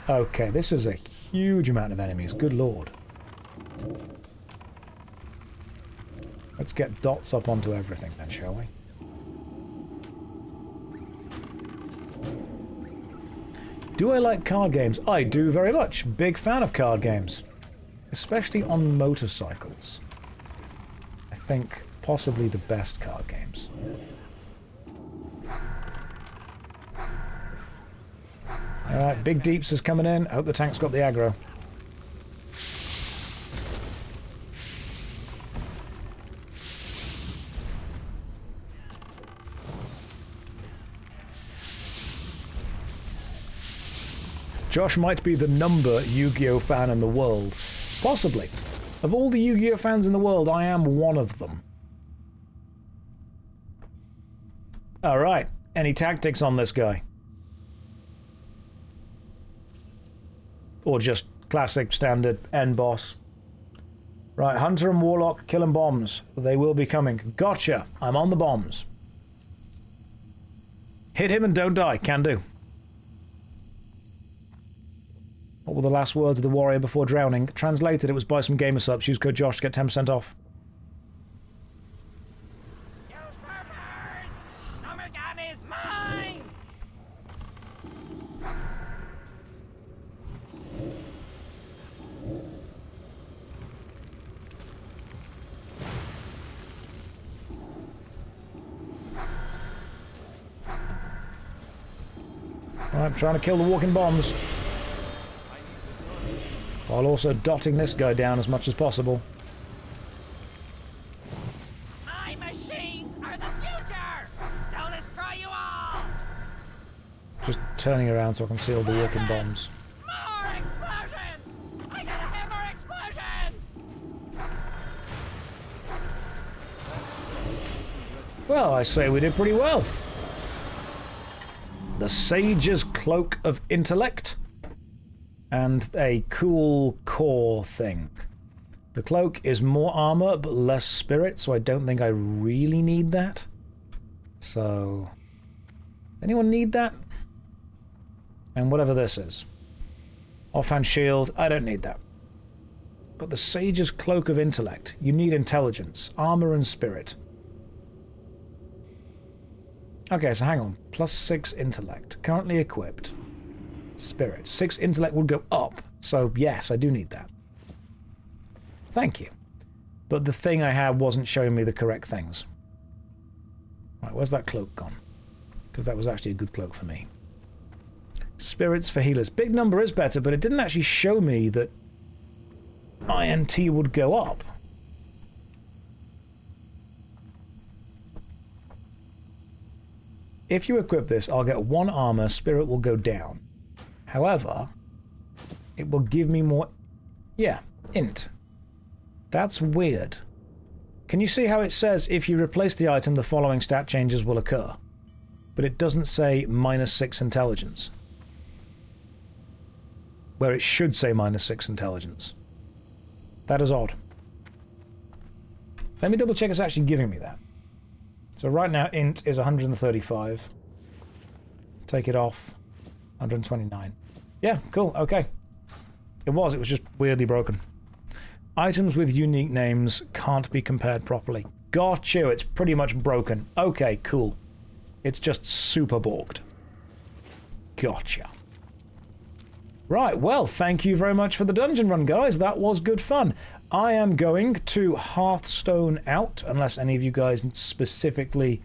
Okay, this is a huge amount of enemies. Good lord. Let's get dots up onto everything then, shall we? Do I like card games? I do very much. Big fan of card games. Especially on motorcycles. I think possibly the best card games. Alright, Big Deeps is coming in. I hope the tank's got the aggro. Josh might be the number Yu-Gi-Oh fan in the world. Possibly. Of all the Yu-Gi-Oh fans in the world, I am one of them. Alright, any tactics on this guy? Or just classic standard end boss. Right, Hunter and Warlock killing bombs. They will be coming. Gotcha. I'm on the bombs. Hit him and don't die. Can do. What were the last words of the warrior before drowning? Translated, it was buy some gamer subs. Use code Josh to get 10% off. Usurpers! Number gun is mine! Alright, trying to kill the walking bombs. While also dotting this guy down as much as possible. My machines are the future! They'll destroy you all! Just turning around so I can see all the walking bombs. More explosions! I gotta have more explosions! Well, I say we did pretty well. The Sage's Cloak of Intellect. And a cool core thing. The cloak is more armor, but less spirit, so I don't think I really need that. So... anyone need that? And whatever this is. Offhand shield, I don't need that. But the Sage's Cloak of Intellect, you need intelligence, armor and spirit. Okay, so hang on. +6 intellect. Currently equipped. Spirit. 6 intellect would go up, so yes, I do need that. Thank you. But the thing I had wasn't showing me the correct things. Right, where's that cloak gone? Because that was actually a good cloak for me. Spirits for healers. Big number is better, but it didn't actually show me that INT would go up. If you equip this, I'll get 1 armor, spirit will go down. However, it will give me more... yeah, int. That's weird. Can you see how it says if you replace the item, the following stat changes will occur? But it doesn't say -6 intelligence. Where it should say -6 intelligence. That is odd. Let me double check it's actually giving me that. So right now, int is 135. Take it off. 129. Yeah, cool, okay. It was just weirdly broken. Items with unique names can't be compared properly. Got you, it's pretty much broken. Okay, cool. It's just super borked. Gotcha. Right, well, thank you very much for the dungeon run, guys. That was good fun. I am going to Hearthstone out, unless any of you guys specifically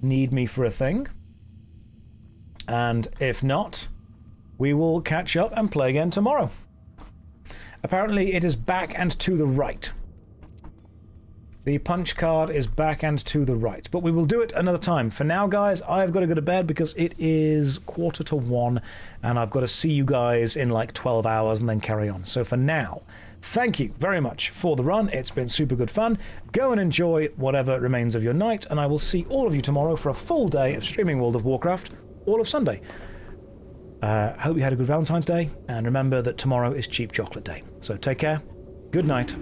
need me for a thing. And if not, we will catch up and play again tomorrow. Apparently it is back and to the right. The punch card is back and to the right. But we will do it another time. For now, guys, I've got to go to bed because it is 1:45 and I've got to see you guys in like 12 hours and then carry on. So for now, thank you very much for the run. It's been super good fun. Go and enjoy whatever remains of your night, and I will see all of you tomorrow for a full day of streaming World of Warcraft, all of Sunday. Hope you had a good Valentine's Day, and remember that tomorrow is Cheap Chocolate Day. So take care, good night,